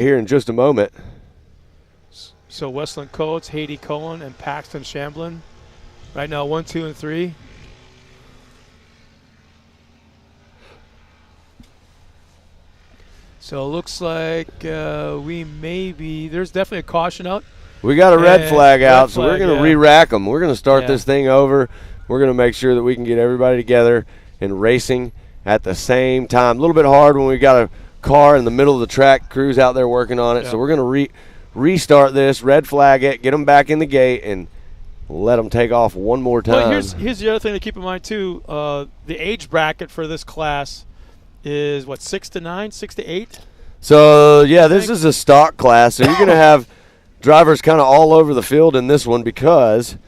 here in just a moment. So Westland Coates, Haiti Cohen, and Paxton Shamblin. Right now, 1, 2, and 3. So it looks like there's definitely a caution out. We got a red flag out, so we're going to re-rack them. We're going to start this thing over. We're going to make sure that we can get everybody together and racing at the same time. A little bit hard when we got a car in the middle of the track, crews out there working on it. So we're going to restart this, red flag it, get them back in the gate, and let them take off one more time. Well, here's the other thing to keep in mind, too. The age bracket for this class is, 6 to 9, 6 to 8? So, yeah, this is a stock class. So you're going to have drivers kind of all over the field in this one because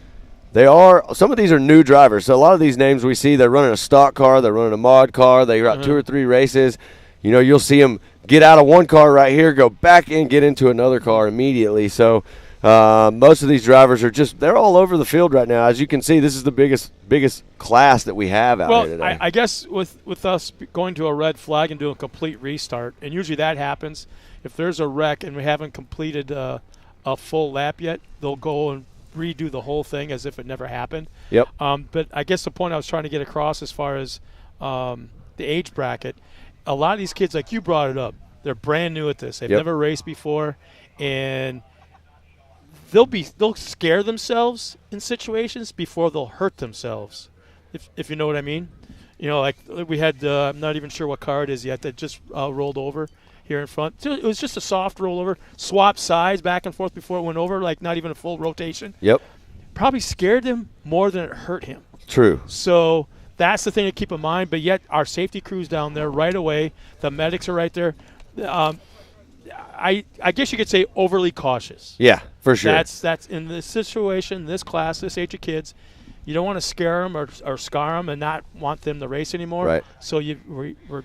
some of these are new drivers. So a lot of these names we see, they're running a stock car, they're running a mod car, they got 2 or 3 races. You'll see them get out of one car right here, go back in, get into another car immediately. So most of these drivers they're all over the field right now. As you can see, this is the biggest class that we have out here today. I guess with us going to a red flag and doing a complete restart, and usually that happens, if there's a wreck and we haven't completed a full lap yet, they'll go and redo the whole thing as if it never happened. Yep. But I guess the point I was trying to get across as far as the age bracket, a lot of these kids, like you brought it up, they're brand new at this. They've never raced before, and they'll scare themselves in situations before they'll hurt themselves, if you know what I mean. Like we had, I'm not even sure what car it is yet, that just rolled over here in front. It was just a soft rollover, swap sides back and forth before it went over, like not even a full rotation. Yep. Probably scared him more than it hurt him. True. So that's the thing to keep in mind. But yet our safety crew's down there right away. The medics are right there. I guess you could say overly cautious. Yeah, for sure. That's in this situation, this class, this age of kids. You don't want to scare them or scar them and not want them to race anymore. Right. So we're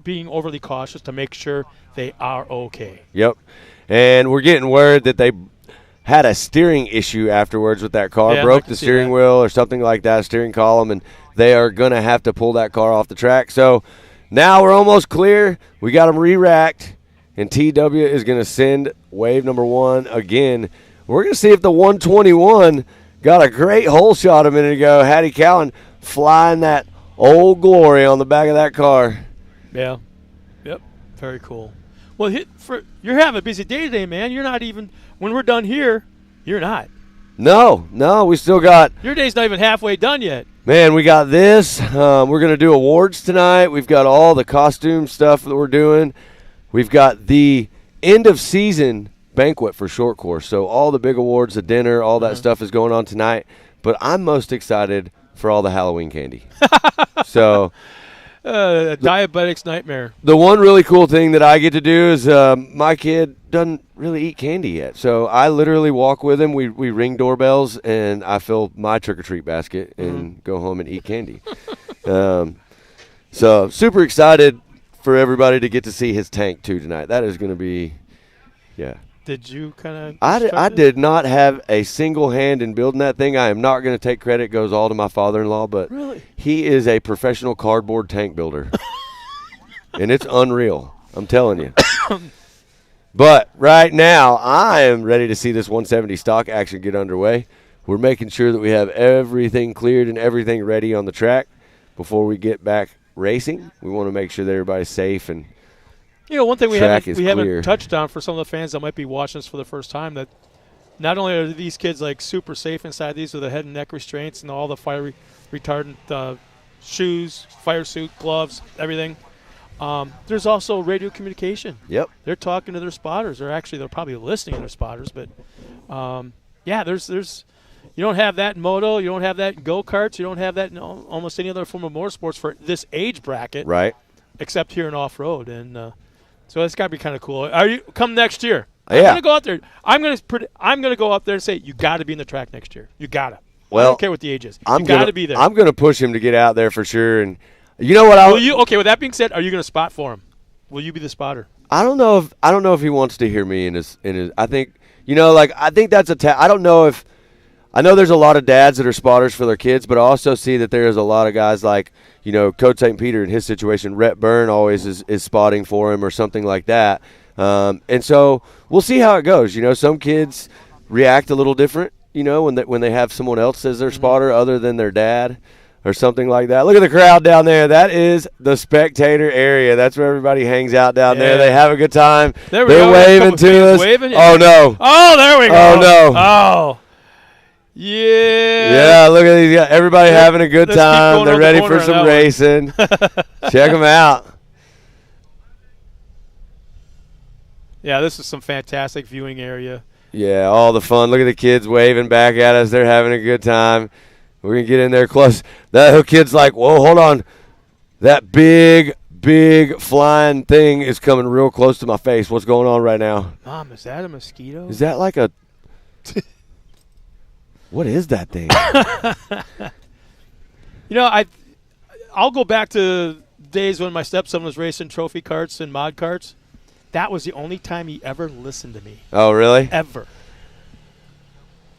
being overly cautious to make sure they are okay. Yep. And we're getting word that they had a steering issue afterwards with that car, broke the steering wheel or something like that, steering column, and they are going to have to pull that car off the track. So now we're almost clear. We got them re-racked, and TW is going to send wave number 1 again. We're going to see if the 121 got a great hole shot a minute ago. Hattie Cowan flying that Old Glory on the back of that car. Yeah. Yep. Very cool. Well, you're having a busy day today, man. You're not even – when we're done here, you're not. No, we still got – your day's not even halfway done yet. Man, we got this. We're going to do awards tonight. We've got all the costume stuff that we're doing. We've got the end-of-season banquet for short course. So all the big awards, the dinner, all that stuff is going on tonight. But I'm most excited for all the Halloween candy. So – diabetic's nightmare. The one really cool thing that I get to do is my kid doesn't really eat candy yet. So I literally walk with him. We ring doorbells, and I fill my trick-or-treat basket and go home and eat candy. So super excited for everybody to get to see his tank, too, tonight. That is going to be, yeah. Did you kind of I did not have a single hand in building that thing. I am not going to take credit. It goes all to my father-in-law, but really? He is a professional cardboard tank builder. And it's unreal, I'm telling you. But right now, I am ready to see this 170 stock action get underway. We're making sure that we have everything cleared and everything ready on the track before we get back racing. We want to make sure that everybody's safe and one thing we haven't touched on for some of the fans that might be watching this for the first time, that not only are these kids like super safe inside these with the head and neck restraints and all the fire retardant shoes, fire suit, gloves, everything. There's also radio communication. Yep. They're talking to their spotters. They're probably listening to their spotters. But, there's you don't have that in moto. You don't have that in go-karts. You don't have that in almost any other form of motorsports for this age bracket. Right. Except here in off-road. And so it's got to be kind of cool. Are you come next year? Yeah. I'm going to go out there. I'm going to go up there and say, you got to be in the track next year. You got to. Well, I don't care what the age is. You got to be there. I'm going to push him to get out there for sure. And you know what? Okay, with that being said, are you going to spot for him? Will you be the spotter? I don't know if he wants to hear me in his I think I think that's I don't know if I know there's a lot of dads that are spotters for their kids, but I also see that there's a lot of guys like, Coach St. Peter in his situation, Rhett Byrne always is spotting for him or something like that. And so we'll see how it goes. Some kids react a little different, when they have someone else as their spotter other than their dad or something like that. Look at the crowd down there. That is the spectator area. That's where everybody hangs out down there. They have a good time. They're waving to us. Oh, no. Oh, there we go. Oh, no. Oh. Yeah. Yeah, look at these guys. Everybody having a good time. They're ready for some racing. Check them out. Yeah, this is some fantastic viewing area. Yeah, all the fun. Look at the kids waving back at us. They're having a good time. We're going to get in there close. That kid's like, whoa, hold on. That big flying thing is coming real close to my face. What's going on right now? Mom, is that a mosquito? Is that like a – what is that thing? I'll go back to days when my stepson was racing trophy karts and mod karts. That was the only time he ever listened to me. Oh, really? Ever.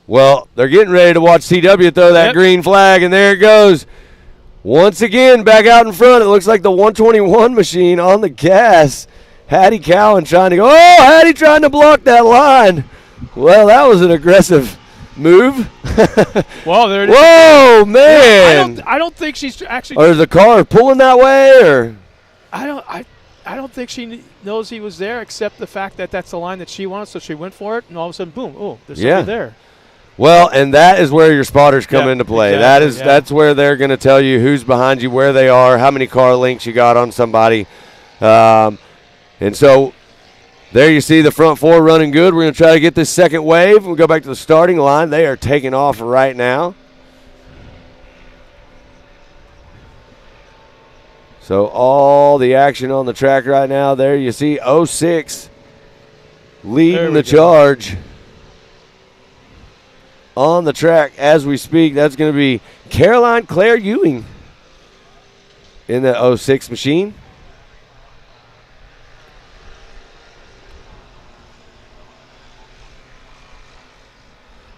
Well, they're getting ready to watch CW throw that green flag, and there it goes. Once again, back out in front. It looks like the 121 machine on the gas. Hattie Cowan trying to go. Oh, Hattie trying to block that line. Well, that was an aggressive move. Well, there it is. Whoa, man. I don't think she's actually. Or is the car pulling that way? Or I don't think she knows he was there, except the fact that that's the line that she wanted, so she went for it, and all of a sudden, boom, oh, there's somebody there. Well, and that is where your spotters come into play. Exactly, That's where they're going to tell you who's behind you, where they are, how many car links you got on somebody. And so there you see the front four running good. We're going to try to get this second wave. We'll go back to the starting line. They are taking off right now. So all the action on the track right now. There you see 06 leading the charge on the track as we speak. That's going to be Caroline Claire Ewing in the 06 machine.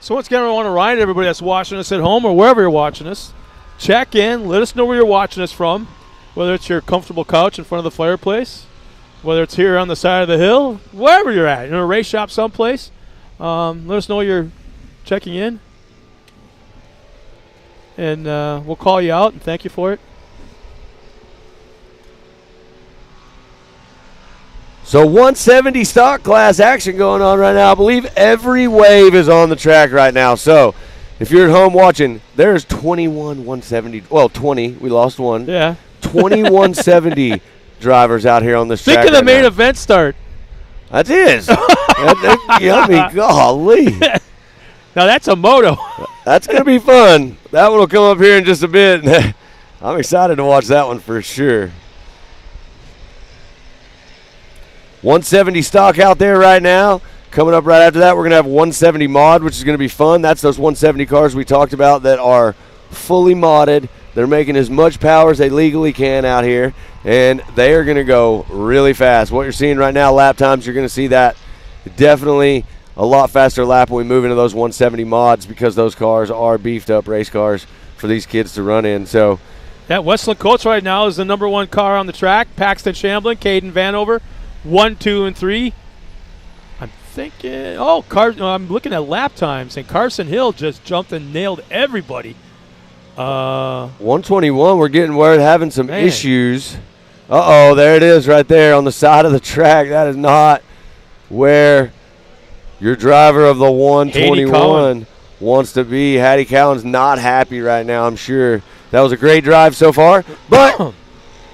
So once again, I want to remind everybody that's watching us at home or wherever you're watching us, check in. Let us know where you're watching us from, whether it's your comfortable couch in front of the fireplace, whether it's here on the side of the hill, wherever you're at, in a race shop someplace. Let us know you're checking in, and we'll call you out and thank you for it. So 170 stock class action going on right now. I believe every wave is on the track right now. So if you're at home watching, there's 21 170. Well, 20. We lost one. Yeah. 2170 drivers out here on this track. Think of the main event start. That is. Golly. Now that's a moto. That's going to be fun. That one will come up here in just a bit. I'm excited to watch that one for sure. 170 stock out there right now. Coming up right after that, we're going to have 170 mod, which is going to be fun. That's those 170 cars we talked about that are fully modded. They're making as much power as they legally can out here, and they are going to go really fast. What you're seeing right now, lap times, you're going to see that definitely a lot faster lap when we move into those 170 mods, because those cars are beefed up race cars for these kids to run in. So that Westland Coach right now is the number one car on the track. Paxton Shamblin, Caden Vanover, 1, 2, and 3. I'm thinking, I'm looking at lap times, and Carson Hill just jumped and nailed everybody. 121, we're getting word having some issues. Uh-oh, there it is right there on the side of the track. That is not where your driver of the 121 wants to be. Hattie Cowan's not happy right now, I'm sure. That was a great drive so far, but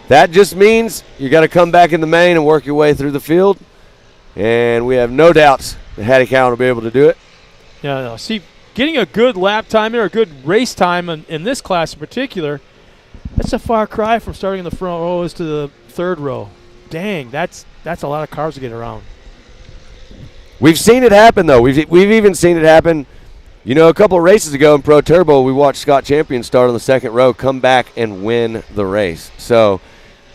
that just means you got to come back in the main and work your way through the field, and we have no doubts that Hattie Cowan will be able to do it. Yeah, no, see, getting a good lap time or a good race time in this class in particular, that's a far cry from starting in the front rows to the third row. Dang, that's a lot of cars to get around. We've seen it happen, though. We've even seen it happen. A couple of races ago in Pro Turbo, we watched Scott Champion start on the second row, come back and win the race. So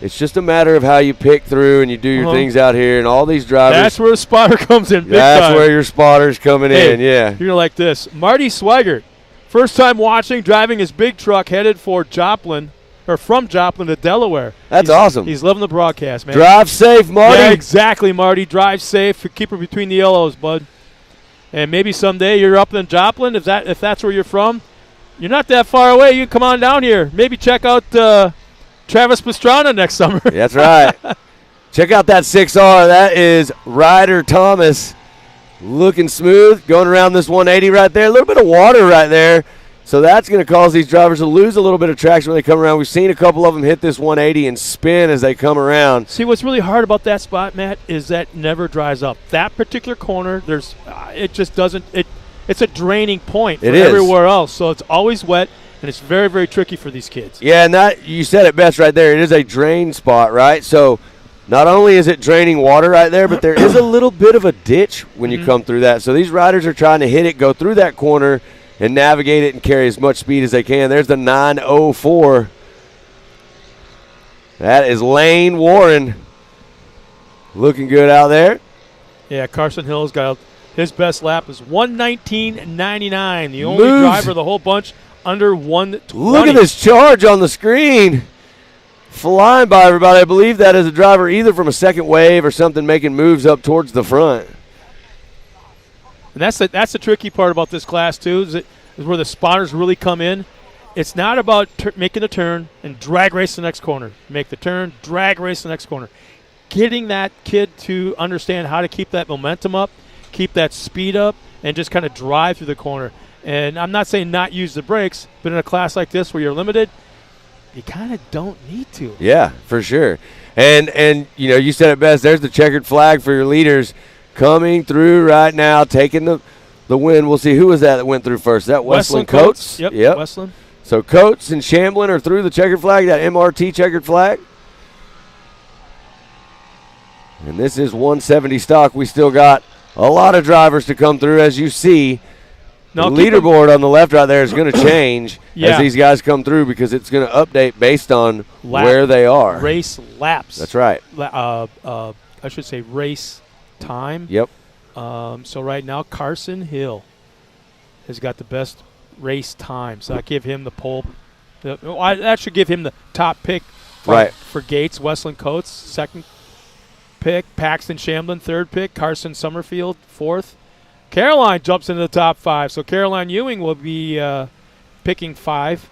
it's just a matter of how you pick through and you do your things out here, and all these drivers. That's where the spotter comes in big time. That's where your spotter's coming in, yeah. You're like this. Marty Swigert, first time watching, driving his big truck, headed for Joplin from Joplin to Delaware. That's awesome. He's loving the broadcast, man. Drive safe, Marty. Yeah, exactly, Marty. Drive safe. Keep her between the yellows, bud. And maybe someday you're up in Joplin. If that's where you're from, you're not that far away. You can come on down here. Maybe check out Travis Pastrana next summer. That's right. Check out that 6R. That is Ryder Thomas. Looking smooth, going around this 180 right there. A little bit of water right there. So that's going to cause these drivers to lose a little bit of traction when they come around. We've seen a couple of them hit this 180 and spin as they come around. See, what's really hard about that spot, Matt, is that never dries up. That particular corner, it just doesn't. It's a draining point for everywhere else. So it's always wet, and it's very, very tricky for these kids. Yeah, and that you said it best right there. It is a drain spot, right? So not only is it draining water right there, but there is a little bit of a ditch when you come through that. So these riders are trying to hit it, go through that corner, and navigate it and carry as much speed as they can. There's the 904. That is Lane Warren. Looking good out there. Yeah, Carson Hill's got his best lap is 1:19.99. The only driver of the whole bunch under 1:20. Look at this charge on the screen. Flying by everybody. I believe that is a driver either from a second wave or something making moves up towards the front. And that's the tricky part about this class, too, is where the spotters really come in. It's not about making a turn and drag race the next corner. Make the turn, drag race the next corner. Getting that kid to understand how to keep that momentum up, keep that speed up, and just kind of drive through the corner. And I'm not saying not use the brakes, but in a class like this where you're limited, you kind of don't need to. Yeah, for sure. And you said it best. There's the checkered flag for your leaders coming through right now, taking the win. We'll see who was that went through first. Is that Westland Coates? Yep. Westland. So Coates and Shamblin are through the checkered flag, that MRT checkered flag. And this is 170 stock. We still got a lot of drivers to come through, as you see. The leaderboard on the left right there is going to change as these guys come through because it's going to update based on where they are. Race laps. That's right. I should say race time. Yep. So right now, Carson Hill has got the best race time. So I give him the pole. I should give him the top pick for Gates. Westland Coates, second pick. Paxton Shamblin, third pick. Carson Summerfield, fourth. Caroline jumps into the top 5. So Caroline Ewing will be picking 5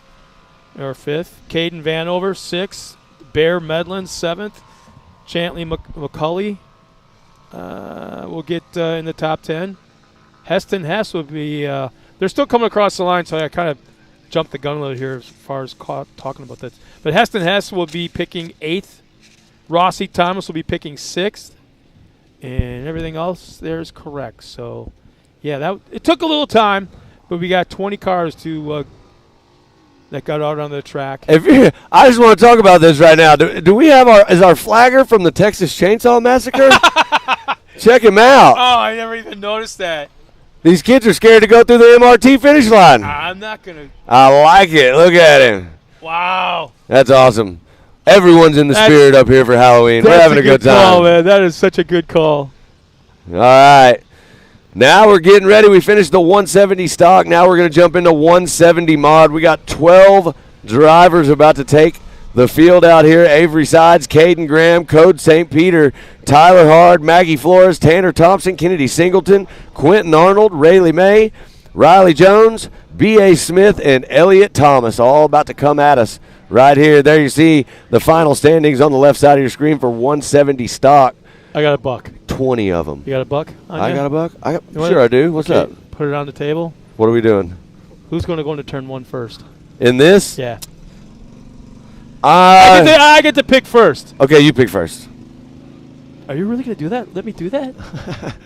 or 5th. Caden Vanover, 6th. Bear Medlin, 7th. Chantley McCulley will get in the top 10. Heston Hess will be they're still coming across the line, so I kind of jumped the gun a little here as far as talking about this. But Heston Hess will be picking 8th. Rossi Thomas will be picking 6th. And everything else there is correct. So, yeah, it took a little time, but we got 20 cars that got out on the track. I just want to talk about this right now. Do we have our flagger from the Texas Chainsaw Massacre? Check him out. Oh, I never even noticed that. These kids are scared to go through the MRT finish line. I'm not going to. I like it. Look at him. Wow. That's awesome. Everyone's in the spirit up here for Halloween. We're having a good time. Call, man. That is such a good call. All right. Now we're getting ready. We finished the 170 stock. Now we're going to jump into 170 mod. We got 12 drivers about to take the field out here. Avery Sides, Caden Graham, Code St. Peter, Tyler Hard, Maggie Flores, Tanner Thompson, Kennedy Singleton, Quentin Arnold, Rayleigh May, Riley Jones, B.A. Smith, and Elliott Thomas, all about to come at us right here. There you see the final standings on the left side of your screen for 170 stock. I got a buck. 20 of them. You got a buck? I got a buck? Sure I do. What's up? Put it on the table. What are we doing? Who's going to go into turn 1 first? In this? Yeah. I get to pick first. Okay, you pick first. Are you really going to do that? Let me do that?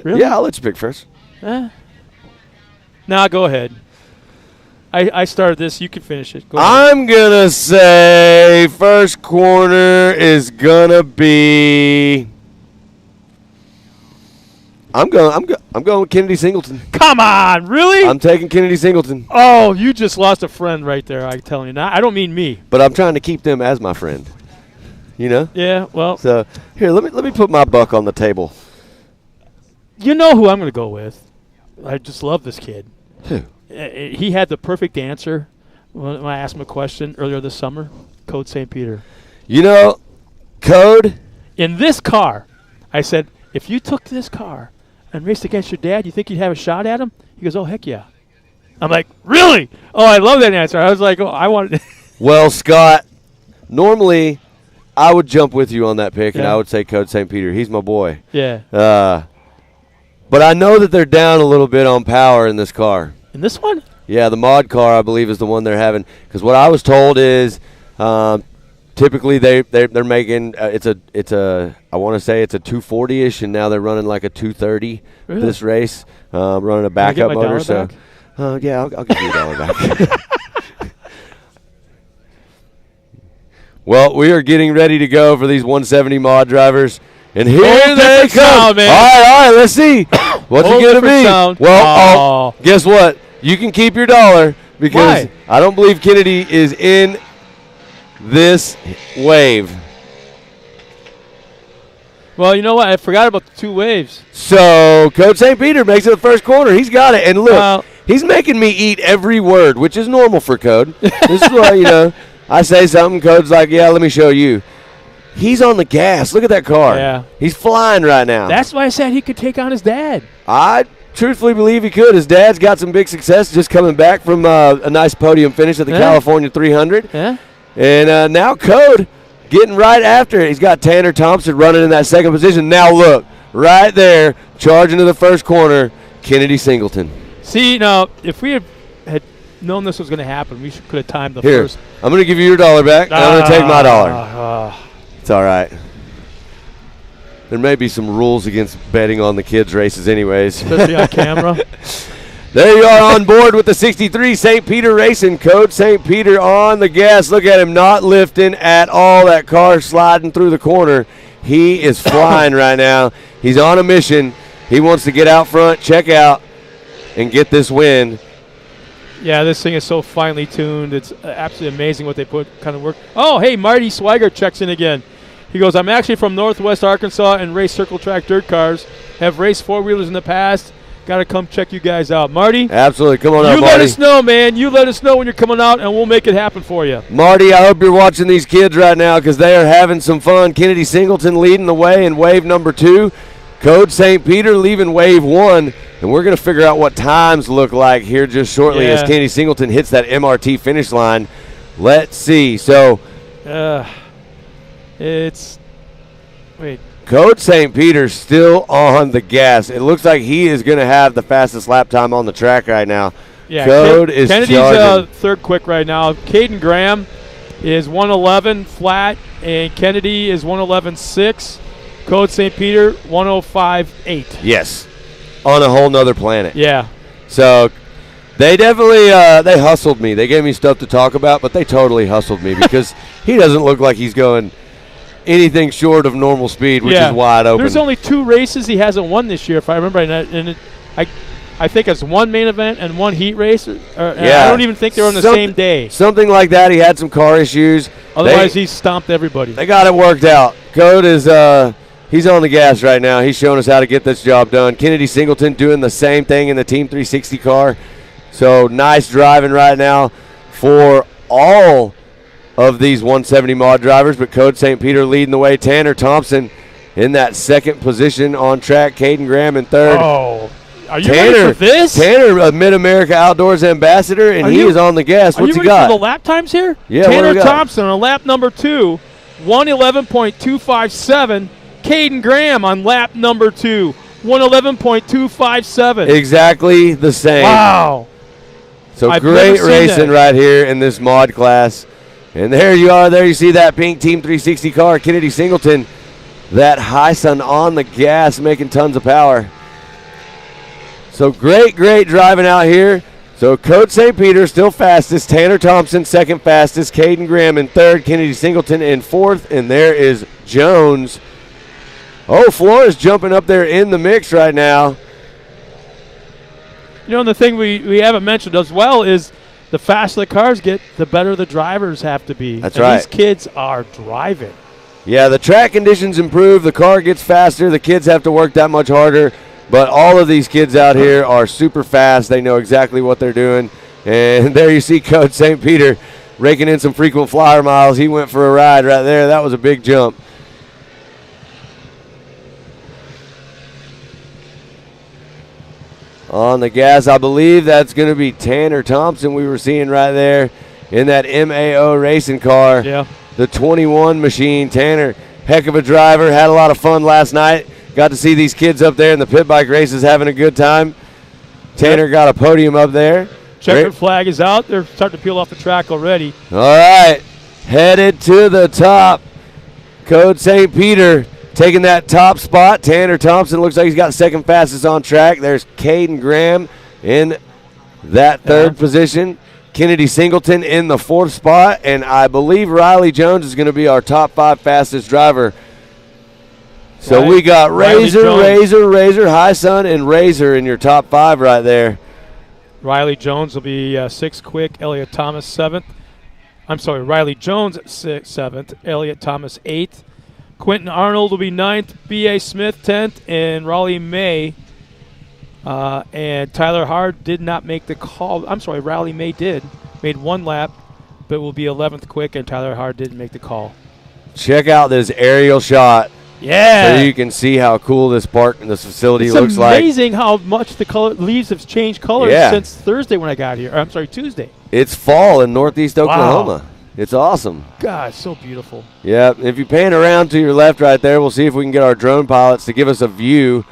Really? Yeah, I'll let you pick first. Nah, go ahead. I started this. You can finish it. Go I'm going to say first corner is going to be... I'm going with Kennedy Singleton. Come on, really? I'm taking Kennedy Singleton. Oh, you just lost a friend right there, I'm telling you. Now, I don't mean me. But I'm trying to keep them as my friend. You know? Yeah, well. So, here, let me put my buck on the table. You know who I'm going to go with. I just love this kid. Who? He had the perfect answer when I asked him a question earlier this summer. Code St. Peter. You know, Code. In this car, I said, if you took this car and raced against your dad, you think you'd have a shot at him? He goes, oh, heck yeah. I'm like, really? Oh, I love that answer. I was like, oh, I wanted. Well, Scott, normally I would jump with you on that pick, and I would say Code St. Peter. He's my boy. Yeah. But I know that they're down a little bit on power in this car. In this one? Yeah, the mod car, I believe, is the one they're having. Because what I was told is typically they're making I want to say it's a 240-ish, and now they're running like a 230 this race, running a backup motor. So, yeah, I'll give you $1 back. Well, we are getting ready to go for these 170 mod drivers. And here they come. Sound, man. All right, let's see. What's it going to be? Sound. Well, guess what? You can keep your $1 because Why? I don't believe Kennedy is in this wave. Well, you know what? I forgot about the 2 waves. So, Code St. Peter makes it the first corner. He's got it. And look, he's making me eat every word, which is normal for Code. This is why, I say something, Code's like, yeah, let me show you. He's on the gas. Look at that car. Yeah. He's flying right now. That's why I said he could take on his dad. I truthfully believe he could. His dad's got some big success just coming back from a nice podium finish at the California 300. Yeah. And now Code getting right after it. He's got Tanner Thompson running in that second position. Now look, right there, charging to the first corner, Kennedy Singleton. See, now, if we had known this was going to happen, we could have timed the Here, first. I'm going to give you your $1 back. I'm going to take my $1. It's all right. There may be some rules against betting on the kids' races anyways. Especially on camera. There you are on board with the 63 St. Peter Racing. Code St. Peter on the gas. Look at him not lifting at all. That car sliding through the corner. He is flying right now. He's on a mission. He wants to get out front, check out, and get this win. Yeah, this thing is so finely tuned. It's absolutely amazing what they put kind of work. Oh, hey, Marty Swigert checks in again. He goes, I'm actually from Northwest Arkansas and race circle track dirt cars. Have raced four-wheelers in the past. Got to come check you guys out. Marty? Absolutely. Come on out, You Marty. let us know, man. You let us know when you're coming out, and we'll make it happen for you. Marty, I hope you're watching these kids right now because they are having some fun. Kennedy Singleton leading the way in wave number 2. Code St. Peter leaving wave 1. And we're going to figure out what times look like here just shortly as Kennedy Singleton hits that MRT finish line. Let's see. So, Code St. Peter's still on the gas. It looks like he is going to have the fastest lap time on the track right now. Yeah, Code is Kennedy's third quick right now. Caden Graham is 111 flat, and Kennedy is 111.6. Code St. Peter 105.8. Yes. On a whole nother planet. Yeah. So they definitely they hustled me. They gave me stuff to talk about, but they totally hustled me because he doesn't look like he's going anything short of normal speed, which is wide open. There's only 2 races he hasn't won this year, if I remember right. And I think it's 1 main event and 1 heat race. I don't even think they're on the same day. Something like that. He had some car issues. Otherwise, he stomped everybody. They got it worked out. Code is he's on the gas right now. He's showing us how to get this job done. Kennedy Singleton doing the same thing in the Team 360 car. So nice driving right now for all of these 170 mod drivers, but Code St. Peter leading the way. Tanner Thompson in that second position on track. Caden Graham in third. Oh, are you ready for this? Tanner, a Mid-America Outdoors ambassador, and he is on the gas. What's he got? Are you ready for the lap times here? Yeah, Tanner Thompson on lap number 2, 111.257. Caden Graham on lap number 2, 111.257. Exactly the same. Wow. So great racing right here in this mod class. And there you are. There you see that pink Team 360 car. Kennedy Singleton, that Hyson on the gas, making tons of power. So great driving out here. So Code St. Peter still fastest. Tanner Thompson second fastest. Caden Graham in third. Kennedy Singleton in fourth. And there is Jones. Oh, Flores jumping up there in the mix right now. You know, and the thing we haven't mentioned as well is the faster the cars get, the better the drivers have to be. That's right. These kids are driving. Yeah, the track conditions improve. The car gets faster. The kids have to work that much harder. But all of these kids out here are super fast. They know exactly what they're doing. And there you see Code St. Peter raking in some frequent flyer miles. He went for a ride right there. That was a big jump. On the gas, I believe that's going to be Tanner Thompson we were seeing right there in that MAO racing car. Yeah. The 21 machine. Tanner, heck of a driver. Had a lot of fun last night. Got to see these kids up there in the pit bike races having a good time. Tanner got a podium up there. Checkered flag is out. They're starting to peel off the track already. All right. Headed to the top. Code St. Peter taking that top spot. Tanner Thompson looks like he's got second fastest on track. There's Caden Graham in that third position. Kennedy Singleton in the fourth spot. And I believe Riley Jones is going to be our top 5 fastest driver. So we got Razor, High Sun, and Razor in your top 5 right there. Riley Jones will be 6th quick. Elliott Thomas 7th. I'm sorry, Riley Jones 7th. Elliott Thomas 8th. Quentin Arnold will be 9th. B.A. Smith 10th. And Raleigh May and Tyler Hard did not make the call. I'm sorry, Raleigh May did. Made 1 lap, but will be 11th quick, and Tyler Hard didn't make the call. Check out this aerial shot. Yeah. So you can see how cool this park and this facility looks like. It's amazing how much the leaves have changed colors since Thursday when I got here. I'm sorry, Tuesday. It's fall in northeast Oklahoma. Wow. It's awesome. God, it's so beautiful. Yeah, if you pan around to your left right there, we'll see if we can get our drone pilots to give us a view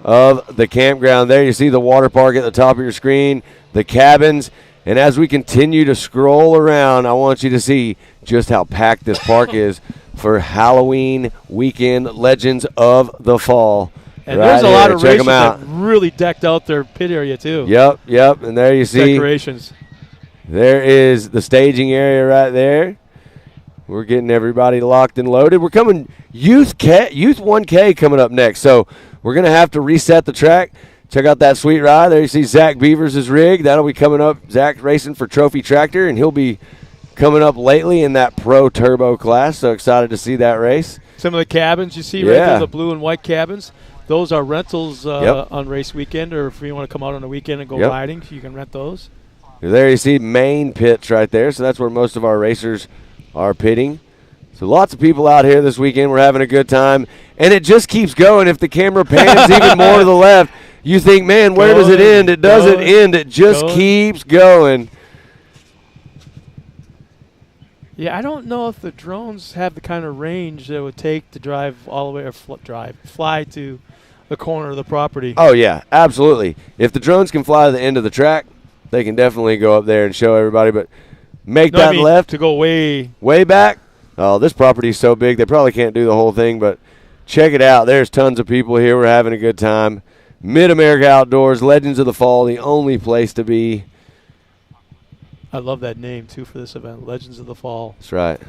of the campground there. You see the water park at the top of your screen, the cabins, and as we continue to scroll around, I want you to see just how packed this park is for Halloween weekend Legends of the Fall. And there's a lot of races that really decked out their pit area too. Yep, and there you see decorations. There is the staging area right there. We're getting everybody locked and loaded. We're coming Youth 1K coming up next, so we're going to have to reset the track. Check out that sweet ride. There you see Zach Beavers' rig. That'll be coming up. Zach racing for Trophy Tractor, and he'll be coming up lately in that Pro Turbo class. So excited to see that race. Some of the cabins you see right there, the blue and white cabins, those are rentals on race weekend, or if you want to come out on a weekend and go riding, you can rent those. There you see main pits right there. So that's where most of our racers are pitting. So lots of people out here this weekend. We're having a good time. And it just keeps going. If the camera pans even more to the left, you think, man, where does it end? It doesn't end. It just keeps going. Yeah, I don't know if the drones have the kind of range that it would take to drive all the way, or fly to the corner of the property. Oh, yeah, absolutely. If the drones can fly to the end of the track, they can definitely go up there and show everybody. But left to go way back. Oh, this property is so big they probably can't do the whole thing. But check it out. There's tons of people here. We're having a good time. Mid-America Outdoors, Legends of the Fall, the only place to be. I love that name, too, for this event, Legends of the Fall. That's right.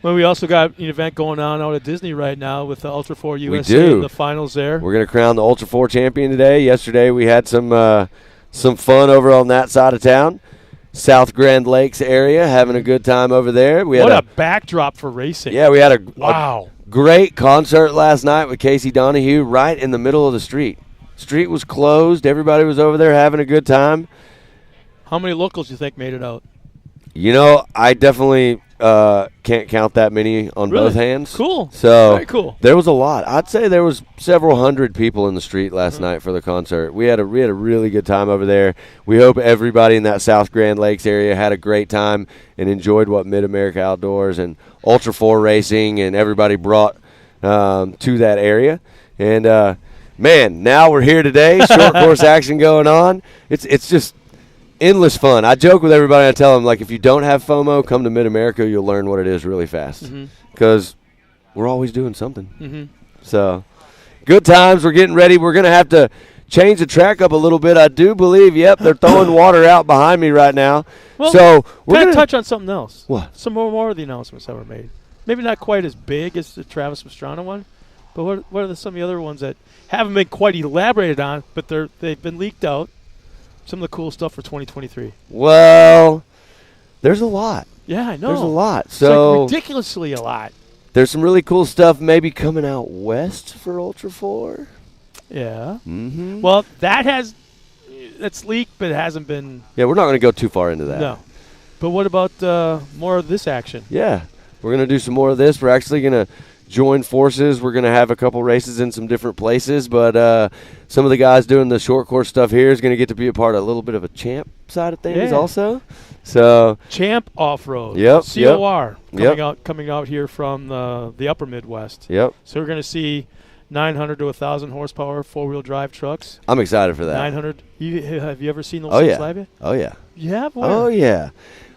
Well, we also got an event going on out at Disney right now with the Ultra 4 USA. We do. In the finals there. We're going to crown the Ultra 4 champion today. Yesterday we had some fun over on that side of town. South Grand Lakes area, having a good time over there. What a backdrop for racing. Yeah, we had a great concert last night with Casey Donahue right in the middle of the street. Street was closed. Everybody was over there having a good time. How many locals do you think made it out? You know, I definitely can't count that many on both hands. Cool. So very cool. There was a lot. I'd say there was several hundred people in the street last night for the concert. We had a really good time over there. We hope everybody in that South Grand Lakes area had a great time and enjoyed what Mid-America Outdoors and Ultra 4 Racing and everybody brought to that area. And, man, now we're here today. Short course action going on. It's just endless fun. I joke with everybody. I tell them, like, if you don't have FOMO, come to Mid-America. You'll learn what it is really fast because we're always doing something. So good times. We're getting ready. We're going to have to change the track up a little bit. I do believe, they're throwing water out behind me right now. Well, so we're going to touch on something else. What? Some more of the announcements that were made. Maybe not quite as big as the Travis Pastrana one, but what are some of the other ones that haven't been quite elaborated on, but they've been leaked out? Some of the cool stuff for 2023. Well, there's a lot. Yeah, I know. There's a lot. So it's like ridiculously a lot. There's some really cool stuff maybe coming out west for Ultra 4. Yeah. Well, that's leaked, but it hasn't been. Yeah, we're not going to go too far into that. No. But what about more of this action? Yeah, we're going to do some more of this. We're actually going to join forces. We're going to have a couple races in some different places, but some of the guys doing the short course stuff here is going to get to be a part of a little bit of a champ side of things also. So Champ Off-Road. Yep. COR Yep. coming out here from the upper Midwest. Yep. So we're going to see 900 to 1,000 horsepower four-wheel drive trucks. I'm excited for that. 900. Have you ever seen those things live yet? Oh, yeah. You have? Where? Oh, yeah.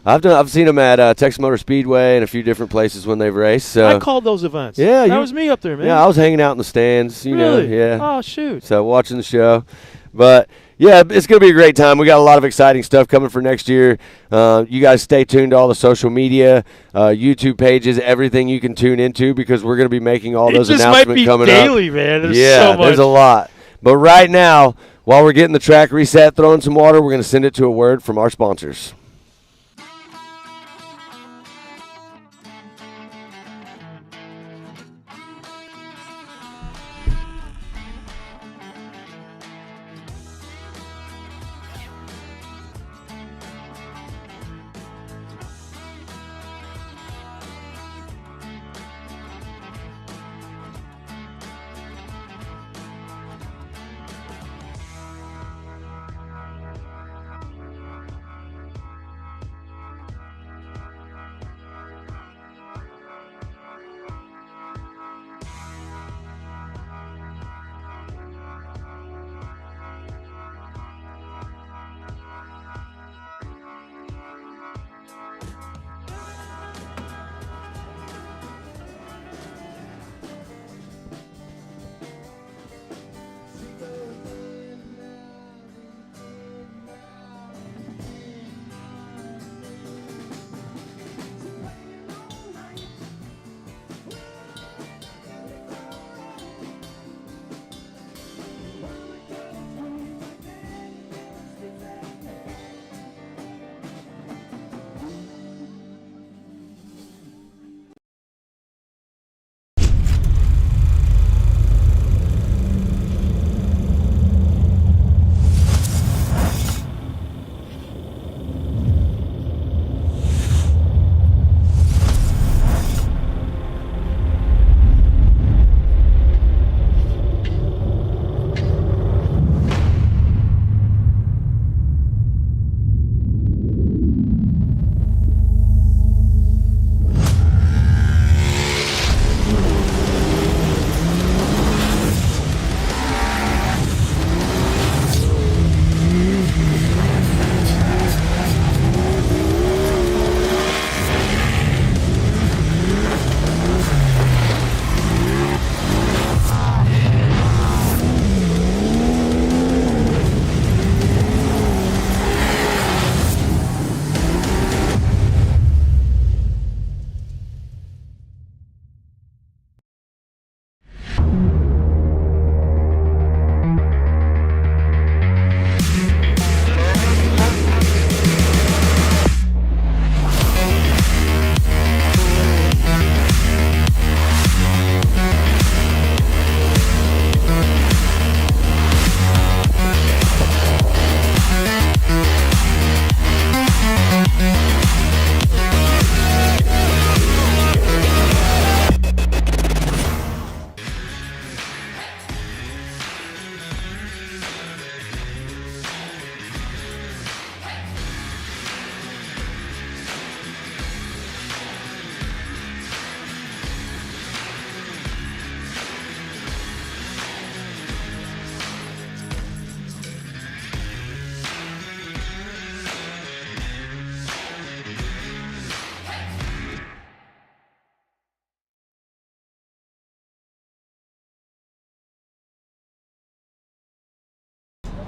I've seen them at Texas Motor Speedway and a few different places when they've raced. So I called those events. Yeah, that was me up there, man. Yeah, I was hanging out in the stands. You really? know, yeah. Oh, shoot. So watching the show, but yeah, it's going to be a great time. We got a lot of exciting stuff coming for next year. You guys stay tuned to all the social media, YouTube pages, everything you can tune into because we're going to be making all those announcements coming up. It just might be daily, man. There's so much. There's a lot. But right now, while we're getting the track reset, throwing some water, we're going to send it to a word from our sponsors.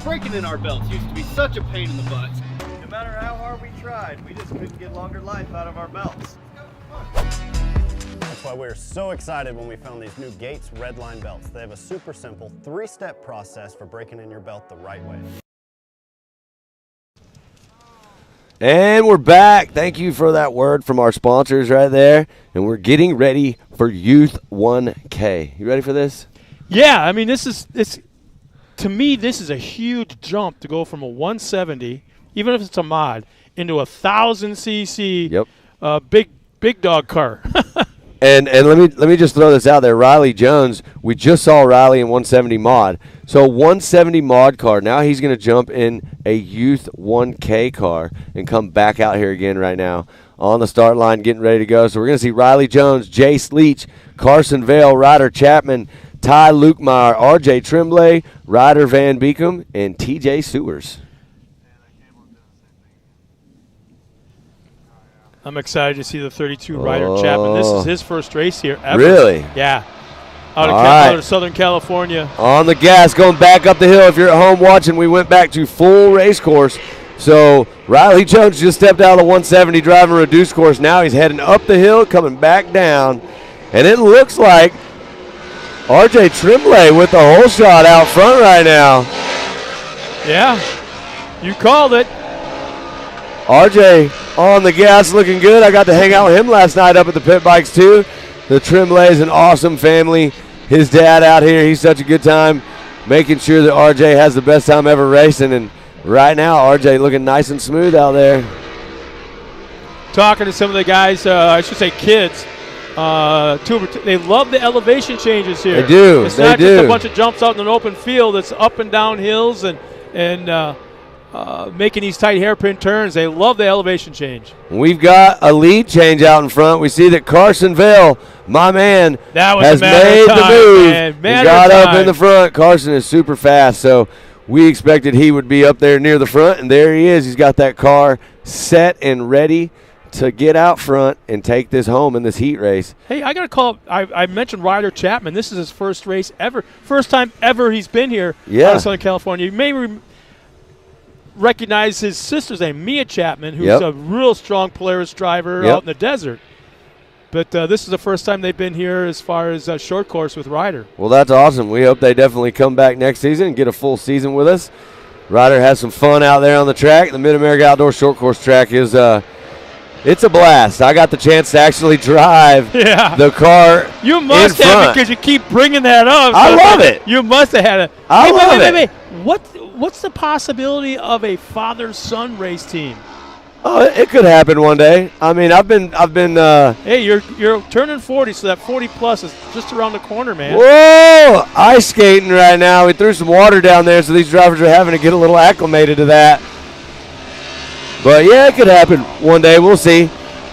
Breaking in our belts used to be such a pain in the butt. No matter how hard we tried, we just couldn't get longer life out of our belts. That's why we were so excited when we found these new Gates Redline belts. They have a super simple 3-step process for breaking in your belt the right way. And we're back. Thank you for that word from our sponsors right there. And we're getting ready for Youth 1K. You ready for this? Yeah, I mean, to me, this is a huge jump to go from a 170, even if it's a mod, into a 1,000cc Yep. big dog car. And let me just throw this out there. Riley Jones, we just saw Riley in 170 mod. So 170 mod car, now he's going to jump in a youth 1K car and come back out here again right now on the start line, getting ready to go. So we're going to see Riley Jones, Jace Leach, Carson Vale, Ryder Chapman, Ty Lukemeyer, RJ Tremblay, Ryder Van Beekum, and TJ Sewers. I'm excited to see the 32 Ryder Chapman. This is his first race here ever. Really? Yeah. Out of Southern California. On the gas, going back up the hill. If you're at home watching, we went back to full race course. So Riley Jones just stepped out of the 170 driving reduced course. Now he's heading up the hill, coming back down. And it looks like RJ Tremblay with the whole shot out front right now. Yeah, you called it. RJ on the gas, looking good. I got to hang out with him last night up at the pit bikes too. The Tremblay is an awesome family. His dad out here, he's such a good time, making sure that RJ has the best time ever racing. And right now, RJ looking nice and smooth out there. Talking to some of the guys, I should say kids, they love the elevation changes here. They do. It's not just a bunch of jumps out in an open field. It's up and down hills and making these tight hairpin turns. They love the elevation change. We've got a lead change out in front. We see that Carson Vale, my man, has made the move and got up in the front. Carson is super fast, so we expected he would be up there near the front, and there he is. He's got that car set and ready to get out front and take this home in this heat race. Hey, I got to call. I mentioned Ryder Chapman. This is his first race ever. First time ever he's been here out of Southern California. You may recognize his sister's name, Mia Chapman, who's a real strong Polaris driver out in the desert. But this is the first time they've been here as far as short course with Ryder. Well, that's awesome. We hope they definitely come back next season and get a full season with us. Ryder has some fun out there on the track. The Mid-America Outdoor Short Course track is it's a blast. I got the chance to actually drive the car. You must have, because you keep bringing that up. I love it. You must have had it. I love it. Wait. What's the possibility of a father-son race team? Oh, it could happen one day. I mean, I've been. Hey, you're turning 40, so that 40 plus is just around the corner, man. Whoa! Ice skating right now. We threw some water down there, so these drivers are having to get a little acclimated to that. But yeah, it could happen one day. We'll see.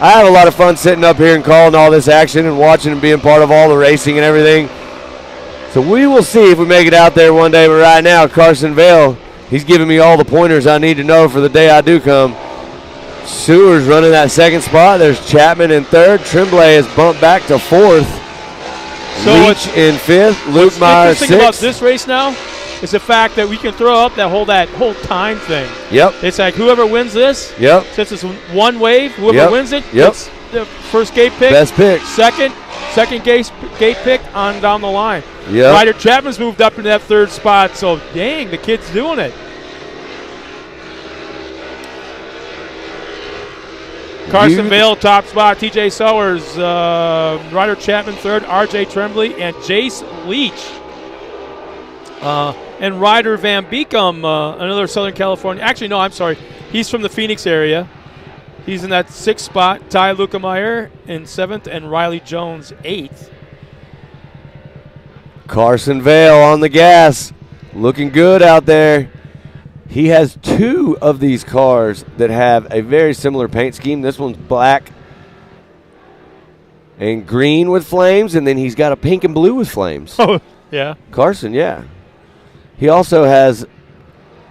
I have a lot of fun sitting up here and calling all this action and watching and being part of all the racing and everything. So we will see if we make it out there one day. But right now, Carson Vale, he's giving me all the pointers I need to know for the day I do come. Sewers running that second spot. There's Chapman in third. Tremblay is bumped back to fourth. So Leach in fifth. Luke Meyer sixth. What's interesting about this race now is the fact that we can throw up that whole time thing. Yep. It's like whoever wins this, since it's one wave, whoever wins it, gets the first gate pick. Best pick. Second gate pick on down the line. Yep. Ryder Chapman's moved up into that third spot, so dang, the kid's doing it. Carson Vale, top spot. TJ Sowers, Ryder Chapman, third. RJ Tremblay and Jace Leach. And Ryder Van Beekum, another Southern California. Actually, no, I'm sorry. He's from the Phoenix area. He's in that sixth spot. Ty Lukemeyer in seventh, and Riley Jones, eighth. Carson Vale on the gas. Looking good out there. He has two of these cars that have a very similar paint scheme. This one's black and green with flames, and then he's got a pink and blue with flames. Oh, yeah. Carson, yeah. He also has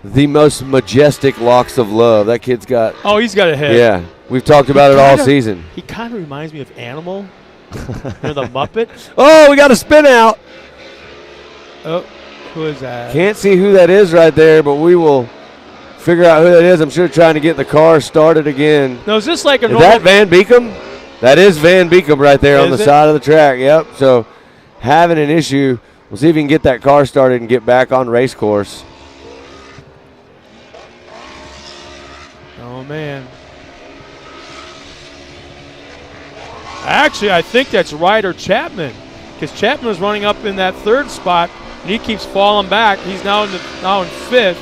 the most majestic locks of love. That kid's got. Oh, he's got a head. Yeah. We've talked about it all season. He kind of reminds me of Animal. The Muppet. Oh, we got a spin out. Oh. Who is that? Can't see who that is right there, but we will figure out who that is. I'm sure trying to get the car started again. No, is this like a normal? Is that Van Beekum? That is Van Beekum right there on the side of the track. Yep. So having an issue. We'll see if he can get that car started and get back on race course. Oh, man. Actually, I think that's Ryder Chapman, because Chapman was running up in that third spot. And he keeps falling back. He's now in fifth.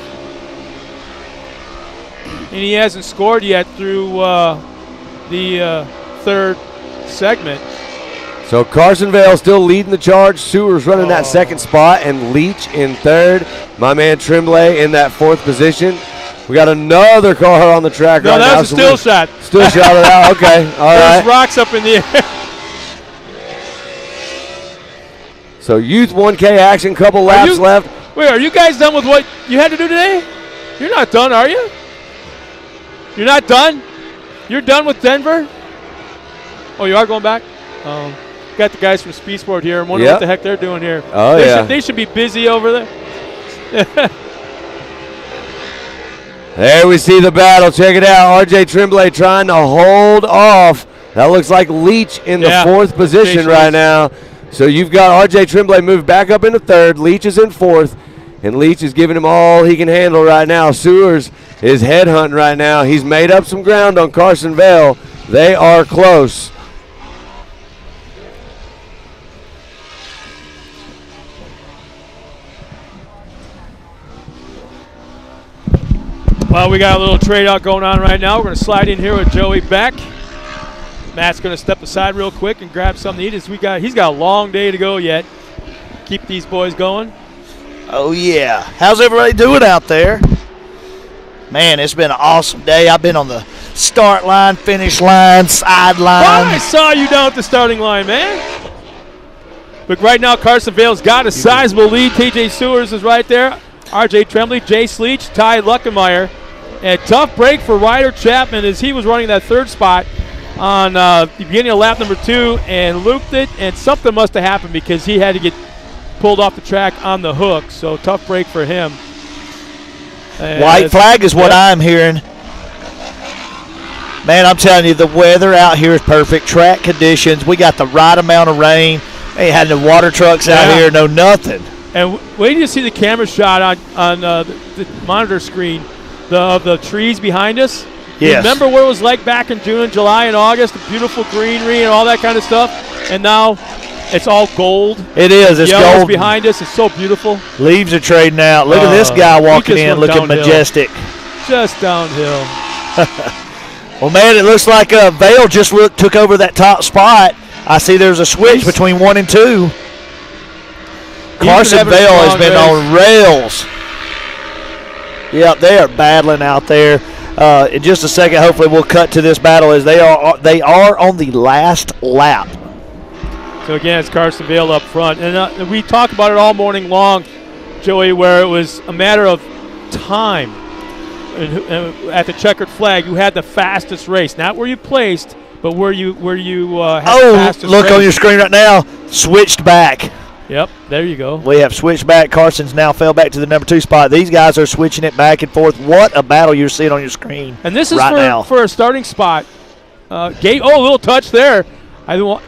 And and he hasn't scored yet through the third segment. So Carsonvale still leading the charge. Sewers running that second spot, and Leach in third. My man Tremblay in that fourth position. We got another car on the track right now. No, that was a still shot. Still shot it out. Okay, all right. There's rocks up in the air. So youth 1K action, couple laps left. Wait, are you guys done with what you had to do today? You're not done, are you? You're not done? You're done with Denver? Oh, you are going back? Got the guys from Speed Sport here. I'm wondering what the heck they're doing here. Oh, They should be busy over there. There we see the battle. Check it out. RJ Tremblay trying to hold off. That looks like Leach in the fourth position right now. So you've got RJ Tremblay moved back up into third. Leach is in fourth. And Leach is giving him all he can handle right now. Sewers is headhunting right now. He's made up some ground on Carsonvale. They are close. Well, we got a little trade-out going on right now. We're going to slide in here with Joey Beck. Matt's going to step aside real quick and grab something to eat. He's got a long day to go yet. Keep these boys going. Oh, yeah. How's everybody doing out there? Man, it's been an awesome day. I've been on the start line, finish line, sideline. I saw you down at the starting line, man. But right now, Carsonvale's got a sizable lead. TJ Sewers is right there. RJ Tremblay, Jay Sleech, Ty Luckenmeyer. And tough break for Ryder Chapman as he was running that third spot on the beginning of lap number 2 and looped it. And something must have happened because he had to get pulled off the track on the hook. So tough break for him. White flag is what I'm hearing. Man, I'm telling you, the weather out here is perfect. Track conditions. We got the right amount of rain. Ain't had no water trucks out here, no nothing. And wait till you see the camera shot on the monitor screen of the trees behind us. Yes. Remember what it was like back in June, July, and August, the beautiful greenery and all that kind of stuff? And now it's all gold. It is. It's Yellow's gold behind us. It's so beautiful. Leaves are trading out. Look at this guy walking in looking majestic. Just downhill. Well, man, it looks like Vale just took over that top spot. I see there's a switch between 1 and 2. Carsonvale has been on rails. Yep, they are battling out there. In just a second, hopefully we'll cut to this battle as they are on the last lap. So again, it's Carsonvale up front, and we talked about it all morning long, Joey, where it was a matter of time. And at the checkered flag, you had the fastest race, not where you placed, but where you had the fastest race. Look on your screen right now, switched back. Yep, there you go. We have switched back. Carson's now fell back to the number 2 spot. These guys are switching it back and forth. What a battle you're seeing on your screen. And this is right for a starting spot. A little touch there. I don't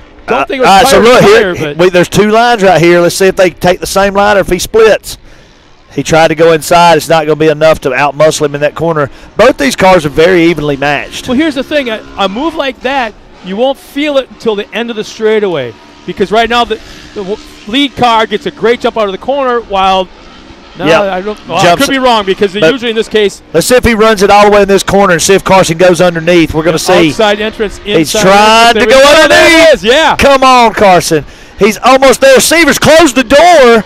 think it was so look here. There's 2 lines right here. Let's see if they take the same line or if he splits. He tried to go inside. It's not going to be enough to outmuscle him in that corner. Both these cars are very evenly matched. Well, here's the thing. A move like that, you won't feel it until the end of the straightaway. Because right now the lead car gets a great jump out of the corner while I could be wrong because usually in this case. Let's see if he runs it all the way in this corner and see if Carson goes underneath. We're going to see. Outside entrance. He's trying to go underneath. Yeah. Come on, Carson. He's almost there. Severs, close the door.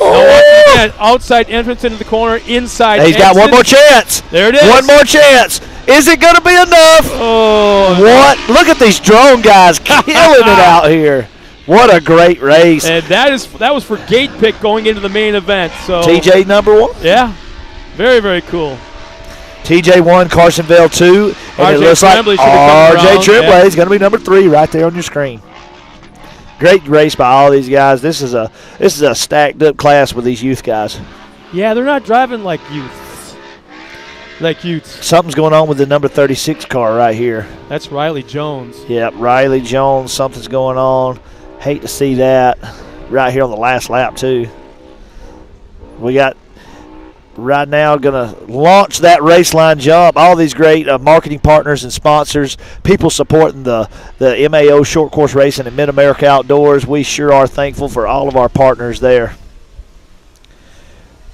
No, outside entrance into the corner, inside He's got one more chance. There it is. One more chance. Is it going to be enough? Oh. What? Look at these drone guys killing it out here. What a great race. And that was for gate pick going into the main event. So TJ number 1? Yeah. Very, very cool. TJ 1, Carsonvale 2. And it looks like RJ Tremblay is going to be number 3 right there on your screen. Great race by all these guys. This is a stacked up class with these youth guys. Yeah, they're not driving like youths. Something's going on with the number 36 car right here. That's Riley Jones. Yep, Riley Jones. Something's going on. Hate to see that right here on the last lap too. We got right now going to launch that race line jump. All these great marketing partners and sponsors, people supporting the MAO short course racing and Mid-America Outdoors. We sure are thankful for all of our partners there.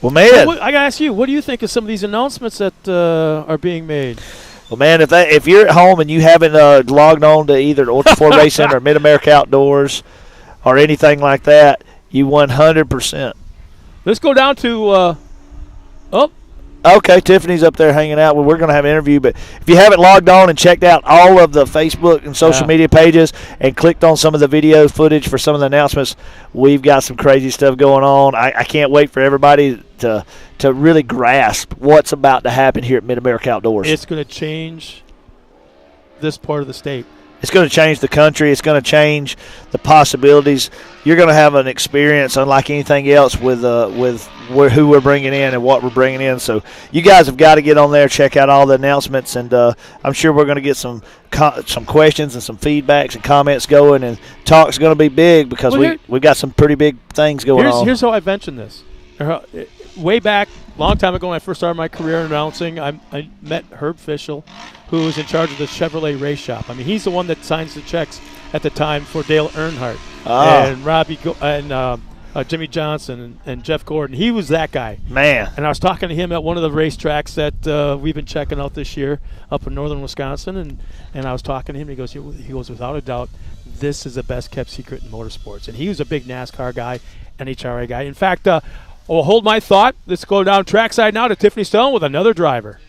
Well, man, I gotta ask you, what do you think of some of these announcements that are being made? Well, man, if you're at home and you haven't logged on to either Ultra 4 Racing or Mid-America Outdoors or anything like that, you 100%. Let's go down to Okay, Tiffany's up there hanging out. Well, we're going to have an interview, but if you haven't logged on and checked out all of the Facebook and social media pages and clicked on some of the video footage for some of the announcements, we've got some crazy stuff going on. I can't wait for everybody to really grasp what's about to happen here at Mid-America Outdoors. It's going to change this part of the state. It's going to change the country. It's going to change the possibilities. You're going to have an experience unlike anything else with who we're bringing in and what we're bringing in. So you guys have got to get on there, check out all the announcements, and I'm sure we're going to get some questions and some feedbacks and comments going, and talk's going to be big because we've got some pretty big things going on. Here's how I mentioned this. Way back, long time ago when I first started my career in announcing, I met Herb Fischel, who was in charge of the Chevrolet race shop. I mean, he's the one that signs the checks at the time for Dale Earnhardt and Robbie and Jimmy Johnson and Jeff Gordon. He was that guy. Man. And I was talking to him at one of the racetracks that we've been checking out this year up in northern Wisconsin, and I was talking to him. He goes, without a doubt, this is the best kept secret in motorsports. And he was a big NASCAR guy, NHRA guy. In fact, I'll hold my thought. Let's go down trackside now to Tiffany Stone with another driver.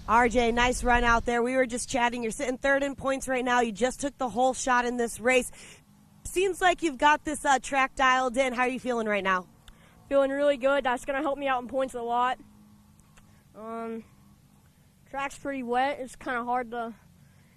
RJ, nice run out there. We were just chatting. You're sitting third in points right now. You just took the whole shot in this race. Seems like you've got this track dialed in. How are you feeling right now? Feeling really good. That's going to help me out in points a lot. Track's pretty wet. It's kind of hard to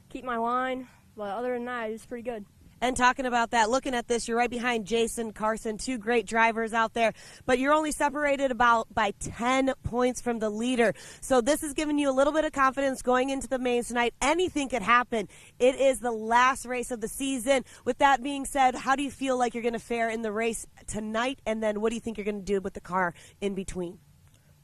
keep my line. But other than that, it's pretty good. And talking about that, looking at this, you're right behind Jason, Carson, two great drivers out there, but you're only separated by 10 points from the leader. So this is giving you a little bit of confidence going into the mains tonight. Anything could happen. It is the last race of the season. With that being said, how do you feel like you're going to fare in the race tonight? And then what do you think you're going to do with the car in between?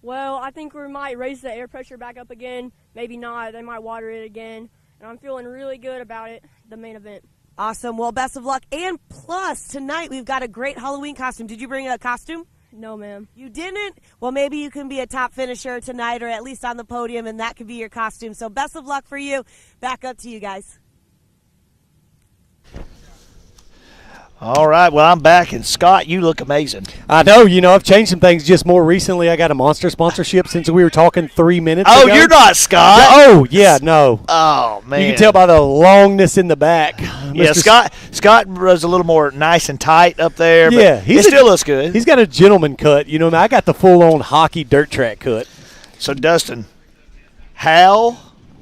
Well, I think we might raise the air pressure back up again. Maybe not. They might water it again. And I'm feeling really good about it, the main event. Awesome. Well, best of luck. And plus, tonight we've got a great Halloween costume. Did you bring a costume? No, ma'am. You didn't? Well, maybe you can be a top finisher tonight or at least on the podium, and that could be your costume. So best of luck for you. Back up to you guys. All right, well, I'm back, and Scott, you look amazing. I know, I've changed some things just more recently. I got a Monster sponsorship since we were talking 3 minutes ago. Oh, you're not Scott. Oh, yeah, no. Oh, man. You can tell by the longness in the back. Yeah, Scott was a little more nice and tight up there, but yeah, he still looks good. He's got a gentleman cut. I got the full-on hockey dirt track cut. So, Dustin, how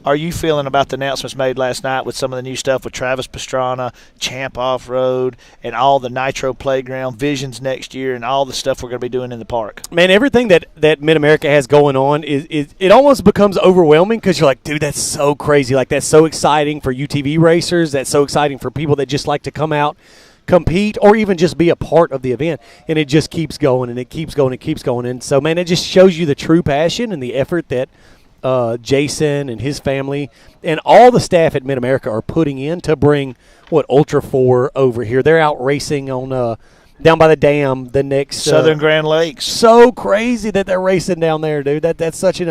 are you feeling about the announcements made last night with some of the new stuff with Travis Pastrana, Champ Off-Road, and all the Nitro Playground, Visions next year, and all the stuff we're going to be doing in the park? Man, everything that Mid-America has going on, it almost becomes overwhelming because you're like, dude, that's so crazy. Like, that's so exciting for UTV racers. That's so exciting for people that just like to come out, compete, or even just be a part of the event. And it just keeps going, and it keeps going, and it keeps going. And so, man, it just shows you the true passion and the effort that Jason and his family and all the staff at Mid-America are putting in to bring Ultra 4 over here. They're out racing on down by the dam, the next Southern Grand Lakes. So crazy that they're racing down there, dude. That's such an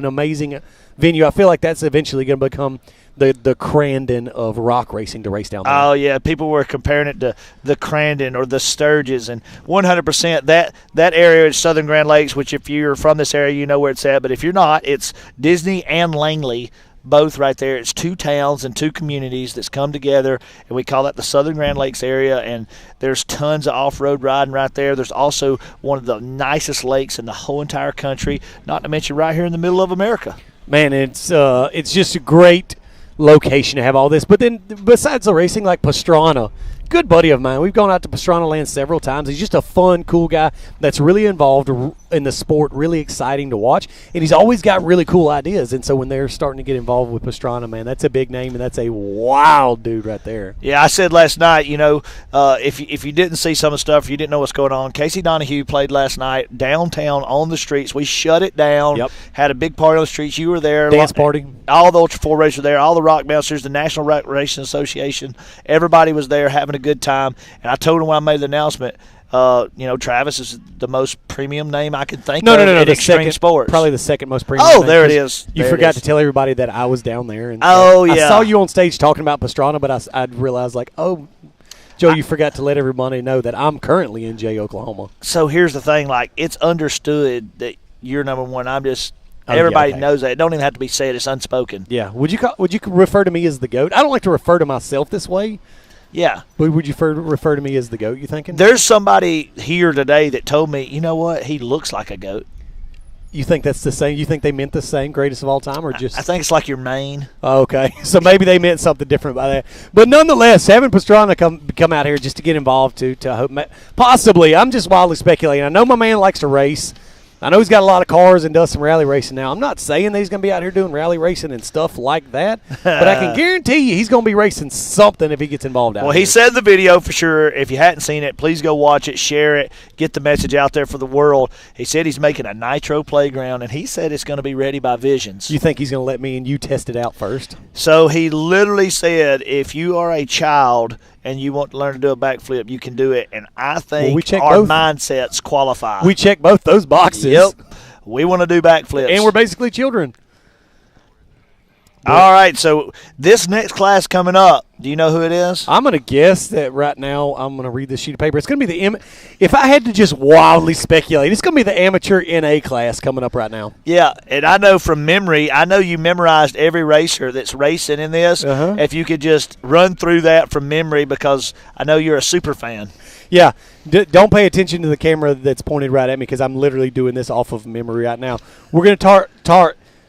amazing venue. I feel like that's eventually going to become the Crandon of rock racing to race down there. Oh, yeah. People were comparing it to the Crandon or the Sturgis. And 100% that area is Southern Grand Lakes, which if you're from this area, you know where it's at. But if you're not, it's Disney and Langley, both right there. It's two towns and two communities that's come together, and we call that the Southern Grand Lakes area. And there's tons of off-road riding right there. There's also one of the nicest lakes in the whole entire country, not to mention right here in the middle of America. Man, it's just a great location to have all this. But then besides the racing, like Pastrana, good buddy of mine. We've gone out to Pastrana Land several times. He's just a fun, cool guy that's really involved in the sport, really exciting to watch. And he's always got really cool ideas. And so when they're starting to get involved with Pastrana, man, that's a big name, and that's a wild dude right there. Yeah, I said last night, if you didn't see some of the stuff, you didn't know what's going on, Casey Donahue played last night downtown on the streets. We shut it down. Yep. Had a big party on the streets. You were there. Dance party. All the Ultra 4 racers were there. All the rock bouncers, the National Rock Racing Association. Everybody was there having a good time. And I told him when I made the announcement, Travis is the most premium name I can think of. No, in extreme sports. Probably the second most premium. Oh, name, there it is. You forgot to tell everybody that I was down there. And yeah. I saw you on stage talking about Pastrana, but I realized Joe, you forgot to let everybody know that I'm currently in Jay, Oklahoma. So here's the thing: it's understood that you're number one. I'm just. Everybody knows that. It don't even have to be said. It's unspoken. Yeah. Would you refer to me as the GOAT? I don't like to refer to myself this way. Yeah. But would you refer to me as the GOAT, you thinking? There's somebody here today that told me, you know what, he looks like a GOAT. You think that's the same? You think they meant the same, greatest of all time, or just? I think it's like your main. Oh, okay. So maybe they meant something different by that. But nonetheless, having Pastrana come out here just to get involved to hope possibly. I'm just wildly speculating. I know my man likes to race. I know he's got a lot of cars and does some rally racing now. I'm not saying that he's going to be out here doing rally racing and stuff like that, but I can guarantee you he's going to be racing something if he gets involved out here. Well, he said in the video for sure. If you hadn't seen it, please go watch it, share it, get the message out there for the world. He said he's making a nitro playground, and he said it's going to be ready by Visions. You think he's going to let me and you test it out first? So he literally said if you are a child and you want to learn to do a backflip, you can do it. And I think our mindsets qualify. We check both those boxes. Yep. We want to do backflips. And we're basically children. All right, so this next class coming up, do you know who it is? I'm going to guess that right now I'm going to read this sheet of paper. It's going to be if I had to just wildly speculate, it's going to be the amateur NA class coming up right now. Yeah, and I know from memory, I know you memorized every racer that's racing in this. If you could just run through that from memory, because I know you're a super fan. Yeah, don't pay attention to the camera that's pointed right at me, because I'm literally doing this off of memory right now. We're going to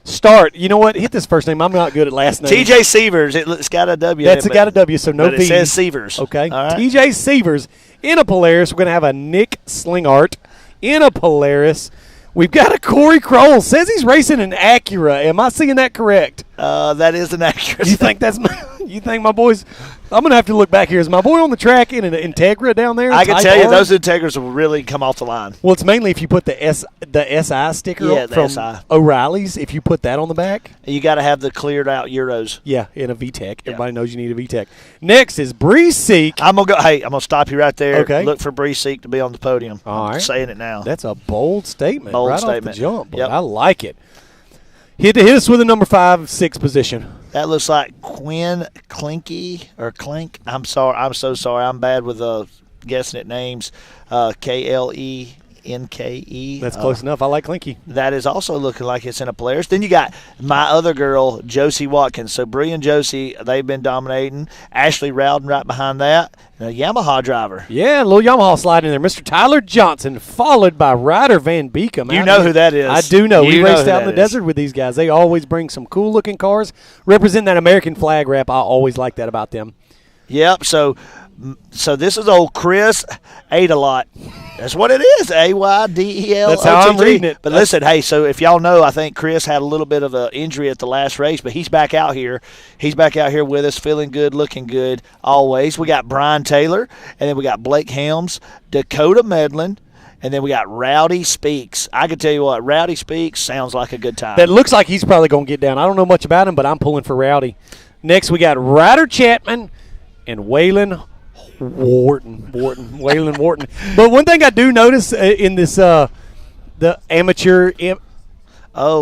start. You know what? Hit this first name. I'm not good at last name. TJ Sievers. It's got a W. That's got a W, so no V. V. It says Sievers. Okay. All right. TJ Sievers in a Polaris. We're going to have a Nick Slingart in a Polaris. We've got a Corey Kroll. Says he's racing an Acura. Am I seeing that correct? That is an Acura. You think my boys? I'm gonna have to look back here. Is my boy on the track in an Integra down there? I can tell you those Integras will really come off the line. Well, it's mainly if you put the SI sticker from SI. O'Reilly's. If you put that on the back, you got to have the cleared out Euros. Yeah, in a VTEC. Everybody knows you need a VTEC. Next is Breeze Seek. I'm gonna stop you right there. Okay. Look for Breeze Seek to be on the podium. All right. I'm saying it now. That's a bold statement. Bold right statement. Off the jump. Yep. I like it. Hit us with a number 5-6 position. That looks like Quinn Clinky or Clink. I'm sorry. I'm so sorry. I'm bad with guessing at names. KLENKE. That's close enough. I like Clinky. That is also looking like it's in a Polaris. Then you got my other girl, Josie Watkins. So Bree and Josie, they've been dominating. Ashley Rowden right behind that. And a Yamaha driver. Yeah, a little Yamaha slide in there. Mr. Tyler Johnson, followed by Ryder Van Beekum. You know who that is. I do know. We raced out in the desert with these guys. They always bring some cool-looking cars. Represent that American flag wrap. I always like that about them. Yep, so this is old Chris Ate-A-Lot. That's what it is, AYDEL. That's how I'm reading it. But listen, hey, so if y'all know, I think Chris had a little bit of an injury at the last race, but he's back out here. He's back out here with us, feeling good, looking good always. We got Brian Taylor, and then we got Blake Helms, Dakota Medlin, and then we got Rowdy Speaks. I can tell you what, Rowdy Speaks sounds like a good time. That looks like he's probably going to get down. I don't know much about him, but I'm pulling for Rowdy. Next, we got Ryder Chapman and Waylon Waylon Wharton. But one thing I do notice in this the amateur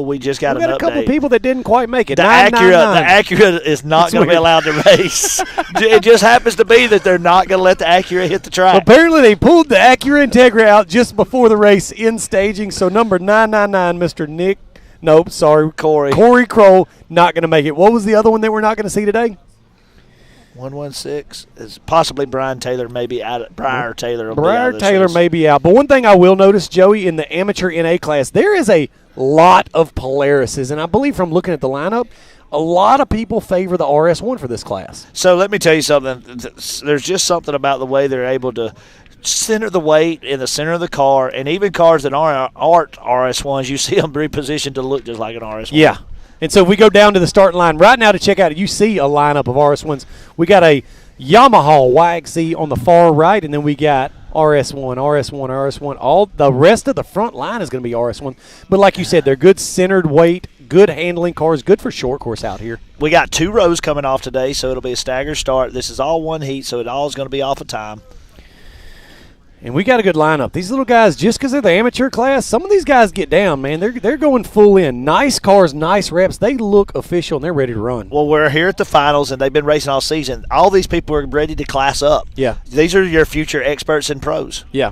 we just got a couple people that didn't quite make it. The Acura is not going to be allowed to race. It just happens to be that they're not going to let the Acura hit the track. Well, apparently they pulled the Acura Integra out just before the race in staging. So number 999, Mr. Nick. Nope, sorry, Corey Kroll, not going to make it. What was the other one that we're not going to see today? 116 is possibly Brian Taylor, maybe out. Briar Taylor may be out. But one thing I will notice, Joey, in the amateur NA class, there is a lot of Polarises, and I believe from looking at the lineup, a lot of people favor the RS1 for this class. So let me tell you something. There's just something about the way they're able to center the weight in the center of the car, and even cars that aren't RS1s, you see them repositioned to look just like an RS1. Yeah. And so if we go down to the starting line right now to check out, you see a lineup of RS1s. We got a Yamaha YXZ on the far right, and then we got RS1. All the rest of the front line is going to be RS1. But like you said, they're good centered weight, good handling cars, good for short course out here. We got 2 rows coming off today, so it'll be a staggered start. This is all one heat, so it all is going to be off of time. And we got a good lineup. These little guys, just because they're the amateur class, some of these guys get down, man. They're going full in. Nice cars, nice reps. They look official, and they're ready to run. Well, we're here at the finals, and they've been racing all season. All these people are ready to class up. Yeah. These are your future experts and pros. Yeah.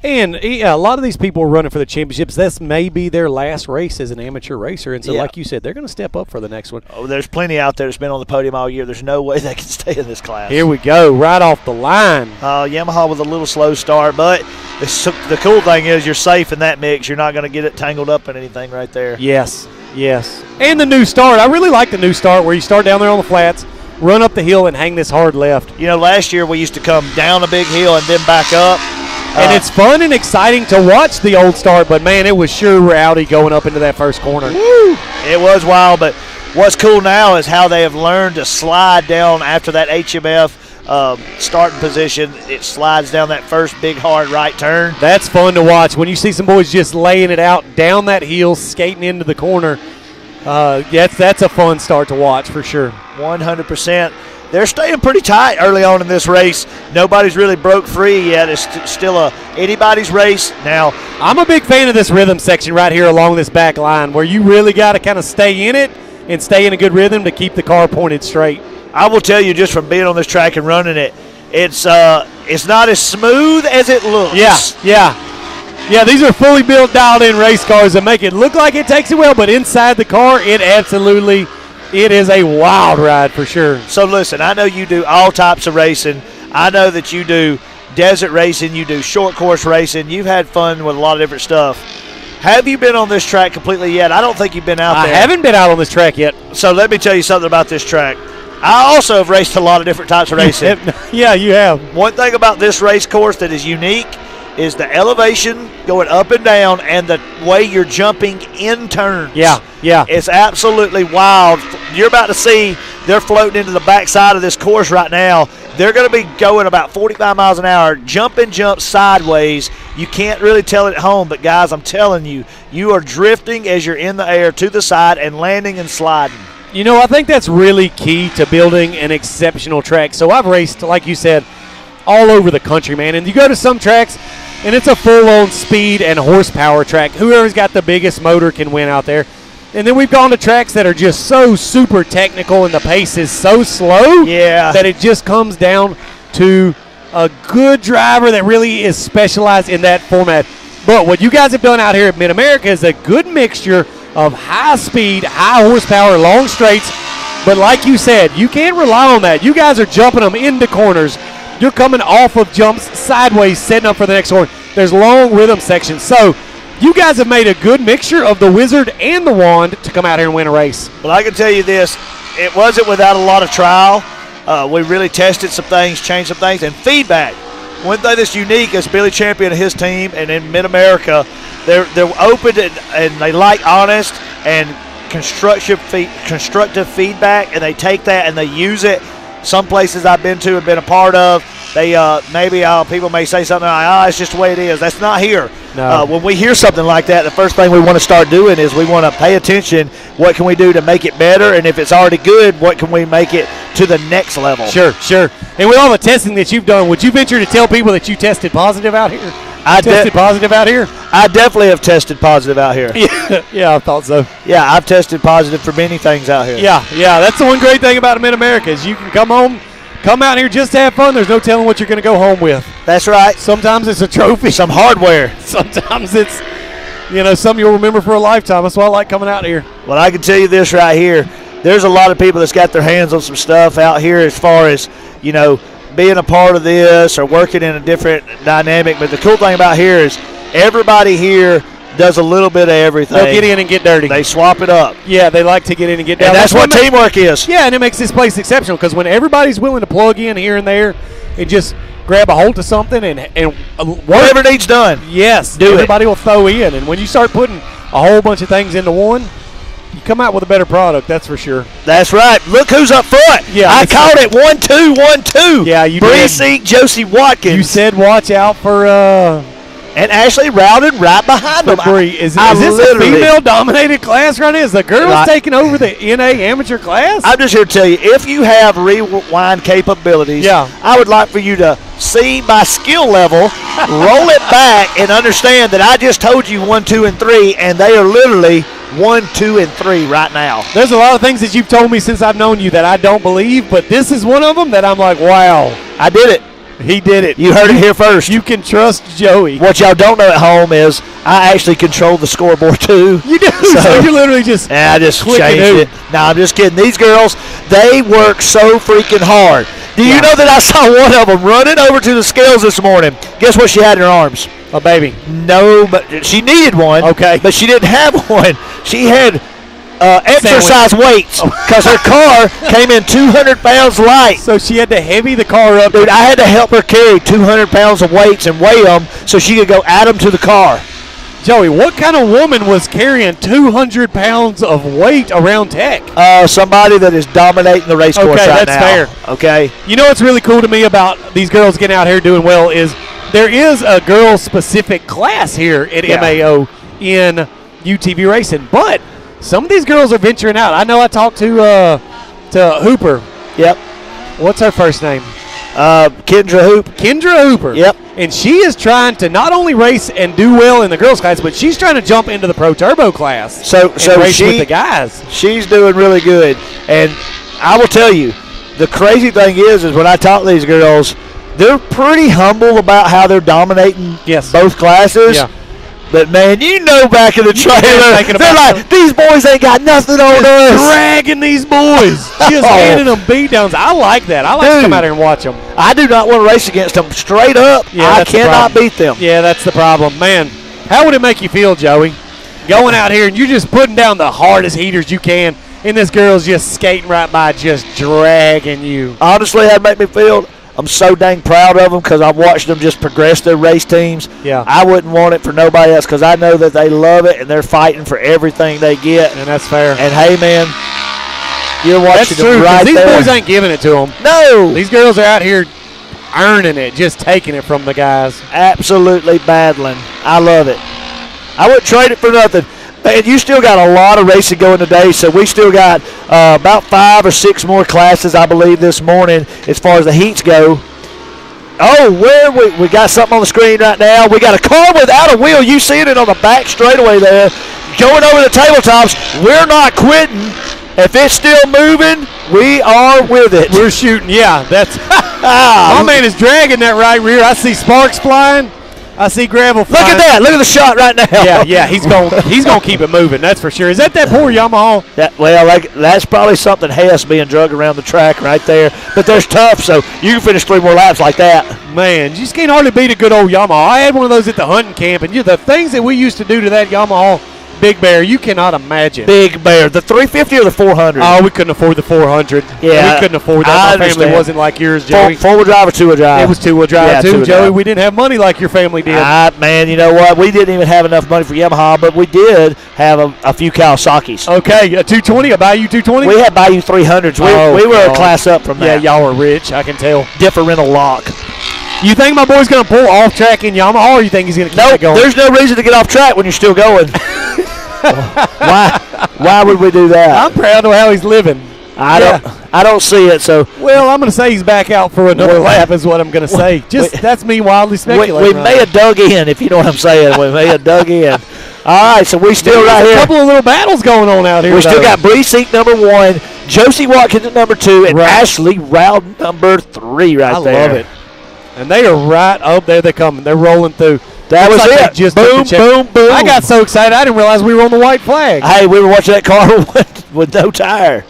And a lot of these people are running for the championships. This may be their last race as an amateur racer. And so, like you said, they're going to step up for the next one. Oh, there's plenty out there that's been on the podium all year. There's no way they can stay in this class. Here we go, right off the line. Yamaha with a little slow start, but the cool thing is you're safe in that mix. You're not going to get it tangled up in anything right there. Yes. And the new start. I really like the new start where you start down there on the flats, run up the hill, and hang this hard left. You know, last year we used to come down a big hill and then back up. And it's fun and exciting to watch the old start, but, man, it was sure rowdy going up into that first corner. Woo! It was wild, but what's cool now is how they have learned to slide down after that HMF starting position. It slides down that first big, hard right turn. That's fun to watch. When you see some boys just laying it out down that hill, skating into the corner, that's a fun start to watch for sure. 100%. They're staying pretty tight early on in this race. Nobody's really broke free yet. It's still anybody's race. Now, I'm a big fan of this rhythm section right here along this back line where you really got to kind of stay in it and stay in a good rhythm to keep the car pointed straight. I will tell you, just from being on this track and running it, it's not as smooth as it looks. Yeah, these are fully built, dialed-in race cars that make it look like it takes it well, but inside the car, it is a wild ride for sure. So listen, I know you do all types of racing. I know that you do desert racing, you do short course racing. You've had fun with a lot of different stuff. Have you been on this track completely yet? I don't think you've been out there. I haven't been out on this track yet. So let me tell you something about this track. I also have raced a lot of different types of racing. Yeah, you have. One thing about this race course that is unique is the elevation going up and down and the way you're jumping in turns. Yeah. It's absolutely wild. You're about to see they're floating into the backside of this course right now. They're going to be going about 45 miles an hour, jump sideways. You can't really tell it at home, but, guys, I'm telling you, you are drifting as you're in the air to the side and landing and sliding. You know, I think that's really key to building an exceptional track. So I've raced, like you said, all over the country, man. And you go to some tracks, and it's a full-on speed and horsepower track. Whoever's got the biggest motor can win out there. And then we've gone to tracks that are just so super technical and the pace is so slow that it just comes down to a good driver that really is specialized in that format. But what you guys have done out here at Mid-America is a good mixture of high speed, high horsepower, long straights. But like you said, you can't rely on that. You guys are jumping them into corners. You're coming off of jumps sideways, setting up for the next horn. There's long rhythm sections. So you guys have made a good mixture of the wizard and the wand to come out here and win a race. Well, I can tell you this. It wasn't without a lot of trial. We really tested some things, changed some things, and feedback. One thing that's unique is Billy Champion and his team, and in Mid-America, they're open and they like honest and constructive feedback, and they take that and they use it. Some places I've been to and been a part of, they people may say something like, it's just the way it is. That's not here. No. When we hear something like that, the first thing we want to start doing is we want to pay attention. What can we do to make it better? And if it's already good, what can we make it to the next level? Sure. And with all the testing that you've done, would you venture to tell people that you tested positive out here? I definitely have tested positive out here. Yeah, I thought so. Yeah, I've tested positive for many things out here. Yeah. That's the one great thing about Mid-America is you can come out here just to have fun. There's no telling what you're going to go home with. That's right. Sometimes it's a trophy. Some hardware. Sometimes it's, something you'll remember for a lifetime. That's why I like coming out here. Well, I can tell you this right here. There's a lot of people that's got their hands on some stuff out here as far as, being a part of this or working in a different dynamic. But the cool thing about here is everybody here does a little bit of everything. They'll get in and get dirty. They swap it up. Yeah, they like to get in and get down. And that's what teamwork is. Yeah, and it makes this place exceptional because when everybody's willing to plug in here and there and just grab a hold of something and whatever needs done. Yes, everybody will throw in. And when you start putting a whole bunch of things into one, you come out with a better product, that's for sure. That's right. Look who's up front. Yeah, I called it 1-2, 1-2. Yeah, you did. Josie Watkins. You said watch out for And Ashley routed right behind them. Is this a female-dominated class right now? Is the girls taking over the NA amateur class? I'm just here to tell you, if you have rewind capabilities, I would like for you to see my skill level, roll it back, and understand that I just told you 1, 2, and 3, and they are literally 1, 2, and 3 right now. There's a lot of things that you've told me since I've known you that I don't believe, but this is one of them that I'm like, wow. I did it. He did it. You heard it here first. You can trust Joey. What y'all don't know at home is I actually control the scoreboard too. You do. So you literally just I just changed it. No, I'm just kidding. These girls, they work so freaking hard. Do you know that I saw one of them running over to the scales this morning? Guess what she had in her arms? A baby. No, but she needed one. Okay. But she didn't have one. She had exercise weights because her car came in 200 pounds light. So she had to heavy the car up. Dude, I had to help her carry 200 pounds of weights and weigh them so she could go add them to the car. Joey, what kind of woman was carrying 200 pounds of weight around Tech? Somebody that is dominating the race course right now. Okay, that's fair. Okay. You know what's really cool to me about these girls getting out here doing well is there is a girl-specific class here at MAO in UTV racing, but some of these girls are venturing out. I know I talked to Hooper. Yep. What's her first name? Kendra Hooper. Yep. And she is trying to not only race and do well in the girls' class, but she's trying to jump into the Pro Turbo class. So race with the guys. She's doing really good. And I will tell you, the crazy thing is when I talk to these girls, they're pretty humble about how they're dominating both classes. Yeah. But, man, you know back in the trailer, they're like, these boys ain't got nothing on us. Dragging these boys. Just handing them beatdowns. I like that. I like to come out here and watch them. I do not want to race against them straight up. I cannot beat them. Yeah, that's the problem. Man, how would it make you feel, Joey, going out here and you're just putting down the hardest heaters you can, and this girl's just skating right by, just dragging you? Honestly, that'd make me feel – I'm so dang proud of them because I've watched them just progress their race teams. Yeah. I wouldn't want it for nobody else because I know that they love it and they're fighting for everything they get. And that's fair. And, hey, man, you're watching them right there. These boys ain't giving it to them. No. These girls are out here earning it, just taking it from the guys. Absolutely battling. I love it. I wouldn't trade it for nothing. And you still got a lot of racing going today, so we still got about 5 or 6 more classes, I believe, this morning as far as the heats go. Oh, we got something on the screen right now. We got a car without a wheel. You see it on the back straightaway there. Going over the tabletops. We're not quitting. If it's still moving, we are with it. We're shooting, yeah. That's my man is dragging that right rear. I see sparks flying. I see gravel flying. Look at that. Look at the shot right now. Yeah, he's gonna keep it moving, that's for sure. Is that poor Yamaha? That's probably something Hess being drugged around the track right there. But there's tough, so you can finish 3 more laps like that. Man, you just can't hardly beat a good old Yamaha. I had one of those at the hunting camp, and the things that we used to do to that Yamaha Big Bear, you cannot imagine. Big Bear. The 350 or the 400? Oh, we couldn't afford the 400. Yeah. We couldn't afford that. My family wasn't like yours, Joey. Four-wheel drive or two-wheel drive? It was two-wheel drive, too, Joey. We didn't have money like your family did. Man, you know what? We didn't even have enough money for Yamaha, but we did have a few Kawasaki's. Okay, a 220, a Bayou 220? We had Bayou 300s. We were a class up from that. Yeah, y'all were rich, I can tell. Differential lock. You think my boy's going to pull off track in Yamaha, or you think he's going to keep it going? There's no reason to get off track when you're still going. Why would we do that? I'm proud of how he's living. I don't see it. So well, I'm going to say he's back out for another lap is what I'm going to say. That's me wildly speculating. We may have dug in, if you know what I'm saying. We may have dug in. All right, so we still right here. A couple of little battles going on out here. We still got Bree Seek number 1, Josie Watkins at number 2, and Ashley Rowden number 3 there. I love it. And they are right up there. They're coming. They're rolling through. That was it. Just boom, boom, boom. I got so excited, I didn't realize we were on the white flag. Hey, we were watching that car with no tire.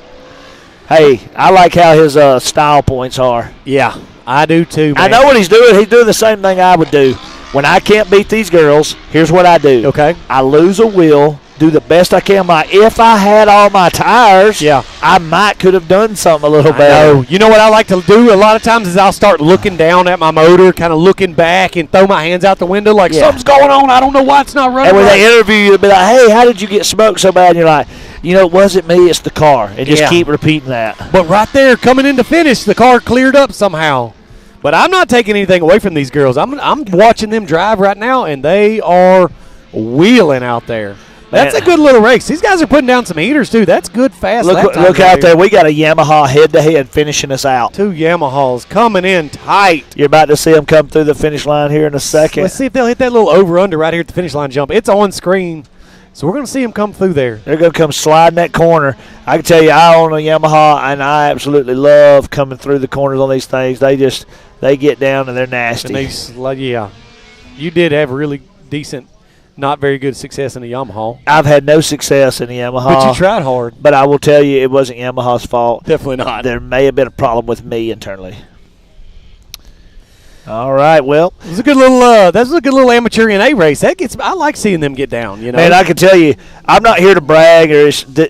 Hey, I like how his style points are. Yeah, I do too, man. I know what he's doing. He's doing the same thing I would do. When I can't beat these girls, here's what I do. Okay. I lose a wheel, do the best I can. If I had all my tires, I could have done something a little better. You know what I like to do a lot of times is I'll start looking down at my motor, kind of looking back and throw my hands out the window like something's going on. I don't know why it's not running. And when they interview you, they'll be like, hey, how did you get smoked so bad? And you're like, it wasn't me, it's the car. And just keep repeating that. But right there, coming into finish, the car cleared up somehow. But I'm not taking anything away from these girls. I'm watching them drive right now, and they are wheeling out there. That's a good little race. These guys are putting down some heaters, too. That's good, fast lap time. Look out there. We got a Yamaha head-to-head finishing us out. 2 Yamahas coming in tight. You're about to see them come through the finish line here in a second. Let's see if they'll hit that little over-under right here at the finish line jump. It's on screen, so we're going to see them come through there. They're going to come sliding that corner. I can tell you, I own a Yamaha, and I absolutely love coming through the corners on these things. They get down, and they're nasty. And yeah. You did have really decent, not very good success in the Yamaha. I've had no success in the Yamaha. But you tried hard. But I will tell you, it wasn't Yamaha's fault. Definitely not. There may have been a problem with me internally. All right, well, it was a good little amateur NA race. I like seeing them get down. You know, man, I can tell you, I'm not here to brag,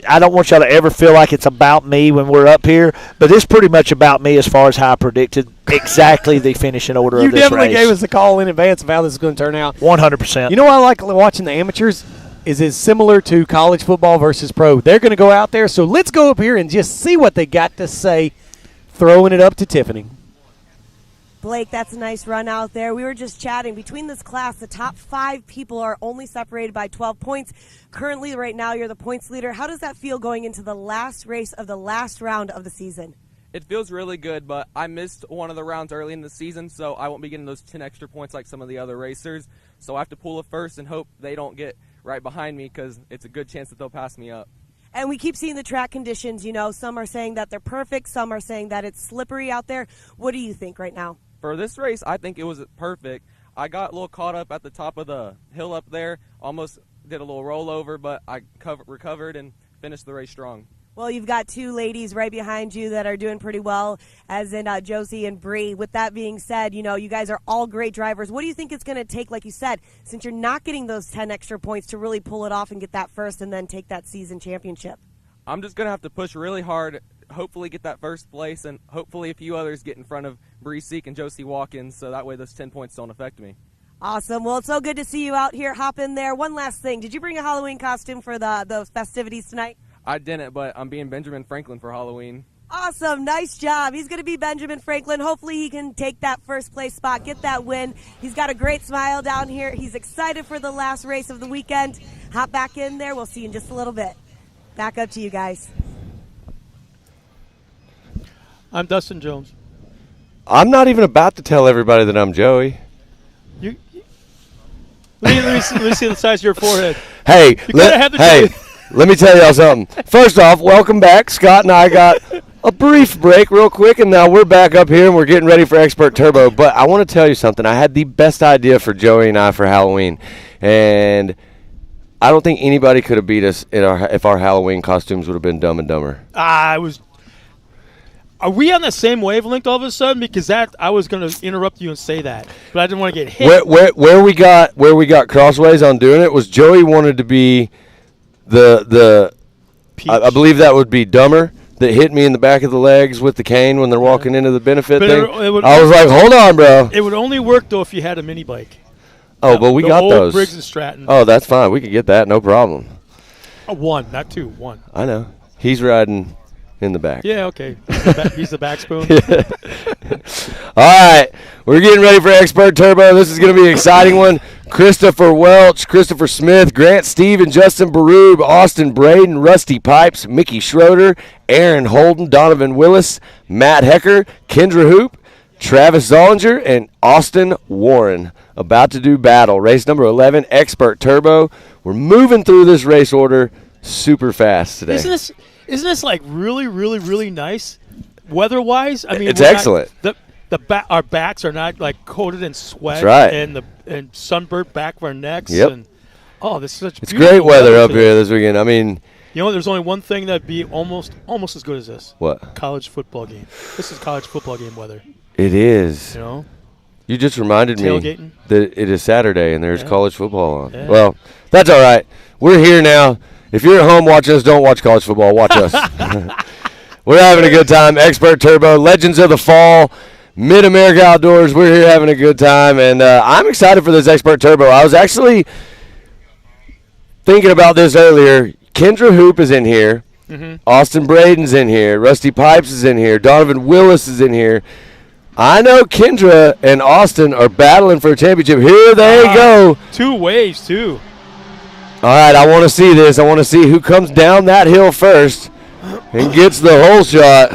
I don't want y'all to ever feel like it's about me when we're up here. But it's pretty much about me as far as how I predicted exactly the finishing order of this race. You definitely gave us a call in advance of how this is going to turn out. 100%. You know what I like watching the amateurs is it's similar to college football versus pro. They're going to go out there, so let's go up here and just see what they got to say. Throwing it up to Tiffany. Blake, that's a nice run out there. We were just chatting. Between this class, the top 5 people are only separated by 12 points. Currently, right now, you're the points leader. How does that feel going into the last race of the last round of the season? It feels really good, but I missed one of the rounds early in the season, so I won't be getting those 10 extra points like some of the other racers. So I have to pull it first and hope they don't get right behind me because it's a good chance that they'll pass me up. And we keep seeing the track conditions. You know, some are saying that they're perfect. Some are saying that it's slippery out there. What do you think right now? For this race, I think it was perfect. I got a little caught up at the top of the hill up there, almost did a little rollover, but I recovered and finished the race strong. Well, you've got 2 ladies right behind you that are doing pretty well, as in Josie and Bree. With that being said, you know, you guys are all great drivers. What do you think it's going to take, like you said, since you're not getting those 10 extra points to really pull it off and get that first and then take that season championship? I'm just going to have to push really hard, hopefully get that first place, and hopefully a few others get in front of Bree Seek and Josie Watkins, so that way those 10 points don't affect me. Awesome. Well, it's so good to see you out here. Hop in there. One last thing. Did you bring a Halloween costume for the festivities tonight? I didn't, but I'm being Benjamin Franklin for Halloween. Awesome. Nice job. He's going to be Benjamin Franklin. Hopefully he can take that first place spot, get that win. He's got a great smile down here. He's excited for the last race of the weekend. Hop back in there. We'll see you in just a little bit. Back up to you guys. I'm Dustin Jones. I'm not even about to tell everybody that I'm Joey. Let me see the size of your forehead. Hey, let me tell y'all something. First off, welcome back. Scott and I got a brief break real quick, and now we're back up here, and we're getting ready for Expert Turbo. But I want to tell you something. I had the best idea for Joey and I for Halloween, and I don't think anybody could have beat us if our Halloween costumes would have been Dumb and Dumber. Are we on the same wavelength all of a sudden? Because I was going to interrupt you and say that, but I didn't want to get hit. Where we got crossways on doing it was Joey wanted to be the I believe that would be Dumber that hit me in the back of the legs with the cane when they're walking into the benefit thing. I was like, hold on, bro. It would only work though if you had a mini bike. Oh, but we got those. Briggs and Stratton. Oh, that's fine. We could get that, no problem. 1, not 2, 1. I know. He's riding in the back. Yeah, okay. He's the back spoon. All right. We're getting ready for Expert Turbo. This is going to be an exciting one. Christopher Welch, Christopher Smith, Grant Stephen, Justin Barube, Austin Braden, Rusty Pipes, Mickey Schroeder, Aaron Holden, Donovan Willis, Matt Hecker, Kendra Hoop, Travis Zollinger, and Austin Warren about to do battle. Race number 11, Expert Turbo. We're moving through this race order super fast today. Isn't this like really, really, really nice weather-wise? I mean, it's excellent. Our backs are not like coated in sweat. That's right. And sunburnt back of our necks. Yep. And, this is such it's great weather up here this weekend. I mean, you know, there's only one thing that'd be almost as good as this. What? College football game. This is college football game weather. It is. You know. You just reminded me that it is Saturday and there's college football on. Yeah. Well, that's all right. We're here now. If you're at home watching us, don't watch college football. Watch us. We're having a good time. Expert Turbo, Legends of the Fall, Mid-America Outdoors. We're here having a good time, and I'm excited for this Expert Turbo. I was actually thinking about this earlier. Kendra Hoop is in here. Mm-hmm. Austin Braden's in here. Rusty Pipes is in here. Donovan Willis is in here. I know Kendra and Austin are battling for a championship. Here they go. 2 waves, too. All right, I want to see this. I want to see who comes down that hill first and gets the hole shot.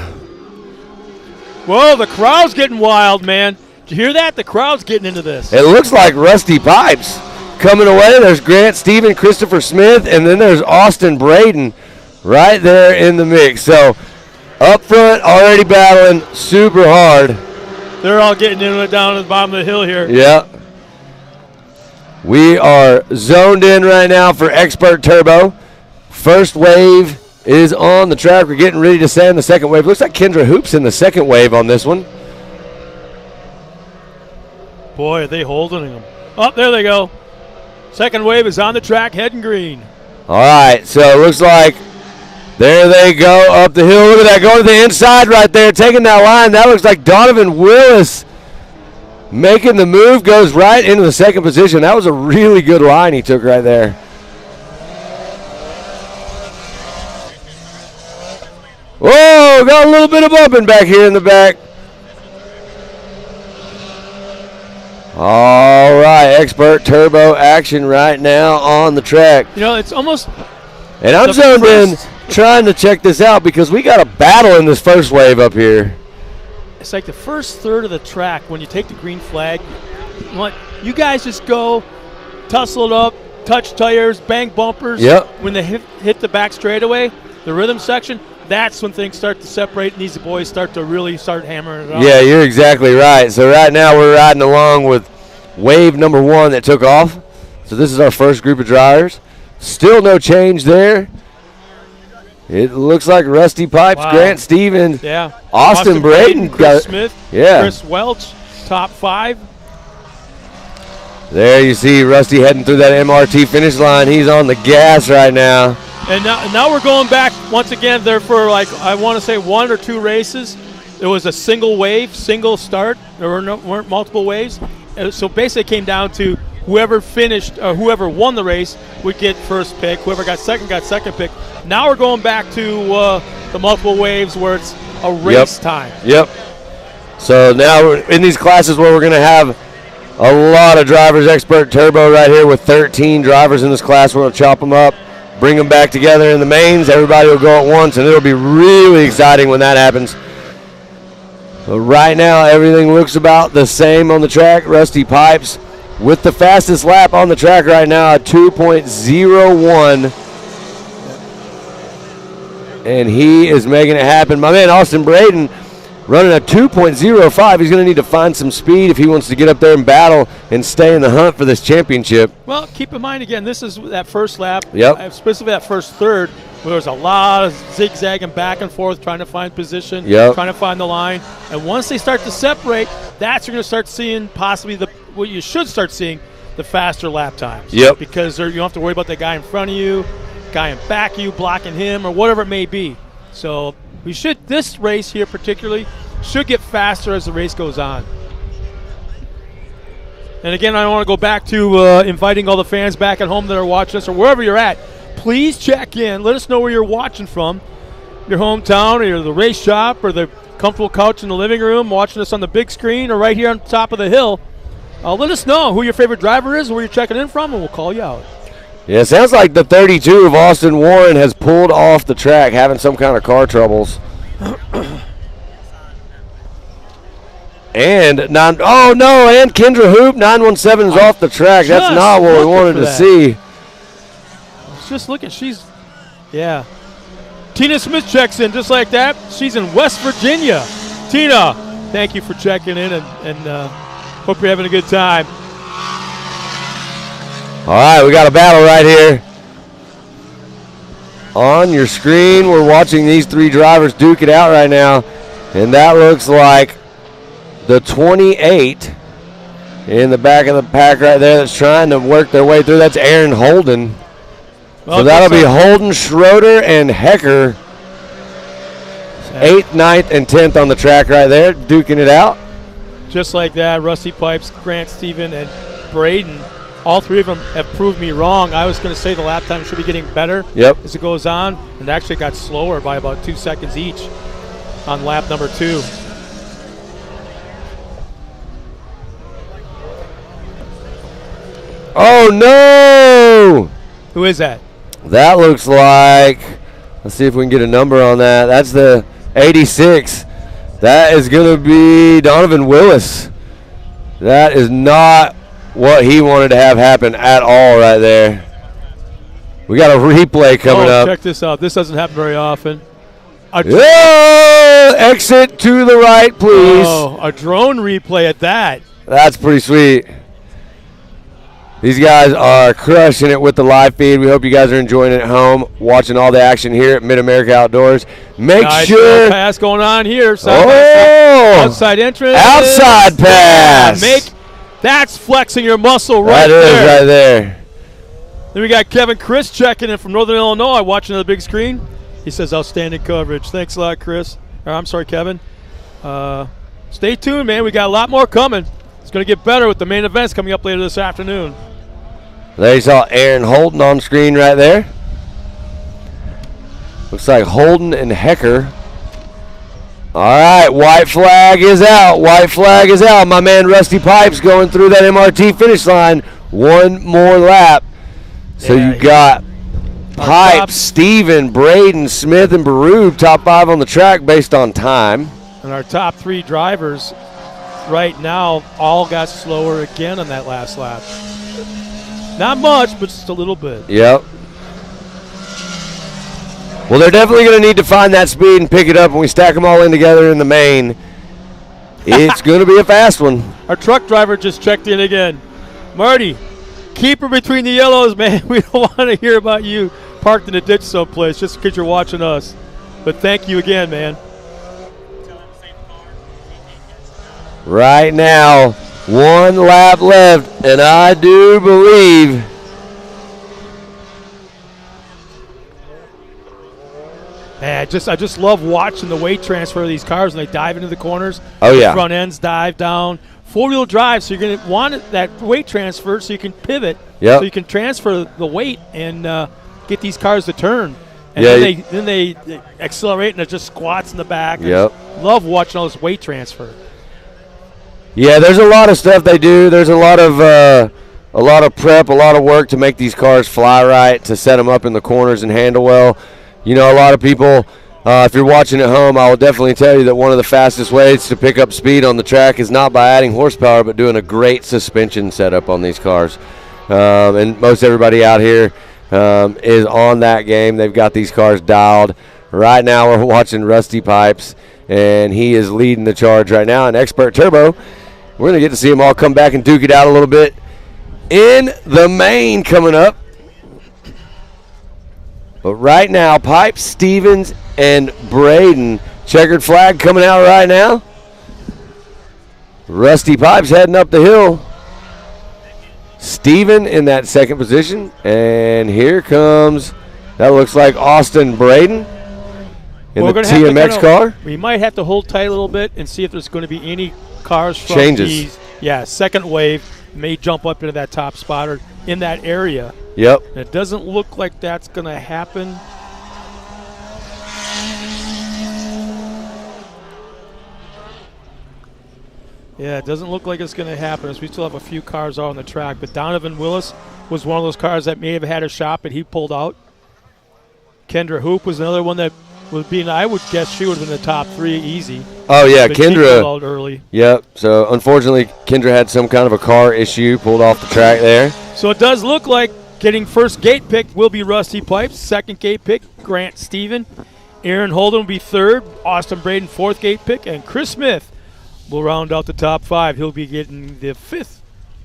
Whoa, the crowd's getting wild, man. Did you hear that? The crowd's getting into this. It looks like Rusty Pipes coming away. There's Grant Stephen, Christopher Smith, and then there's Austin Braden right there in the mix. So up front, already battling super hard. They're all getting in it down at the bottom of the hill here. Yeah. We are zoned in right now for Expert Turbo. First wave is on the track. We're getting ready to send the second wave. Looks like Kendra Hoops in the second wave on this one. Boy, are they holding them. Oh, there they go. Second wave is on the track, heading green. All right, so it looks like there they go up the hill. Look at that, going to the inside right there, taking that line. That looks like Donovan Willis making the move, goes right into the second position. That was a really good line he took right there. Whoa, got a little bit of bumping back here in the back. All right, Expert Turbo action right now on the track. You know, it's almost... And I'm zoned in trying to check this out because we got a battle in this first wave up here. It's like the first third of the track when you take the green flag. You guys just go, tussle it up, touch tires, bang bumpers. Yep. When they hit the back straightaway, the rhythm section, that's when things start to separate and these boys start to really start hammering it out. Yeah, you're exactly right. So right now we're riding along with wave number 1 that took off. So this is our first group of drivers. Still no change there. It looks like Rusty Pipes, wow. Grant Stevens, yeah. Austin Braden, Chris Smith, yeah. Chris Welch, top 5. There you see Rusty heading through that MRT finish line. He's on the gas right now. And now we're going back once again there for, like, I want to say 1 or 2 races. It was a single wave, single start. There weren't multiple waves. So basically it came down to whoever finished or whoever won the race would get first pick. Whoever got second pick. Now we're going back to the multiple waves where it's a race time. Yep. So now we're in these classes where we're going to have a lot of drivers. Expert Turbo right here with 13 drivers in this class. We're going to chop them up, bring them back together in the mains. Everybody will go at once, and it'll be really exciting when that happens. But right now, everything looks about the same on the track. Rusty Pipes with the fastest lap on the track right now at 2.01. And he is making it happen. My man, Austin Braden, running a 2.05. He's going to need to find some speed if he wants to get up there and battle and stay in the hunt for this championship. Well, keep in mind, again, this is that first lap. Yep. Specifically that first third, where there's a lot of zigzagging back and forth, trying to find position, yep. trying to find the line. And once they start to separate, that's you're going to start seeing possibly what you should start seeing, the faster lap times. Yep. Because you don't have to worry about the guy in front of you, guy in back of you, blocking him, or whatever it may be. So this race here particularly should get faster as the race goes on. And again, I want to go back to inviting all the fans back at home that are watching us or wherever you're at. Please check in. Let us know where you're watching from. Your hometown or the race shop or the comfortable couch in the living room, watching us on the big screen or right here on top of the hill. Let us know who your favorite driver is, where you're checking in from, and we'll call you out. Yeah, it sounds like the 32 of Austin Warren has pulled off the track, having some kind of car troubles. And Kendra Hoop 917 is off the track. That's not what we wanted to see. Just look at yeah. Tina Smith checks in just like that. She's in West Virginia. Tina, thank you for checking in and hope you're having a good time. All right, we got a battle right here. On your screen, we're watching these 3 drivers duke it out right now. And that looks like the 28 in the back of the pack right there that's trying to work their way through. That's Aaron Holden. Well, so that'll be Holden, Schroeder, and Hecker. 8th, 9th, and 10th on the track right there, duking it out. Just like that, Rusty Pipes, Grant Stephen, and Braden, all 3 of them have proved me wrong. I was going to say the lap time should be getting better as it goes on, and actually got slower by about 2 seconds each on lap number 2. Oh, no! Who is that? That looks like, let's see if we can get a number on that. That's the 86. That is going to be Donovan Willis. That is not what he wanted to have happen at all right there. We got a replay coming up. Check this out. This doesn't happen very often. Exit to the right, please. Oh, a drone replay at that. That's pretty sweet. These guys are crushing it with the live feed. We hope you guys are enjoying it at home, watching all the action here at Mid-America Outdoors. Make sure. Pass going on here. Outside entrance. Outside pass. That's flexing your muscle right there. That is right there. Then we got Kevin Chris checking in from Northern Illinois, watching on the big screen. He says, outstanding coverage. Thanks a lot, Chris. I'm sorry, Kevin. Stay tuned, man. We got a lot more coming. It's going to get better with the main events coming up later this afternoon. There you saw Aaron Holden on screen right there. Looks like Holden and Hecker. All right, white flag is out. White flag is out. My man Rusty Pipes going through that MRT finish line. One more lap. So you got Pipes, Steven, Braden, Smith, and Barube, top 5 on the track based on time. And our top 3 drivers right now all got slower again on that last lap. Not much, but just a little bit. Yep. Well, they're definitely going to need to find that speed and pick it up when we stack them all in together in the main. It's going to be a fast one. Our truck driver just checked in again. Marty, keep her between the yellows, man. We don't want to hear about you parked in a ditch someplace just because you're watching us. But thank you again, man. Right now, 1 lap left, and I do believe man, I just love watching the weight transfer of these cars when they dive into the corners. Oh, yeah. The front ends dive down. 4-wheel drive, so you're going to want that weight transfer so you can pivot. Yep. So you can transfer the weight and get these cars to turn. And then they accelerate and it just squats in the back. Yep. Love watching all this weight transfer. Yeah, there's a lot of stuff they do. There's a lot of prep, a lot of work to make these cars fly right, to set them up in the corners and handle well. You know, a lot of people, if you're watching at home, I will definitely tell you that one of the fastest ways to pick up speed on the track is not by adding horsepower, but doing a great suspension setup on these cars. And most everybody out here is on that game. They've got these cars dialed. Right now we're watching Rusty Pipes, and he is leading the charge right now in Expert Turbo. We're going to get to see them all come back and duke it out a little bit in the main coming up. But right now, Pipes, Stevens, and Braden. Checkered flag coming out right now. Rusty Pipes heading up the hill. Steven in that second position. And here comes, that looks like Austin Braden in the TMX car. We might have to hold tight a little bit and see if there's going to be any cars from changes. Second wave may jump up into that top spot or in that area. Yep. And it doesn't look like that's going to happen. Yeah, it doesn't look like it's going to happen as we still have a few cars out on the track. But Donovan Willis was one of those cars that may have had a shot, but he pulled out. Kendra Hoop was another one that was being, I would guess she would have been in the top 3 easy. Oh, yeah, but Kendra. She pulled out early. Yep. So, unfortunately, Kendra had some kind of a car issue, pulled off the track there. So, it does look like getting first gate pick will be Rusty Pipes. Second gate pick, Grant Steven. Aaron Holden will be third. Austin Braden, fourth gate pick. And Chris Smith will round out the top 5. He'll be getting the 5th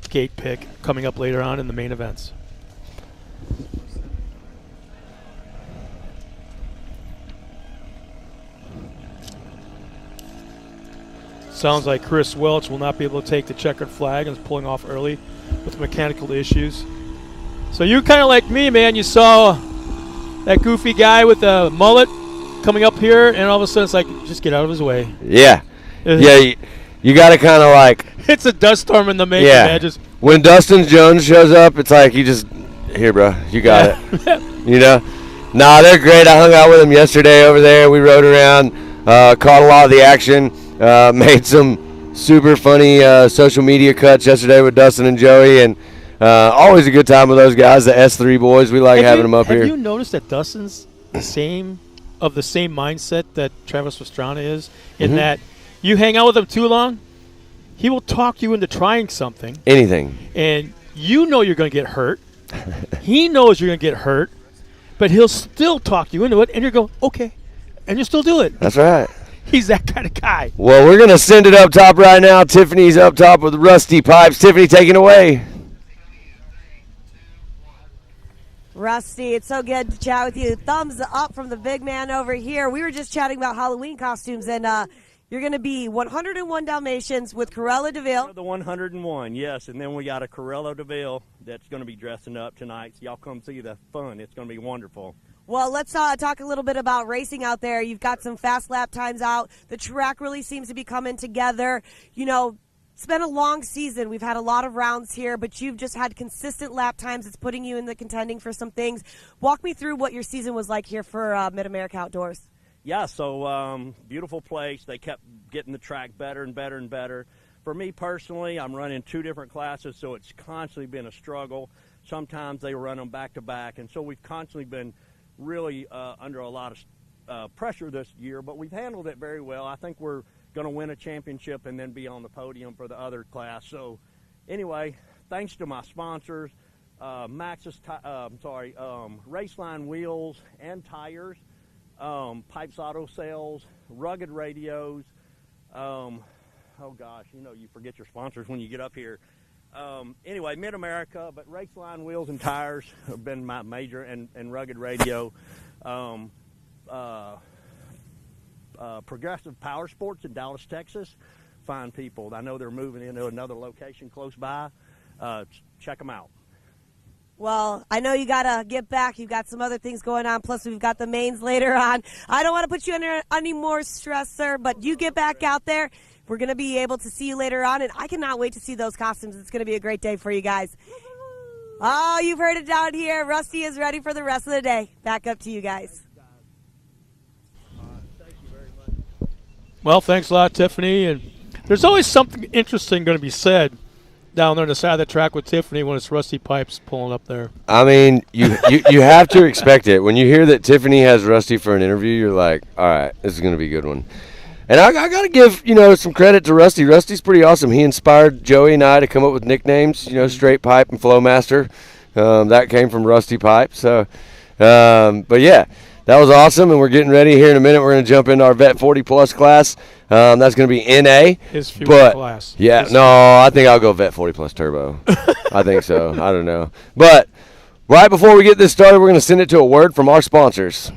gate pick coming up later on in the main events. Sounds like Chris Welch will not be able to take the checkered flag and is pulling off early with mechanical issues. So you kind of like me, man. You saw that goofy guy with the mullet coming up here, and all of a sudden it's like, just get out of his way. Yeah. Yeah, you got to kind of like. It's a dust storm in the making, man. Just when Dustin Jones shows up, it's like you just, here, bro, you got it. You know? Nah, they're great. I hung out with them yesterday over there. We rode around, caught a lot of the action. Made some super funny social media cuts yesterday with Dustin and Joey, and always a good time with those guys, the S3 boys. We like having them up here. Have you noticed that Dustin's the same mindset that Travis Pastrana is, in that you hang out with him too long, he will talk you into trying something. Anything. And you know you're going to get hurt. He knows you're going to get hurt, but he'll still talk you into it, and you go, okay, and you still do it. That's right. He's that kind of guy. Well, we're going to send it up top right now. Tiffany's up top with Rusty Pipes. Tiffany, take it away. Rusty, it's so good to chat with you. Thumbs up from the big man over here. We were just chatting about Halloween costumes, and you're going to be 101 Dalmatians with Corella DeVille. The 101, yes, and then we got a Corella DeVille that's going to be dressing up tonight. So y'all come see the fun. It's going to be wonderful. Well, let's talk a little bit about racing out there. You've got some fast lap times out. The track really seems to be coming together. You know, it's been a long season. We've had a lot of rounds here, but you've just had consistent lap times. It's putting you in the contending for some things. Walk me through what your season was like here for Mid-America Outdoors. Yeah, so beautiful place. They kept getting the track better and better and better. For me personally, I'm running 2 different classes, so it's constantly been a struggle. Sometimes they run them back to back, and so we've constantly been really under a lot of pressure this year, but we've handled it very well. I think we're going to win a championship and then be on the podium for the other class. So anyway, thanks to my sponsors, Raceline Wheels and Tires, Pipes Auto Sales, Rugged Radios. Oh gosh, you know, you forget your sponsors when you get up here. Anyway, Mid-America, but Raceline Wheels and Tires have been my major, and Rugged Radio. Progressive Power Sports in Dallas, Texas. Fine people. I know they're moving into another location close by. Check them out. Well, I know you got to get back. You've got some other things going on. Plus, we've got the mains later on. I don't want to put you under any more stress, sir, but you get back out there. We're going to be able to see you later on, and I cannot wait to see those costumes. It's going to be a great day for you guys. Oh, you've heard it down here. Rusty is ready for the rest of the day. Back up to you guys. Well, thanks a lot, Tiffany. And there's always something interesting going to be said down there on the side of the track with Tiffany when it's Rusty Pipes pulling up there. I mean, you have to expect it. When you hear that Tiffany has Rusty for an interview, you're like, all right, this is going to be a good one. And I got to give, some credit to Rusty. Rusty's pretty awesome. He inspired Joey and I to come up with nicknames, Straight Pipe and Flowmaster. That came from Rusty Pipe. So, but yeah, that was awesome. And we're getting ready here in a minute. We're going to jump into our Vet 40-plus class. That's going to be NA. His future class. Yeah, I think I'll go Vet 40-plus Turbo. I think so. I don't know. But right before we get this started, we're going to send it to a word from our sponsors.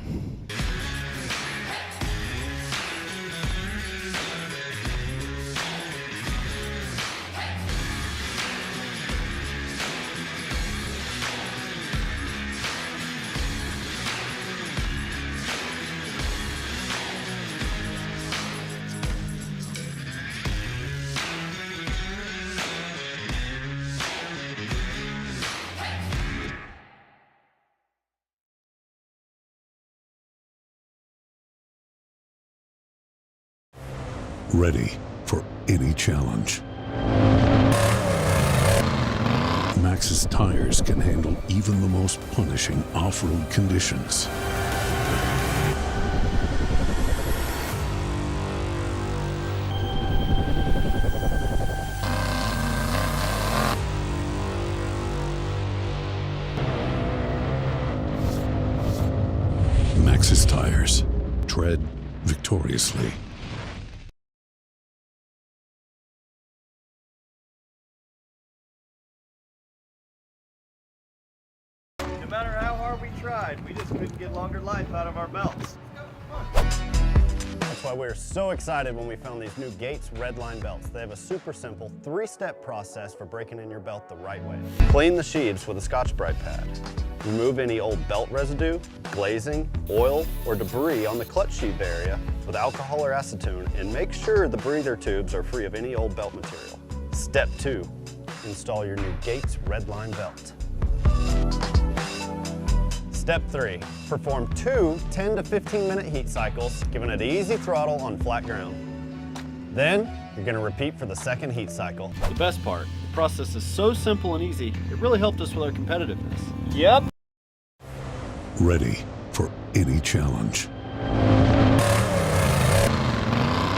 Ready for any challenge. Maxxis tires can handle even the most punishing off-road conditions. Maxxis tires. Tread victoriously. No matter how hard we tried, we just couldn't get longer life out of our belts. That's why we're so excited when we found these new Gates Redline belts. They have a super simple 3-step process for breaking in your belt the right way. Clean the sheaths with a Scotch-Brite pad. Remove any old belt residue, glazing, oil, or debris on the clutch sheath area with alcohol or acetone, and make sure the breather tubes are free of any old belt material. Step 2, install your new Gates Redline belt. Step 3, perform 2 10 to 15 minute heat cycles, giving it easy throttle on flat ground. Then, you're going to repeat for the second heat cycle. The best part, process is so simple and easy, it really helped us with our competitiveness. Yep. Ready for any challenge.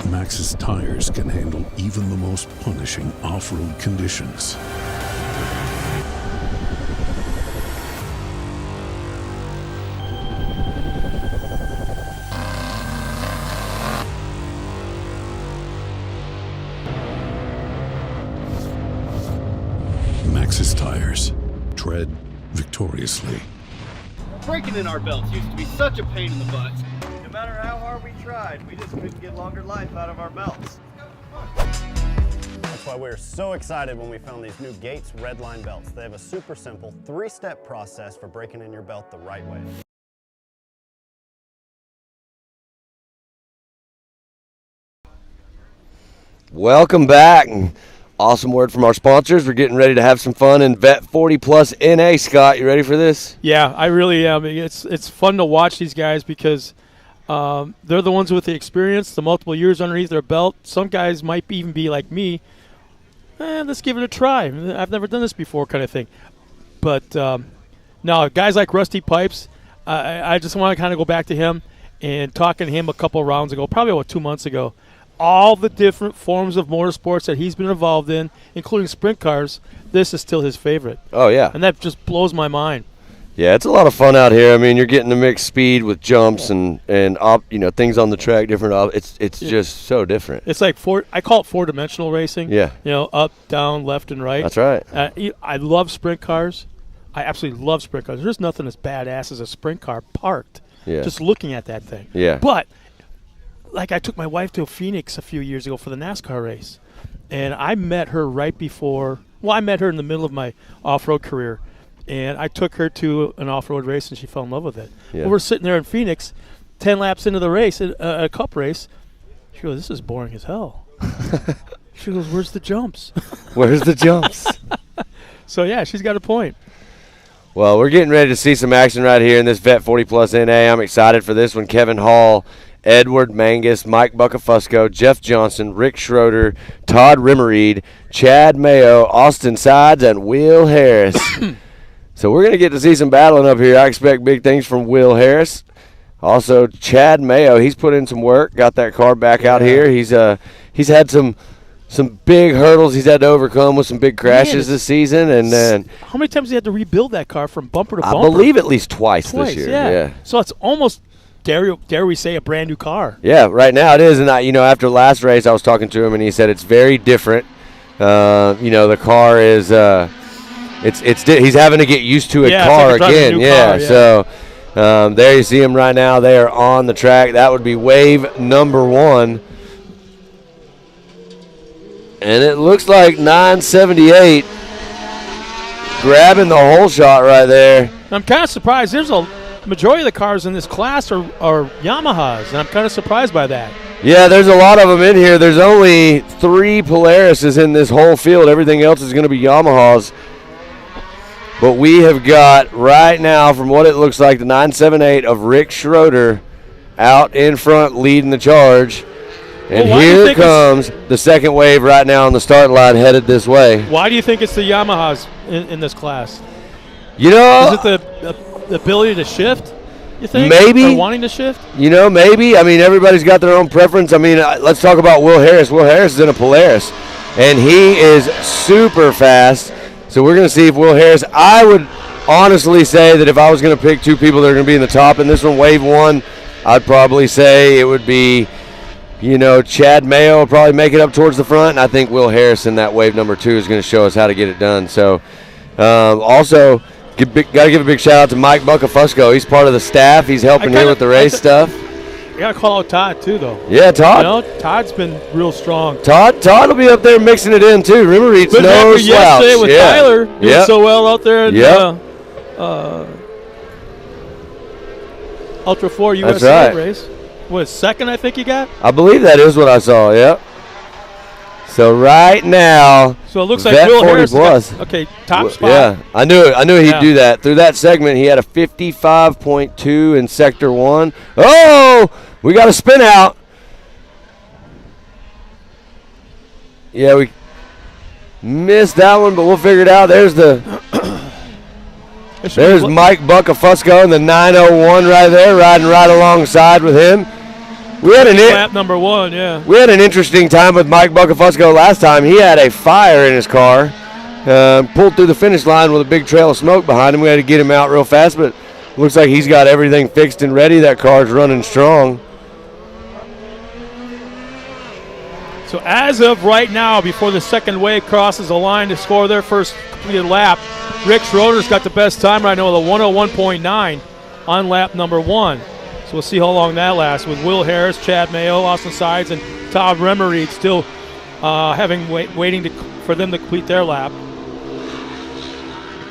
Maxxis tires can handle even the most punishing off-road conditions. Maxxis tires. Tread victoriously. Breaking in our belts used to be such a pain in the butt. No matter how hard we tried, we just couldn't get longer life out of our belts. That's why we were so excited when we found these new Gates Redline belts. They have a super simple 3-step process for breaking in your belt the right way. Welcome back. Awesome word from our sponsors. We're getting ready to have some fun in Vet 40 Plus NA. Scott, you ready for this? Yeah, I really am. It's fun to watch these guys because they're the ones with the experience, the multiple years underneath their belt. Some guys might even be like me. Let's give it a try. I've never done this before kind of thing. But no, guys like Rusty Pipes, I just want to kind of go back to him and talking to him a couple rounds ago, probably about 2 months ago. All the different forms of motorsports that he's been involved in, including sprint cars, this is still his favorite. Oh, yeah. And that just blows my mind. Yeah, it's a lot of fun out here. I mean, you're getting the mixed speed with jumps and things on the track, different. It's just so different. It's like I call it 4-dimensional racing. Yeah. Up, down, left, and right. That's right. I love sprint cars. I absolutely love sprint cars. There's nothing as badass as a sprint car parked. Yeah. Just looking at that thing. Yeah. But like I took my wife to Phoenix a few years ago for the NASCAR race, and I met her right before. Well, I met her in the middle of my off-road career, and I took her to an off-road race, and she fell in love with it. Yeah. Well, we're sitting there in Phoenix, 10 laps into the race, a cup race. She goes, "This is boring as hell." She goes, "Where's the jumps?" Where's the jumps? So yeah, she's got a point. Well, we're getting ready to see some action right here in this Vet 40 Plus NA. I'm excited for this one. Kevin Hall, Edward Mangus, Mike Buckafusco, Jeff Johnson, Rick Schroeder, Todd Rimmereed, Chad Mayo, Austin Sides, and Will Harris. So we're going to get to see some battling up here. I expect big things from Will Harris. Also, Chad Mayo, he's put in some work, got that car back out here. He's had some big hurdles he's had to overcome with some big crashes this season. And then how many times he had to rebuild that car from bumper to bumper? I believe at least twice this year. Yeah. So it's almost dare we say a brand new car. Yeah, right now it is. And after last race I was talking to him and he said it's very different. The car is he's having to get used to a car again. Car, So there you see him right now. They are on the track. That would be wave number 1. And it looks like 978 grabbing the whole shot right there. I'm kind of surprised. There's a majority of the cars in this class are Yamahas, and I'm kind of surprised by that. Yeah, there's a lot of them in here. There's only 3 Polarises in this whole field. Everything else is going to be Yamahas. But we have got right now, from what it looks like, the 978 of Rick Schroeder out in front leading the charge. And here comes the second wave right now on the start line headed this way. Why do you think it's the Yamahas in this class? Is it the ability to shift, you think? Maybe. Or wanting to shift? Maybe. I mean, everybody's got their own preference. I mean, let's talk about Will Harris. Will Harris is in a Polaris, and he is super fast. So we're going to see if Will Harris – I would honestly say that if I was going to pick 2 people that are going to be in the top in this one, wave 1, I'd probably say it would be – Chad Mayo will probably make it up towards the front, and I think Will Harris in that wave number 2 is going to show us how to get it done. So, also, got to give a big shout out to Mike Buckafusco. He's part of the staff. He's helping here with the race stuff. You got to call out Todd, too, though. Yeah, Todd. Todd's been real strong. Todd will be up there mixing it in, too. Remember, he's no slouch. Yesterday with Tyler doing so well out there in Ultra 4 USA race. What, second, I think you got? I believe that is what I saw, yep. So right now, so it looks like Will Harris got, top spot. Yeah, I knew he'd do that. Through that segment, he had a 55.2 in Sector 1. Oh, we got a spin out. Yeah, Missed that one, but we'll figure it out. There's Mike Buckafusco in the 901 right there, riding right alongside with him. We had lap number 1, yeah. We had an interesting time with Mike Buckafusco last time. He had a fire in his car, pulled through the finish line with a big trail of smoke behind him. We had to get him out real fast, but looks like he's got everything fixed and ready. That car's running strong. So as of right now, before the second wave crosses the line to score their first completed lap, Rick Schroeder's got the best time right now with a 101.9 on lap number 1. So we'll see how long that lasts with Will Harris, Chad Mayo, Austin Sides, and Todd Remery still waiting for them to complete their lap.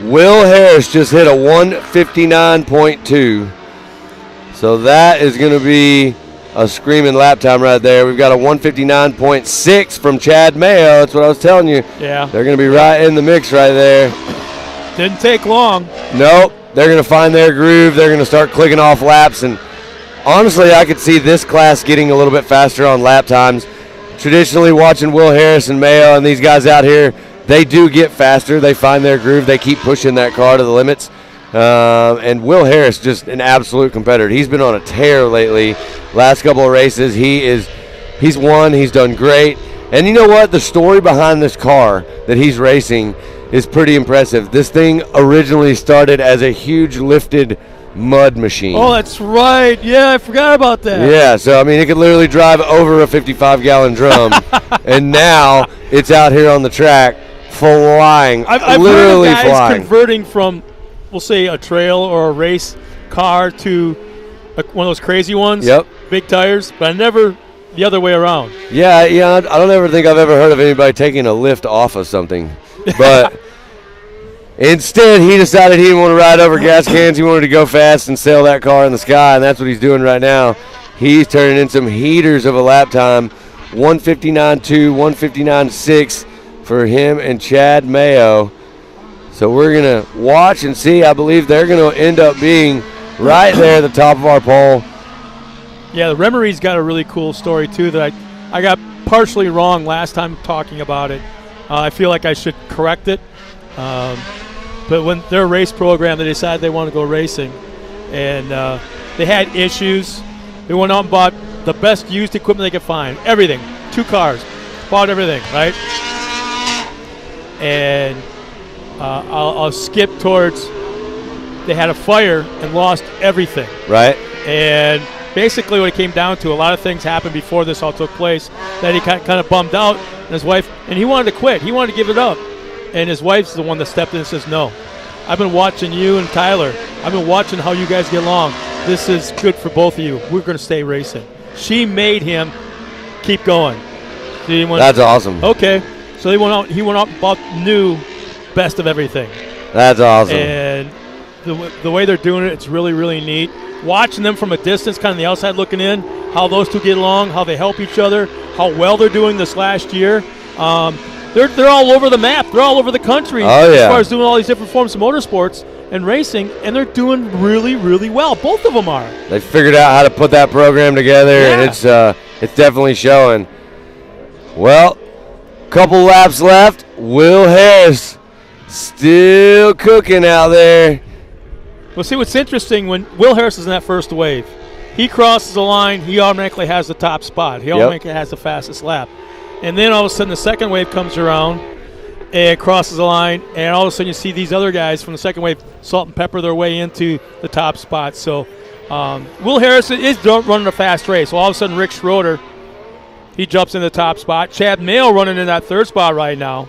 Will Harris just hit a 159.2. So that is going to be a screaming lap time right there. We've got a 159.6 from Chad Mayo. That's what I was telling you. Yeah. They're going to be right in the mix right there. Didn't take long. Nope. They're going to find their groove. They're going to start clicking off laps. And honestly, I could see this class getting a little bit faster on lap times. Traditionally, watching Will Harris and Mayo and these guys out here, they do get faster. They find their groove. They keep pushing that car to the limits. And Will Harris, just an absolute competitor. He's been on a tear lately. Last couple of races, he's won. He's done great. And you know what? The story behind this car that he's racing is pretty impressive. This thing originally started as a huge lifted mud machine. Oh, that's right. Yeah, I forgot about that. Yeah, so, I mean, it could literally drive over a 55-gallon drum. And now it's out here on the track flying, I've literally heard of guys flying. converting from, we'll say, a trail or a race car to one of those crazy ones. Yep. Big tires, but never the other way around. Yeah, I don't ever think I've ever heard of anybody taking a lift off of something. But instead, he decided he didn't want to ride over gas cans. He wanted to go fast and sail that car in the sky, and that's what he's doing right now. He's turning in some heaters of a lap time. 159.2, 159.6 for him and Chad Mayo. So we're going to watch and see. I believe they're going to end up being right there at the top of our poll. Yeah, the Remery's got a really cool story, too, that I got partially wrong last time talking about it. I feel like I should correct it. But when their race program, they decided they want to go racing. And they had issues. They went out and bought the best used equipment they could find. Everything. 2 cars. Bought everything, right? And I'll skip towards they had a fire and lost everything. Right. And basically what it came down to, a lot of things happened before this all took place that he kind of bummed out. And his wife, and he wanted to quit. He wanted to give it up. And his wife's the one that stepped in and says, no. I've been watching you and Tyler. I've been watching how you guys get along. This is good for both of you. We're going to stay racing. She made him keep going. That's awesome. Okay. So he went out and bought new best of everything. That's awesome. And the way they're doing it, it's really, really neat. Watching them from a distance, kind of the outside looking in, how those two get along, how they help each other, how well they're doing this last year. They're all over the map. They're all over the country as far as doing all these different forms of motorsports and racing, and they're doing really, really well. Both of them are. They figured out how to put that program together, and it's definitely showing. Well, couple laps left. Will Harris still cooking out there. Well, see, what's interesting, when Will Harris is in that first wave, he crosses the line, he automatically has the top spot. He automatically has the fastest lap. And then all of a sudden the second wave comes around and crosses the line, and all of a sudden you see these other guys from the second wave salt and pepper their way into the top spot. So Will Harris is running a fast race. So all of a sudden Rick Schroeder, he jumps in the top spot. Chad Mayo running in that third spot right now.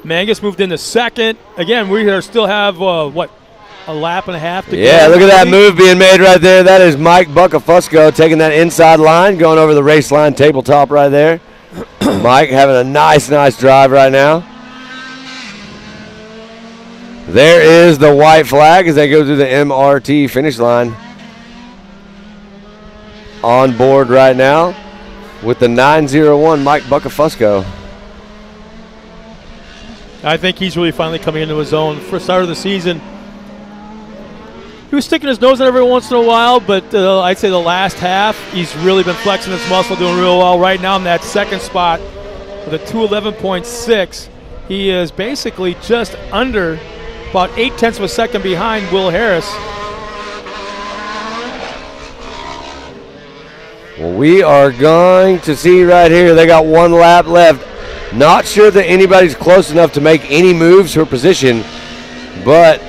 Mangus moved into second. Again, we still have, a lap and a half to go. Yeah, look at that move being made right there. That is Mike Buckafusco taking that inside line, going over the race line tabletop right there. Mike having a nice drive right now. There is the white flag as they go through the MRT finish line. On board right now with the 901 Mike Buckafusco. I think he's really finally coming into his own. For the start of the season, he was sticking his nose in every once in a while, but I'd say the last half, he's really been flexing his muscle, doing real well. Right now in that second spot with a 2:11.6. He is basically just under, about 0.8 of a second behind Will Harris. Well, we are going to see right here. They got 1 lap left. Not sure that anybody's close enough to make any moves for position, but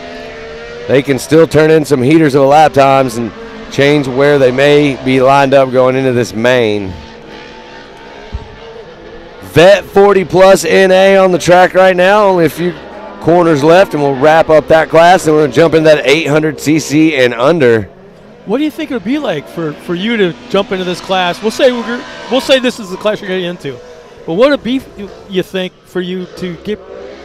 they can still turn in some heaters of the lap times and change where they may be lined up going into this main. Vet 40 plus NA on the track right now. Only a few corners left, and we'll wrap up that class, and we're going to jump in that 800cc and under. What do you think it would be like for you to jump into this class? We'll say this is the class you're getting into. But what would it be, you think, for you to get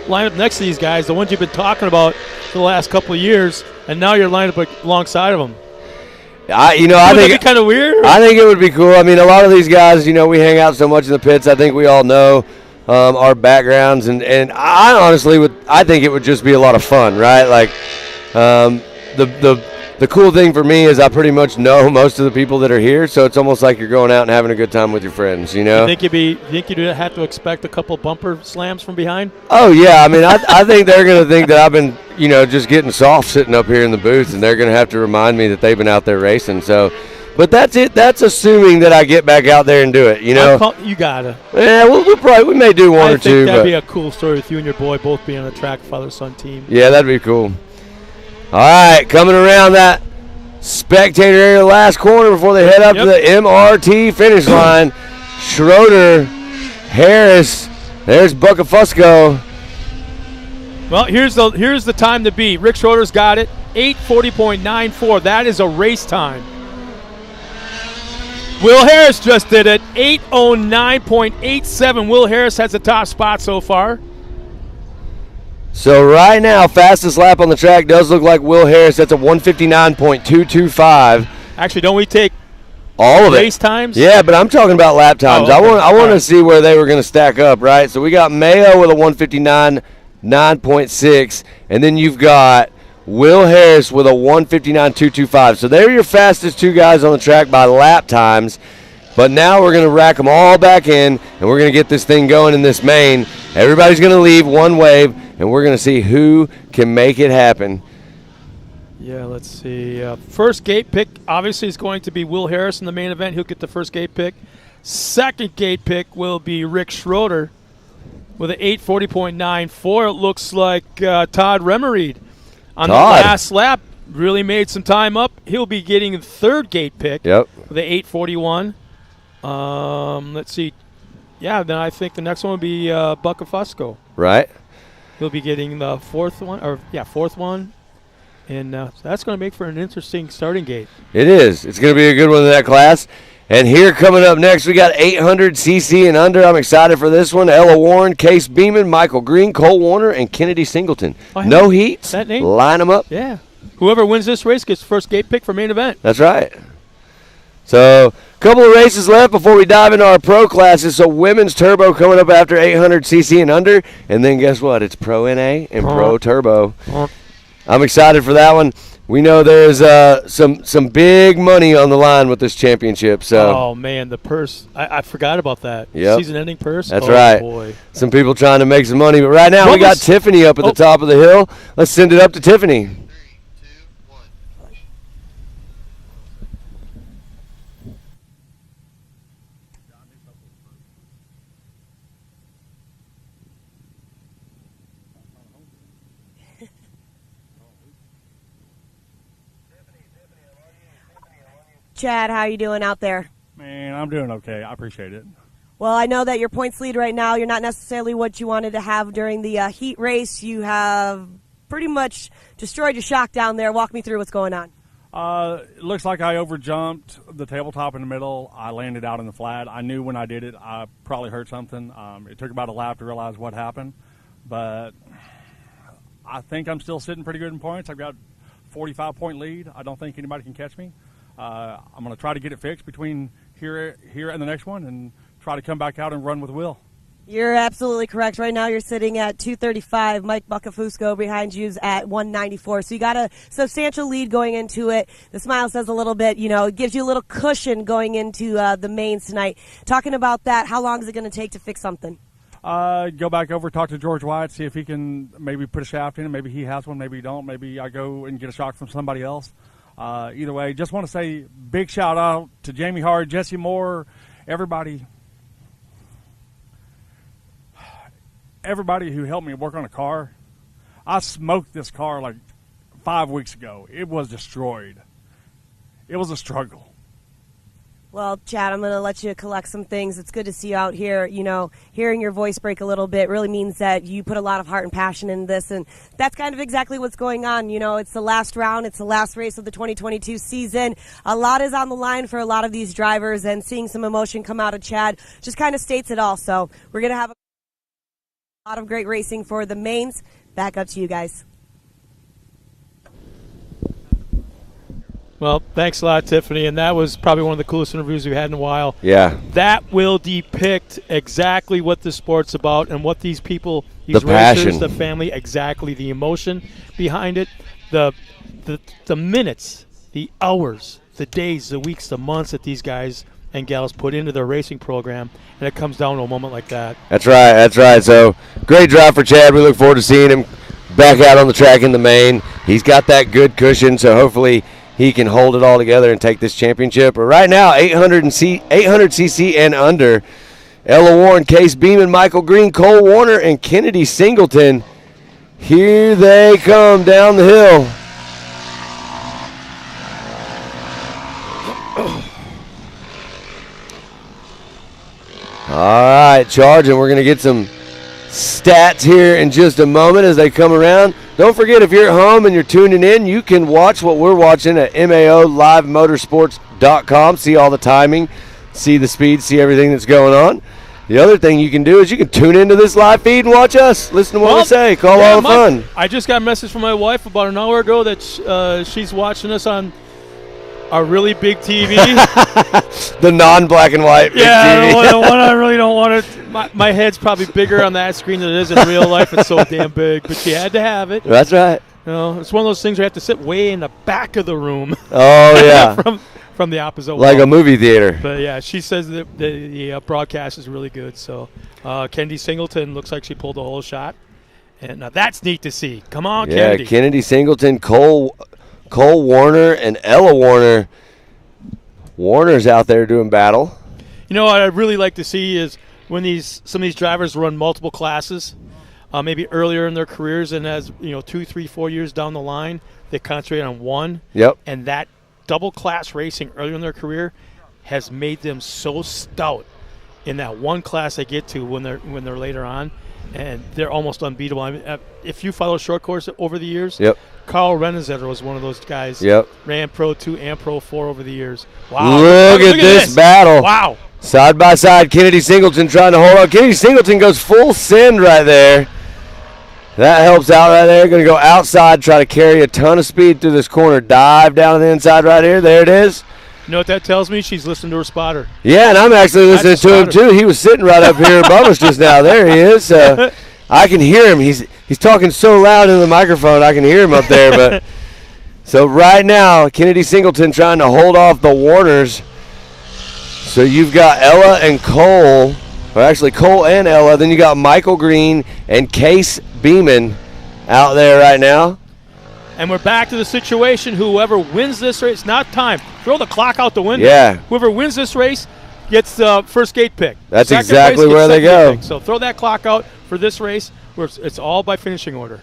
lined up next to these guys, the ones you've been talking about for the last couple of years, and now you're lined up alongside of them? I think it'd be kind of weird. I think it would be cool. I mean, a lot of these guys, we hang out so much in the pits. I think we all know our backgrounds, and I honestly I think it would just be a lot of fun, right? Like the cool thing for me is I pretty much know most of the people that are here, so it's almost like you're going out and having a good time with your friends, You think you'd have to expect a couple bumper slams from behind? Oh, yeah. I mean, I think they're going to think that I've been, just getting soft sitting up here in the booth, and they're going to have to remind me that they've been out there racing. So, but that's it. That's assuming that I get back out there and do it, You got to. Yeah, we may do one or two. I think that'd be a cool story with you and your boy both being on a track father-son team. Yeah, that'd be cool. All right, coming around that spectator area, last corner before they head up to the MRT finish line. Schroeder, Harris, there's Buckafusco. Well, here's the time to beat. Rick Schroeder's got it, 8:40.94. That is a race time. Will Harris just did it, 8:09.87. Will Harris has the top spot so far. So right now, fastest lap on the track does look like Will Harris. That's a 1:59.225. Actually, don't we take all of race times? Yeah, but I'm talking about lap times. Oh, okay. I want to see where they were going to stack up, right? So we got MAO with a 1:59.9.6, and then you've got Will Harris with a 1:59.225. So they're your fastest two guys on the track by lap times. But now we're going to rack them all back in, and we're going to get this thing going in this main. Everybody's going to leave one wave, and we're going to see who can make it happen. Yeah, let's see. First gate pick, obviously, is going to be Will Harris in the main event. He'll get the first gate pick. Second gate pick will be Rick Schroeder with an 8:40.94. It looks like Todd Remereed on the last lap really made some time up. He'll be getting the third gate pick with an 8:41. Let's see. Yeah, then I think the next one will be Buckafusco. Right. He'll be getting the fourth one. And so that's going to make for an interesting starting gate. It is. It's going to be a good one in that class. And here coming up next, we got 800cc and under. I'm excited for this one. Ella Warren, Case Beeman, Michael Green, Cole Warner, and Kennedy Singleton. No heats. That name? Line them up. Yeah. Whoever wins this race gets the first gate pick for main event. That's right. So, a couple of races left before we dive into our pro classes. So, women's turbo coming up after 800cc and under. And then guess what? It's Pro NA and Pro Turbo. I'm excited for that one. We know there's some big money on the line with this championship. So, oh, man, the purse. I forgot about that. Yep. Season-ending purse. That's right. Boy. Some people trying to make some money. But right now we got Tiffany up at the top of the hill. Let's send it up to Tiffany. Chad, how you doing out there? Man, I'm doing okay. I appreciate it. Well, I know that your points lead right now. You're not necessarily what you wanted to have during the heat race. You have pretty much destroyed your shock down there. Walk me through what's going on. It looks like I overjumped the tabletop in the middle. I landed out in the flat. I knew when I did it, I probably hurt something. It took about a lap to realize what happened. But I think I'm still sitting pretty good in points. I've got 45-point lead. I don't think anybody can catch me. I'm going to try to get it fixed between here and the next one and try to come back out and run with Will. You're absolutely correct. Right now you're sitting at 235. Mike Buckafusco behind you is at 194. So you got a substantial lead going into it. The smile says a little bit, it gives you a little cushion going into the mains tonight. Talking about that, how long is it going to take to fix something? Go back over, talk to George White, see if he can maybe put a shaft in it. Maybe he has one, maybe he don't. Maybe I go and get a shock from somebody else. Either way, just want to say big shout out to Jamie Hart, Jesse Moore, everybody who helped me work on a car. I smoked this car like 5 weeks ago. It was destroyed. It was a struggle. Well, Chad, I'm going to let you collect some things. It's good to see you out here. You know, hearing your voice break a little bit really means that you put a lot of heart and passion in this, and that's kind of exactly what's going on. You know, it's the last round. It's the last race of the 2022 season. A lot is on the line for a lot of these drivers, and seeing some emotion come out of Chad just kind of states it all. So we're going to have a lot of great racing for the mains. Back up to you guys. Well, thanks a lot, Tiffany, and that was probably one of the coolest interviews we've had in a while. Yeah. That will depict exactly what the sport's about and what these people, these the racers, passion. the family, exactly the emotion behind it, the minutes, the hours, the days, the weeks, the months that these guys and gals put into their racing program, and it comes down to a moment like that. That's right. So, great drive for Chad. We look forward to seeing him back out on the track in the main. He's got that good cushion, so hopefully he can hold it all together and take this championship. But right now, 800 cc and under, Ella Warren, Case Beeman, Michael Green, Cole Warner, and Kennedy Singleton. Here they come down the hill. All right, charging. We're going to get some stats here in just a moment as they come around. Don't forget, if you're at home and you're tuning in, you can watch what we're watching at MAOLiveMotorsports.com. See all the timing, see the speed, see everything that's going on. The other thing you can do is you can tune into this live feed and watch us. Listen to what we say. Call all the fun. I just got a message from my wife about an hour ago that she's watching us on our really big TV. The non-black and white big TV. The one I really don't want to. My head's probably bigger on that screen than it is in real life. It's so damn big, but she had to have it. That's right. You know, it's one of those things where you have to sit way in the back of the room. Oh, yeah. from the opposite like wall. a movie theater. But, yeah, she says that the broadcast is really good. So, Kennedy Singleton looks like she pulled a whole shot. And that's neat to see. Come on, Kennedy. Yeah, Kennedy Singleton, Cole Warner, and Ella Warner. Warner's out there doing battle. You know what I'd really like to see is when some of these drivers run multiple classes, maybe earlier in their careers, and as 2, 3, 4 years down the line, they concentrate on one. Yep. And that double class racing earlier in their career has made them so stout in that one class they get to when they're later on, and they're almost unbeatable. I mean, if you follow short course over the years, yep. Carl Rennezetter was one of those guys. Yep. Ran Pro 2 and Pro 4 over the years. Wow. Look at this battle. Wow. Side by side, Kennedy Singleton trying to hold on. Kennedy Singleton goes full send right there. That helps out right there. Going to go outside, try to carry a ton of speed through this corner. Dive down to the inside right here. There it is. You know what that tells me? She's listening to her spotter. Yeah, and I'm actually listening to him too. He was sitting right up here above us just now. There he is. I can hear him. He's talking so loud in the microphone, I can hear him up there. But so right now, Kennedy Singleton trying to hold off the Warners. So you've got Ella and Cole, or actually Cole and Ella. Then you got Michael Green and Case Beeman out there right now. And we're back to the situation. Whoever wins this race, not time. Throw the clock out the window. Yeah. Whoever wins this race gets the first gate pick. That's exactly where they go. So throw that clock out for this race where it's all by finishing order.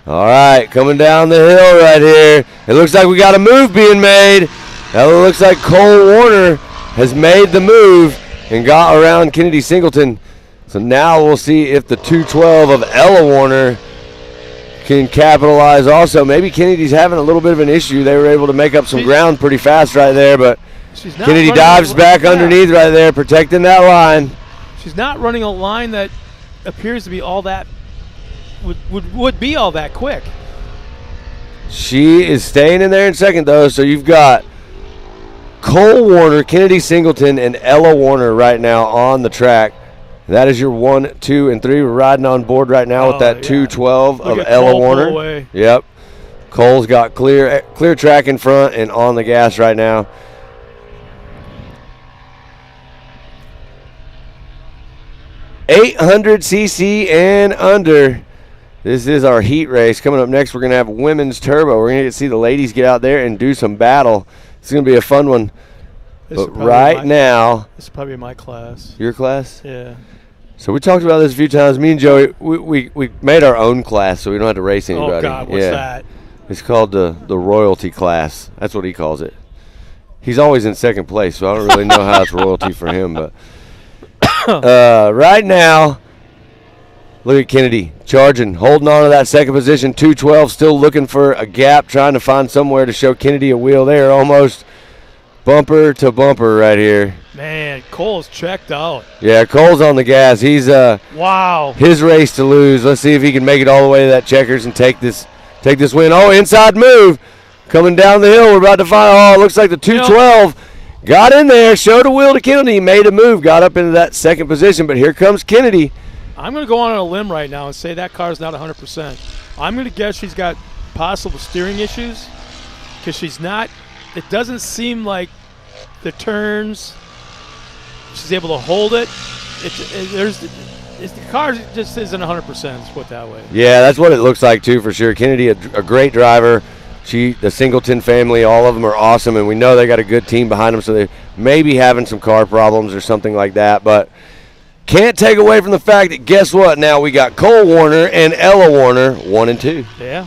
All right, coming down the hill right here. It looks like we got a move being made. It looks like Cole Warner has made the move and got around Kennedy Singleton. So now we'll see if the 212 of Ella Warner can capitalize also. Maybe Kennedy's having a little bit of an issue. They were able to make up some ground pretty fast right there, but Kennedy dives back underneath right there, protecting that line. She's not running a line that appears to be all that would be all that quick. She is staying in there in second, though, so you've got Cole Warner, Kennedy Singleton, and Ella Warner right now on the track. That is your 1, 2, and 3. We're riding on board right now with that 212 of Ella Warner. Yep. Cole's got clear track in front and on the gas right now. 800cc and under. This is our heat race. Coming up next, we're going to have women's turbo. We're going to see the ladies get out there and do some battle. It's going to be a fun one. But right now, this is probably my class. Your class? Yeah. So we talked about this a few times. Me and Joey, we made our own class so we don't have to race anybody. Oh, God, what's that? It's called the royalty class. That's what he calls it. He's always in second place, so I don't really know how it's royalty for him. But right now, look at Kennedy charging, holding on to that second position, 212, still looking for a gap, trying to find somewhere to show Kennedy a wheel there, almost bumper to bumper right here. Man, Cole's checked out. Yeah, Cole's on the gas. He's wow. His race to lose. Let's see if he can make it all the way to that checkers and take this win. Oh, inside move. Coming down the hill. We're about to find. Oh, it looks like the 212 got in there, showed a wheel to Kennedy, made a move, got up into that second position. But here comes Kennedy. I'm going to go on a limb right now and say that car's not 100%. I'm going to guess she's got possible steering issues because she's not. It doesn't seem like the turns. She's able to hold it. The car just isn't 100%. Let's put it that way. Yeah, that's what it looks like too, for sure. Kennedy, a great driver. The Singleton family, all of them are awesome, and we know they got a good team behind them, so they may be having some car problems or something like that, but can't take away from the fact that guess what? Now we got Cole Warner and Ella Warner, 1 and 2. Yeah.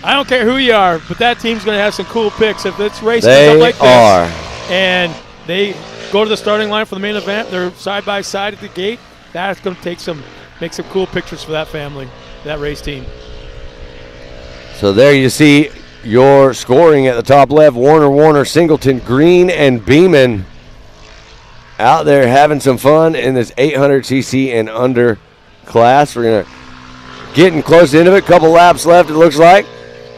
I don't care who you are, but that team's going to have some cool picks if it's racing up like this. And they go to the starting line for the main event. They're side by side at the gate. That's going to make some cool pictures for that family, that race team. So there you see your scoring at the top left. Warner, Singleton, Green, and Beeman out there having some fun in this 800cc and under class. We're going to getting close into it. Couple laps left, it looks like.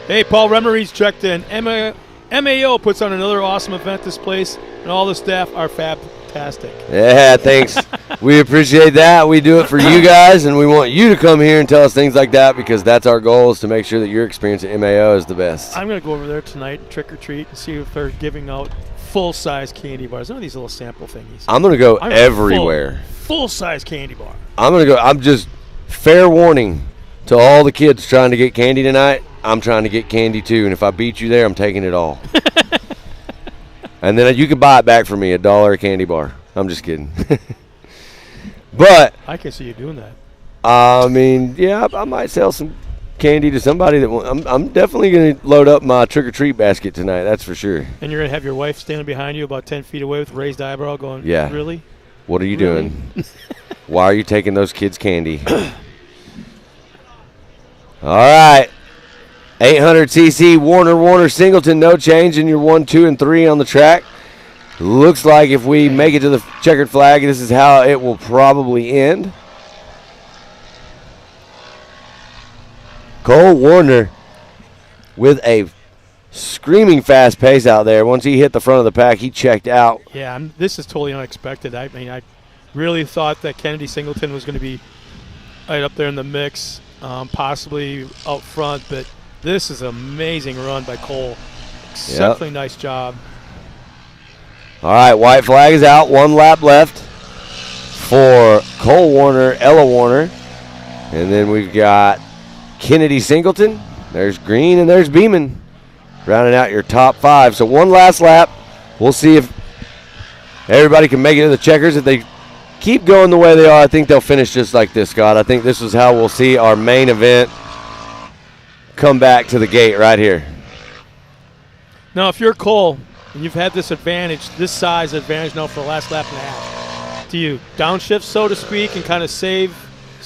Hey, Paul Remery's checked in. MAO puts on another awesome event this place, and all the staff are fantastic. Yeah, thanks. We appreciate that. We do it for you guys, and we want you to come here and tell us things like that because that's our goal, is to make sure that your experience at MAO is the best. I'm going to go over there tonight, trick or treat, and see if they're giving out full-size candy bars. None of these little sample thingies. I'm going to go everywhere. Full-size candy bar. I'm just fair warning to all the kids trying to get candy tonight. I'm trying to get candy too, and if I beat you there, I'm taking it all. And then you can buy it back for me, $1 a candy bar. I'm just kidding. But I can see you doing that. I mean, yeah, I might sell some candy to somebody that I'm definitely going to load up my trick-or-treat basket tonight, that's for sure. And you're going to have your wife standing behind you about 10 feet away with raised eyebrow going, yeah. Really? What are you doing? Why are you taking those kids' candy? All right. 800cc, Warner, Singleton, no change in your 1, 2, and 3 on the track. Looks like if we make it to the checkered flag, this is how it will probably end. Cole Warner with a screaming fast pace out there. Once he hit the front of the pack, he checked out. Yeah, this is totally unexpected. I mean, I really thought that Kennedy Singleton was going to be right up there in the mix, possibly out front, but this is an amazing run by Cole. Exceptionally nice job. All right, white flag is out. 1 lap left for Cole Warner, Ella Warner. And then we've got Kennedy Singleton. There's Green and there's Beeman rounding out your top 5. So 1 last lap. We'll see if everybody can make it to the checkers. If they keep going the way they are, I think they'll finish just like this, Scott. I think this is how we'll see our main event come back to the gate right here. Now, if you're Cole and you've had this advantage, this size advantage now for the last lap and a half, do you downshift, so to speak, and kind of save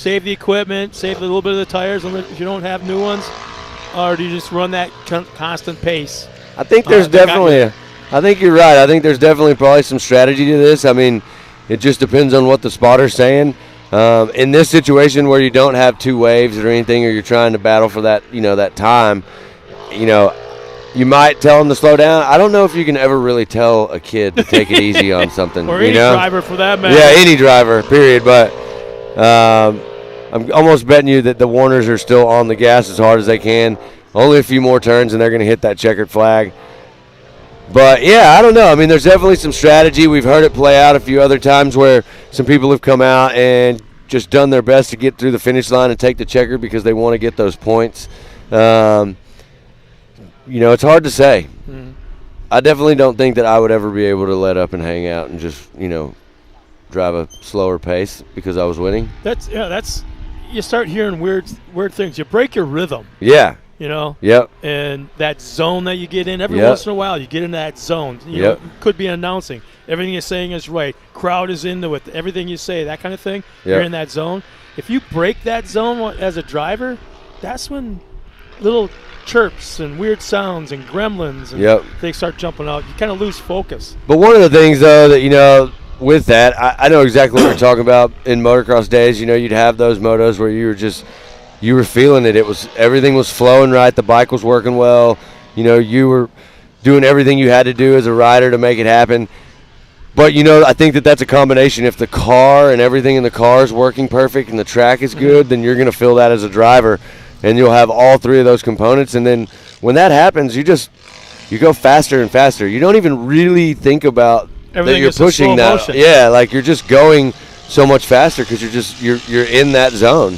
the equipment, save a little bit of the tires if you don't have new ones, or do you just run that constant pace? I think there's definitely I think you're right. I think there's definitely probably some strategy to this. I mean, it just depends on what the spotter's saying. In this situation where you don't have 2 waves or anything, or you're trying to battle for that, that time, you might tell them to slow down. I don't know if you can ever really tell a kid to take it easy on something. Or any driver for that matter. Yeah, any driver, period. But I'm almost betting you that the Warners are still on the gas as hard as they can. Only a few more turns, and they're going to hit that checkered flag. But, yeah, I don't know. I mean, there's definitely some strategy. We've heard it play out a few other times where some people have come out and just done their best to get through the finish line and take the checker because they want to get those points. It's hard to say. Mm-hmm. I definitely don't think that I would ever be able to let up and hang out and just, drive a slower pace because I was winning. That's you start hearing weird things. You break your rhythm. Yeah. Yep. And that zone that you get in, every once in a while you get in that zone. It could be announcing. Everything you're saying is right. Crowd is into it. Everything you say, that kind of thing, you're in that zone. If you break that zone as a driver, that's when little chirps and weird sounds and gremlins and they start jumping out. You kind of lose focus. But one of the things, though, that, with that, I know exactly what you're talking about in motocross days. You'd have those motos where you were feeling it. Everything was flowing right. The bike was working well. You were doing everything you had to do as a rider to make it happen. But, I think that's a combination. If the car and everything in the car is working perfect and the track is good, then you're going to feel that as a driver. And you'll have all three of those components. And then when that happens, you go faster and faster. You don't even really think about everything that you're pushing that. Motion. Yeah, like you're just going so much faster because you're in that zone.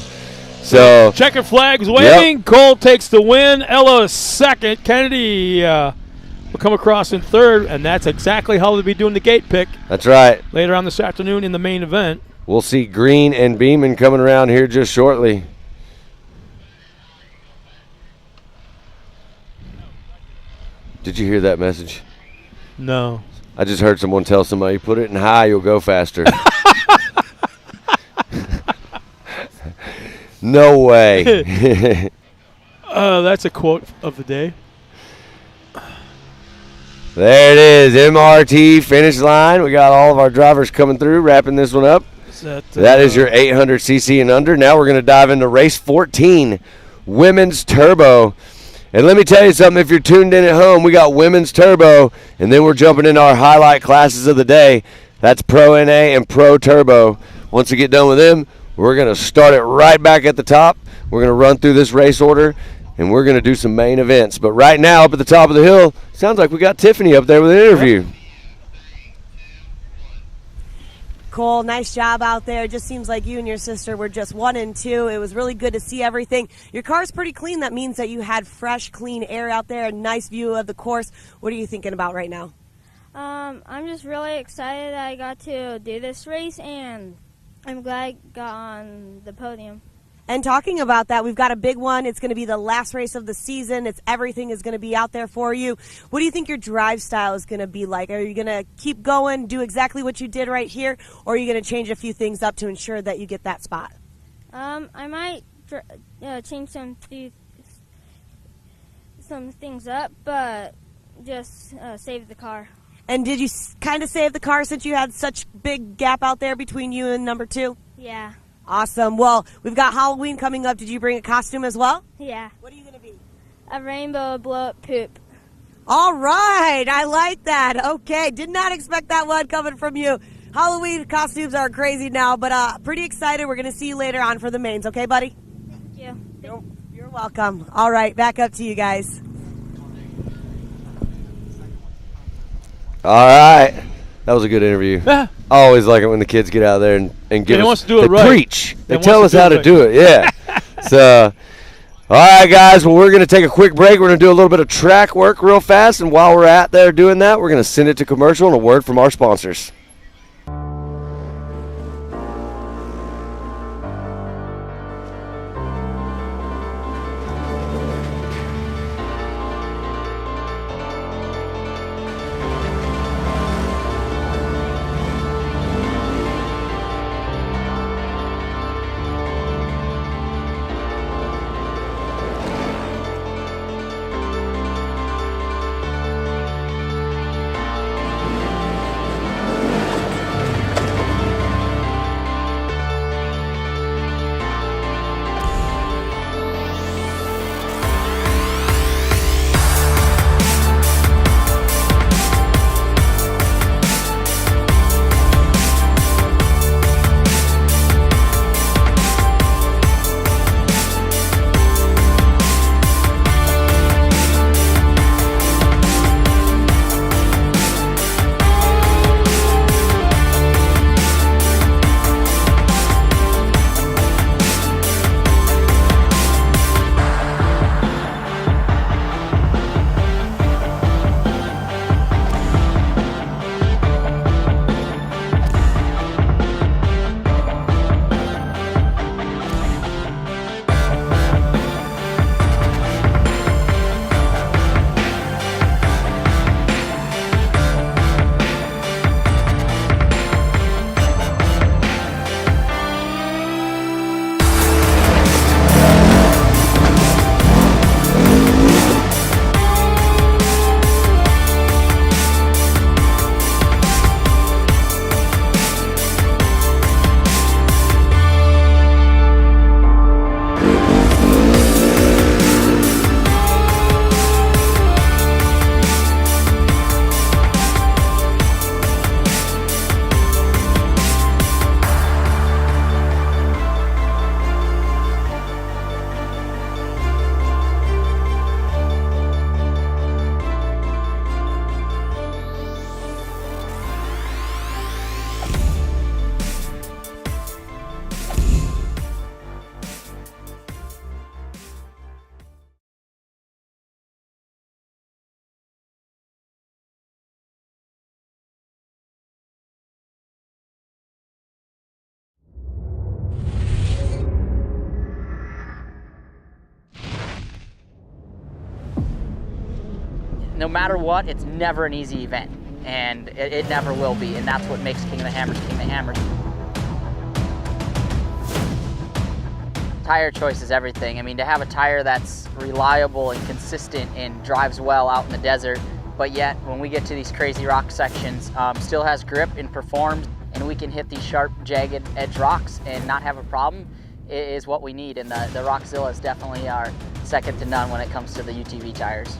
So checker flags waving. Yep. Cole takes the win. Ella second. Kennedy will come across in third, and that's exactly how they'll be doing the gate pick. That's right. Later on this afternoon in the main event. We'll see Green and Beeman coming around here just shortly. Did you hear that message? No. I just heard someone tell somebody, put it in high, you'll go faster. No way. That's a quote of the day. There it is, MRT finish line. We got all of our drivers coming through, wrapping this one up. That is your 800cc and under. Now we're going to dive into race 14, Women's Turbo. And let me tell you something, if you're tuned in at home, we got Women's Turbo, and then we're jumping into our highlight classes of the day. That's Pro NA and Pro Turbo. Once we get done with them, we're going to start it right back at the top. We're going to run through this race order, and we're going to do some main events. But right now, up at the top of the hill, sounds like we got Tiffany up there with an interview. Cole, nice job out there. Just seems like you and your sister were just 1 and 2. It was really good to see everything. Your car's pretty clean. That means that you had fresh, clean air out there, a nice view of the course. What are you thinking about right now? I'm just really excited that I got to do this race, and I'm glad I got on the podium. And talking about that, we've got a big one. It's going to be the last race of the season. Everything is going to be out there for you. What do you think your drive style is going to be like? Are you going to keep going, do exactly what you did right here, or are you going to change a few things up to ensure that you get that spot? I might change some things up, but just save the car. And did you kind of save the car since you had such big gap out there between you and number 2? Yeah. Awesome. Well, we've got Halloween coming up. Did you bring a costume as well? Yeah. What are you going to be? A rainbow blow-up poop. All right. I like that. Okay. Did not expect that one coming from you. Halloween costumes are crazy now, but pretty excited. We're going to see you later on for the mains. Okay, buddy? Thank you. You're welcome. All right. Back up to you guys. All right. That was a good interview. I always like it when the kids get out there and give us, they preach. They tell us how to do it. Yeah. So, all right, guys. Well, we're going to take a quick break. We're going to do a little bit of track work real fast. And while we're out there doing that, we're going to send it to commercial and a word from our sponsors. no matter what, it's never an easy event, and it never will be, and that's what makes King of the Hammers King of the Hammers. Tire choice is everything. I mean, to have a tire that's reliable and consistent and drives well out in the desert, but yet when we get to these crazy rock sections, still has grip and performs, and we can hit these sharp, jagged edge rocks and not have a problem, is what we need. And the Rockzilla is definitely our second to none when it comes to the UTV tires.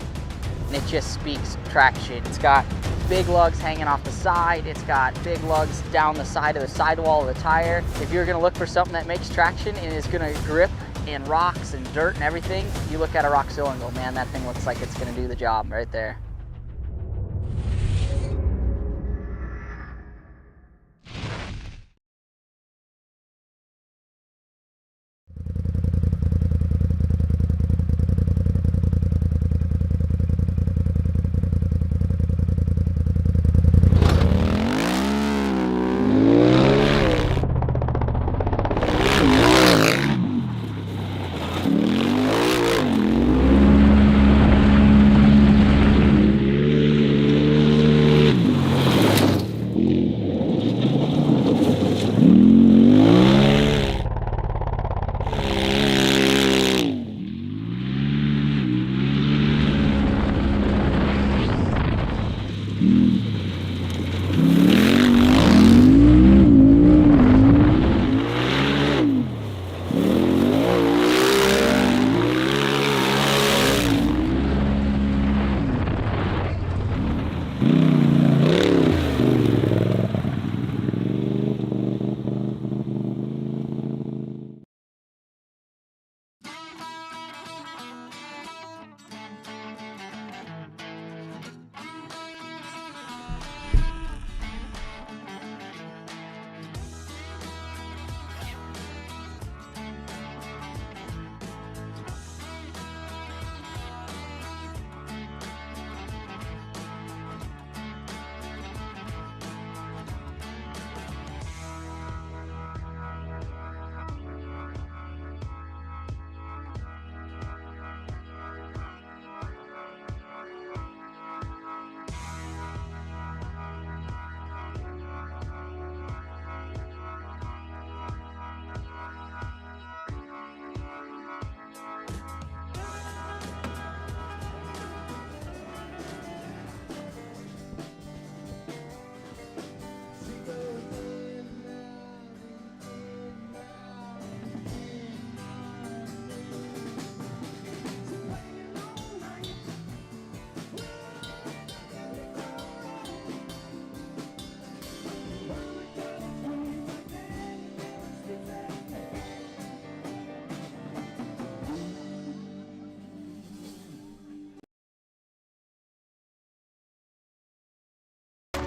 And it just speaks traction. It's got big lugs hanging off the side. It's got big lugs down the side of the sidewall of the tire. If you're gonna look for something that makes traction and is gonna grip and rocks and dirt and everything, you look at a Rockzilla and go, man, that thing looks like it's gonna do the job right there.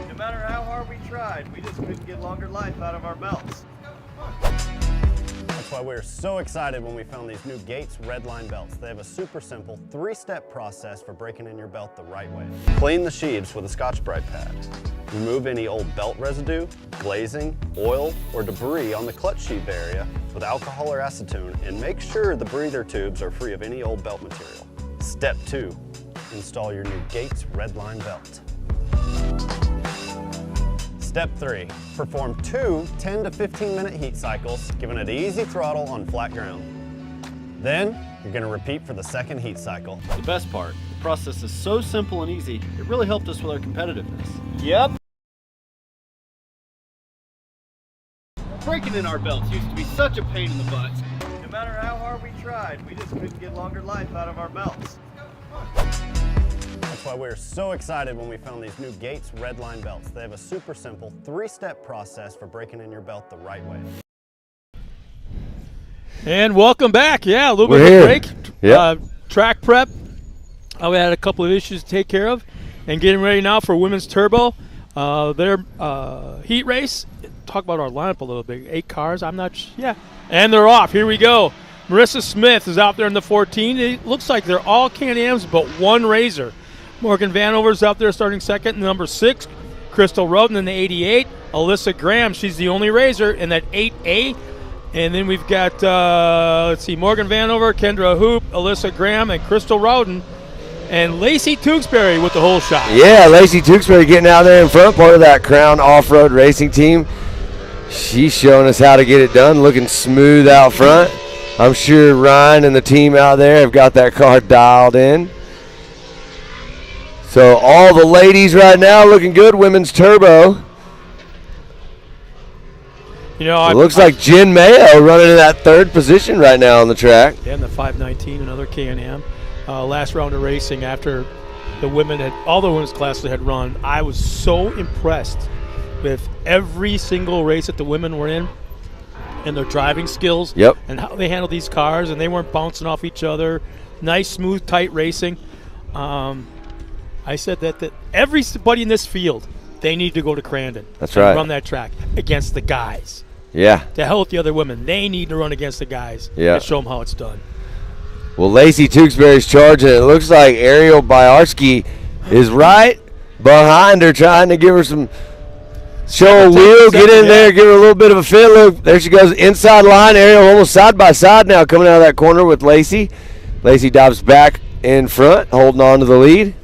No matter how hard we tried, we just couldn't get longer life out of our belts. That's why we were so excited when we found these new Gates Redline belts. They have a super simple 3-step process for breaking in your belt the right way. Clean the sheaves with a Scotch-Brite pad. Remove any old belt residue, glazing, oil, or debris on the clutch sheave area with alcohol or acetone, and make sure the breather tubes are free of any old belt material. Step 2, install your new Gates Redline belt. Step 3, perform 2 10 to 15 minute heat cycles, giving it easy throttle on flat ground. Then, you're gonna repeat for the second heat cycle. The best part, the process is so simple and easy, it really helped us with our competitiveness. Yep. Breaking in our belts used to be such a pain in the butt. No matter how hard we tried, we just couldn't get longer life out of our belts. That's why we were so excited when we found these new Gates Redline belts. They have a super simple 3-step process for breaking in your belt the right way. And welcome back. Yeah, a little bit of a break. Yep. Track prep. We had a couple of issues to take care of. And getting ready now for Women's Turbo. Their heat race. Talk about our lineup a little bit. 8 cars. Yeah. And they're off. Here we go. Marissa Smith is out there in the 14. It looks like they're all Can-Ams but one Razor. Morgan Vanover's out there starting second, number 6. Crystal Roden in the 88. Alyssa Graham, she's the only Razor in that 8A. And then we've got, let's see, Morgan Vanover, Kendra Hoop, Alyssa Graham, and Crystal Roden. And Lacey Tewksbury with the hole shot. Yeah, Lacey Tewksbury getting out there in front, part of that Crown Off-Road Racing team. She's showing us how to get it done, looking smooth out front. I'm sure Ryan and the team out there have got that car dialed in. So all the ladies right now looking good. Women's turbo. You know, it looks like Jen Mayo running in that third position right now on the track. Yeah, in the 519, another K&M. Last round of racing after the women had, all the women's classes had run, I was so impressed with every single race that the women were in and their driving skills. Yep. And how they handled these cars, and they weren't bouncing off each other. Nice, smooth, tight racing. I said that everybody in this field, they need to go to Crandon. That's and right. Run that track against the guys. Yeah. To hell with the other women. They need to run against the guys. Yeah. And show them how it's done. Well, Lacey Tewksbury's charging. It looks like Ariel Biarski is right behind her, trying to give her some show a wheel, get in there, give her a little bit of a fit. Look, there she goes, inside line. Ariel almost side by side now, coming out of that corner with Lacey. Lacey dives back in front, holding on to the lead.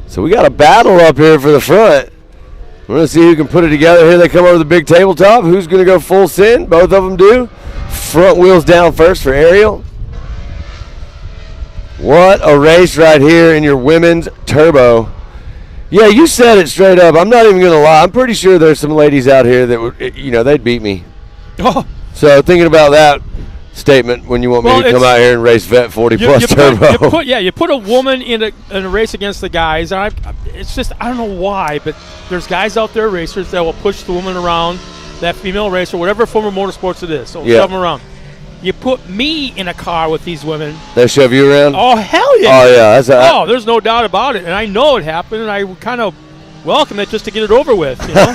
So we got a battle up here for the front. We're going to see who can put it together. Here they come over the big tabletop. Who's going to go full send? Both of them do. Front wheels down first for Ariel. What a race right here in your women's turbo. Yeah, you said it straight up. I'm not even going to lie. I'm pretty sure there's some ladies out here that would, they'd beat me. Oh. So thinking about that statement when you want me to come out here and race Vet 40 plus turbo. You put a woman in a race against the guys. And it's just, I don't know why, but there's guys out there, racers, that will push the woman around, that female racer, whatever form of motorsports it is. So shove them around. You put me in a car with these women. They shove you around? Oh, hell yeah. Oh, yeah. There's no doubt about it. And I know it happened, and I kind of welcome it just to get it over with, you know?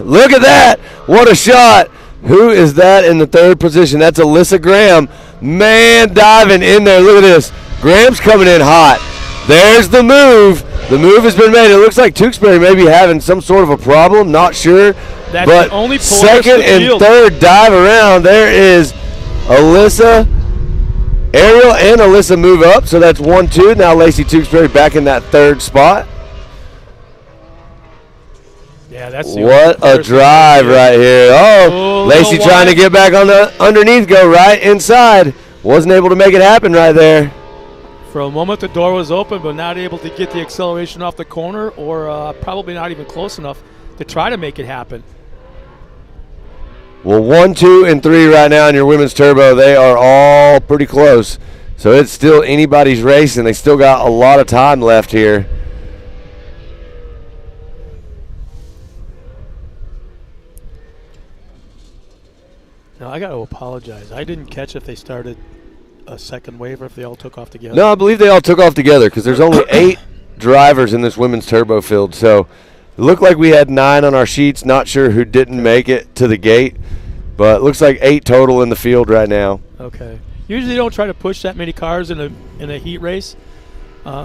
Look at that. What a shot. Who is that in the third position? That's Alyssa Graham. Man, diving in there. Look at this. Graham's coming in hot. There's the move. The move has been made. It looks like Tewksbury may be having some sort of a problem. Not sure. That's but the only second and third dive around. There is Alyssa. Ariel and Alyssa move up, so that's 1-2. Now Lacey Tewksbury back in that third spot. Yeah, that's what a drive right here. Oh, Lacey trying to get back on the underneath, go right inside. Wasn't able to make it happen right there. For a moment, the door was open, but not able to get the acceleration off the corner, or probably not even close enough to try to make it happen. Well, 1, 2, and 3 right now in your women's turbo. They are all pretty close. So it's still anybody's race, and they still got a lot of time left here. Now, I got to apologize. I didn't catch if they started a second wave or if they all took off together. No, I believe they all took off together because there's only 8 drivers in this women's turbo field. So it looked like we had 9 on our sheets. Not sure who didn't make it to the gate, but it looks like 8 total in the field right now. Okay. Usually don't try to push that many cars in a heat race,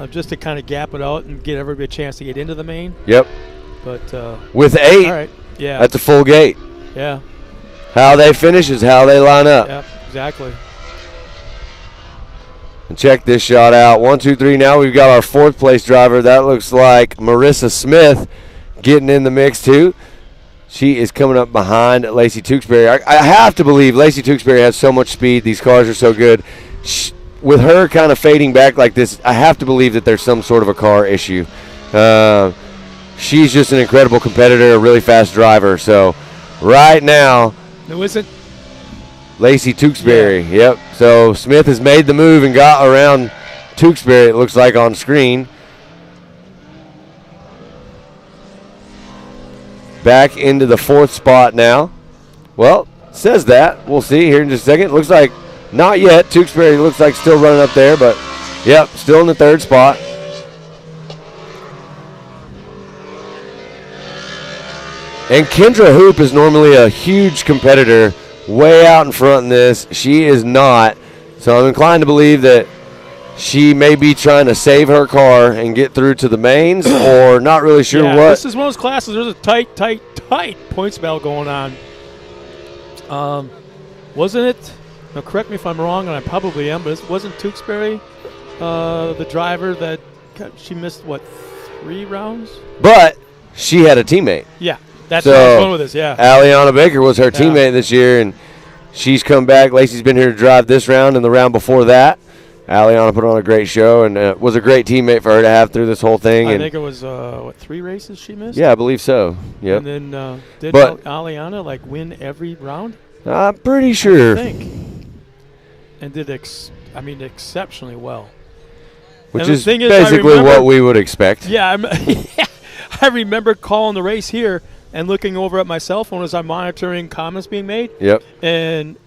just to kind of gap it out and get everybody a chance to get into the main. Yep. But with 8, all right. Yeah, that's a full gate. Yeah. How they finish is how they line up. Yep, exactly. And check this shot out. 1, 2, 3. Now we've got our 4th place driver. That looks like Marissa Smith getting in the mix too. She is coming up behind Lacey Tewksbury. I have to believe Lacey Tewksbury has so much speed. These cars are so good. With her kind of fading back like this, I have to believe that there's some sort of a car issue. She's just an incredible competitor, a really fast driver. So right now, no, is it? Lacey Tewksbury, yep. So Smith has made the move and got around Tewksbury, it looks like on screen. Back into the 4th spot now. Well, says that. We'll see here in just a second. Looks like not yet. Tewksbury looks like still running up there, but yep, still in the 3rd spot. And Kendra Hoop is normally a huge competitor, way out in front in this. She is not. So I'm inclined to believe that she may be trying to save her car and get through to the mains, or not really sure what. This is one of those classes. There's a tight points battle going on. Wasn't it? Now, correct me if I'm wrong, and I probably am, but it wasn't Tewksbury the driver that she missed, 3 rounds? But she had a teammate. Yeah, that's what I was going with this, yeah. Aliana Baker was her teammate this year, and she's come back. Lacey's been here to drive this round and the round before that. Aliana put on a great show and was a great teammate for her to have through this whole thing. I think it was, 3 races she missed? Yeah, I believe so. Yep. And then did Aliana, win every round? I'm pretty sure. I think. And did, exceptionally well. Which is basically what we would expect. Yeah, I remember calling the race here and looking over at my cell phone as I'm monitoring comments being made. Yep. And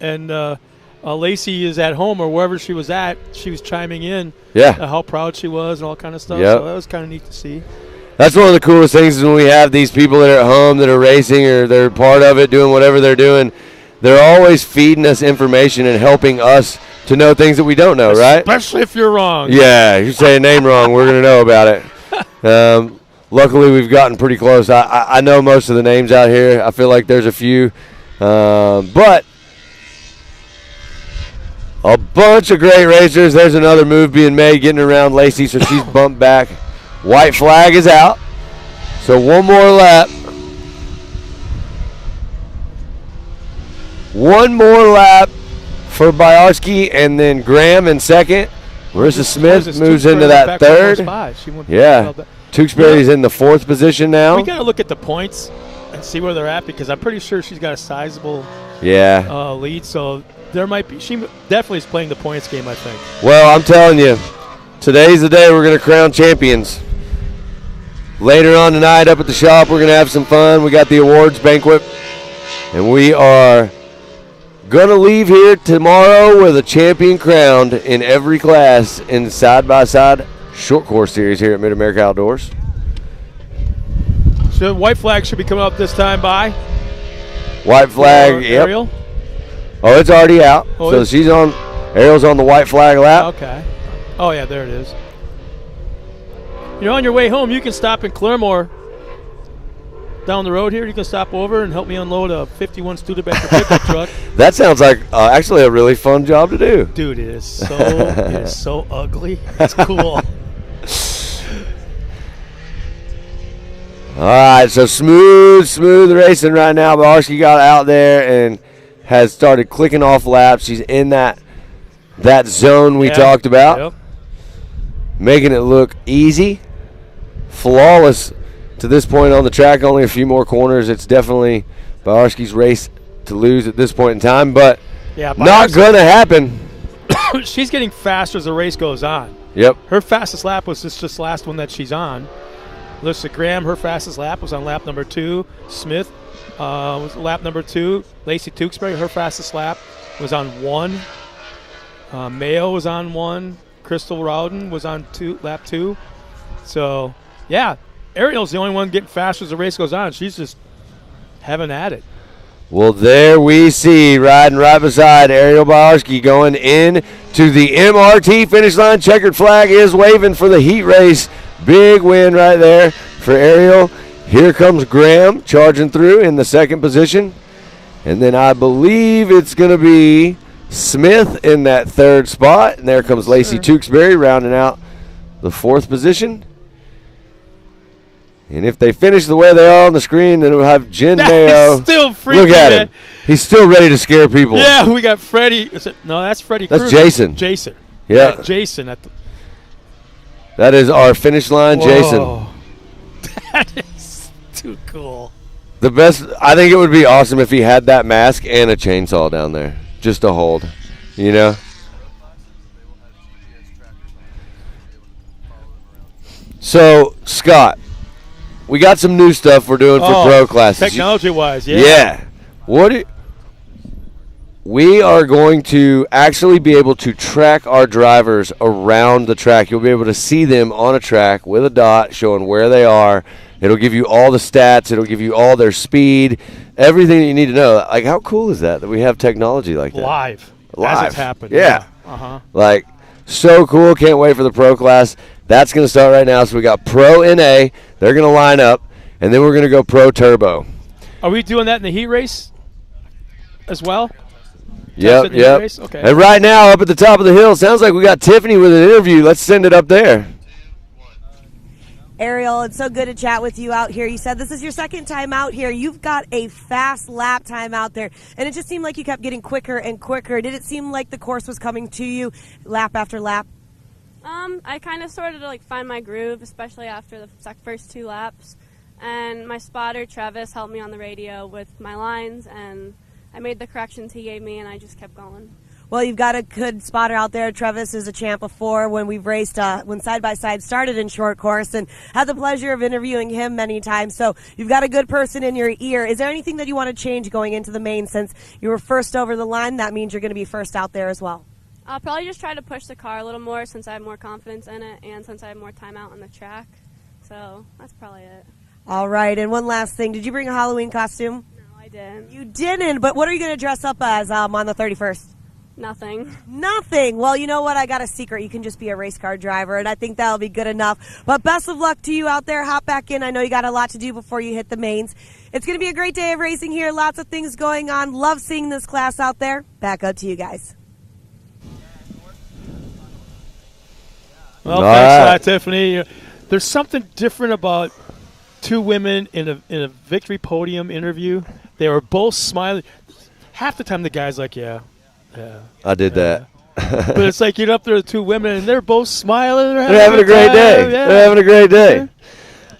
Lacey is at home or wherever she was at. She was chiming in. Yeah. How proud she was and all kind of stuff. Yep. So that was kind of neat to see. That's one of the coolest things is when we have these people that are at home that are racing or they're part of it, doing whatever they're doing. They're always feeding us information and helping us to know things that we don't know, right? Especially if you're wrong. Yeah, you say a name wrong, we're going to know about it. Luckily, we've gotten pretty close. I know most of the names out here. I feel like there's a few. But a bunch of great racers. There's another move being made, getting around Lacey, so she's bumped back. White flag is out. So one more lap. One more lap for Byarski, and then Graham in second. Marissa Smith moves into that third. Yeah. Tewksbury's in the 4th position now. We got to look at the points and see where they're at because I'm pretty sure she's got a sizable lead. So there might be. She definitely is playing the points game, I think. Well, I'm telling you, today's the day we're going to crown champions. Later on tonight up at the shop, we're going to have some fun. We got the awards banquet, and we are going to leave here tomorrow with a champion crowned in every class in side-by-side short course series here at Mid-America Outdoors. So white flag should be coming up this time by? White flag, yep. Ariel? Oh, it's already out. So she's on, Ariel's on the white flag lap. Okay. Oh, yeah, there it is. You're on your way home. You can stop in Claremore down the road here. You can stop over and help me unload a 51 Studebaker pickup truck. That sounds like actually a really fun job to do. Dude, it is so ugly. It's cool. All right, so smooth racing right now. Byarski got out there and has started clicking off laps. She's in that zone we talked about. Yep. Making it look easy, flawless to this point on the track. Only a few more corners. It's definitely Byarski's race to lose at this point in time, but not going to happen. She's getting faster as the race goes on. Yep. Her fastest lap was this last one that she's on. Alyssa Graham, her fastest lap was on lap number 2. Smith was lap number 2. Lacey Tewksbury, her fastest lap was on 1. Mayo was on 1. Crystal Rowden was on lap 2. So, yeah, Ariel's the only one getting faster as the race goes on. She's just having at it. Well, there we see, riding right beside Ariel Byarski, going in to the MRT finish line. Checkered flag is waving for the heat race. Big win right there for Ariel. Here comes Graham charging through in the 2nd position. And then I believe it's going to be Smith in that 3rd spot. And there comes Lacey Tewksbury rounding out the 4th position. And if they finish the way they are on the screen, then we'll have Jen Mayo. Still freaking. Look at him. He's still ready to scare people. Yeah, we got Freddie. No, that's Freddie That's Krueger. Jason. Jason. Yeah. Jason. That is our finish line, Whoa. Jason. That is too cool. The best, I think it would be awesome if he had that mask and a chainsaw down there just to hold, you know? So, Scott, we got some new stuff we're doing for pro classes. Technology-wise, yeah. Yeah. We are going to actually be able to track our drivers around the track. You'll be able to see them on a track with a dot showing where they are. It'll give you all the stats. It'll give you all their speed, everything that you need to know. Like, how cool is that we have technology like that? Live. As it's happened. Yeah. Uh-huh. Like, so cool. Can't wait for the pro class. That's going to start right now. So we got Pro NA. They're going to line up. And then we're going to go Pro Turbo. Are we doing that in the heat race as well? Yep. Okay. And right now, up at the top of the hill, sounds like we got Tiffany with an interview. Let's send it up there. Ariel, it's so good to chat with you out here. You said this is your second time out here. You've got a fast lap time out there, and it just seemed like you kept getting quicker and quicker. Did it seem like the course was coming to you lap after lap? I kind of started to like find my groove, especially after the first 2 laps. And my spotter, Travis, helped me on the radio with my lines, and I made the corrections he gave me, and I just kept going. Well, you've got a good spotter out there. Travis is a champ before when we've raced, when side-by-side started in short course, and had the pleasure of interviewing him many times. So you've got a good person in your ear. Is there anything that you want to change going into the main since you were first over the line? That means you're going to be first out there as well. I'll probably just try to push the car a little more since I have more confidence in it and since I have more time out on the track. So that's probably it. All right, and one last thing. Did you bring a Halloween costume? No, I didn't. You didn't, but what are you going to dress up as on the 31st? Nothing. Nothing. Well, you know what? I got a secret. You can just be a race car driver, and I think that'll be good enough. But best of luck to you out there. Hop back in. I know you got a lot to do before you hit the mains. It's going to be a great day of racing here. Lots of things going on. Love seeing this class out there. Back up to you guys. Well, thanks for that, Tiffany. There's something different about 2 women in a victory podium interview. They were both smiling. Half the time the guy's like, yeah. I did that. But it's like you're up there with 2 women, and they're both smiling. They're having a great day. Yeah. They're having a great day.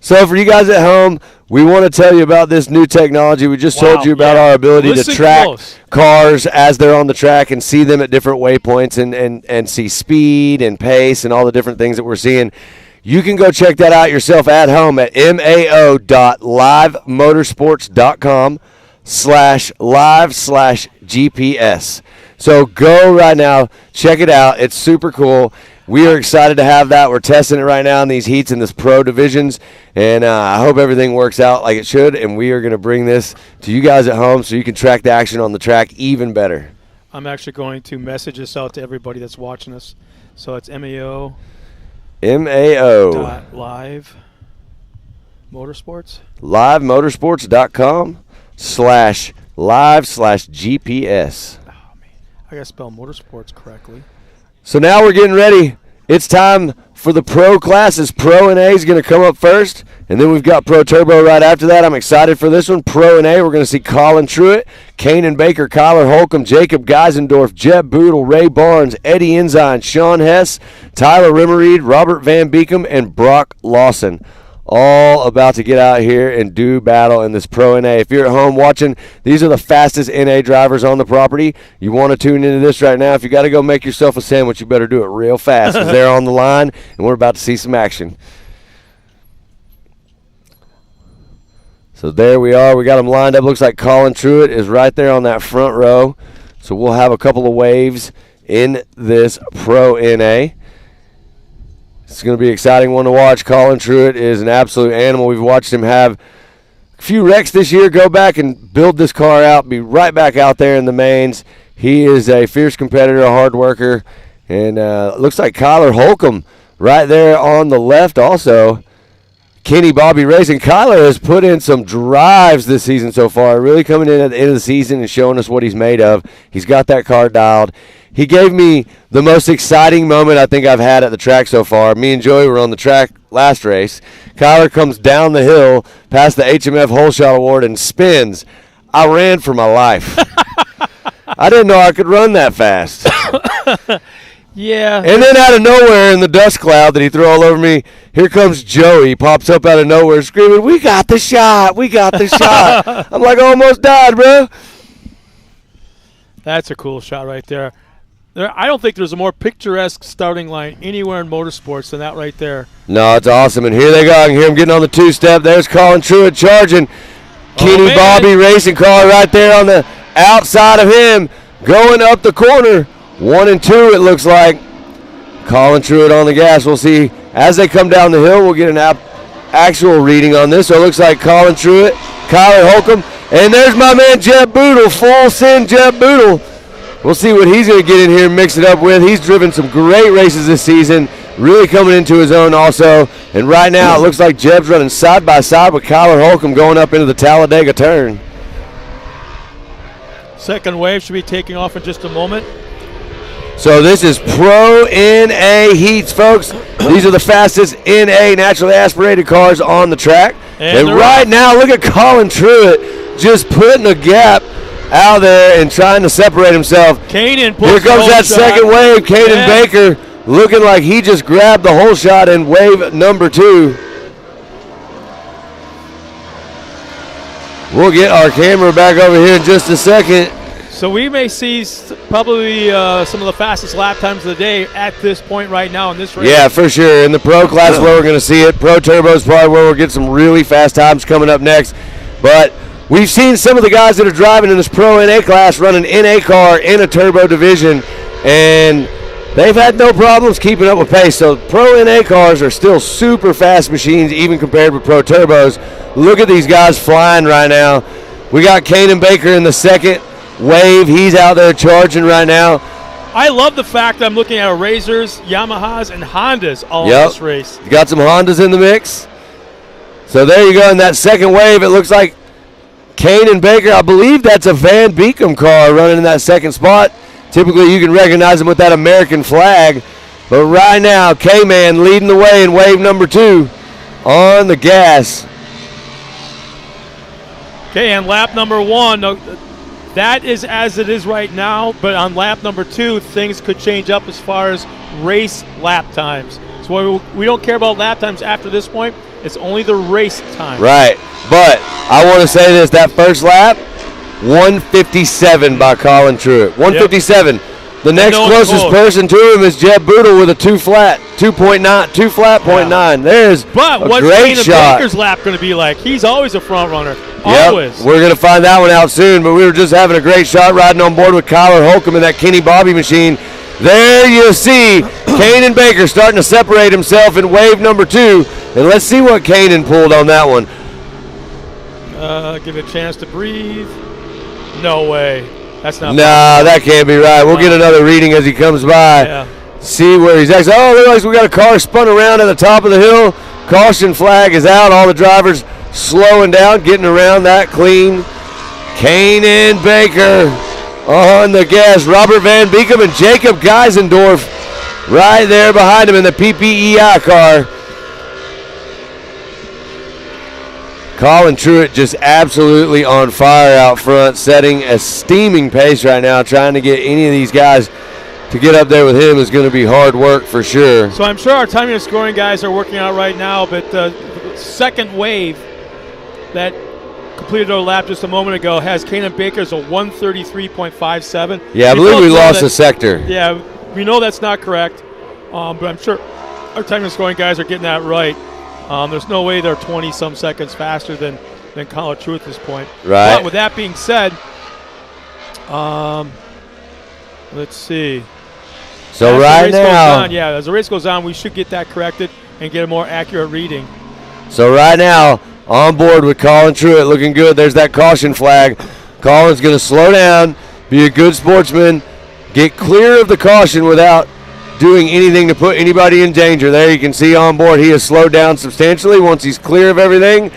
So for you guys at home, we want to tell you about this new technology. We just told you about our ability to track cars as they're on the track and see them at different waypoints and see speed and pace and all the different things that we're seeing. You can go check that out yourself at home at mao.livemotorsports.com/live/GPS. So go right now, check it out. It's super cool. We are excited to have that. We're testing it right now in these heats in this pro divisions, and I hope everything works out like it should, and we are going to bring this to you guys at home so you can track the action on the track even better. I'm actually going to message this out to everybody that's watching us. So it's MAO. Live Motorsports. livemotorsports.com/live/GPS. Oh, man. I got to spell motorsports correctly. So now we're getting ready. It's time for the pro classes. Pro and A is going to come up first, and then we've got Pro Turbo right after that. I'm excited for this one. Pro and A, we're going to see Colin Truitt, Kanan Baker, Kyler Holcomb, Jacob Geisendorf, Jeb Boodle, Ray Barnes, Eddie Ensign, Sean Hess, Tyler Rimmereed, Robert Van Beekum, and Brock Lawson. All about to get out here and do battle in this Pro NA. If you're at home watching, these are the fastest NA drivers on the property. You want to tune into this right now. If you got to go make yourself a sandwich, you better do it real fast because they're on the line, and we're about to see some action. So there we are. We got them lined up. Looks like Colin Truitt is right there on that front row. So we'll have a couple of waves in this Pro NA. It's going to be an exciting one to watch. Colin Truitt is an absolute animal. We've watched him have a few wrecks this year, go back and build this car out, be right back out there in the mains. He is a fierce competitor, a hard worker, and looks like Kyler Holcomb right there on the left also. Kenny Bobby Racing. Kyler has put in some drives this season so far, really coming in at the end of the season and showing us what he's made of. He's got that car dialed. He gave me the most exciting moment I think I've had at the track so far. Me and Joey were on the track last race. Kyler comes down the hill past the HMF Hole Shot Award and spins. I ran for my life. I didn't know I could run that fast. Yeah. And then out of nowhere in the dust cloud that he threw all over me, here comes Joey. He pops up out of nowhere screaming, "We got the shot. We got the shot." I'm like, I almost died, bro. That's a cool shot right there. I don't think there's a more picturesque starting line anywhere in motorsports than that right there. No, it's awesome. And here they go. I can hear him getting on the two-step. There's Colin Truitt charging. Kenny Bobby Racing car right there on the outside of him. Going up the corner. 1 and 2, it looks like. Colin Truitt on the gas. We'll see. As they come down the hill, we'll get an actual reading on this. So it looks like Colin Truitt, Kyler Holcomb, and there's my man Jeb Boodle. Full send Jeb Boodle. We'll see what he's going to get in here and mix it up with. He's driven some great races this season, really coming into his own also. And right now it looks like Jeb's running side by side with Kyler Holcomb going up into the Talladega turn. Second wave should be taking off in just a moment. So this is Pro NA heats, folks. These are the fastest NA naturally aspirated cars on the track. And right now, look at Colin Truitt just putting a gap out there and trying to separate himself. Kanan Here comes that second wave. Kanan Baker looking like he just grabbed the whole shot in wave number 2. We'll get our camera back over here in just a second. So we may see probably some of the fastest lap times of the day at this point right now in this race. Yeah, for sure. In the Pro class where we're going to see it. Pro Turbo is probably where we'll get some really fast times coming up next. But we've seen some of the guys that are driving in this Pro NA class run an NA car in a turbo division, and they've had no problems keeping up with pace. So Pro NA cars are still super fast machines even compared with Pro Turbos. Look at these guys flying right now. We got Kanan Baker in the second wave. He's out there charging right now. I love the fact that I'm looking at Razors, Yamahas, and Hondas all in this race. You got some Hondas in the mix. So there you go in that second wave. It looks like Kanan Baker, I believe that's a Van Beekum car running in that second spot. Typically you can recognize him with that American flag. But right now, K-Man leading the way in wave number 2 on the gas. Okay, and lap number 1, that is as it is right now, but on lap number 2, things could change up as far as race lap times. So we don't care about lap times after this point. It's only the race time. Right, but I want to say this, that first lap, 157 by Colin Truitt. 157. Yep. The next closest person to him is Jeb Boodle with a 2.9. There's but a what's great shot. Baker's lap going to be like? He's always a front runner. Yep. Always. We're going to find that one out soon, but we were just having a great shot riding on board with Kyler Holcomb in that Kenny Bobby machine. There you see Kanan Baker starting to separate himself in wave number 2, and let's see what Kanan pulled on that one. Give it a chance to breathe. No way. That's not Nah, that can't be right. We'll get another reading as he comes by. Yeah. See where he's at. Oh, look like we got a car spun around at the top of the hill. Caution flag is out. All the drivers slowing down, getting around that clean. Kanan Baker on the gas. Robert Van Beekum and Jacob Geisendorf right there behind him in the PPEI car. Colin Truitt just absolutely on fire out front, setting a steaming pace right now. Trying to get any of these guys to get up there with him is going to be hard work for sure. So I'm sure our timing and scoring guys are working out right now, but the second wave that completed our lap just a moment ago has Kanan Baker's a 133.57. Yeah, I believe we lost a sector. Yeah, we know that's not correct, but I'm sure our timing and scoring guys are getting that right. There's no way they're 20-some seconds faster than Colin Truitt at this point. Right. But with that being said, let's see. So right now, as the race goes on, we should get that corrected and get a more accurate reading. So right now, on board with Colin Truitt, looking good. There's that caution flag. Colin's going to slow down, be a good sportsman, get clear of the caution without doing anything to put anybody in danger. There you can see on board he has slowed down substantially once he's clear of everything.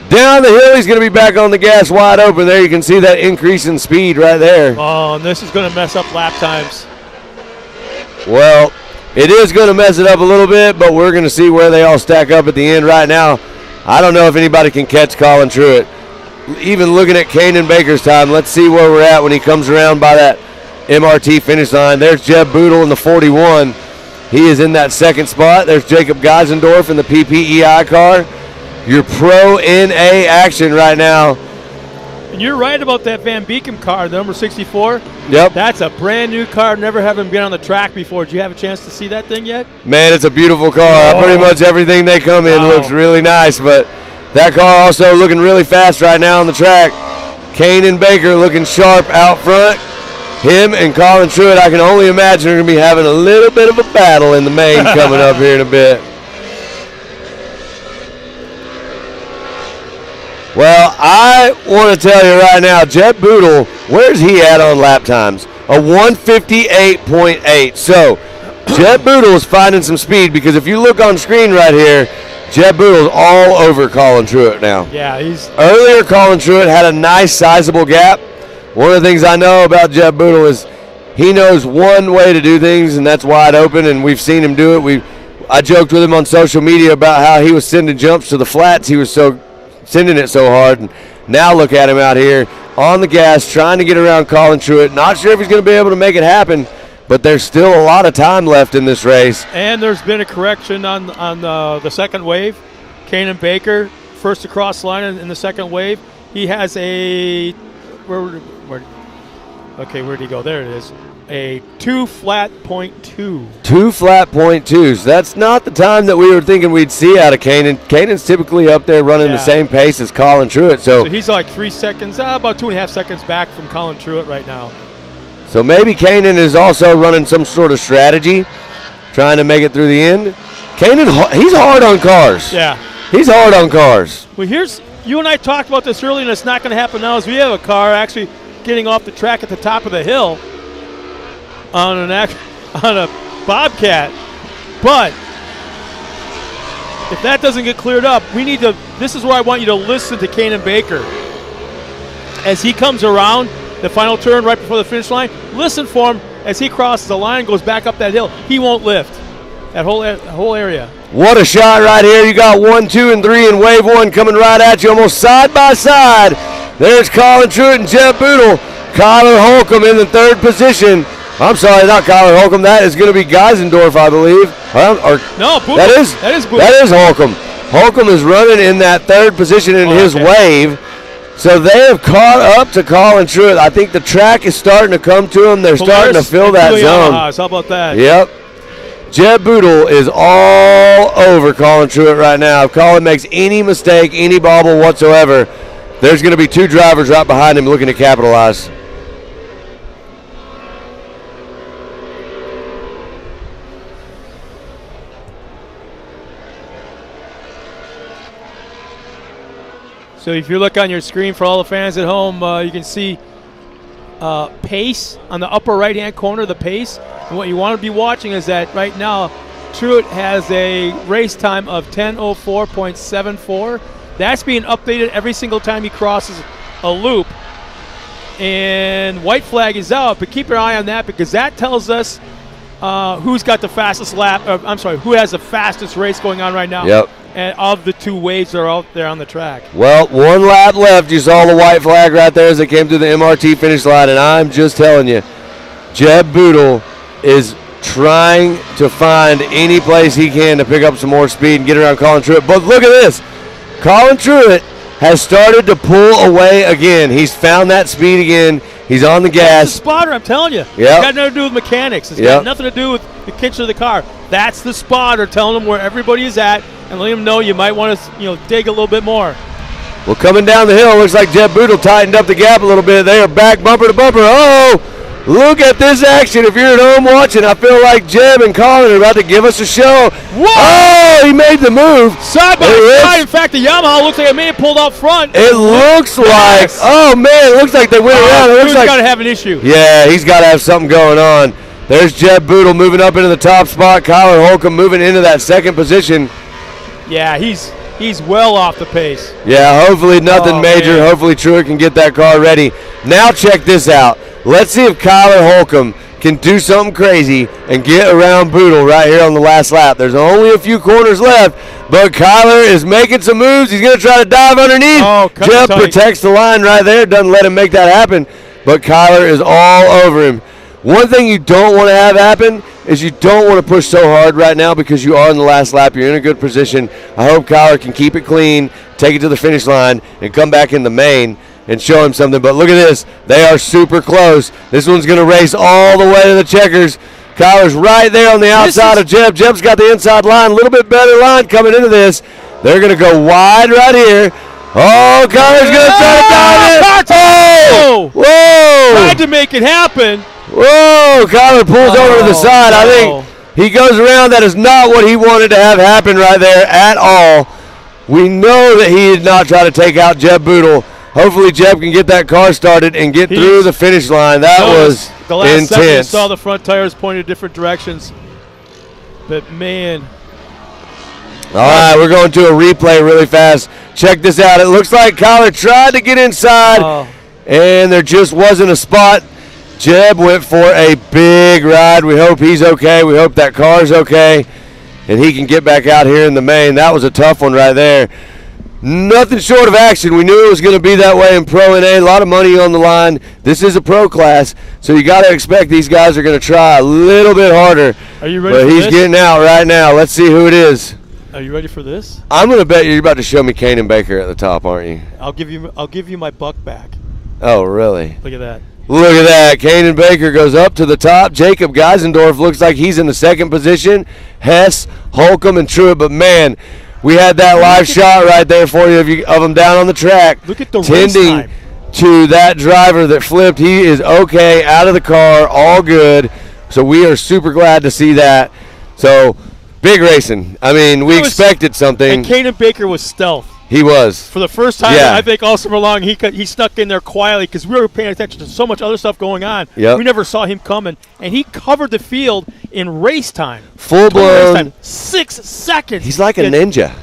Down the hill, he's going to be back on the gas wide open. There you can see that increase in speed right there. Oh, and this is going to mess up lap times. Well, it is going to mess it up a little bit, but we're going to see where they all stack up at the end right now. I don't know if anybody can catch Colin Truitt. Even looking at Kanan Baker's time, let's see where we're at when he comes around by that MRT finish line. There's Jeb Boodle in the 41. He is in that second spot. There's Jacob Geisendorf in the PPEI car. Your Pro NA action right now. And you're right about that Van Beekum car, the number 64. Yep. That's a brand new car, never having been on the track before. Did you have a chance to see that thing yet? Man, it's a beautiful car. Oh. Pretty much everything they come in looks really nice, but that car also looking really fast right now on the track. Kanan Baker looking sharp out front. Him and Colin Truitt, I can only imagine, are going to be having a little bit of a battle in the main coming up here in a bit. Well, I want to tell you right now, Jeb Boodle, where's he at on lap times? A 158.8. So, Jeb Boodle is finding some speed because if you look on screen right here, Jeb Boodle's all over Colin Truitt now. Yeah, Earlier, Colin Truitt had a nice sizable gap. One of the things I know about Jeb Boodle is he knows one way to do things, and that's wide open, and we've seen him do it. I joked with him on social media about how he was sending jumps to the flats. He was sending it so hard, and now look at him out here on the gas, trying to get around Colin Truitt. Not sure if he's going to be able to make it happen, but there's still a lot of time left in this race. And there's been a correction on the second wave. Kanan Baker, first across line in the second wave. He has a where'd he go? There it is. A 2.2. 2.2. So that's not the time that we were thinking we'd see out of Kanan. Kanan's typically up there running the same pace as Colin Truitt. So he's like 3 seconds, about 2.5 seconds back from Colin Truitt right now. So maybe Kanan is also running some sort of strategy, trying to make it through the end. Kanan, he's hard on cars. Yeah. He's hard on cars. Well, you and I talked about this earlier, and it's not going to happen now, is we have a car actually getting off the track at the top of the hill on a Bobcat. But if that doesn't get cleared up, this is where I want you to listen to Kanan Baker. As he comes around the final turn right before the finish line, listen for him as he crosses the line and goes back up that hill. He won't lift that whole area. What a shot right here. You got 1, 2, and 3 in wave 1 coming right at you almost side by side. There's Colin Truitt and Jeb Boodle. Kyler Holcomb in the third position. I'm sorry, not Kyler Holcomb. That is going to be Geisendorf, I believe. No, Boodle. That is Boodle. That is Holcomb. Holcomb is running in that third position in his wave. So they have caught up to Colin Truitt. I think the track is starting to come to them. They're starting to fill that zone. How about that? Yep. Jeb Boodle is all over Colin Truitt right now. If Colin makes any mistake, any bobble whatsoever, there's going to be 2 drivers right behind him looking to capitalize. So if you look on your screen for all the fans at home, you can see pace on the upper right-hand corner, the pace. And what you want to be watching is that right now, Truitt has a race time of 10:04.74. That's being updated every single time he crosses a loop. And white flag is out, but keep your eye on that because that tells us who's got the fastest lap. Who has the fastest race going on right now. Yep. And of the 2 waves that are out there on the track. Well, 1 lap left. You saw the white flag right there as it came through the MRT finish line, and I'm just telling you, Jeb Boodle is trying to find any place he can to pick up some more speed and get around Colin Truitt. But look at this. Colin Truitt has started to pull away again. He's found that speed again. He's on the gas. That's the spotter, I'm telling you. Yep. It's got nothing to do with mechanics. It's got nothing to do with the kitchen of the car. That's the spotter telling them where everybody is at and letting them know you might want to dig a little bit more. Well, coming down the hill, looks like Jeb Boodle tightened up the gap a little bit. They are back bumper to bumper. Oh, look at this action. If you're at home watching, I feel like Jeb and Colin are about to give us a show. Whoa! Oh, he made the move. Side by side. In fact, the Yamaha looks like it may have pulled out front. It looks like, oh, man, it looks like they went around. It looks like got to have an issue. Yeah, he's got to have something going on. There's Jeb Boodle moving up into the top spot. Kyler Holcomb moving into that second position. Yeah, he's well off the pace. Yeah, hopefully nothing major. Man. Hopefully Truitt can get that car ready. Now check this out. Let's see if Kyler Holcomb can do something crazy and get around Boodle right here on the last lap. There's only a few corners left, but Kyler is making some moves. He's going to try to dive underneath. Oh, Jeb protects the line right there. Doesn't let him make that happen, but Kyler is all over him. One thing you don't want to have happen is you don't want to push so hard right now because you are in the last lap. You're in a good position. I hope Kyler can keep it clean, take it to the finish line, and come back in the main and show him something. But look at this. They are super close. This one's going to race all the way to the checkers. Kyler's right there on the outside of Jeb. Jeb's got the inside line. A little bit better line coming into this. They're going to go wide right here. Oh, Kyler's going to try to dive in. Oh! Whoa! Tried to make it happen. Whoa! Kyler pulls over to the side. I think he goes around. That is not what he wanted to have happen right there at all. We know that he did not try to take out Jeb Boodle. Hopefully Jeb can get that car started and get through the finish line. That was the last intense. second you saw the front tires pointed different directions. But, man. All right, we're going to a replay really fast. Check this out. It looks like Kyler tried to get inside. and there just wasn't a spot. Jeb went for a big ride. We hope he's okay. We hope that car's okay, and he can get back out here in the main. That was a tough one right there. Nothing short of action. We knew it was going to be that way in Pro NA. A lot of money on the line. This is a pro class, so you got to expect these guys are going to try a little bit harder. Are you ready but for he's this? getting out right now. Let's see who it is. Are you ready for this? I'm going to bet you're about to show me Kanan Baker at the top, aren't you? I'll give you my buck back. Oh, really? Look at that. Look at that. Kanan Baker goes up to the top. Jacob Geisendorf looks like he's in the second position. Hess, Holcomb, and Truitt. But, man, we had that live shot right there for you of him down on the track. Look at the race tending time. to that driver that flipped. He is okay, out of the car, all good. So we are super glad to see that. So, big racing. I mean, we expected something. And Kanan Baker was stealth. He was. For the first time, I think all summer long, he stuck in there quietly because we were paying attention to so much other stuff going on. Yep. We never saw him coming, and he covered the field in race time. Full blown. Race time, 6 seconds. He's like a ninja.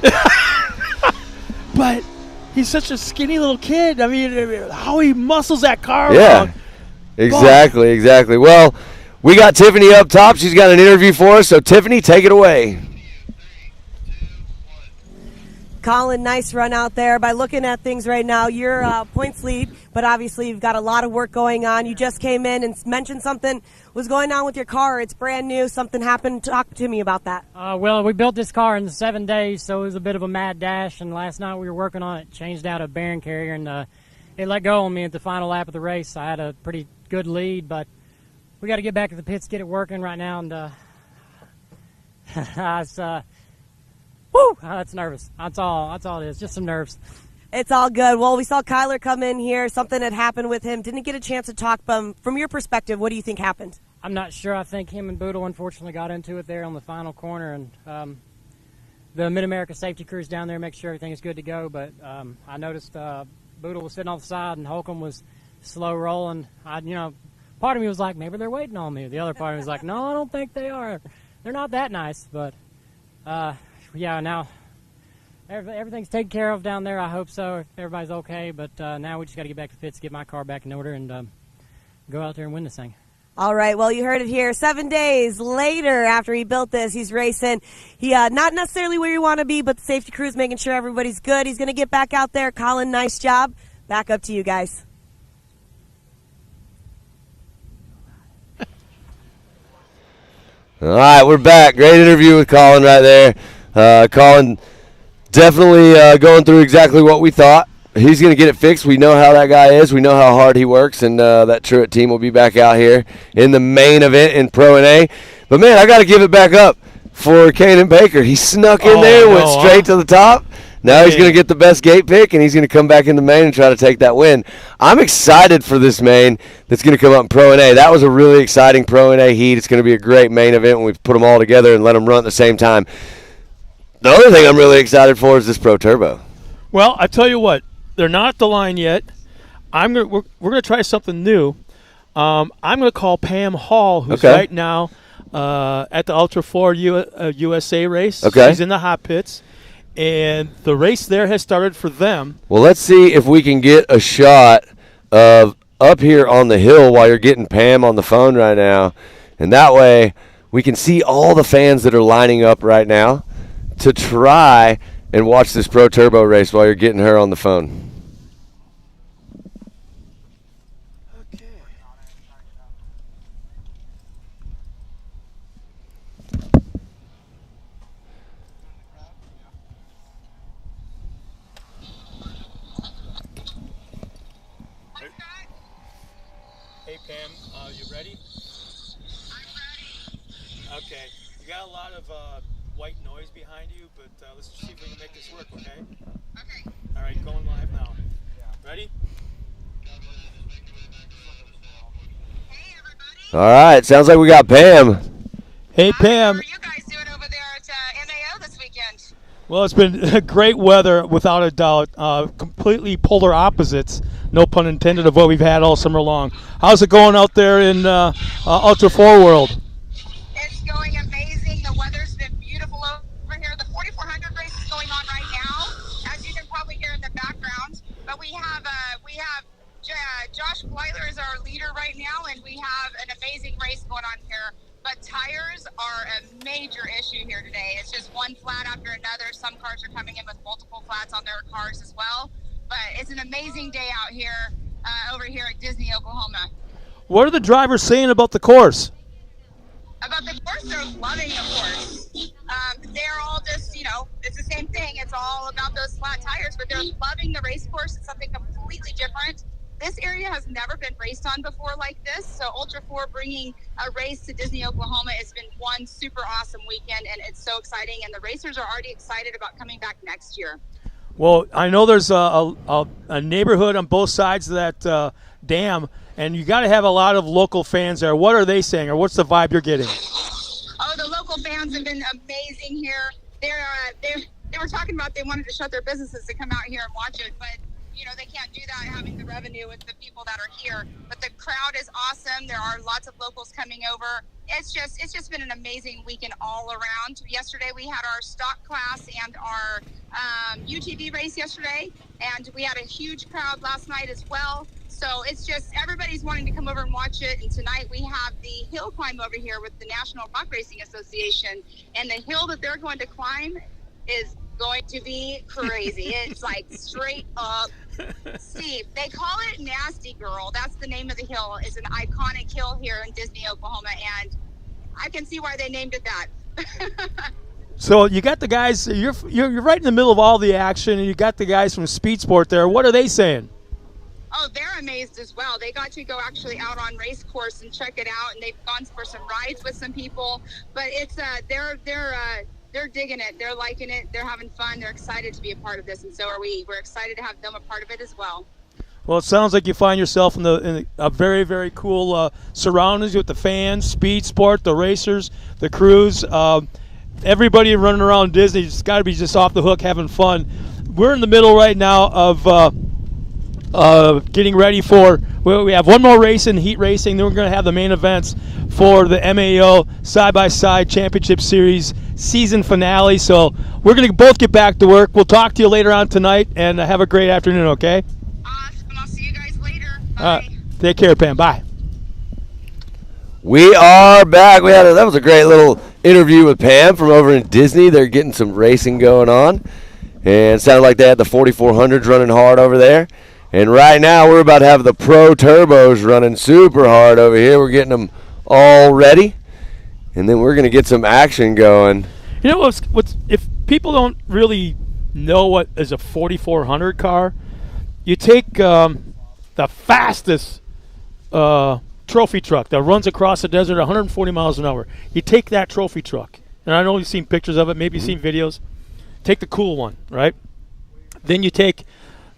But he's such a skinny little kid. I mean, how he muscles that car Yeah, around. exactly. Well, we got Tiffany up top. She's got an interview for us. So, Tiffany, take it away. Colin, nice run out there. By looking at things right now, you're points lead, but obviously you've got a lot of work going on. You just came in and mentioned something was going on with your car. It's brand new. Something happened. Talk to me about that. Well, we built this car in 7 days, so it was a bit of a mad dash, and last night we were working on it, changed out a bearing carrier, and it let go on me at the final lap of the race. I had a pretty good lead, but we got to get back to the pits, get it working right now, and it's woo! That's nervous. That's all it is. Just some nerves. It's all good. Well, we saw Kyler come in here. Something had happened with him. Didn't get a chance to talk. But from your perspective, what do you think happened? I'm not sure. I think him and Boodle unfortunately got into it there on the final corner, and the Mid-America safety crew's down there make sure everything is good to go. But I noticed Boodle was sitting off the side, and Holcomb was slow rolling. Part of me was like, maybe they're waiting on me. The other part of me was like, no, I don't think they are. They're not that nice, but. Yeah, now everything's taken care of down there. I hope so. If everybody's okay, but now we just got to get back to pits, get my car back in order, and go out there and win this thing. All right. Well, you heard it here. 7 days later, after he built this, he's racing. He not necessarily where you want to be, but the safety crew's making sure everybody's good. He's going to get back out there. Colin, nice job. Back up to you guys. All right, we're back. Great interview with Colin right there. Colin definitely going through exactly what we thought. He's going to get it fixed. We know how that guy is. We know how hard he works, and that Truitt team will be back out here in the main event in Pro NA. But, man, I got to give it back up for Kanan Baker. He snuck in there, went straight to the top. Now he's going to get the best gate pick, and he's going to come back in the main and try to take that win. I'm excited for this main that's going to come up in Pro NA. That was a really exciting Pro NA heat. It's going to be a great main event when we put them all together and let them run at the same time. The other thing I'm really excited for is this Pro Turbo. Well, I tell you what, they're not at the line yet. We're going to try something new. I'm going to call Pam Hall, who's right now at the Ultra 4 USA race. Okay. She's in the hot pits. And the race there has started for them. Well, let's see if we can get a shot of up here on the hill while you're getting Pam on the phone right now. And that way we can see all the fans that are lining up right now to try and watch this Pro Turbo race while you're getting her on the phone. Hey, Pam, you ready? I'm ready. Okay. You got a lot of white noise behind you, but let's see if we can make this work, okay? Okay. All right, going live now. Ready? All right, sounds like we got Pam. Hey, Pam. How are you guys doing over there at MAO this weekend? Well, it's been great weather, without a doubt. Completely polar opposites, no pun intended, of what we've had all summer long. How's it going out there in Ultra 4 world? It's going amazing. The weather's been beautiful over here. The 4400 race is going on right now, as you can probably hear in the background. But we have John Josh Blyler is our leader right now, and we have an amazing race going on here. But tires are a major issue here today. It's just one flat after another. Some cars are coming in with multiple flats on their cars as well. But it's an amazing day out here, over here at Disney, Oklahoma. What are the drivers saying about the course? About the course, they're loving the course. They're all just, it's the same thing. It's all about those flat tires, but they're loving the race course. It's something completely different. This area has never been raced on before like this, so Ultra 4 bringing a race to Disney, Oklahoma has been one super awesome weekend, and it's so exciting, and the racers are already excited about coming back next year. Well, I know there's a neighborhood on both sides of that dam, and you got to have a lot of local fans there. What are they saying, or what's the vibe you're getting? Oh, the local fans have been amazing here. They were talking about they wanted to shut their businesses to come out here and watch it, but they can't do that having the revenue with the people that are here. But the crowd is awesome. There are lots of locals coming over. It's just been an amazing weekend all around. Yesterday we had our stock class and our UTV race yesterday, and we had a huge crowd last night as well. So it's just everybody's wanting to come over and watch it. And tonight we have the hill climb over here with the National Rock Racing Association, and the hill that they're going to climb is going to be crazy. It's like straight up steep. They call it Nasty Girl. That's the name of the hill. It's an iconic hill here in Disney, Oklahoma, and I can see why they named it that. So you got the guys. You're right in the middle of all the action, and you got the guys from Speed Sport there. What are they saying? Oh, they're amazed as well. They got to go actually out on race course and check it out, and they've gone for some rides with some people. But it's they're digging it. They're liking it. They're having fun. They're excited to be a part of this, and so are we. We're excited to have them a part of it as well. Well, it sounds like you find yourself in a very, very cool surroundings with the fans, Speed Sport, the racers, the crews. Everybody running around Disney's got to be just off the hook having fun. We're in the middle right now of getting ready for, we have one more race in heat racing, then we're going to have the main events for the MAO Side-by-Side Championship Series season finale. So we're going to both get back to work. We'll talk to you later on tonight, and have a great afternoon, okay? Awesome. I'll see you guys later. Bye. Take care, Pam. Bye. We are back. That was a great little interview with Pam from over in Disney. They're getting some racing going on, and it sounded like they had the 4400s running hard over there. And right now we're about to have the Pro Turbos running super hard over here. We're getting them all ready, and then we're going to get some action going. You know what's if people don't really know what is a 4400 car, you take the fastest trophy truck that runs across the desert 140 miles an hour. You take that trophy truck, and I know you've seen pictures of it, maybe you've seen videos. Take the cool one, right? Then you take,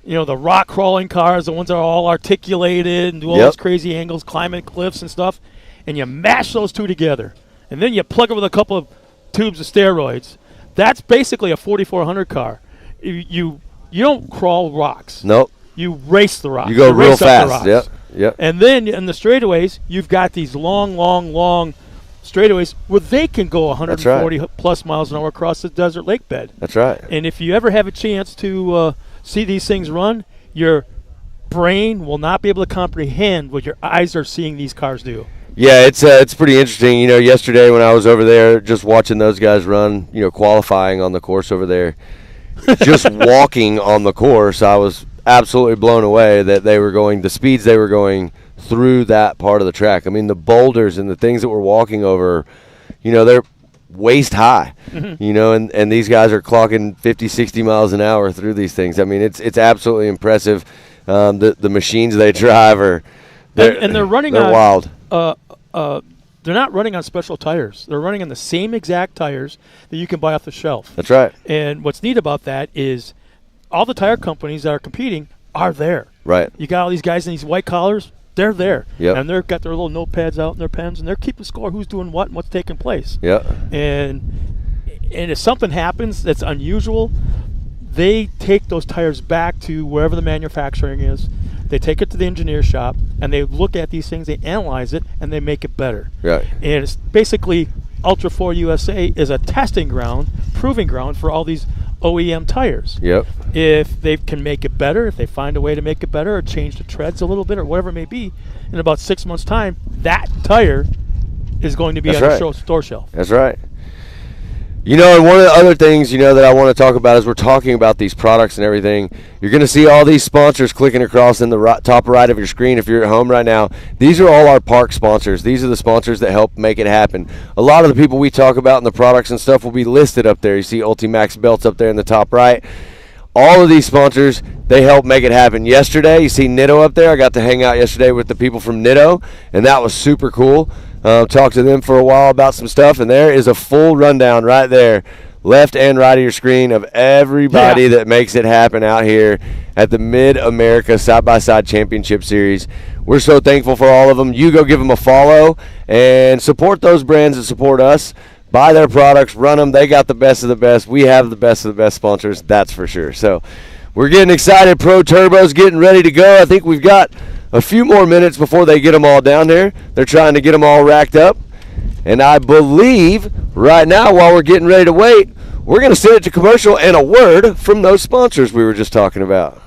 the rock crawling cars, the ones that are all articulated and do all those crazy angles, climbing cliffs and stuff, and you mash those two together. And then you plug it with a couple of tubes of steroids. That's basically a 4400 car. You don't crawl rocks. Nope. You race the rocks. You go real fast. Yep. And then in the straightaways, you've got these long straightaways where they can go 140 plus miles an hour across the desert lake bed. That's right. And if you ever have a chance to see these things run, your brain will not be able to comprehend what your eyes are seeing these cars do. Yeah, it's pretty interesting. Yesterday when I was over there just watching those guys run, qualifying on the course over there, just walking on the course, I was absolutely blown away that they were going the speeds they were going through that part of the track. I mean, the boulders and the things that we're walking over, they're waist high, and these guys are clocking 50, 60 miles an hour through these things. I mean, it's absolutely impressive. The machines they drive they're running they're wild. They're not running on special tires. They're running on the same exact tires that you can buy off the shelf. That's right. And what's neat about that is all the tire companies that are competing are there. Right. You got all these guys in these white collars. They're there. Yep. And they've got their little notepads out and their pens, and they're keeping score who's doing what and what's taking place. Yeah. And if something happens that's unusual, they take those tires back to wherever the manufacturing is. They take it to the engineer shop, and they look at these things, they analyze it, and they make it better. Right. And it's basically Ultra 4 USA is a testing ground, proving ground for all these OEM tires. Yep. If they can make it better, if they find a way to make it better or change the treads a little bit or whatever it may be, in about 6 months' time, that tire is going to be on the store shelf. That's right. You know, and one of the other things, you know, that I want to talk about as we're talking about these products and everything, you're going to see all these sponsors clicking across in the top right of your screen if you're at home right now. These are all our park sponsors. These are the sponsors that help make it happen. A lot of the people we talk about and the products and stuff will be listed up there. You see Ultimax belts up there in the top right. All of these sponsors, they help make it happen. Yesterday, you see Nitto up there. I got to hang out yesterday with the people from Nitto, and that was super cool. Talked to them for a while about some stuff, and there is a full rundown right there, left and right of your screen, of everybody that makes it happen out here at the Mid-America Side-by-Side Championship Series. We're so thankful for all of them. You go give them a follow and support those brands that support us. Buy their products, run them. They got the best of the best. We have the best of the best sponsors, that's for sure. So we're getting excited. Pro Turbo's getting ready to go. I think we've got a few more minutes before they get them all down there. They're trying to get them all racked up. And I believe right now, while we're getting ready to wait, we're going to send it to commercial and a word from those sponsors we were just talking about.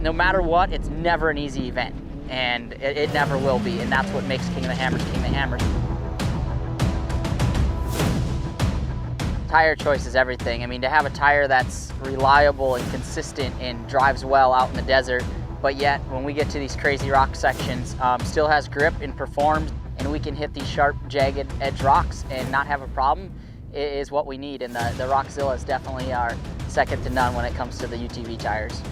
no matter what, it's never an easy event, and it never will be, and that's what makes King of the Hammers King of the Hammers. Tire choice is everything. I mean, to have a tire that's reliable and consistent and drives well out in the desert, but yet when we get to these crazy rock sections, still has grip and performs, and we can hit these sharp, jagged edge rocks and not have a problem, is what we need. And the Rockzilla is definitely our second to none when it comes to the UTV tires.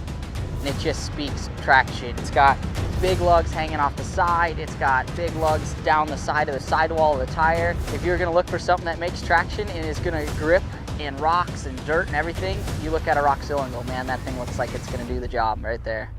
And it just speaks traction. It's got big lugs hanging off the side. It's got big lugs down the side of the sidewall of the tire. If you're gonna look for something that makes traction and is gonna grip in rocks and dirt and everything, you look at a Rockzilla and go, man, that thing looks like it's gonna do the job right there.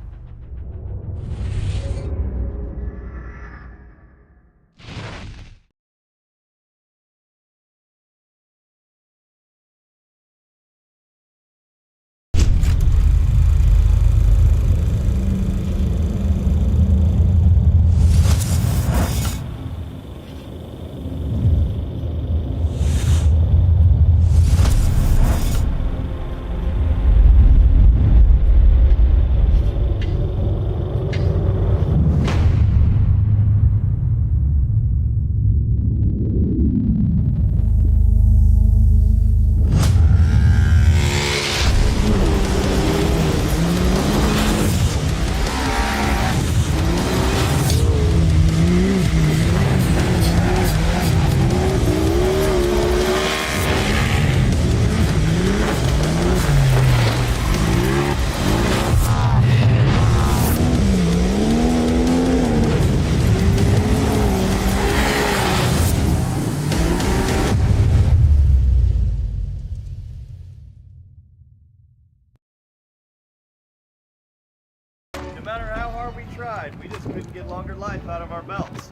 No matter how hard we tried, we just couldn't get longer life out of our belts.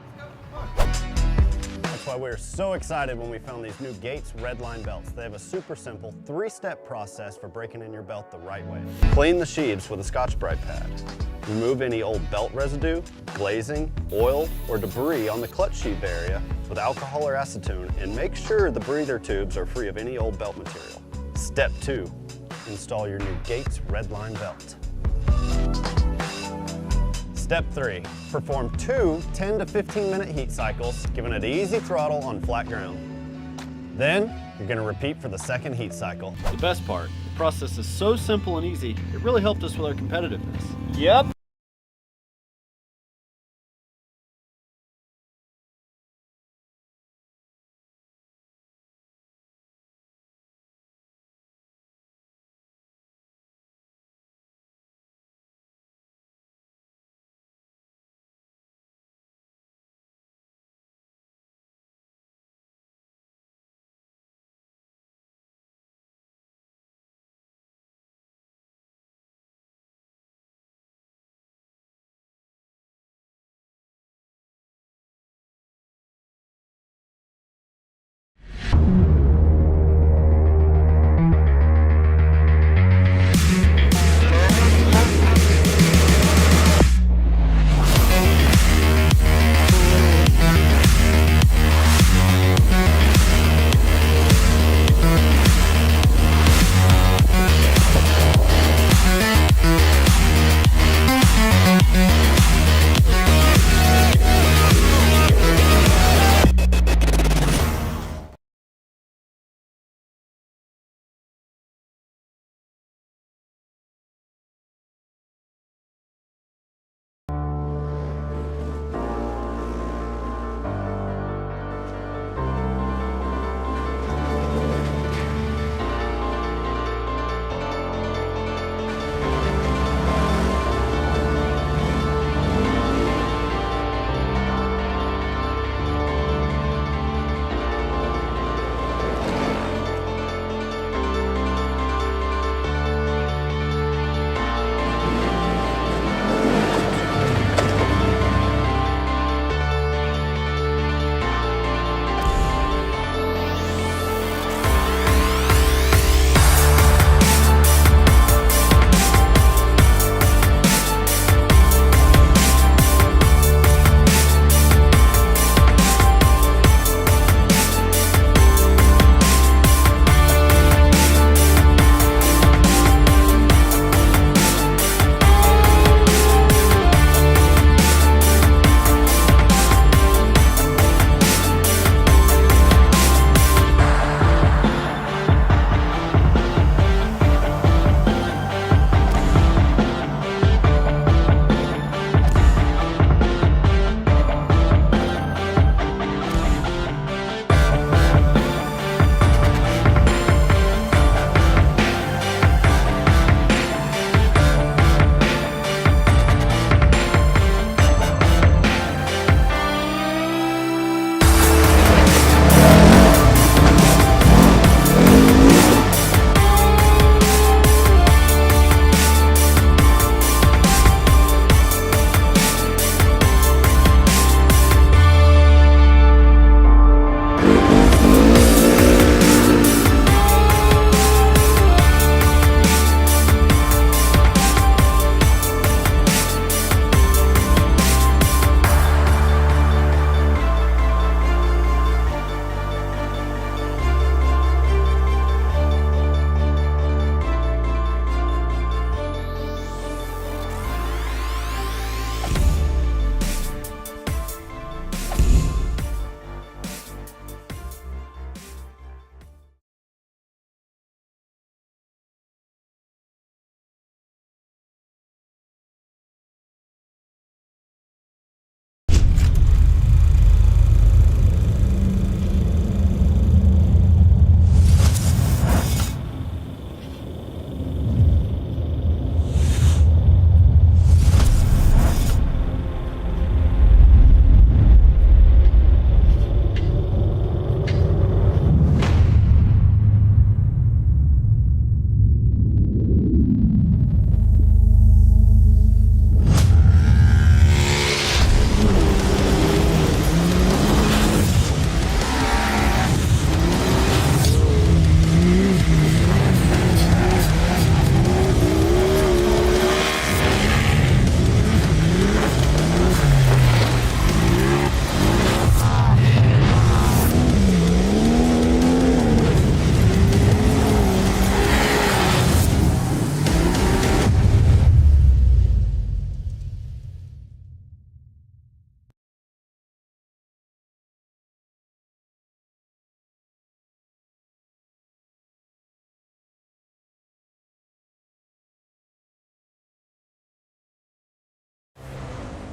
That's why we were so excited when we found these new Gates Redline belts. They have a super simple 3-step process for breaking in your belt the right way. Clean the sheaves with a Scotch-Brite pad. Remove any old belt residue, glazing, oil, or debris on the clutch sheave area with alcohol or acetone, and make sure the breather tubes are free of any old belt material. Step 2, install your new Gates Redline belt. Step 3, perform 2 10 to 15 minute heat cycles, giving it easy throttle on flat ground. Then, you're gonna repeat for the second heat cycle. The best part, the process is so simple and easy, it really helped us with our competitiveness. Yep.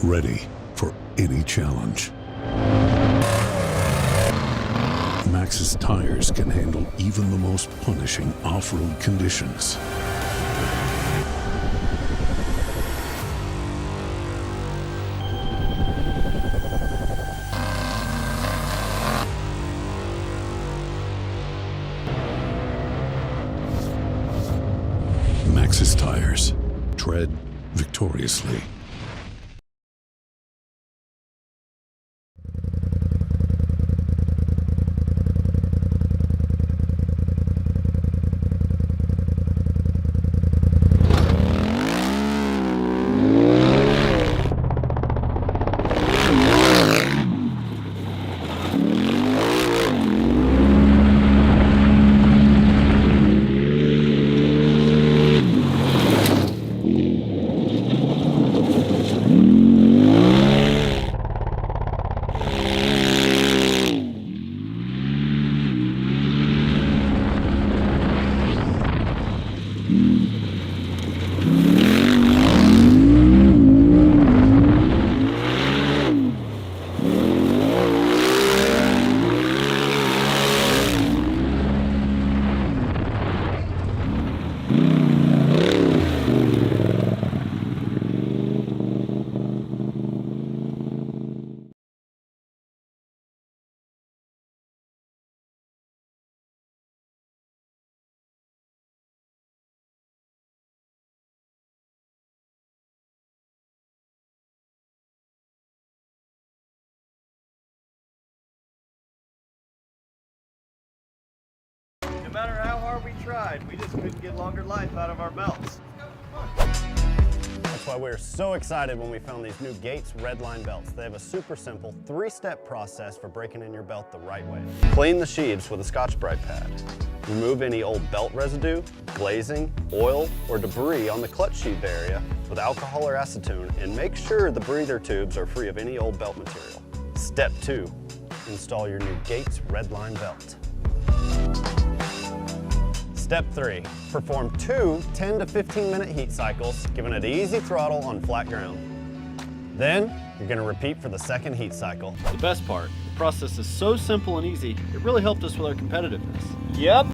ready for any challenge. Maxxis tires can handle even the most punishing off-road conditions. Maxxis tires. Tread victoriously. No matter how hard we tried, we just couldn't get longer life out of our belts. That's why we were so excited when we found these new Gates Redline belts. They have a super simple 3-step process for breaking in your belt the right way. Clean the sheaves with a Scotch-Brite pad. Remove any old belt residue, glazing, oil, or debris on the clutch sheath area with alcohol or acetone, and make sure the breather tubes are free of any old belt material. Step 2, install your new Gates Redline belt. Step 3, perform 2 10 to 15 minute heat cycles, giving it easy throttle on flat ground. Then, you're going to repeat for the second heat cycle. The best part, the process is so simple and easy, it really helped us with our competitiveness. Yep.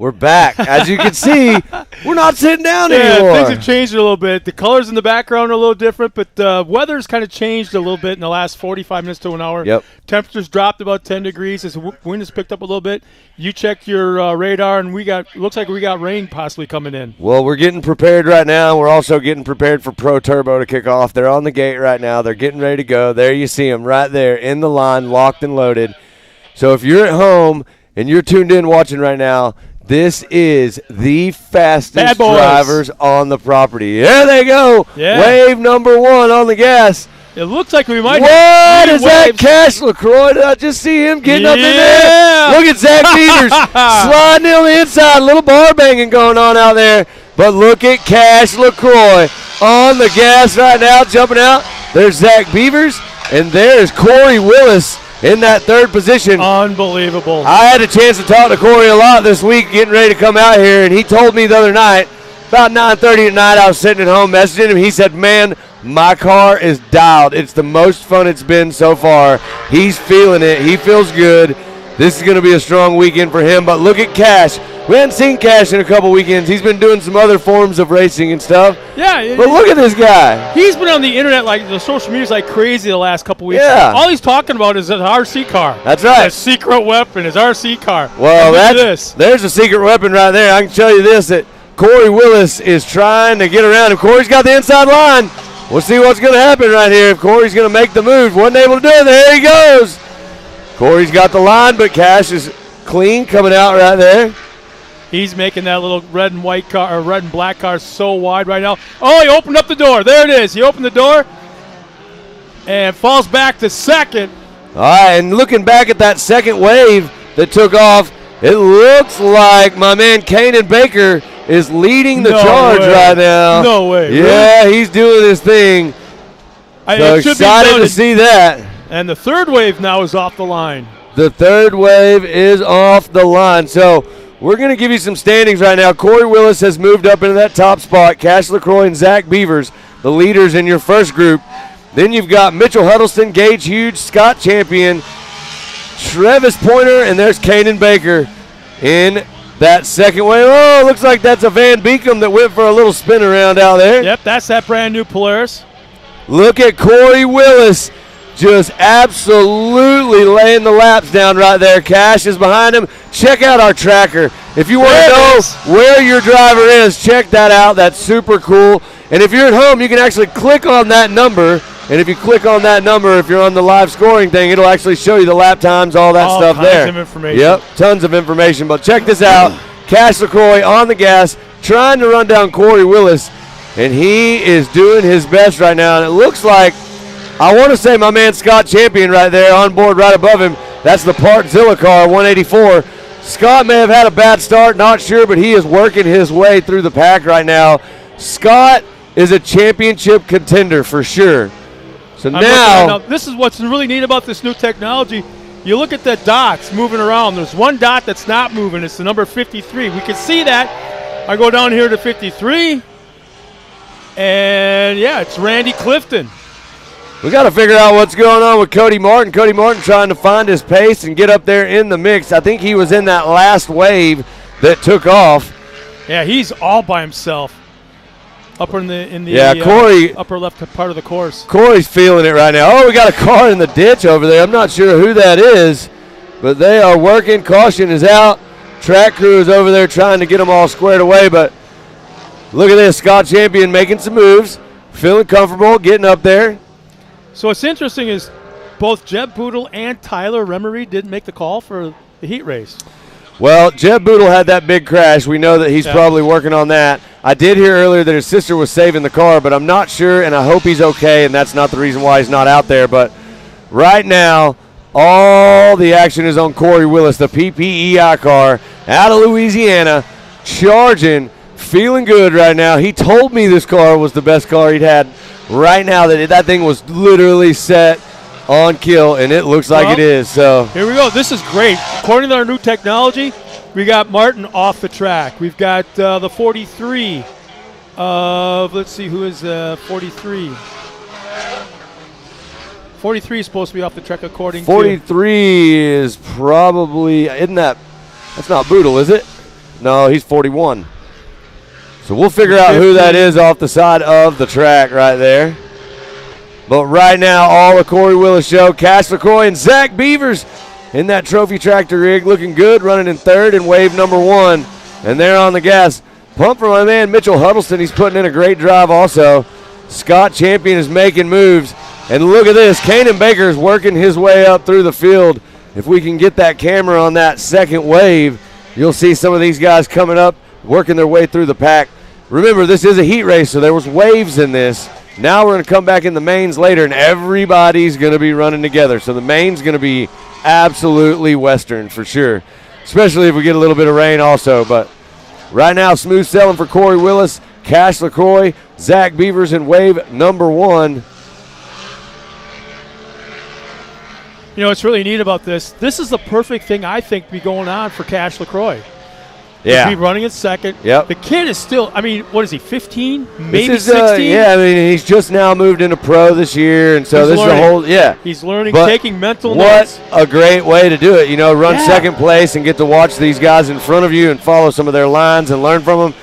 We're back. As you can see, we're not sitting down anymore. Things have changed a little bit. The colors in the background are a little different, but the weather's kind of changed a little bit in the last 45 minutes to an hour. Yep. Temperatures dropped about 10 degrees. As wind has picked up a little bit. You check your radar, and looks like we got rain possibly coming in. Well, we're getting prepared right now. We're also getting prepared for Pro Turbo to kick off. They're on the gate right now. They're getting ready to go. There you see them right there in the line, locked and loaded. So if you're at home and you're tuned in watching right now, this is the fastest drivers on the property. There they go. Yeah. Wave number 1 on the gas. It looks like we might What is that, Cash LaCroix? Did I just see him getting up in there? Look at Zach Beavers sliding on the inside. A little bar banging going on out there. But look at Cash LaCroix on the gas right now, jumping out. There's Zach Beavers, and there's Corey Willis in that third position. Unbelievable. I had a chance to talk to Corey a lot this week getting ready to come out here, and he told me the other night, about 9:30 at night, I was sitting at home messaging him. He said, man, my car is dialed. It's the most fun it's been so far. He's feeling it. He feels good. This is going to be a strong weekend for him. But look at Cash. We hadn't seen Cash in a couple weekends. He's been doing some other forms of racing and stuff. Yeah. But look at this guy. He's been on the internet, like the social media's like crazy the last couple weeks. Yeah. All he's talking about is his RC car. That's right. His secret weapon, his RC car. Well, look at this. There's a secret weapon right there. I can tell you this, that Corey Willis is trying to get around him. Corey's got the inside line. We'll see what's going to happen right here. If Corey's going to make the move. Wasn't able to do it. There he goes. Corey's got the line, but Cash is clean coming out right there. He's making that little red and white car, or red and black car so wide right now. Oh, he opened up the door. There it is. He opened the door and falls back to second. All right, and looking back at that second wave that took off, it looks like my man Kanan Baker is leading the charge right now. No way. Yeah, really? He's doing his thing. So excited to see that. And the third wave now is off the line. The third wave is off the line. So we're going to give you some standings right now. Corey Willis has moved up into that top spot. Cash LaCroix and Zach Beavers, the leaders in your first group. Then you've got Mitchell Huddleston, Gage Hughes, Scott Champion, Travis Pointer, and there's Kanan Baker in that second wave. Oh, looks like that's a Van Beekum that went for a little spin around out there. Yep, that's that brand new Polaris. Look at Corey Willis just absolutely laying the laps down right there. Cash is behind him. Check out our tracker. If you want to know where your driver is, check that out. That's super cool. And if you're at home, you can actually click on that number. And if you click on that number, if you're on the live scoring thing, it'll actually show you the lap times, all that stuff there. All kinds of information. Yep, tons of information. But check this out. Cash LaCroix on the gas, trying to run down Corey Willis. And he is doing his best right now. And it looks like, I want to say my man Scott Champion right there on board right above him. That's the Partzilla car, 184. Scott may have had a bad start, not sure, but he is working his way through the pack right now. Scott is a championship contender for sure. So now, this is what's really neat about this new technology. You look at the dots moving around. There's one dot that's not moving. It's the number 53. We can see that. I go down here to 53. And, yeah, it's Randy Clifton. We got to figure out what's going on with Cody Martin. Cody Martin trying to find his pace and get up there in the mix. I think he was in that last wave that took off. Yeah, he's all by himself. Up in the Corey, upper left part of the course. Corey's feeling it right now. Oh, we got a car in the ditch over there. I'm not sure who that is, but they are working. Caution is out. Track crew is over there trying to get them all squared away, but look at this. Scott Champion making some moves, feeling comfortable, getting up there. So what's interesting is both Jeb Boodle and Tyler Remery didn't make the call for the heat race. Well, Jeb Boodle had that big crash. We know that he's probably working on that. I did hear earlier that his sister was saving the car, but I'm not sure, and I hope he's okay, and that's not the reason why he's not out there. But right now, all the action is on Corey Willis, the PPEI car out of Louisiana, charging, feeling good right now. He told me this car was the best car he'd had right now, that thing was literally set on kill, and it looks like it is. So here we go. This is great. According to our new technology, we got Martin off the track. We've got the 43 of, let's see, who is 43? 43 is supposed to be off the track according 43 is probably, that's not Boodle, is it? No, he's 41. So we'll figure out who that is off the side of the track right there. But right now, all the Corey Willis show, Cash LaCroix and Zach Beavers in that trophy tractor rig, looking good, running in third in wave number 1. And they're on the gas. Pump for my man Mitchell Huddleston. He's putting in a great drive also. Scott Champion is making moves. And look at this. Kanan Baker is working his way up through the field. If we can get that camera on that second wave, you'll see some of these guys coming up, working their way through the pack. Remember, this is a heat race, so there was waves in this. Now we're going to come back in the mains later, and everybody's going to be running together. So the main's going to be absolutely Western for sure, especially if we get a little bit of rain also. But right now, smooth sailing for Corey Willis, Cash LaCroix, Zach Beavers in wave number 1. You know what's really neat about this? This is the perfect thing, I think, to be going on for Cash LaCroix. Yeah. He'll be running in second. Yep. The kid is still, I mean, what is he, 15? Maybe 16? Yeah, I mean, he's just now moved into pro this year, and so this is a whole, He's learning, but taking mental notes. What a great way to do it. You know, run second place and get to watch these guys in front of you and follow some of their lines and learn from them.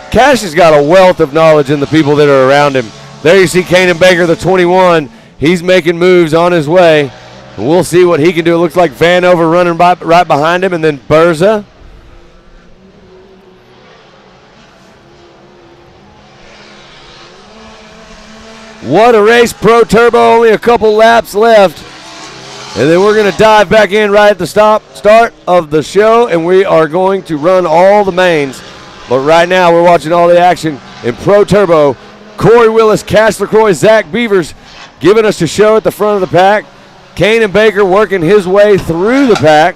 Cash has got a wealth of knowledge in the people that are around him. There you see Kanan Baker, the 21. He's making moves on his way. We'll see what he can do. It looks like Vanover running right behind him, and then Berza. What a race, Pro Turbo. Only a couple laps left. And then we're going to dive back in right at the start of the show, and we are going to run all the mains. But right now we're watching all the action in Pro Turbo. Corey Willis, Cash LaCroix, Zach Beavers giving us a show at the front of the pack. Kanan Baker working his way through the pack.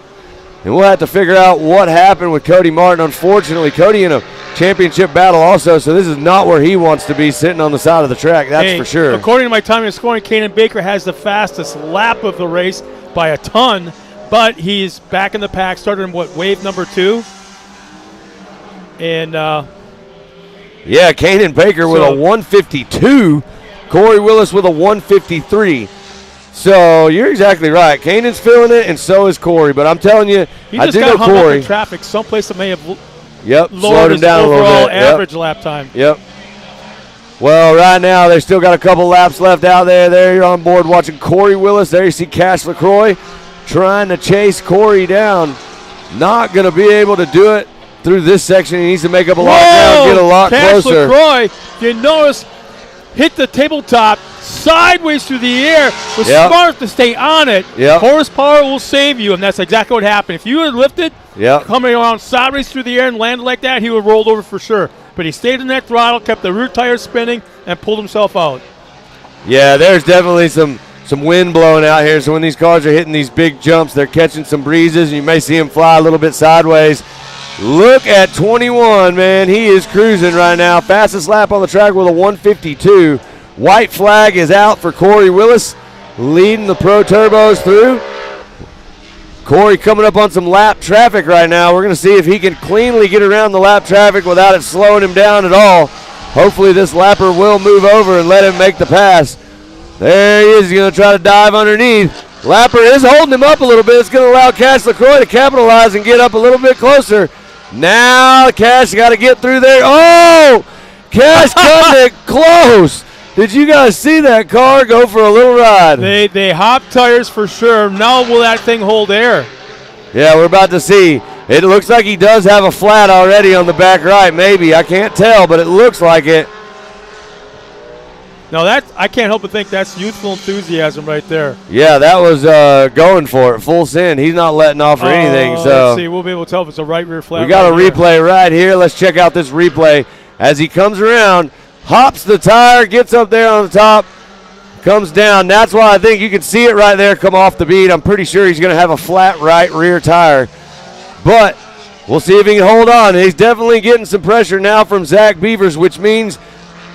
And we'll have to figure out what happened with Cody Martin. Unfortunately, Cody in a championship battle also, so this is not where he wants to be, sitting on the side of the track, that's for sure. According to my time in scoring, Kanan Baker has the fastest lap of the race by a ton, but he's back in the pack, started in, wave number 2? And, yeah, Kanan Baker with a 152, Corey Willis with a 153. So you're exactly right. Kanan's feeling it, and so is Corey. But I'm telling you, he I just do got know hung Corey. up in traffic someplace that may have slowed lowered him his down a little overall bit. average lap time. Yep. Well, right now they still got a couple laps left out there. There you're on board watching Corey Willis. There you see Cash LaCroix trying to chase Corey down. Not going to be able to do it through this section. He needs to make up a lot of ground, get a lot Cash closer. LaCroix, you notice, hit the tabletop sideways through the air. Was smart to stay on it. Horsepower will save you, and that's exactly what happened. If you had lifted, coming around sideways through the air and landed like that, he would have rolled over for sure. But he stayed in that throttle, kept the rear tires spinning, and pulled himself out. Yeah, there's definitely some wind blowing out here. So when these cars are hitting these big jumps, they're catching some breezes, and you may see them fly a little bit sideways. Look at 21, man. He is cruising right now. Fastest lap on the track with a 152. White flag is out for Corey Willis, leading the Pro Turbos through. Corey coming up on some lap traffic right now. We're going to see if he can cleanly get around the lap traffic without it slowing him down at all. Hopefully this lapper will move over and let him make the pass. There he is. He's going to try to dive underneath. Lapper is holding him up a little bit. It's going to allow Cash LaCroix to capitalize and get up a little bit closer. Now Cash got to get through there. Oh! Cash cutting it close. Did you guys see that car go for a little ride? They hop tires for sure. Now will that thing hold air? Yeah, we're about to see. It looks like he does have a flat already on the back right, maybe. I can't tell, but it looks like it. No, I can't help but think that's youthful enthusiasm right there. Yeah, that was going for it, full send. He's not letting off or anything. So let's see. We'll be able to tell if it's a right rear flat. We got a replay right here. Let's check out this replay as he comes around. Hops the tire, gets up there on the top, comes down. That's why I think you can see it right there come off the bead. I'm pretty sure he's going to have a flat right rear tire. But we'll see if he can hold on. He's definitely getting some pressure now from Zach Beavers, which means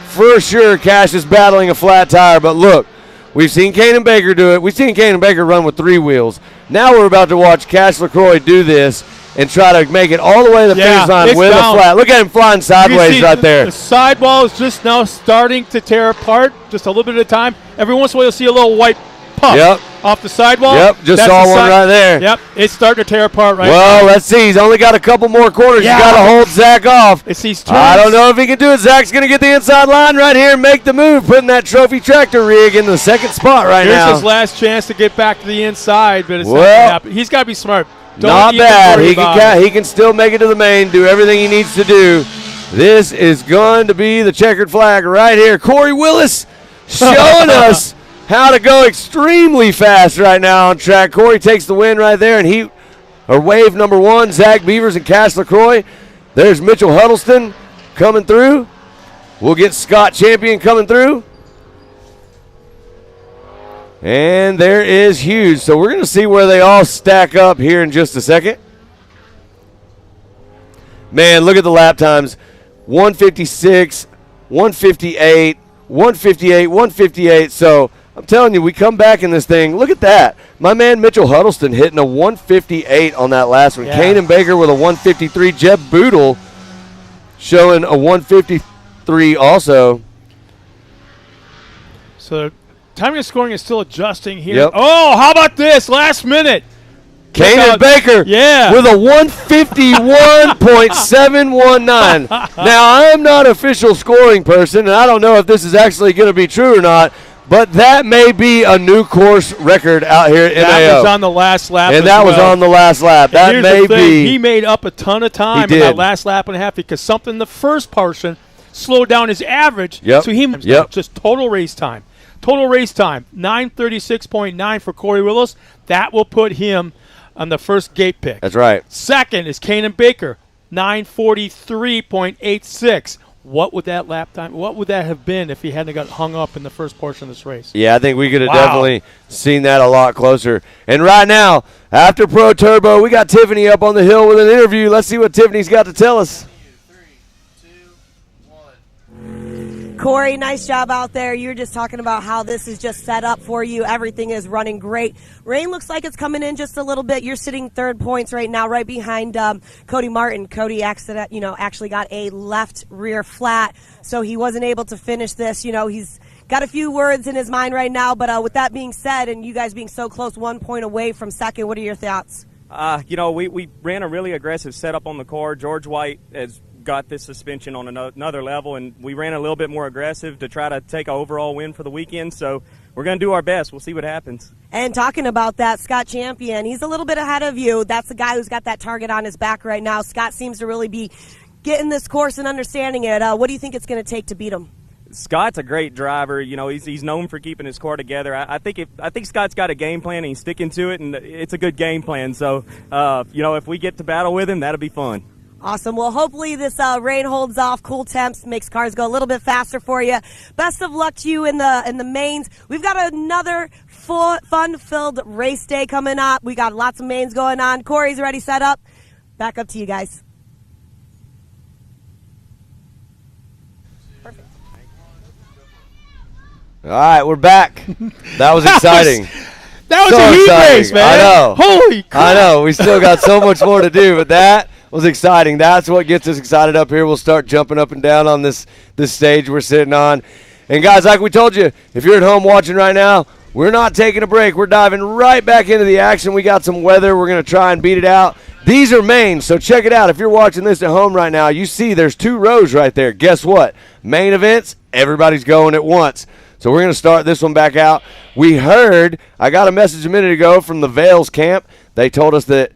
for sure Cash is battling a flat tire. But look, we've seen Kanan Baker do it. We've seen Kanan Baker run with 3 wheels. Now we're about to watch Cash LaCroix do this and try to make it all the way to the finish line with a flat. Look at him flying sideways right there. The sidewall is just now starting to tear apart, just a little bit at a time. Every once in a while you'll see a little white puff. Yep. off the sidewall. Yep, just saw one right there. Yep, it's starting to tear apart right now. Well, let's see. He's only got a couple more corners. Yeah. You got to hold Zach off. It's these turns. I don't know if he can do it. Zach's going to get the inside line right here and make the move, putting that trophy tractor rig in the second spot right now. Here's his last chance to get back to the inside, but it's not Well, going to happen. He's got to be smart. Don't not even bad. worry about it. He can still make it to the main, do everything he needs to do. This is going to be the checkered flag right here. Corey Willis showing us how to go extremely fast right now on track. Corey takes the win right there, and wave number one, Zach Beavers and Cash LaCroix. There's Mitchell Huddleston coming through. We'll get Scott Champion coming through. And there is Hughes. So we're going to see where they all stack up here in just a second. Man, look at the lap times. 156, 158, 158, 158. So I'm telling you, we come back in this thing. Look at that. My man Mitchell Huddleston hitting a 158 on that last one. Yeah. Kanan Baker with a 153. Jeb Boodle showing a 153 also. So timing and scoring is still adjusting here. Yep. Oh, how about this? Last minute. Kanan Baker with a 151.719. Now, I'm not an official scoring person, and I don't know if this is actually going to be true or not, but that may be a new course record out here at MAO. That was on the last lap. And that was on the last lap. That may be. He made up a ton of time in that last lap and a half because something in the first portion slowed down his average. Yep. So he just total race time. Total race time, 936.9 for Corey Willis. That will put him on the first gate pick. That's right. Second is Kanan Baker, 943.86. What would that lap time, what would that have been if he hadn't got hung up in the first portion of this race? Yeah, I think we could have definitely seen that a lot closer. And right now, after Pro Turbo, we got Tiffany up on the hill with an interview. Let's see what Tiffany's got to tell us. Corey, nice job out there. You were just talking about how this is just set up for you. Everything is running great. Rain looks like it's coming in just a little bit. You're sitting third points right now, right behind Cody Martin. Cody actually got a left rear flat, so he wasn't able to finish this. He's got a few words in his mind right now, but with that being said, and you guys being so close, 1 point away from second, what are your thoughts? We ran a really aggressive setup on the car. George White has got this suspension on another level, and we ran a little bit more aggressive to try to take an overall win for the weekend. So we're going to do our best. We'll see what happens. And talking about that, Scott Champion, he's a little bit ahead of you. That's the guy who's got that target on his back right now. Scott seems to really be getting this course and understanding it. What do you think it's going to take to beat him? Scott's a great driver. He's known for keeping his car together. I think Scott's got a game plan and he's sticking to it, and it's a good game plan. So if we get to battle with him, that'll be fun. Awesome. Well, hopefully this rain holds off. Cool temps makes cars go a little bit faster for you. Best of luck to you in the mains. We've got another fun-filled race day coming up. We got lots of mains going on. Corey's already set up. Back up to you guys. Perfect. All right, we're back. That was exciting. That was a heat race, man. I know. Holy crap. I know. We still got so much more to do, but that was exciting. That's what gets us excited up here. We'll start jumping up and down on this stage we're sitting on. And, guys, like we told you, if you're at home watching right now, we're not taking a break. We're diving right back into the action. We got some weather. We're going to try and beat it out. These are mains, so check it out. If you're watching this at home right now, you see there's 2 rows right there. Guess what? Main events, everybody's going at once. So we're going to start this one back out. We heard, I got a message a minute ago from the Vales camp. They told us that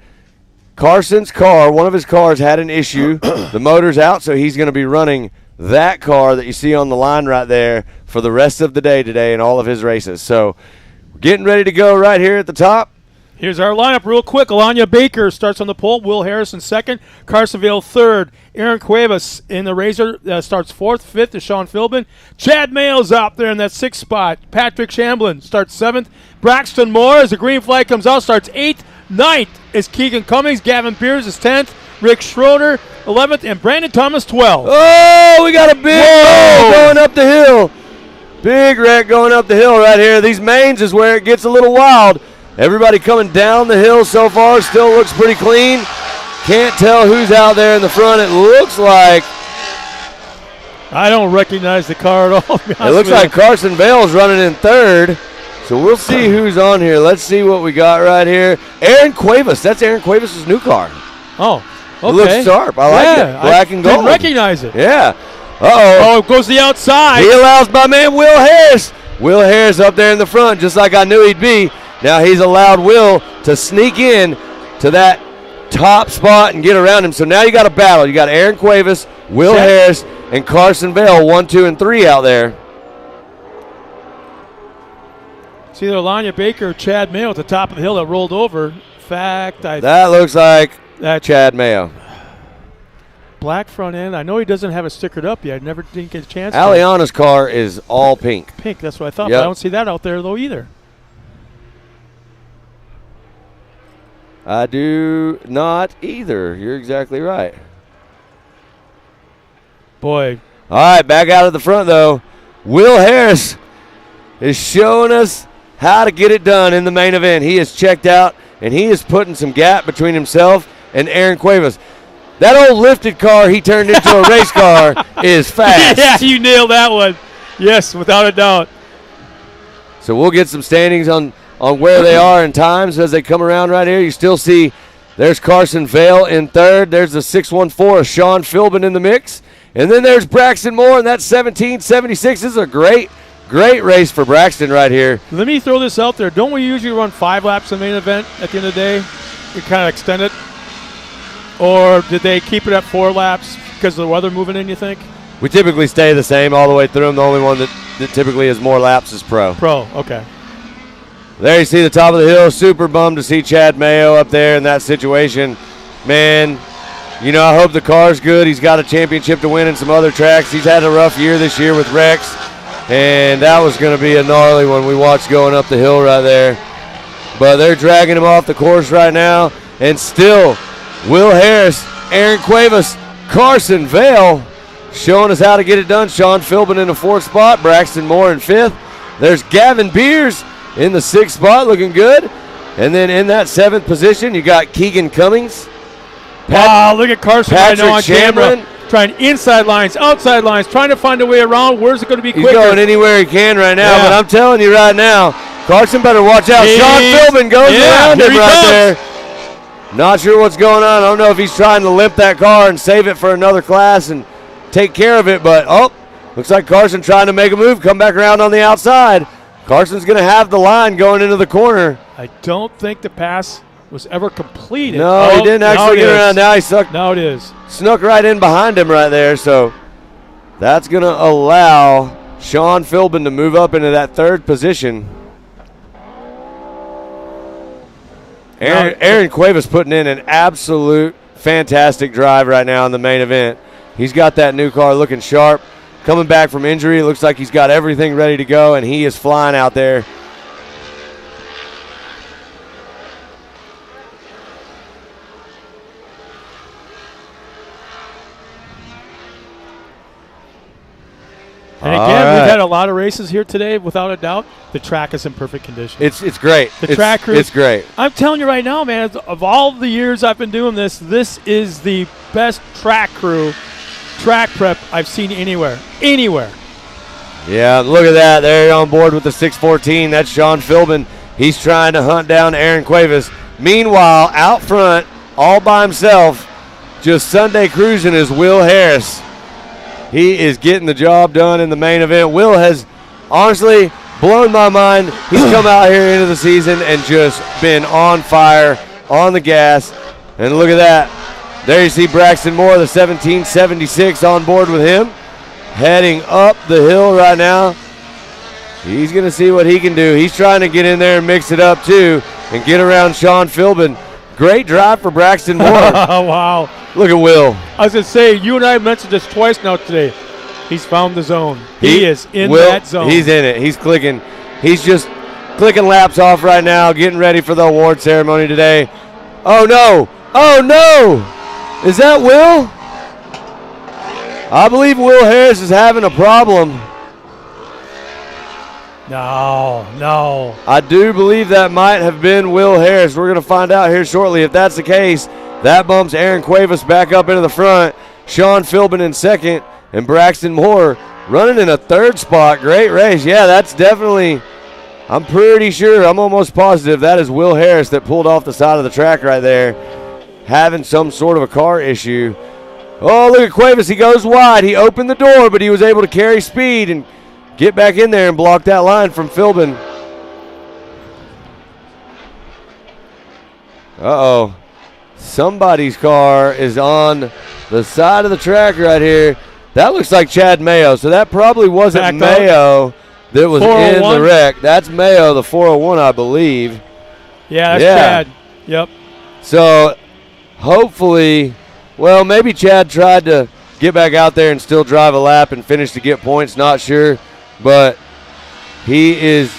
Carson's car, one of his cars had an issue. The motor's out, so he's going to be running that car that you see on the line right there for the rest of the day today in all of his races. So we're getting ready to go right here at the top. Here's our lineup real quick. Alanya Baker starts on the pole. Will Harrison second. Carsonville third. Aaron Cuevas in the Razor starts fourth. Fifth is Sean Philbin. Chad Mayo's out there in that 6th spot. Patrick Shamblin starts 7th. Braxton Moore, as the green flag comes out, starts 8th. 9th is Keegan Cummings. Gavin Beers is 10th. Rick Schroeder 11th. And Brandon Thomas 12th. Oh, we got a big wreck going up the hill. Big wreck going up the hill right here. These mains is where it gets a little wild. Everybody coming down the hill so far still looks pretty clean. Can't tell who's out there in the front. It looks like I don't recognize the car at all. It looks like Carson Vale's running in third. So we'll see who's on here. Let's see what we got right here. Aaron Cuevas. That's Aaron Cuevas' new car. Oh, okay. It looks sharp. I like it. Black and gold. Didn't recognize it. Yeah. Uh-oh. Oh, it goes to the outside. He allows my man Will Harris. Will Harris up there in the front, just like I knew he'd be. Now he's allowed Will to sneak in to that top spot and get around him. So now you got a battle. You got Aaron Cuevas, Will Harris, and Carson Vale, 1, 2, and 3 out there. It's either Alanya Baker or Chad Mayo at the top of the hill that rolled over. In fact, that looks like Chad Mayo. Black front end. I know he doesn't have it stickered up yet. Never didn't get a chance. Aliana's car is all pink. Pink, that's what I thought. But I don't see that out there, though, either. I do not either. You're exactly right. Boy. All right, back out of the front, though. Will Harris is showing us how to get it done in the main event. He is checked out, and he is putting some gap between himself and Aaron Cuevas. That old lifted car he turned into a race car is fast. Yeah, you nailed that one. Yes, without a doubt. So we'll get some standings on where they are in times as they come around right here. You still see there's Carson Vale in third. There's the 614 of Sean Philbin in the mix. And then there's Braxton Moore, and that's 1776. This is a great race for Braxton right here. Let me throw this out there. Don't we usually run 5 laps in the main event at the end of the day? We kind of extend it. Or did they keep it at 4 laps because of the weather moving in, you think? We typically stay the same all the way through them. The only one that typically has more laps is Pro. Pro, okay. There you see the top of the hill. Super bummed to see Chad Mayo up there in that situation. Man, you know, I hope the car's good. He's got a championship to win in some other tracks. He's had a rough year this year with Rex, and that was going to be a gnarly one we watched going up the hill right there. But they're dragging him off the course right now, and still Will Harris, Aaron Cuevas, Carson Vale showing us how to get it done. Sean Philbin in the 4th spot, Braxton Moore in 5th. There's Gavin Beers in the 6th spot, looking good. And then in that 7th position, you got Keegan Cummings. Wow, look at Carson right now on Chamberlain. camera. Trying inside lines, outside lines, trying to find a way around. Where's it going to be quicker? He's going anywhere he can right now, but I'm telling you right now, Carson better watch out. Sean Philbin goes around him right there. Not sure what's going on. I don't know if he's trying to limp that car and save it for another class and take care of it, but looks like Carson trying to make a move, come back around on the outside. Carson's going to have the line going into the corner. I don't think the pass was ever completed. No, he didn't actually get around. Now he snuck right in behind him right there, so that's going to allow Sean Philbin to move up into that 3rd position. Aaron Cuevas putting in an absolute fantastic drive right now in the main event. He's got that new car looking sharp. Coming back from injury, it looks like he's got everything ready to go, and he is flying out there. And again, we've had a lot of races here today, without a doubt. The track is in perfect condition. It's great. The track crew. It's great. I'm telling you right now, man, of all the years I've been doing this, this is the best track crew, track prep I've seen anywhere. Anywhere. Yeah, look at that. They're on board with the 614. That's Sean Philbin. He's trying to hunt down Aaron Cuevas. Meanwhile, out front, all by himself, just Sunday cruising is Will Harris. He is getting the job done in the main event. Will has honestly blown my mind. He's come out here into the season and just been on fire, on the gas. And look at that. There you see Braxton Moore, the 1776, on board with him. Heading up the hill right now. He's going to see what he can do. He's trying to get in there and mix it up too and get around Sean Philbin. Great drive for Braxton Moore. Wow. Look at Will. I was going to say, you and I mentioned this twice now today. He's found the zone. He is in that zone. He's in it. He's clicking. He's just clicking laps off right now, getting ready for the award ceremony today. Oh, no. Oh, no. Is that Will? I believe Will Harris is having a problem. No. I do believe that might have been Will Harris. We're going to find out here shortly. If that's the case, that bumps Aaron Cuevas back up into the front. Sean Philbin in 2nd, and Braxton Moore running in a 3rd spot. Great race. Yeah, that's definitely I'm pretty sure, I'm almost positive that is Will Harris that pulled off the side of the track right there, having some sort of a car issue. Oh, look at Cuevas. He goes wide. He opened the door, but he was able to carry speed and get back in there and block that line from Philbin. Uh-oh. Somebody's car is on the side of the track right here. That looks like Chad Mayo, so that probably wasn't Mayo that was in the wreck. That's Mayo, the 401, I believe. Yeah, that's Chad. Yep. So hopefully, well, maybe Chad tried to get back out there and still drive a lap and finish to get points. Not sure. But he is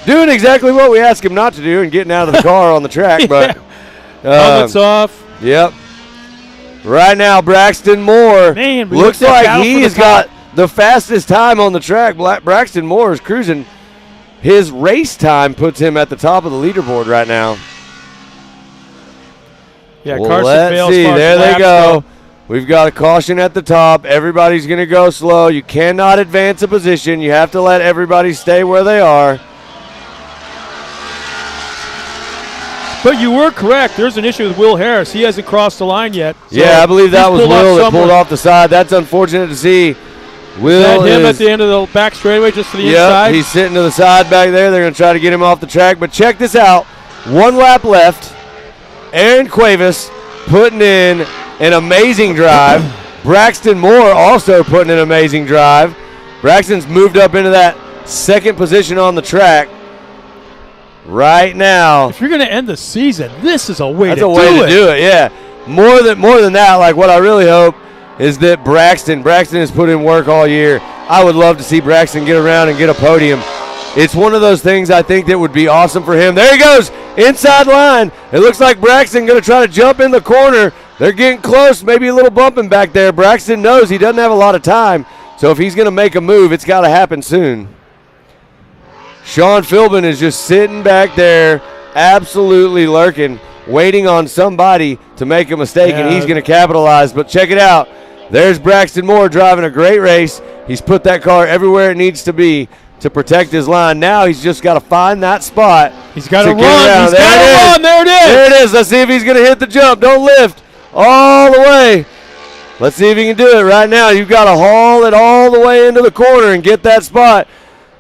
doing exactly what we asked him not to do and getting out of the car on the track. But helmet's off. Yep. Right now, Braxton Moore looks like he has got the fastest time on the track. Braxton Moore is cruising. His race time puts him at the top of the leaderboard right now. Yeah, well, Carson let's see. There they go. We've got a caution at the top. Everybody's going to go slow. You cannot advance a position. You have to let everybody stay where they are. But you were correct. There's an issue with Will Harris. He hasn't crossed the line yet. So yeah, I believe that was Will that pulled off the side. That's unfortunate to see. Will is him at the end of the back straightaway just to the inside? He's sitting to the side back there. They're going to try to get him off the track. But check this out. 1 lap left. Aaron Cuevas putting in an amazing drive. Braxton Moore also putting in an amazing drive. Braxton's moved up into that second position on the track. Right now, if you're going to end the season, this is a way to do it. Yeah, more than that. Like what I really hope is that Braxton has put in work all year. I would love to see Braxton get around and get a podium. It's one of those things I think that would be awesome for him. There he goes, inside line. It looks like Braxton going to try to jump in the corner. They're getting close, maybe a little bumping back there. Braxton knows he doesn't have a lot of time, so if he's going to make a move, it's got to happen soon. Sean Philbin is just sitting back there, absolutely lurking, waiting on somebody to make a mistake, and he's going to capitalize. But check it out. There's Braxton Moore driving a great race. He's put that car everywhere it needs to be to protect his line. Now he's just got to find that spot. He's got to run. He's got to run. There it is. There it is. Let's see if he's going to hit the jump. Don't lift all the way. Let's see if he can do it right now. You've got to haul it all the way into the corner and get that spot.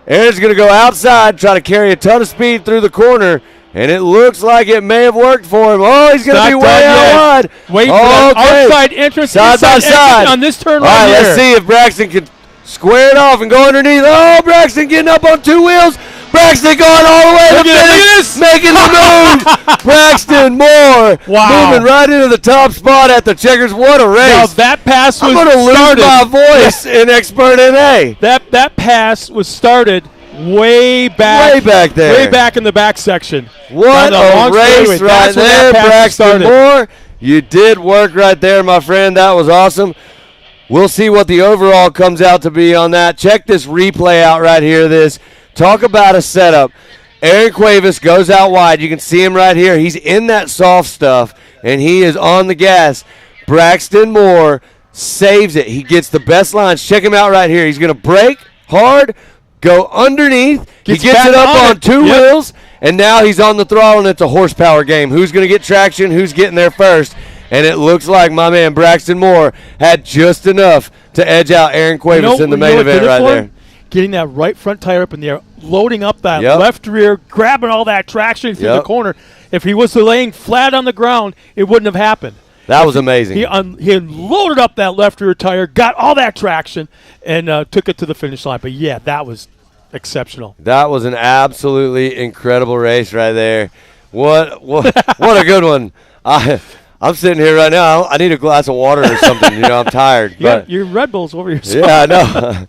Aaron's going to go outside, try to carry a ton of speed through the corner, and it looks like it may have worked for him. Oh, he's going to be way out wide. Wait for that outside entrance, side by side on this turn right here. Let's see if Braxton can square it off and go underneath. Oh, Braxton getting up on 2 wheels. Braxton going all the way to finish, making the move. Braxton Moore moving right into the top spot at the Checkers. What a race. Now that pass was I'm going to lose my voice in Expert NA. That pass was started way back. Way back there. Way back in the back section. What a race right there, Braxton Moore. You did work right there, my friend. That was awesome. We'll see what the overall comes out to be on that. Check this replay out right here. Talk about a setup. Aaron Cuevas goes out wide. You can see him right here. He's in that soft stuff, and he is on the gas. Braxton Moore saves it. He gets the best lines. Check him out right here. He's going to brake hard, go underneath. He gets it up on 2 wheels, and now he's on the throttle, and it's a horsepower game. Who's going to get traction? Who's getting there first? And it looks like my man Braxton Moore had just enough to edge out Aaron Cuevas in the main event right there. Getting that right front tire up in the air, loading up that left rear, grabbing all that traction through the corner. If he was laying flat on the ground, it wouldn't have happened. That was amazing. He loaded up that left rear tire, got all that traction, and took it to the finish line. But, yeah, that was exceptional. That was an absolutely incredible race right there. What a good one. I'm sitting here right now. I need a glass of water or something. I'm tired. But your Red Bull's over your spine. Yeah, I know.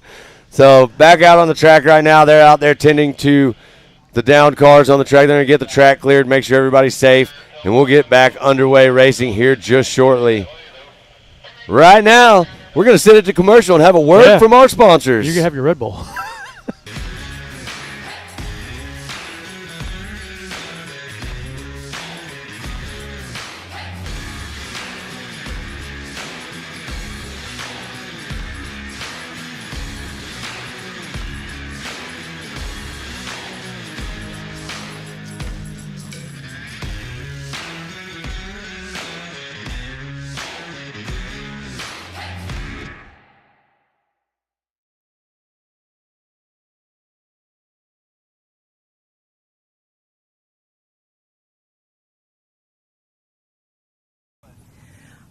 So back out on the track right now. They're out there tending to the downed cars on the track. They're going to get the track cleared, make sure everybody's safe, and we'll get back underway racing here just shortly. Right now, we're going to send it to commercial and have a word from our sponsors. You can have your Red Bull.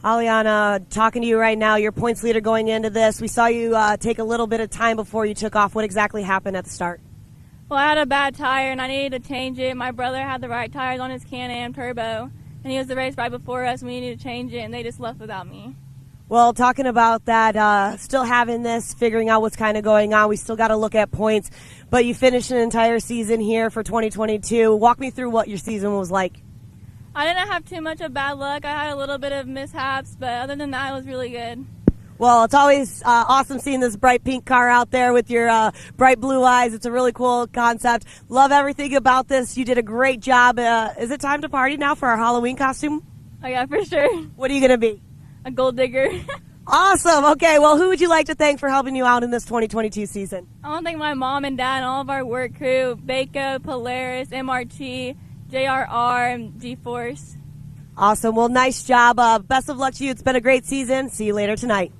Aliana, talking to you right now, your points leader going into this. We saw you take a little bit of time before you took off. What exactly happened at the start? Well, I had a bad tire, and I needed to change it. My brother had the right tires on his Can-Am Turbo, and he was the race right before us. We needed to change it, and they just left without me. Well, talking about that, still having this, figuring out what's kind of going on, we still got to look at points. But you finished an entire season here for 2022. Walk me through what your season was like. I didn't have too much of bad luck. I had a little bit of mishaps, but other than that, it was really good. Well, it's always awesome seeing this bright pink car out there with your bright blue eyes. It's a really cool concept. Love everything about this. You did a great job. Is it time to party now for our Halloween costume? Oh, yeah, for sure. What are you going to be? A gold digger. Awesome. Okay, well, who would you like to thank for helping you out in this 2022 season? I want to thank my mom and dad and all of our work crew, Baco, Polaris, MRT, JRR, and G-Force. Awesome. Well, nice job. Best of luck to you. It's been a great season. See you later tonight.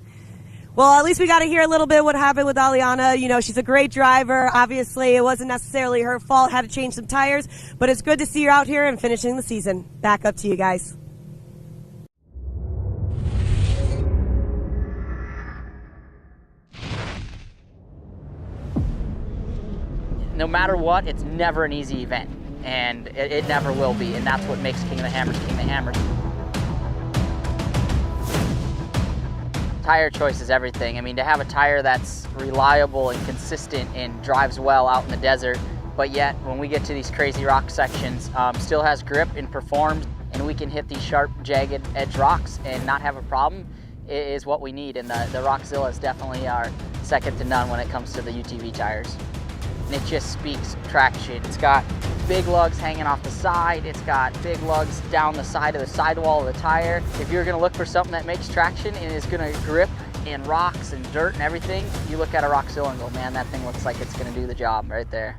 Well, at least we got to hear a little bit what happened with Aliana. You know, she's a great driver. Obviously, it wasn't necessarily her fault. Had to change some tires. But it's good to see her out here and finishing the season. Back up to you guys. No matter what, it's never an easy event. And it never will be, and that's what makes King of the Hammers King of the Hammers. Tire choice is everything. I mean, to have a tire that's reliable and consistent and drives well out in the desert, but yet when we get to these crazy rock sections, still has grip and performs, and we can hit these sharp, jagged edge rocks and not have a problem, is what we need. And the Rockzilla is definitely our second to none when it comes to the UTV tires. And it just speaks traction. It's got big lugs hanging off the side. It's got big lugs down the side of the sidewall of the tire. If you're gonna look for something that makes traction and is gonna grip in rocks and dirt and everything, you look at a Rockzilla and go, man, that thing looks like it's gonna do the job right there.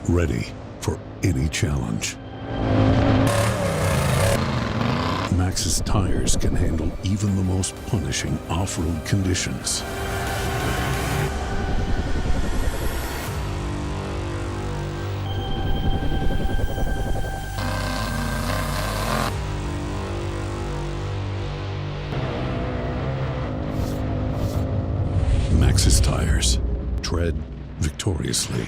ready for any challenge. Maxxis tires can handle even the most punishing off-road conditions. Maxxis tires. Tread victoriously.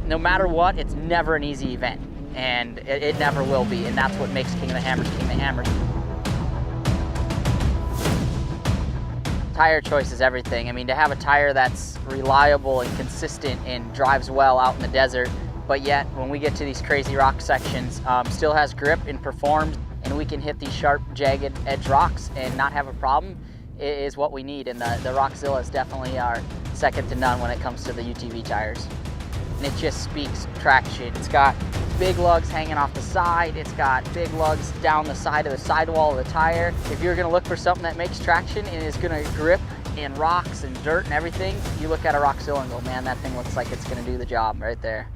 No matter what, it's never an easy event, and it never will be, and that's what makes King of the Hammers King of the Hammers. Tire choice is everything. I mean, to have a tire that's reliable and consistent and drives well out in the desert, but yet when we get to these crazy rock sections, still has grip and performs, and we can hit these sharp, jagged edge rocks and not have a problem, is what we need. And the Rockzilla definitely are second to none when it comes to the UTV tires. And it just speaks traction. It's got big lugs hanging off the side. It's got big lugs down the side of the sidewall of the tire. If you're gonna look for something that makes traction and is gonna grip in rocks and dirt and everything, you look at a Rockzilla and go, man, that thing looks like it's gonna do the job right there.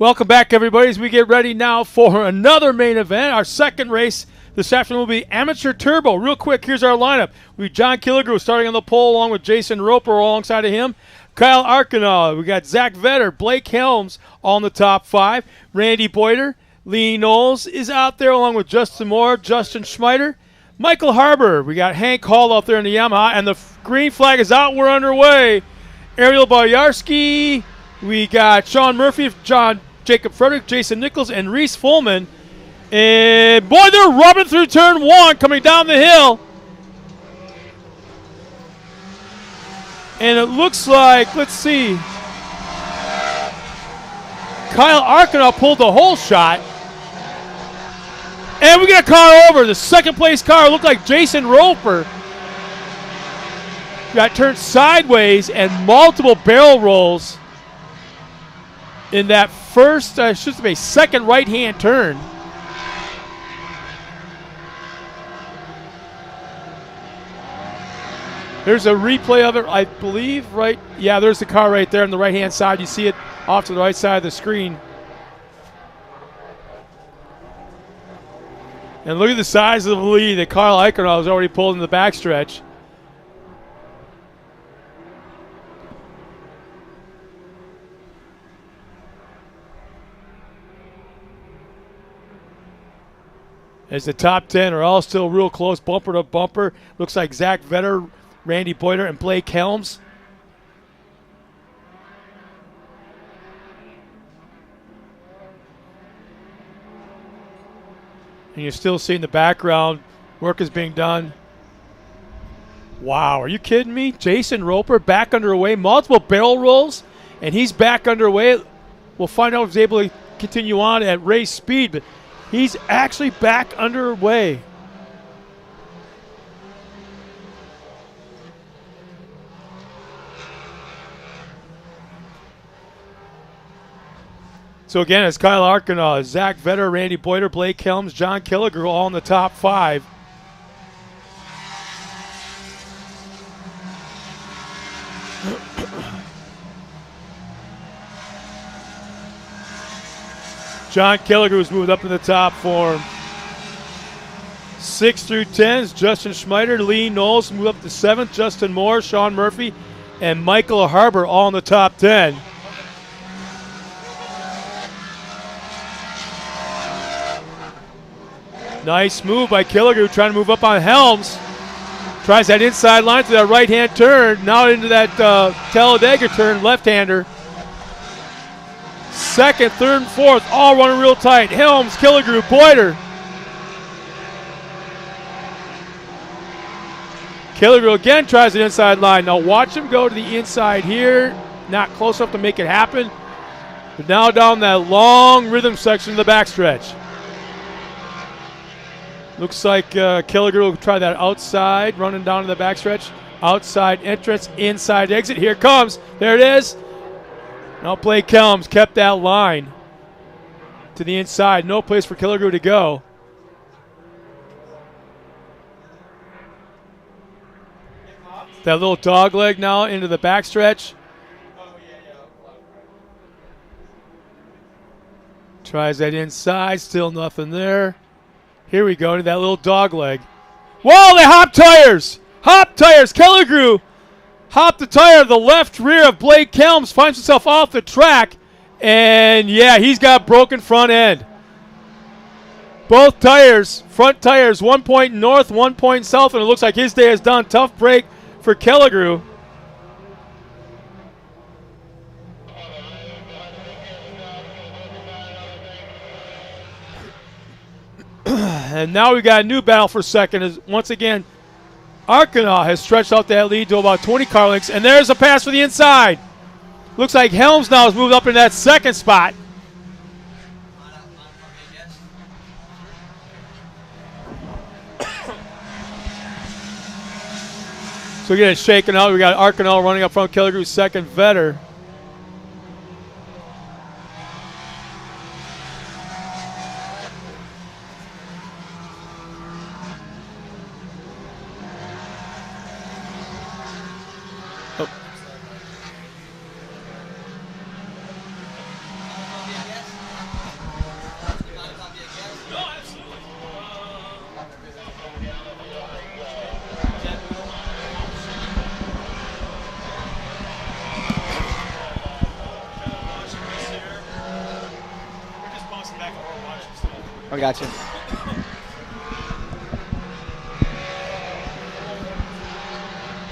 Welcome back, everybody, as we get ready now for another main event. Our second race this afternoon will be Amateur Turbo. Real quick, here's our lineup. We have John Killigrew starting on the pole along with Jason Roper alongside of him. Kyle Arkenaugh. We got Zach Vetter, Blake Helms all in the top 5. Randy Boyder, Lee Knowles is out there along with Justin Moore, Justin Schmeider. Michael Harbour. We got Hank Hall out there in the Yamaha, and the green flag is out. We're underway. Ariel Boyarski. We got Sean Murphy, Jacob Frederick, Jason Nichols, and Reese Fullman. And boy, they're rubbing through turn 1 coming down the hill. And it looks like, let's see, Kyle Arkenaugh pulled the whole shot. And we get a car over. The second place car looked like Jason Roper. Got turned sideways and multiple barrel rolls in that first, second right-hand turn. There's a replay of it, I believe, right? Yeah, there's the car right there on the right-hand side. You see it off to the right side of the screen. And look at the size of the lead that Kyle Arkenaugh has already pulled in the backstretch. As the top 10 are all still real close, bumper to bumper. Looks like Zach Vetter, Randy Boyder, and Blake Helms. And you're still seeing the background. Work is being done. Wow, are you kidding me? Jason Roper back underway, multiple barrel rolls, and he's back underway. We'll find out if he's able to continue on at race speed, but he's actually back underway. So again, it's Kyle Arkenaugh, Zach Vetter, Randy Boyder, Blake Helms, John Killigrew all in the top 5. John Killigrew's moved up in the top form. 6 through 10s, Justin Schmeider, Lee Knowles moved up to 7th, Justin Moore, Sean Murphy, and Michael Harbour all in the top 10. Nice move by Killigrew, trying to move up on Helms. Tries that inside line to that right-hand turn, now into that Talladega turn, left-hander. Second, third, and fourth, all running real tight. Helms, Killigrew, Boyder. Killigrew again tries an inside line. Now watch him go to the inside here. Not close enough to make it happen. But now down that long rhythm section of the backstretch. Looks like Killigrew will try that outside, running down to the backstretch. Outside entrance, inside exit. Here it comes. There it is. Now Blake Helms kept that line to the inside. No place for Killigrew to go. That little dog leg now into the backstretch. Tries that inside. Still nothing there. Here we go to that little dog leg. Whoa, they hop tires! Hop tires! Killigrew hopped the tire of the left rear of Blake Helms, finds himself off the track, and yeah, he's got broken front end. Both tires, front tires, 1 point north, 1 point south, and it looks like his day is done. Tough break for Killigrew. And now we got a new battle for second. As once again, Arkenaugh has stretched out that lead to about 20 car lengths. And there's a pass for the inside. Looks like Helms now has moved up in that second spot. So again, it's shaking out. We got Arkenaugh running up front, Killigrew second, Vetter. I got you.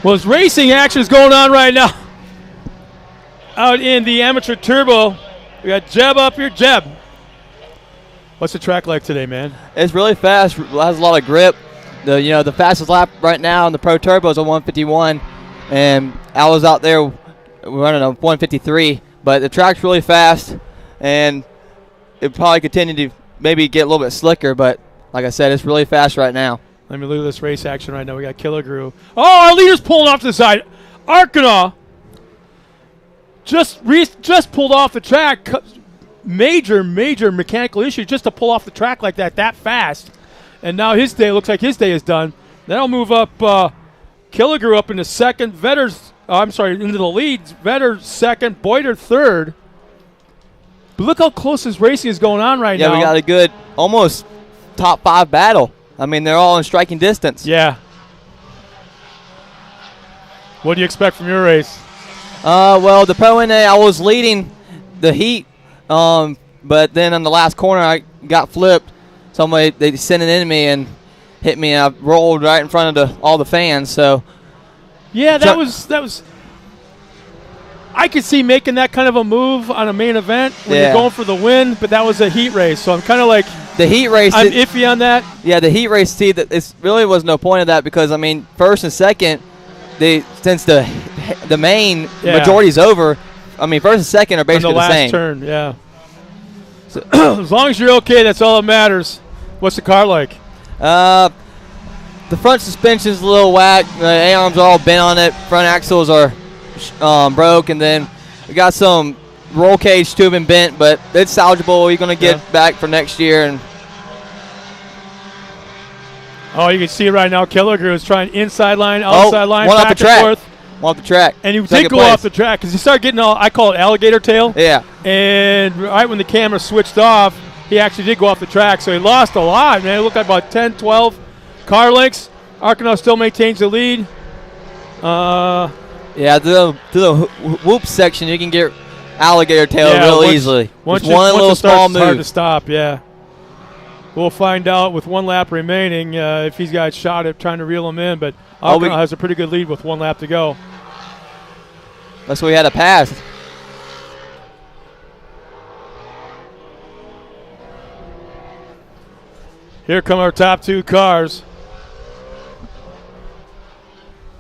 Well, there's racing action is going on right now out in the amateur turbo. We got Jeb up here. Jeb, what's the track like today, man? It's really fast. It has a lot of grip. The fastest lap right now in the Pro Turbo is a 151, and I was out there running a 153. But the track's really fast, and it probably continue to maybe get a little bit slicker. But like I said, it's really fast right now. Let me look at this race action right now. We got Killigrew. Oh, our leader's pulling off to the side. Arkansas just pulled off the track. Major mechanical issue just to pull off the track like that fast. And now his day, looks like his day is done. That'll move up Killigrew up into second. Into the lead. Vetter second. Boyder third. But look how close this racing is going on right now. Yeah, we got a good, almost top 5 battle. I mean, they're all in striking distance. Yeah. What do you expect from your race? Well, the Pro NA, I was leading the heat, but then in the last corner, I got flipped. They sent it into me and hit me, and I rolled right in front of all the fans. So, yeah, that was. I could see making that kind of a move on a main event when you're going for the win, but that was a heat race, so I'm kind of like the heat race. I'm iffy on that. Yeah, the heat race. See, that it really was no point of that because I mean, first and second, since the main majority's over. I mean, first and second are basically the same. last turn. Yeah. So as long as you're okay, that's all that matters. What's the car like? The front suspension's a little whack. The A-arms are all bent on it. Front axles are broke, and then we got some roll cage tubing bent, but it's salvageable. You're going to get back for next year. And you can see right now Killigrew is trying inside line, outside line, one back off the track. and forth. One off the track. And he did go off the track because he started getting I call it alligator tail. Yeah. And right when the camera switched off, he actually did go off the track. So he lost a lot, man. It looked like about 10, 12 car lengths. Arkansas still maintains the lead. Yeah, to the whoop section, you can get alligator tail real easily. Once one little small move. It's hard to stop, yeah. We'll find out with 1 lap remaining if he's got a shot at trying to reel him in, but Arkansas has a pretty good lead with 1 lap to go. That's what we had to pass. Here come our top 2 cars.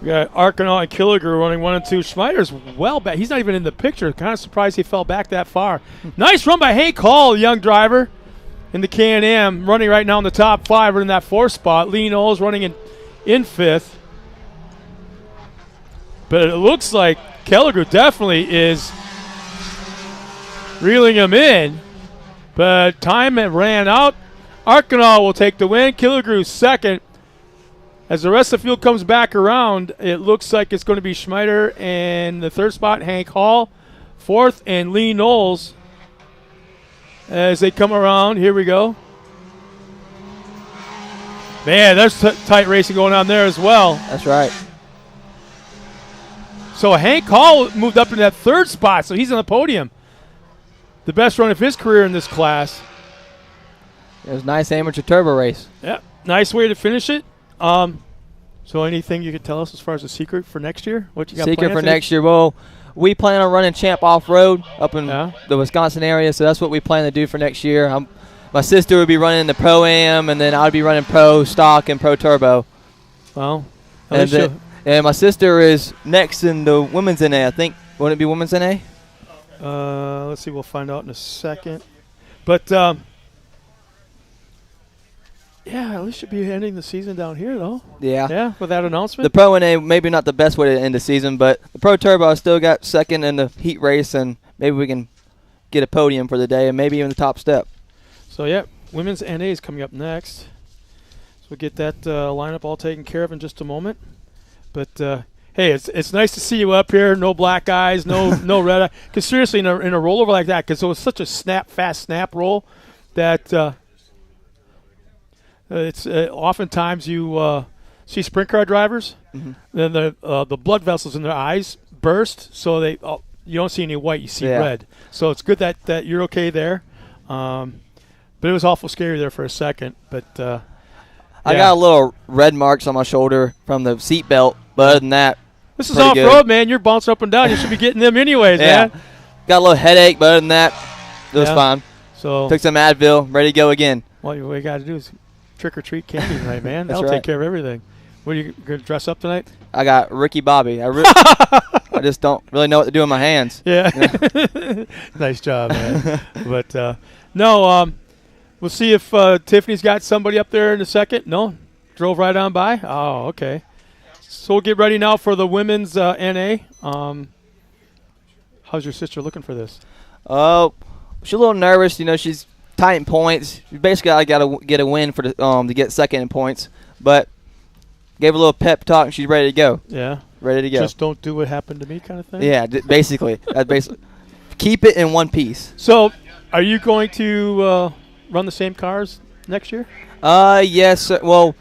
We got Arkansas and Killigrew running 1 and 2. Schmeider's well back. He's not even in the picture. Kind of surprised he fell back that far. Nice run by Hank Hall, the young driver in the Can-Am, running right now in the top 5 or in that 4th spot. Lee Knowles running in 5th. But it looks like Killigrew definitely is reeling him in. But time ran out. Arkansas will take the win. Killigrew second. As the rest of the field comes back around, it looks like it's going to be Schmeider and the 3rd spot, Hank Hall. 4th, and Lee Knowles. As they come around, here we go. Man, there's tight racing going on there as well. That's right. So Hank Hall moved up in that 3rd spot, so he's on the podium. The best run of his career in this class. It was a nice amateur turbo race. Yeah, nice way to finish it. So anything you could tell us as far as a secret for next year? What you got secret planned for next year? Well, we plan on running Champ off-road up in the Wisconsin area, so that's what we plan to do for next year. My sister would be running the Pro-Am, and then I would be running Pro Stock and Pro Turbo. Well, and my sister is next in the Women's NA, I think. Wouldn't it be Women's NA? Let's see. We'll find out in a second. But, yeah, at least should be ending the season down here, though. Yeah. Yeah, with that announcement. The Pro NA, maybe not the best way to end the season, but the Pro Turbo I still got second in the heat race, and maybe we can get a podium for the day and maybe even the top step. So, yeah, Women's NA is coming up next. So we'll get that lineup all taken care of in just a moment. But, hey, it's nice to see you up here. No black eyes, no red eye. Because seriously, in a rollover like that, because it was such a fast snap roll that it's oftentimes you see sprint car drivers, then the blood vessels in their eyes burst, so you don't see any white, you see red. So it's good that you're okay there. But it was awful scary there for a second. But I got a little red marks on my shoulder from the seat belt, but other than that, this is off-road, man. You're bouncing up and down. You should be getting them anyways, man. Got a little headache, but other than that, it was fine. So took some Advil, ready to go again. Well, what you got to do is trick or treat candy tonight, man. That's That'll right. take care of everything. What are you going to dress up tonight? I got Ricky Bobby. I just don't really know what to do with my hands. Yeah. Nice job, man. But no, we'll see if Tiffany's got somebody up there in a second. No, drove right on by. Oh, okay. So we'll get ready now for the women's NA. How's your sister looking for this? She's a little nervous. You know, she's tight in points. She basically got to get a win for to get second in points. But gave her a little pep talk, and she's ready to go. Yeah. Ready to go. Just don't do what happened to me kind of thing? Yeah, basically. Keep it in one piece. Are you going to run the same cars next year? Yes. Well,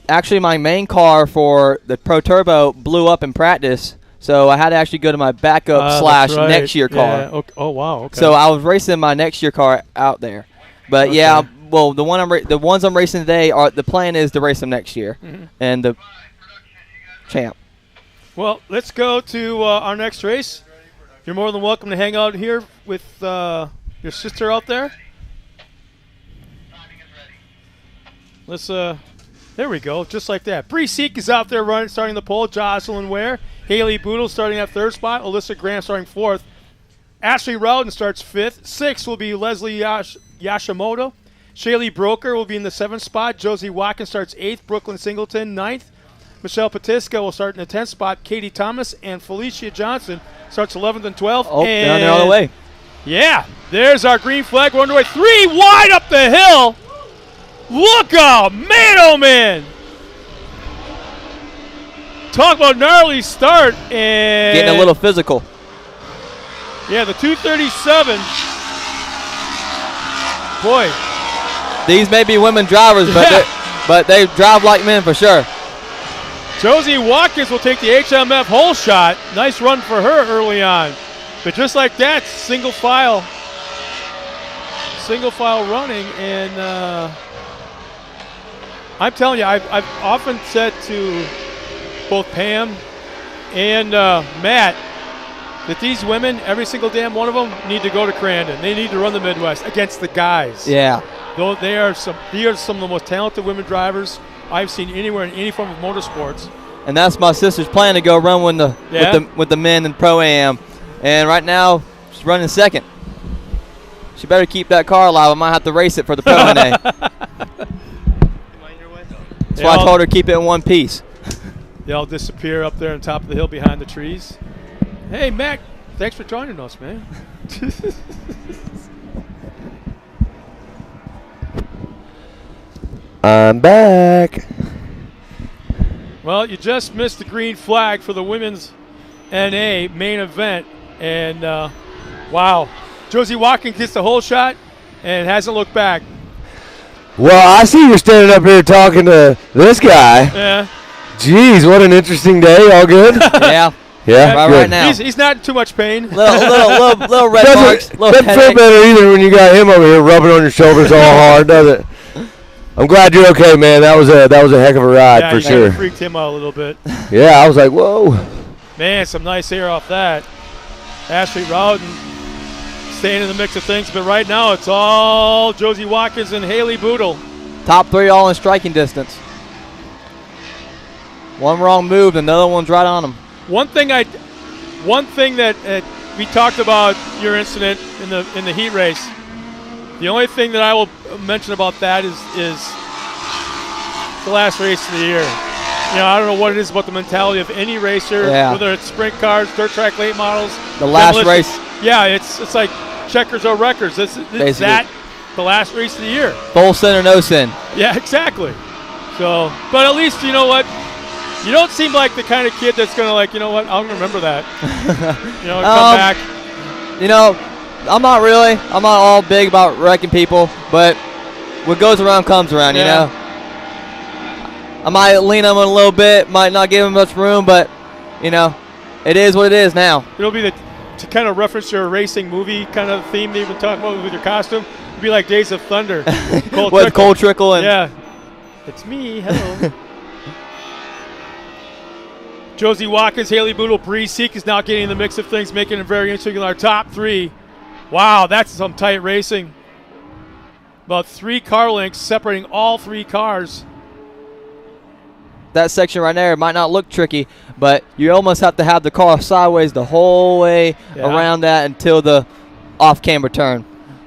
actually, my main car for the Pro Turbo blew up in practice, so I had to actually go to my backup / next year car. Yeah. Okay. Oh wow. Okay. So I was racing my next year car out there, but yeah. Well, the ones I'm racing today the plan is to race them next year, and the champ. Well, let's go to our next race. You're more than welcome to hang out here with your sister out there. Let's there we go, just like that. Bree Seek is out there running, starting the pole. Jocelyn Ware, Haley Boodle starting at 3rd spot. Alyssa Graham starting 4th. Ashley Rowden starts 5th. 6th will be Leslie Yashimoto. Shaylee Broker will be in the 7th spot. Josie Watkins starts 8th. Brooklyn Singleton 9th. Michelle Patiska will start in the 10th spot. Katie Thomas and Felicia Johnson starts 11th and 12th. Oh, down there all the way. Yeah, there's our green flag. We're underway. 3 wide up the hill. Look out, man, oh man. Talk about gnarly start. And getting a little physical. Yeah, the 237. Boy. These may be women drivers, but they drive like men for sure. Josie Watkins will take the HMF hole shot. Nice run for her early on. But just like that, single file running. And I'm telling you, I've often said to both Pam and Matt that these women, every single damn one of them, need to go to Crandon. They need to run the Midwest against the guys. Yeah. Though they are some of the most talented women drivers I've seen anywhere in any form of motorsports. And that's my sister's plan, to go run with the men in Pro Am. And right now, she's running 2nd. She better keep that car alive. I might have to race it for the Pro NA. That's why I told her keep it in one piece. They all disappear up there on top of the hill behind the trees. Hey, Mac, thanks for joining us, man. I'm back. Well, you just missed the green flag for the women's NA main event. And, wow. Josie Watkins gets the hole shot and hasn't looked back. Well, I see you're standing up here talking to this guy. Yeah. Jeez, what an interesting day. All good? Yeah. Yeah, right now. He's not in too much pain. Little red marks. Doesn't feel better either when you got him over here rubbing on your shoulders all hard, does it? I'm glad you're okay, man. That was a heck of a ride for sure. Yeah, freaked him out a little bit. Yeah, I was like, whoa. Man, some nice air off that. Ashley Rowden staying in the mix of things, but right now it's all Josie Watkins and Haley Boodle. Top 3 all in striking distance. One wrong move, another one's right on them. One thing that we talked about your incident in the heat race. The only thing that I will mention about that is the last race of the year. You know, I don't know what it is about the mentality of any racer, whether it's sprint cars, dirt track late models. The last race. Yeah, it's like checkers or records. It's that the last race of the year. Full sin or no sin. Yeah, exactly. So, but at least you know what. You don't seem like the kind of kid that's going to I'll remember that. Come back. You know, I'm not all big about wrecking people, but what goes around comes around, you know. I might lean on him a little bit, might not give him much room, but, you know, it is what it is now. It'll be to kind of reference your racing movie kind of theme that you've been talking about with your costume. It'd be like Days of Thunder. With Cole Trickle and yeah, it's me. Hello. Josie Watkins, Haley Boodle, Bree Seek is now getting in the mix of things, making it very interesting in our top 3. Wow, that's some tight racing. About 3 car lengths separating all 3 cars. that section right there might not look tricky, but you almost have to have the car sideways the whole way around that until the off-camber turn.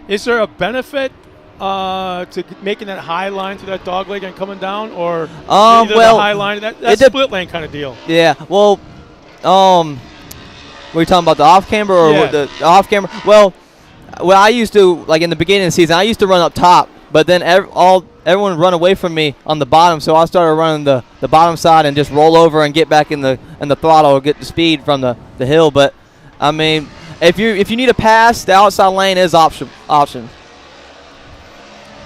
Is there a benefit to making that high line through that dog leg and coming down, or well, the high line, that's split lane kind of deal? Yeah, well, were you talking about the off-camber or the off-camber? Well, I used to, like in the beginning of the season, I used to run up top, but then everyone would run away from me on the bottom, so I started running the bottom side and just roll over and get back in the throttle or get the speed from the hill. But I mean, if you need a pass, the outside lane is option.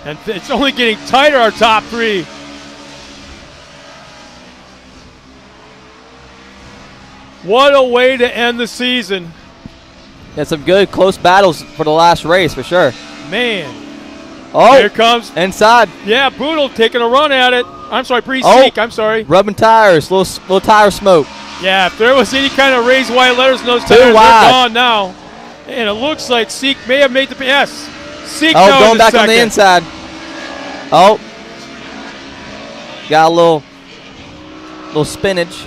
And it's only getting tighter, our top 3. What a way to end the season. Yeah, some good close battles for the last race for sure. Man. Oh, here comes inside. Yeah, Boodle taking a run at it. I'm sorry, Bree Seek, I'm sorry. Rubbing tires, little tire smoke. Yeah, if there was any kind of raised white letters in those tires, they're gone now. And it looks like Seek may have made the Seek going back on the inside. Oh, got a little spinach.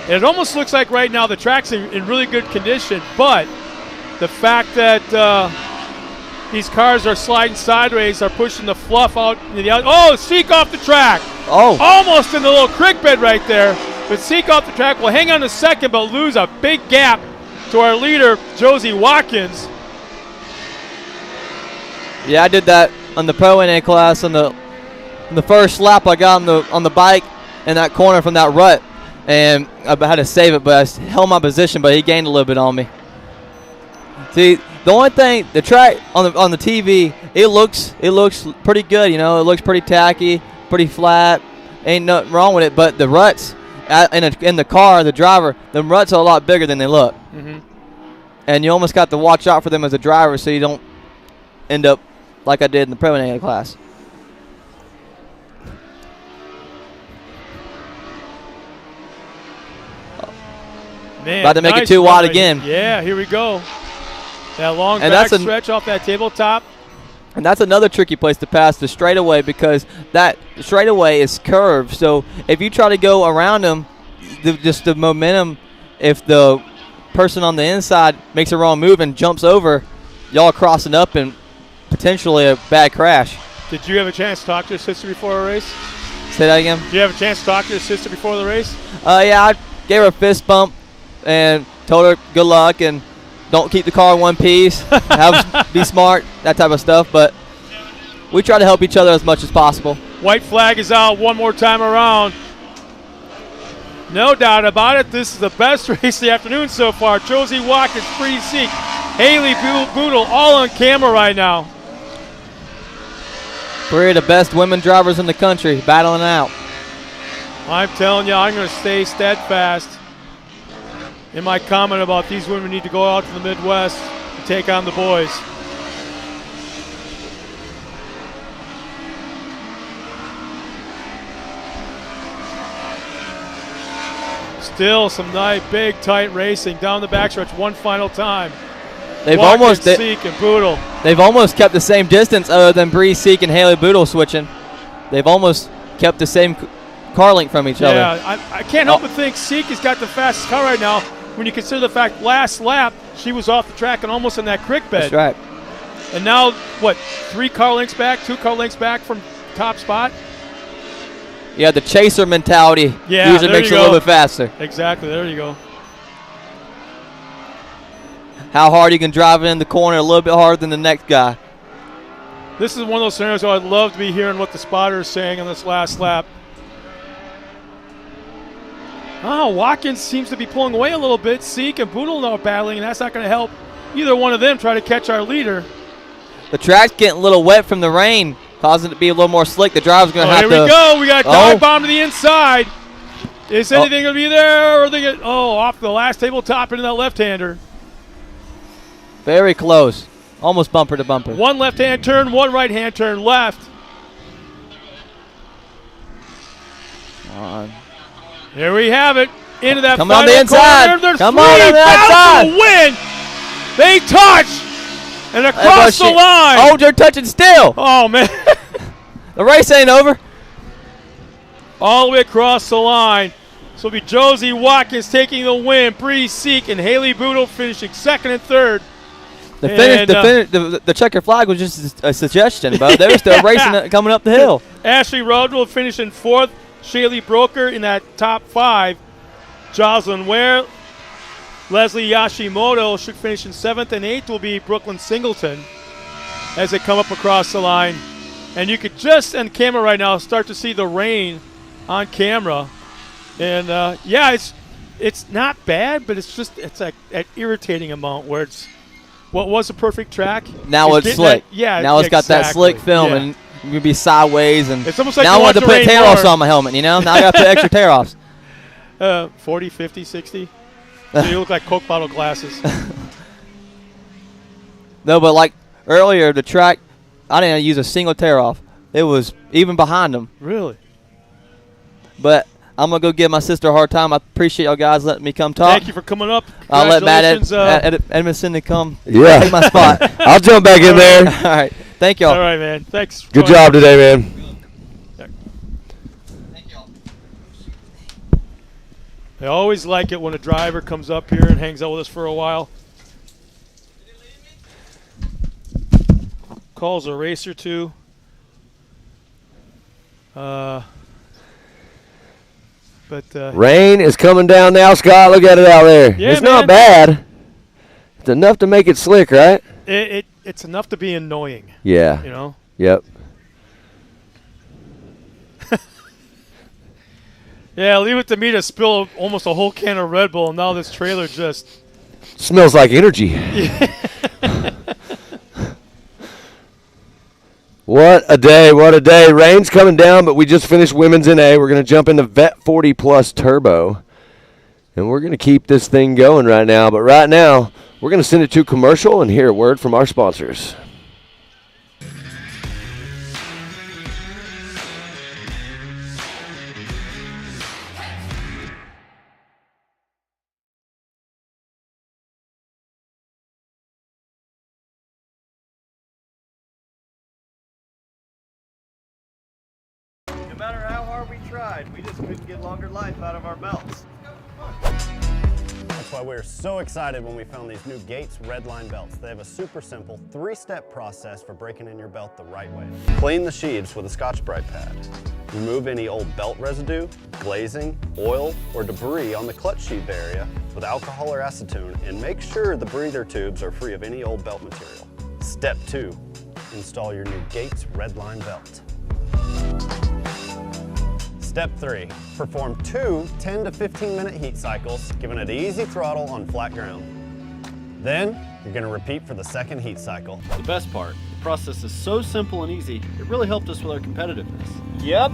It almost looks like right now the track's in really good condition, but the fact that these cars are sliding sideways are pushing the fluff out in the Oh, Seek off the track. Oh. Almost in the little creek bed right there. But Seek off the track will hang on a second, but lose a big gap to our leader, Josie Watkins. Yeah, I did that on the Pro NA class on the first lap. I got on the bike in that corner from that rut, and I had to save it, but I held my position, but he gained a little bit on me. See, the only thing, the track on the TV, it looks pretty good. You know, it looks pretty tacky, pretty flat. Ain't nothing wrong with it, but the ruts in the car, the driver, the ruts are a lot bigger than they look. Mm-hmm. And you almost got to watch out for them as a driver so you don't end up like I did in the Pro NA class. Man, about to make nice it too wide run. again. Yeah, here we go. That long and back stretch off that tabletop. And that's another tricky place to pass the straightaway, because that straightaway is curved. So if you try to go around them, just the momentum, if the person on the inside makes a wrong move and jumps over, y'all crossing up and potentially a bad crash. Did you have a chance to talk to your sister before a race? Say that again? Did you have a chance to talk to your sister before the race? Yeah, I gave her a fist bump and told her good luck and don't keep the car in one piece. Be smart, that type of stuff. But we try to help each other as much as possible. White flag is out one more time around. No doubt about it. This is the best race of the afternoon so far. Josie Watkins, Bree Seek, Haley Boodle, all on camera right now. 3 of the best women drivers in the country battling out. I'm telling you, I'm going to stay steadfast in my comment about these women need to go out to the Midwest and take on the boys. Still some nice, big, tight racing down the backstretch one final time. They've Watkins, Seek, and Boodle. They've almost kept the same distance other than Bree Seek and Haley Boodle switching. They've almost kept the same car link from each other. Yeah, I can't help but think Seek has got the fastest car right now when you consider the fact last lap she was off the track and almost in that creek bed. That's right. And now, 3 car lengths back, 2 car lengths back from top spot? Yeah, the chaser mentality usually makes it a little bit faster. Exactly, there you go. How hard you can drive it in the corner, a little bit harder than the next guy. This is one of those scenarios where I'd love to be hearing what the spotter is saying on this last lap. Oh, Watkins seems to be pulling away a little bit. Seek and Boodle are battling, and that's not going to help either one of them try to catch our leader. The track's getting a little wet from the rain, causing it to be a little more slick. The driver's going to have to. Here we go. We got a dive bomb to the inside. Is anything going to be there? Or are they off the last tabletop into that left-hander? Very close. Almost bumper to bumper. One left-hand turn, one right-hand turn left. There we have it. Into that Coming on final the inside. corner. There's Come three on the outside. to the win. They touch. And across the line. Oh, they're touching still. Oh, man. The race ain't over. All the way across the line. So it'll be Josie Watkins taking the win. Bree Seek and Haley Boodle finishing second and third. The checker flag was just a suggestion, but they're still racing coming up the hill. Ashley Rodwell finishing fourth. Shaylee Broker in that top 5. Jocelyn Ware. Leslie Yashimoto should finish in 7th, and 8th will be Brooklyn Singleton as they come up across the line. And you could just, on camera right now, start to see the rain on camera. And, yeah, it's not bad, but it's like an irritating amount where it's what was a perfect track. Now it's slick. Now it's got that slick film, yeah. and you can be sideways. And it's almost like now I want to put tear-offs on my helmet, Now I got to put extra tear-offs. 40, 50, 60. So you look like Coke bottle glasses. No, but like earlier, the track, I didn't use a single tear-off. It was even behind them. Really? But I'm going to go give my sister a hard time. I appreciate y'all guys letting me come talk. Thank you for coming up. I'll let Matt Edmondson to come take my spot. I'll jump back in there. All right. Thank y'all. All right, man. Thanks. Good job today, man. I always like it when a driver comes up here and hangs out with us for a while. Calls a race or two. Rain is coming down now, Scott. Look at it out there. Yeah, it's not bad. It's enough to make it slick, right? It's enough to be annoying. Yeah. You know? Yep. Yeah, leave it to me to spill almost a whole can of Red Bull, and now this trailer just smells like energy. What a day, what a day. Rain's coming down, but we just finished women's NA. We're going to jump into Vet 40 Plus Turbo, and we're going to keep this thing going right now. But right now, we're going to send it to commercial and hear a word from our sponsors. No matter how hard we tried, we just couldn't get longer life out of our belts. That's why we were so excited when we found these new Gates Redline belts. They have a super simple 3-step process for breaking in your belt the right way. Clean the sheaves with a Scotch-Brite pad. Remove any old belt residue, glazing, oil, or debris on the clutch sheave area with alcohol or acetone, and make sure the breather tubes are free of any old belt material. Step 2, install your new Gates Redline belt. Step 3, perform 2 10 to 15 minute heat cycles, giving it easy throttle on flat ground. Then, you're going to repeat for the second heat cycle. The best part, the process is so simple and easy, it really helped us with our competitiveness. Yep.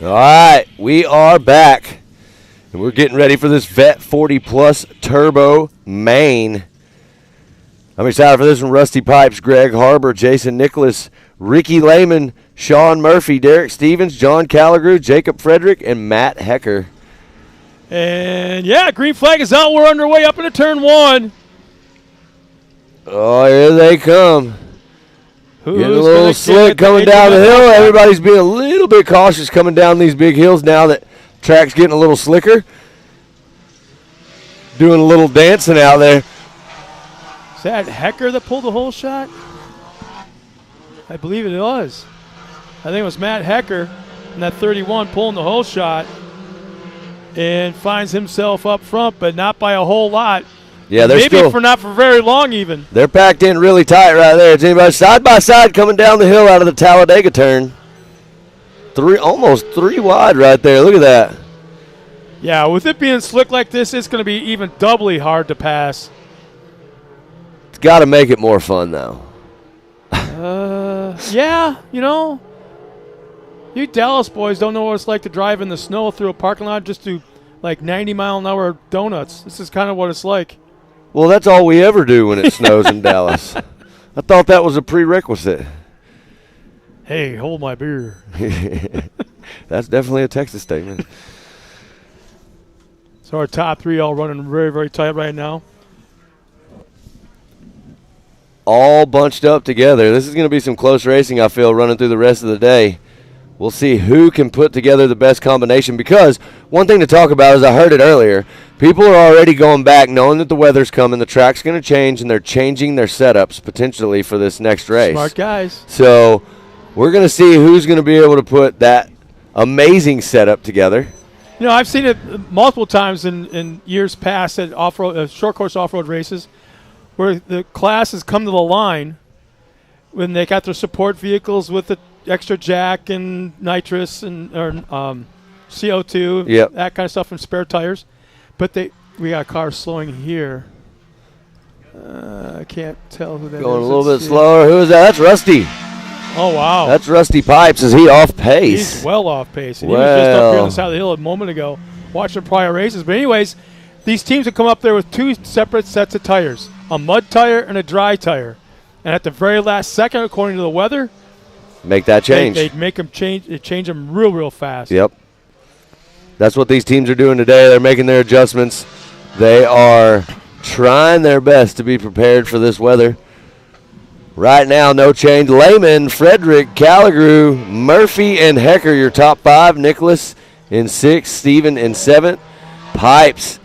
All right, we are back, and we're getting ready for this Vet 40 Plus Turbo Main. I'm excited for this one. Rusty Pipes, Greg Harbor, Jason Nicholas, Ricky Lehman, Sean Murphy, Derek Stevens, John Callegrew, Jacob Frederick, and Matt Hecker. And, yeah, green flag is out. We're underway up into turn 1. Oh, here they come. Who's Getting a little slick coming down the hill. Everybody's being a little bit cautious coming down these big hills now that track's getting a little slicker. Doing a little dancing out there. Is that Hecker that pulled the whole shot? I believe it was. I think it was Matt Hecker in that 31 pulling the whole shot and finds himself up front, but not by a whole lot. Yeah, they're maybe still, for not for very long even. They're packed in really tight right there. It's anybody side by side coming down the hill out of the Talladega turn. Almost three wide right there. Look at that. Yeah, with it being slick like this, it's going to be even doubly hard to pass. It's got to make it more fun, though. Yeah, you know, you Dallas boys don't know what it's like to drive in the snow through a parking lot just to like 90-mile-an-hour donuts. This is kind of what it's like. Well, that's all we ever do when it snows in Dallas. I thought that was a prerequisite. Hey, hold my beer. That's definitely a Texas statement. So our top 3 all running very, very tight right now. All bunched up together. This is going to be some close racing, I feel, running through the rest of the day. We'll see who can put together the best combination, because one thing to talk about is I heard it earlier. People are already going back knowing that the weather's coming, the track's going to change, and they're changing their setups potentially for this next race. Smart guys. So we're going to see who's going to be able to put that amazing setup together. You know, I've seen it multiple times in years past at off-road, short course off-road races, where the classes come to the line when they got their support vehicles with the extra jack and nitrous and CO2, yep, that kind of stuff, and spare tires. But we got cars slowing here. I can't tell who that is. Going a little bit slower. Who is that? That's Rusty. Oh, wow. That's Rusty Pipes. Is he off pace? He's well off pace. And he was just up here on the side of the hill a moment ago watching prior races. But anyways, these teams have come up there with 2 separate sets of tires, a mud tire and a dry tire. And at the very last second, according to the weather, make that change. They'd make them change them real fast. Yep. That's what these teams are doing today. They're making their adjustments. They are trying their best to be prepared for this weather. Right now, no change. Lehman, Frederick, Callegrew, Murphy, and Hecker, your top 5. Nicholas in 6th, Steven in 7th. Pipes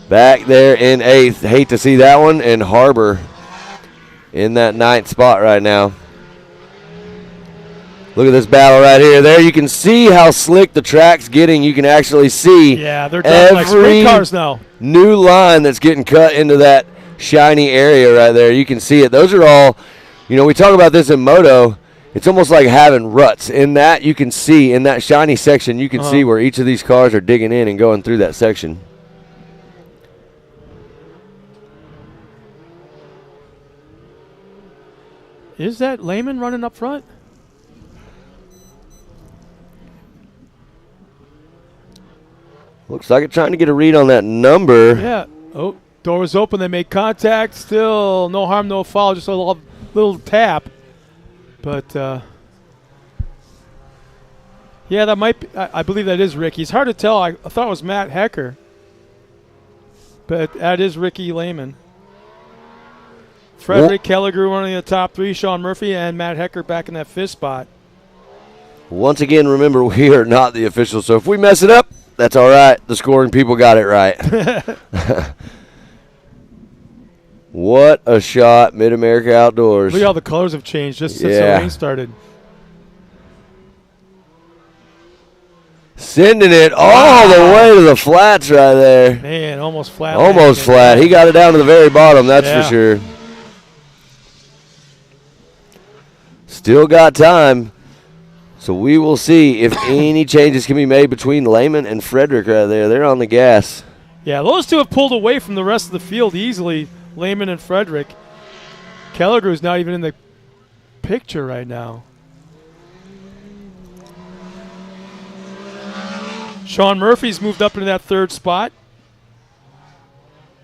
back there in 8th. Hate to see that one. And Harbor in that 9th spot right now. Look at this battle right here. There you can see how slick the track's getting. You can actually see they're driving like sprint cars now. New line that's getting cut into that shiny area right there. You can see it. Those are all, you know, we talk about this in moto. It's almost like having ruts. In that, you can see, in that shiny section, you can see where each of these cars are digging in and going through that section. Is that Lehman running up front? Looks like it's trying to get a read on that number. Yeah. Oh, door was open. They made contact. Still no harm, no foul. Just a little tap. But, yeah, that might be. I believe that is Ricky. It's hard to tell. I thought it was Matt Hecker. But that is Ricky Lehman. Frederick Callegrew running the top 3. Sean Murphy and Matt Hecker back in that 5th spot. Once again, remember, we are not the officials. So if we mess it up, that's all right. The scoring people got it right. What a shot, Mid-America Outdoors. Look at how the colors have changed just since the rain started. Sending it all the way to the flats right there. Man, almost flat. Almost flat. He got it down to the very bottom, that's for sure. Still got time. So we will see if any changes can be made between Lehman and Frederick right there. They're on the gas. Yeah, those two have pulled away from the rest of the field easily, Lehman and Frederick. Callegrew's not even in the picture right now. Sean Murphy's moved up into that third spot.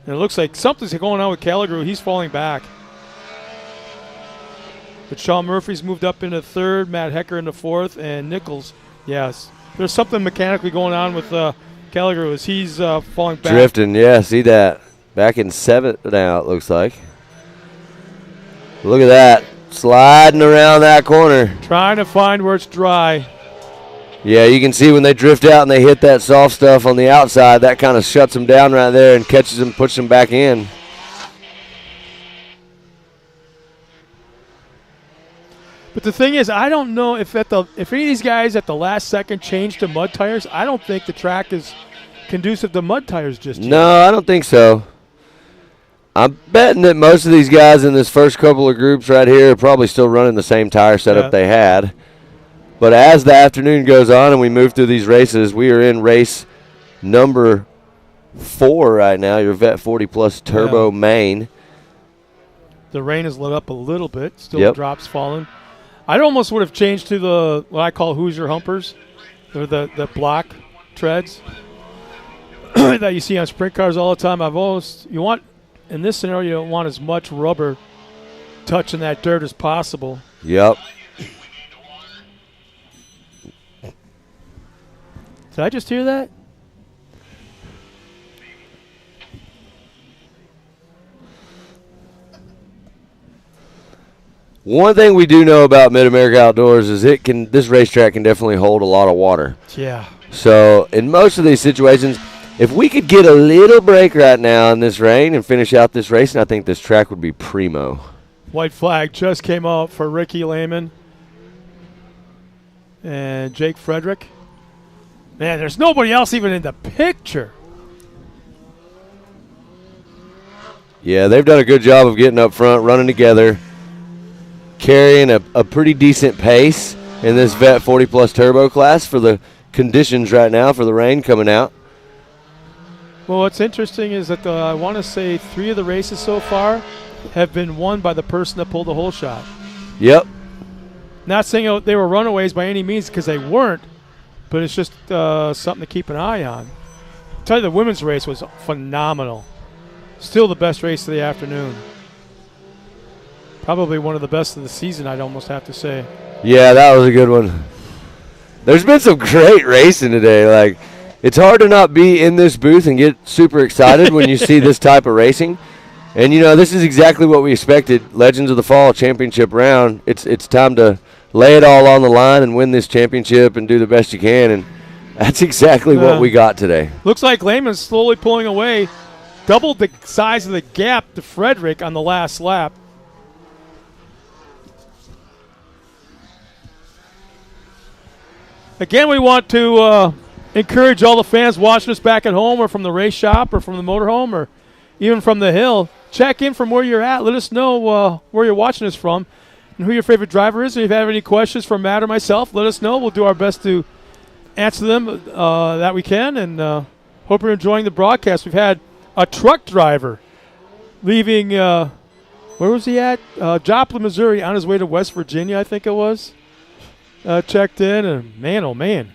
And it looks like something's going on with Calligrew. He's falling back. But Sean Murphy's moved up into third, Matt Hecker into fourth, and Nichols, yes. There's something mechanically going on with Calligrew as he's falling back. Drifting, yeah, see that. Back in seventh now, it looks like. Look at that. Sliding around that corner. Trying to find where it's dry. Yeah, you can see when they drift out and they hit that soft stuff on the outside, that kind of shuts them down right there and catches them, puts them back in. But the thing is, I don't know if any of these guys at the last second changed to mud tires. I don't think the track is conducive to mud tires just yet. No, I don't think so. I'm betting that most of these guys in this first couple of groups right here are probably still running the same tire setup they had. But as the afternoon goes on and we move through these races, we are in race number 4 right now, your Vet 40 Plus Turbo Main. The rain has let up a little bit. Still drops falling. I almost would have changed to the what I call Hoosier humpers. They're the block treads that you see on sprint cars all the time. In this scenario, you don't want as much rubber touching that dirt as possible. Yep. Did I just hear that? One thing we do know about Mid-America Outdoors is this racetrack can definitely hold a lot of water. Yeah. So in most of these situations, if we could get a little break right now in this rain and finish out this race, and I think this track would be primo. White flag just came out for Ricky Lehman and Jake Frederick. Man, there's nobody else even in the picture. Yeah, they've done a good job of getting up front, running together, carrying a pretty decent pace in this Vet 40 Plus Turbo class for the conditions right now for the rain coming out. Well, what's interesting is that I want to say 3 of the races so far have been won by the person that pulled the hole shot. Yep. Not saying they were runaways by any means because they weren't, but it's just something to keep an eye on. I'll tell you, the women's race was phenomenal. Still the best race of the afternoon. Probably one of the best of the season, I'd almost have to say. Yeah, that was a good one. There's been some great racing today. Like, it's hard to not be in this booth and get super excited when you see this type of racing. And, this is exactly what we expected. Legends of the Fall championship round. It's time to lay it all on the line and win this championship and do the best you can. And that's exactly what we got today. Looks like Lehman's slowly pulling away. Doubled the size of the gap to Frederick on the last lap. Again, we want to encourage all the fans watching us back at home or from the race shop or from the motorhome or even from the hill. Check in from where you're at. Let us know where you're watching us from and who your favorite driver is. And if you have any questions from Matt or myself, let us know. We'll do our best to answer them that we can. And hope you're enjoying the broadcast. We've had a truck driver leaving, where was he at? Joplin, Missouri, on his way to West Virginia, I think it was. Checked in, and man, oh man,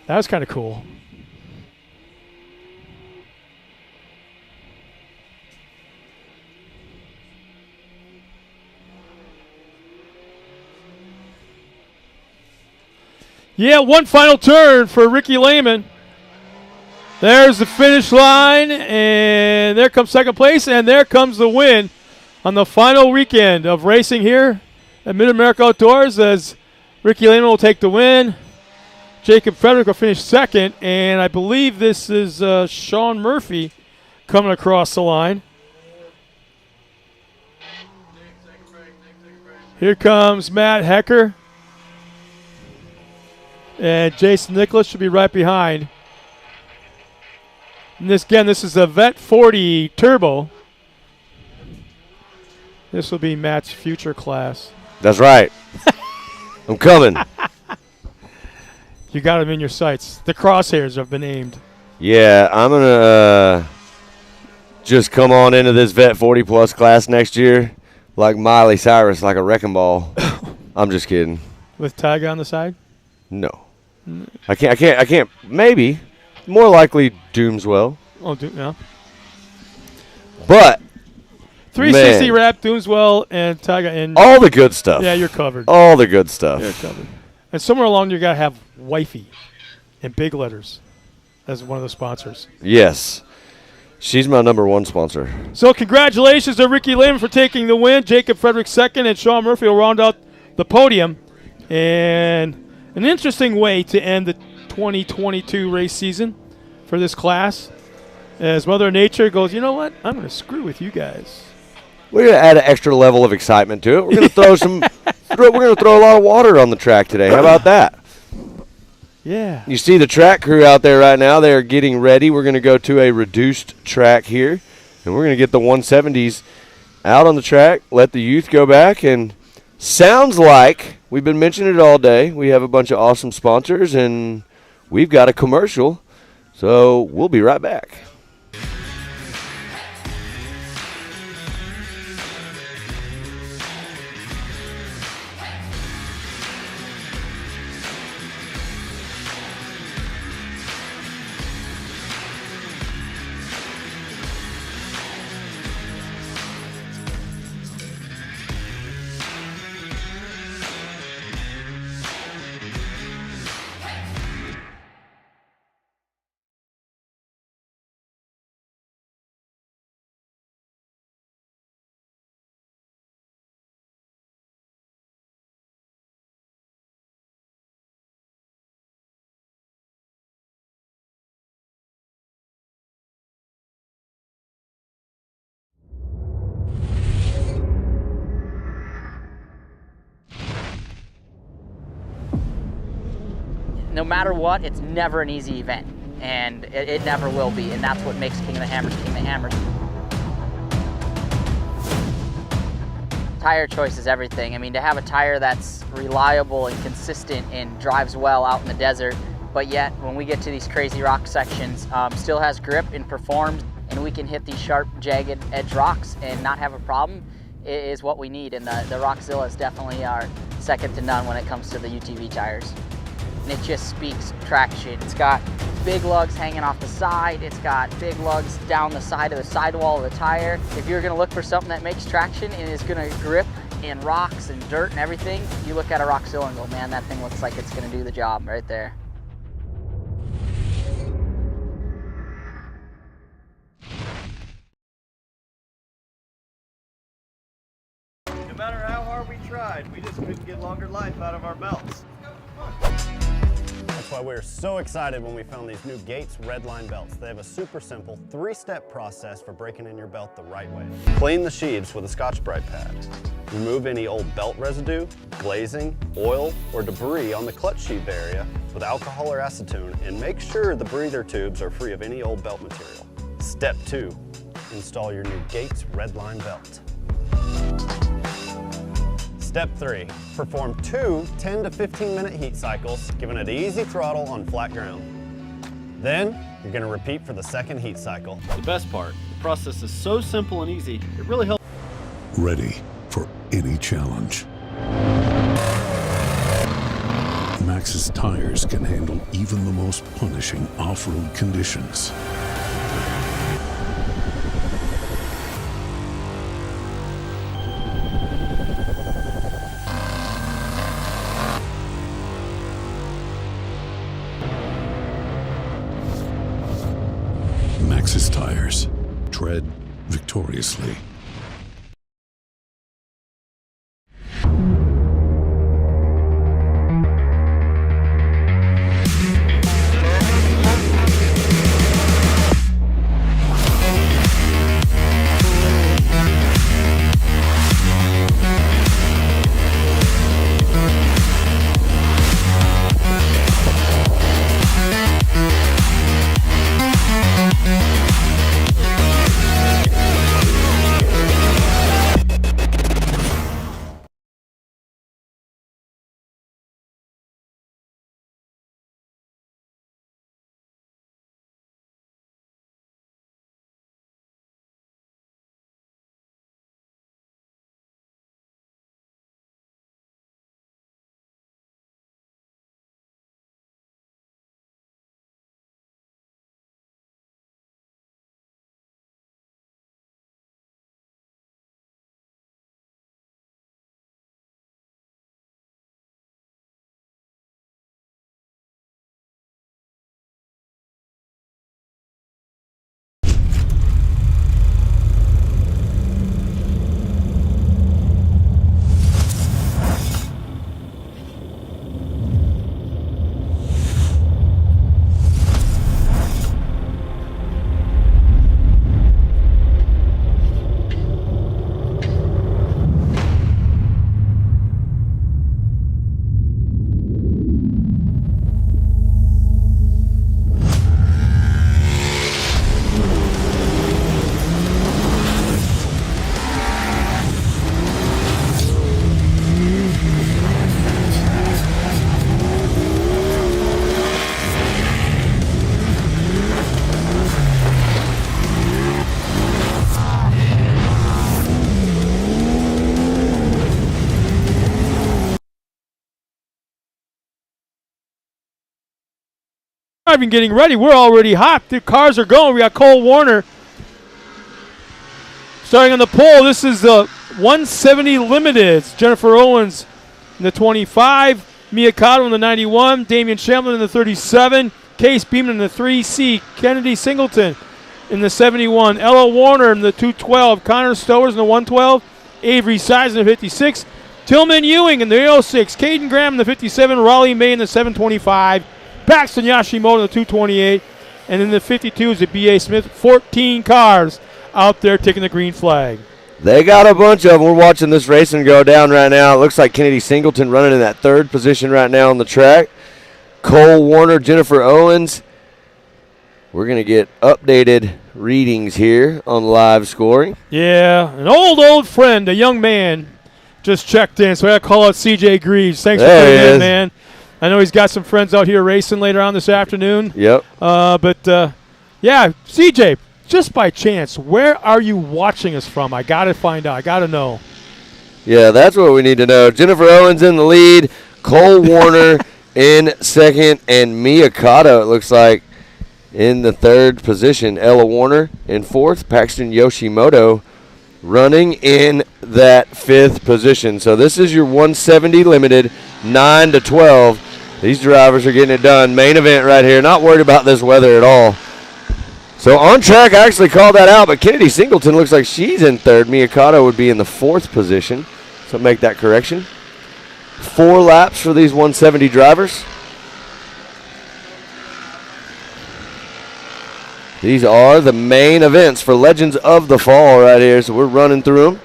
that was kind of cool. Yeah, one final turn for Ricky Lehman. There's the finish line, and there comes second place, and there comes the win on the final weekend of racing here at Mid-America Outdoors as Ricky Lehman will take the win. Jacob Frederick will finish second, and I believe this is Sean Murphy coming across the line. Here comes Matt Hecker. And Jason Nicholas should be right behind. And this is a Vet 40 Turbo. This will be Matt's future class. That's right. I'm coming. You got him in your sights. The crosshairs have been aimed. Yeah, I'm going to just come on into this Vet 40 Plus class next year like Miley Cyrus, like a wrecking ball. I'm just kidding. With Tyga on the side? No. I can't. Maybe. More likely Doomswell. Oh, yeah. But 360 wrap, Doomswell, and Tiger. And all the good stuff. Yeah, you're covered. All the good stuff. You're covered. And somewhere along you got to have wifey in big letters as one of the sponsors. Yes. She's my number one sponsor. So congratulations to Ricky Lehman for taking the win. Jacob Frederick second, and Sean Murphy will round out the podium. And an interesting way to end the 2022 race season for this class, as Mother Nature goes, you know what? I'm going to screw with you guys. We're going to add an extra level of excitement to it. We're going to throw we're going to throw a lot of water on the track today. How about that? Yeah. You see the track crew out there right now. They are getting ready. We're going to go to a reduced track here, and we're going to get the 170s out on the track, let the youth go back, and sounds like we've been mentioning it all day. We have a bunch of awesome sponsors, and we've got a commercial, so we'll be right back. No matter what, it's never an easy event, and it never will be, and that's what makes King of the Hammers King of the Hammers. Tire choice is everything. I mean, to have a tire that's reliable and consistent and drives well out in the desert, but yet when we get to these crazy rock sections, still has grip and performs, and we can hit these sharp, jagged edge rocks and not have a problem, is what we need. And the Rockzilla definitely are second to none when it comes to the UTV tires. And it just speaks traction. It's got big lugs hanging off the side. It's got big lugs down the side of the sidewall of the tire. If you're gonna look for something that makes traction and is gonna grip in rocks and dirt and everything, you look at a Rockzilla and go, man, that thing looks like it's gonna do the job right there. No matter how hard we tried, we just couldn't get longer life out of our belts. That's why we were so excited when we found these new Gates Redline belts. They have a super simple 3-step process for breaking in your belt the right way. Clean the sheaves with a Scotch-Brite pad. Remove any old belt residue, glazing, oil, or debris on the clutch sheave area with alcohol or acetone, and make sure the breather tubes are free of any old belt material. Step 2, install your new Gates Redline belt. Step 3, perform 2 10 to 15 minute heat cycles, giving it easy throttle on flat ground. Then, you're gonna repeat for the second heat cycle. The best part, the process is so simple and easy, it really helps. Ready for any challenge. Maxxis tires can handle even the most punishing off-road conditions. Maxxis tires. Tread victoriously. not even getting ready. We're already hot. The cars are going. We got Cole Warner starting on the pole. This is the 170 Limited. It's Jennifer Owens in the 25, Mia Cotto in the 91, Damian Shamlin in the 37, Case Beeman in the 3C, Kennedy Singleton in the 71, Ella Warner in the 212, Connor Stowers in the 112, Avery Size in the 56, Tillman Ewing in the 06, Caden Graham in the 57, Raleigh May in the 725, Paxton Yashimoto in the 228, and in the 52 is the B.A. Smith. 14 cars out there taking the green flag. They got a bunch of them. We're watching this racing go down right now. It looks like Kennedy Singleton running in that third position right now on the track. Cole Warner, Jennifer Owens. We're going to get updated readings here on live scoring. Yeah, an old friend, a young man, just checked in. So I got to call out C.J. Greaves. Thanks for coming in, man. I know he's got some friends out here racing later on this afternoon. Yep. Yeah, C.J., just by chance, where are you watching us from? I got to find out. I got to know. Yeah, that's what we need to know. Jennifer Owens in the lead, Cole Warner in second, and Mia Cotto, it looks like, in the third position. Ella Warner in fourth, Paxton Yoshimoto running in that fifth position. So this is your 170 Limited, 9 to 12. These drivers are getting it done. Main event right here. Not worried about this weather at all. So on track, I actually called that out, but Kennedy Singleton looks like she's in third. Mia Cotto would be in the fourth position. So make that correction. 4 laps for these 170 drivers. These are the main events for Legends of the Fall right here, so we're running through them.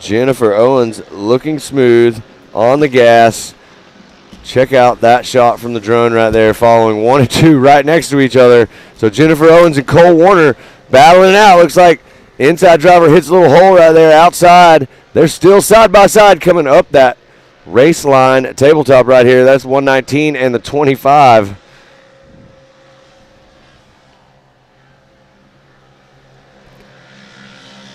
Jennifer Owens looking smooth on the gas. Check out that shot from the drone right there, following 1 and 2 right next to each other. So Jennifer Owens and Cole Warner battling it out. Looks like inside driver hits a little hole right there outside. They're still side by side coming up that race line tabletop right here. That's 119 and the 25.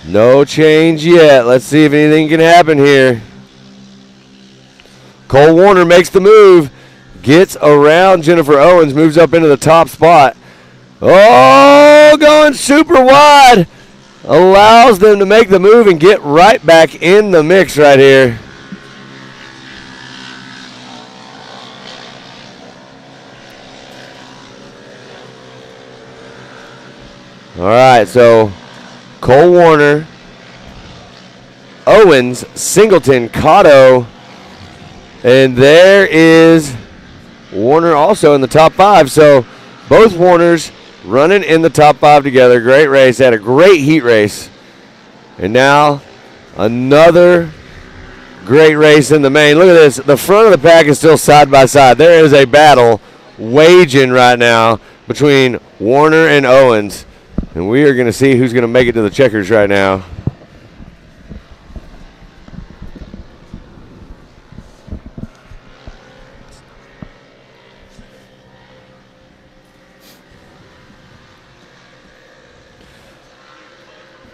No change yet. Let's see if anything can happen here. Cole Warner makes the move, gets around Jennifer Owens, moves up into the top spot. Oh, going super wide. Allows them to make the move and get right back in the mix right here. All right, so Cole Warner, Owens, Singleton, Cotto, and there is Warner also in the top 5. So both Warners running in the top 5 together. Great race. Had a great heat race. And now another great race in the main. Look at this. The front of the pack is still side by side. There is a battle waging right now between Warner and Owens. And we are going to see who's going to make it to the checkers right now.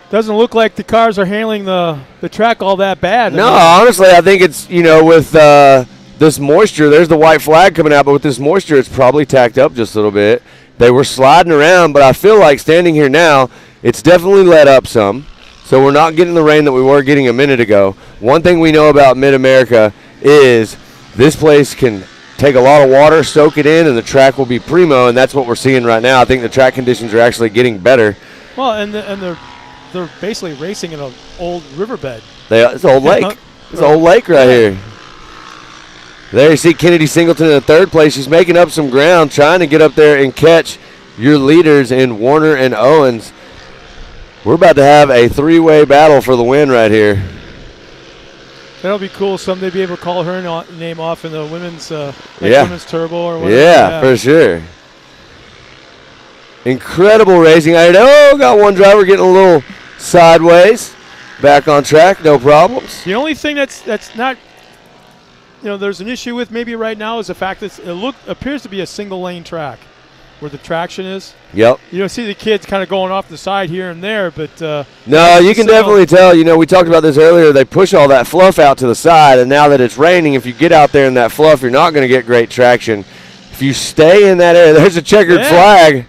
Doesn't look like the cars are handling the track all that bad. No, honestly, I think it's, with this moisture, there's the white flag coming out, but with this moisture, it's probably tacked up just a little bit. They were sliding around, but I feel like standing here now, it's definitely let up some. So we're not getting the rain that we were getting a minute ago. One thing we know about Mid-America is this place can take a lot of water, soak it in, and the track will be primo, and that's what we're seeing right now. I think the track conditions are actually getting better. Well, and they're basically racing in an old riverbed. It's an old lake. It's an old lake right here. There you see Kennedy Singleton in the third place. She's making up some ground, trying to get up there and catch your leaders in Warner and Owens. We're about to have a 3-way battle for the win right here. That'll be cool someday to be able to call her name off in the women's women's turbo or whatever. Yeah, for sure. Incredible racing. Got one driver getting a little sideways. Back on track, no problems. The only thing that's not, there's an issue with maybe right now is the fact that it appears to be a single lane track. where the traction is. Yep. You don't see the kids kind of going off the side here and there, but no, you can definitely tell. You know, we talked about this earlier. They push all that fluff out to the side, and now that it's raining, if you get out there in that fluff, you're not going to get great traction. If you stay in that area, there's a checkered flag.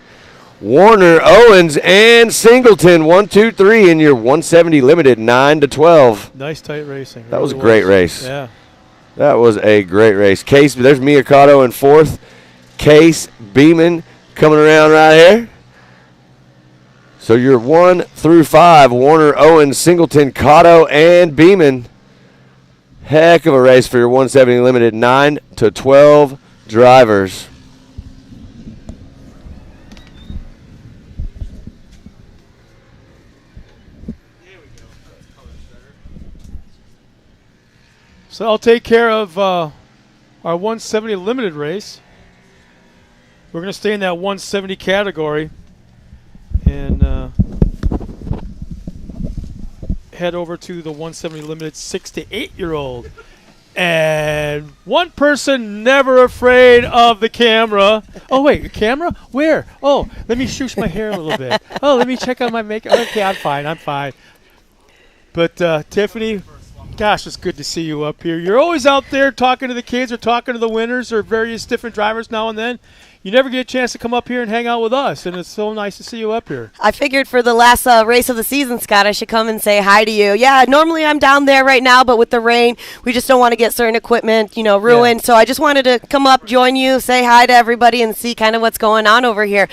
Warner, Owens, and Singleton, 1, 2, 3 in your 170 limited, 9-12. Nice tight racing. That was a great race. Yeah. That was a great race. Case, there's Miyakato in fourth. Case, Beeman coming around right here. So you're 1 through 5, Warner, Owens, Singleton, Cotto, and Beeman. Heck of a race for your 170 limited, 9-12 drivers. So I'll take care of our 170 limited race. We're going to stay in that 170 category and head over to the 170 limited 6 to 8-year-old. And one person never afraid of the camera. Oh, wait, the camera? Where? Oh, let me shoosh my hair a little bit. Oh, let me check out my makeup. Okay, I'm fine. But Tiffany, gosh, it's good to see you up here. You're always out there talking to the kids or talking to the winners or various different drivers now and then. You never get a chance to come up here and hang out with us, and it's so nice to see you up here. I figured for the last race of the season, Scott, I should come and say hi to you. Yeah, normally I'm down there right now, but with the rain, we just don't want to get certain equipment, ruined. Yeah. So I just wanted to come up, join you, say hi to everybody, and see kind of what's going on over here.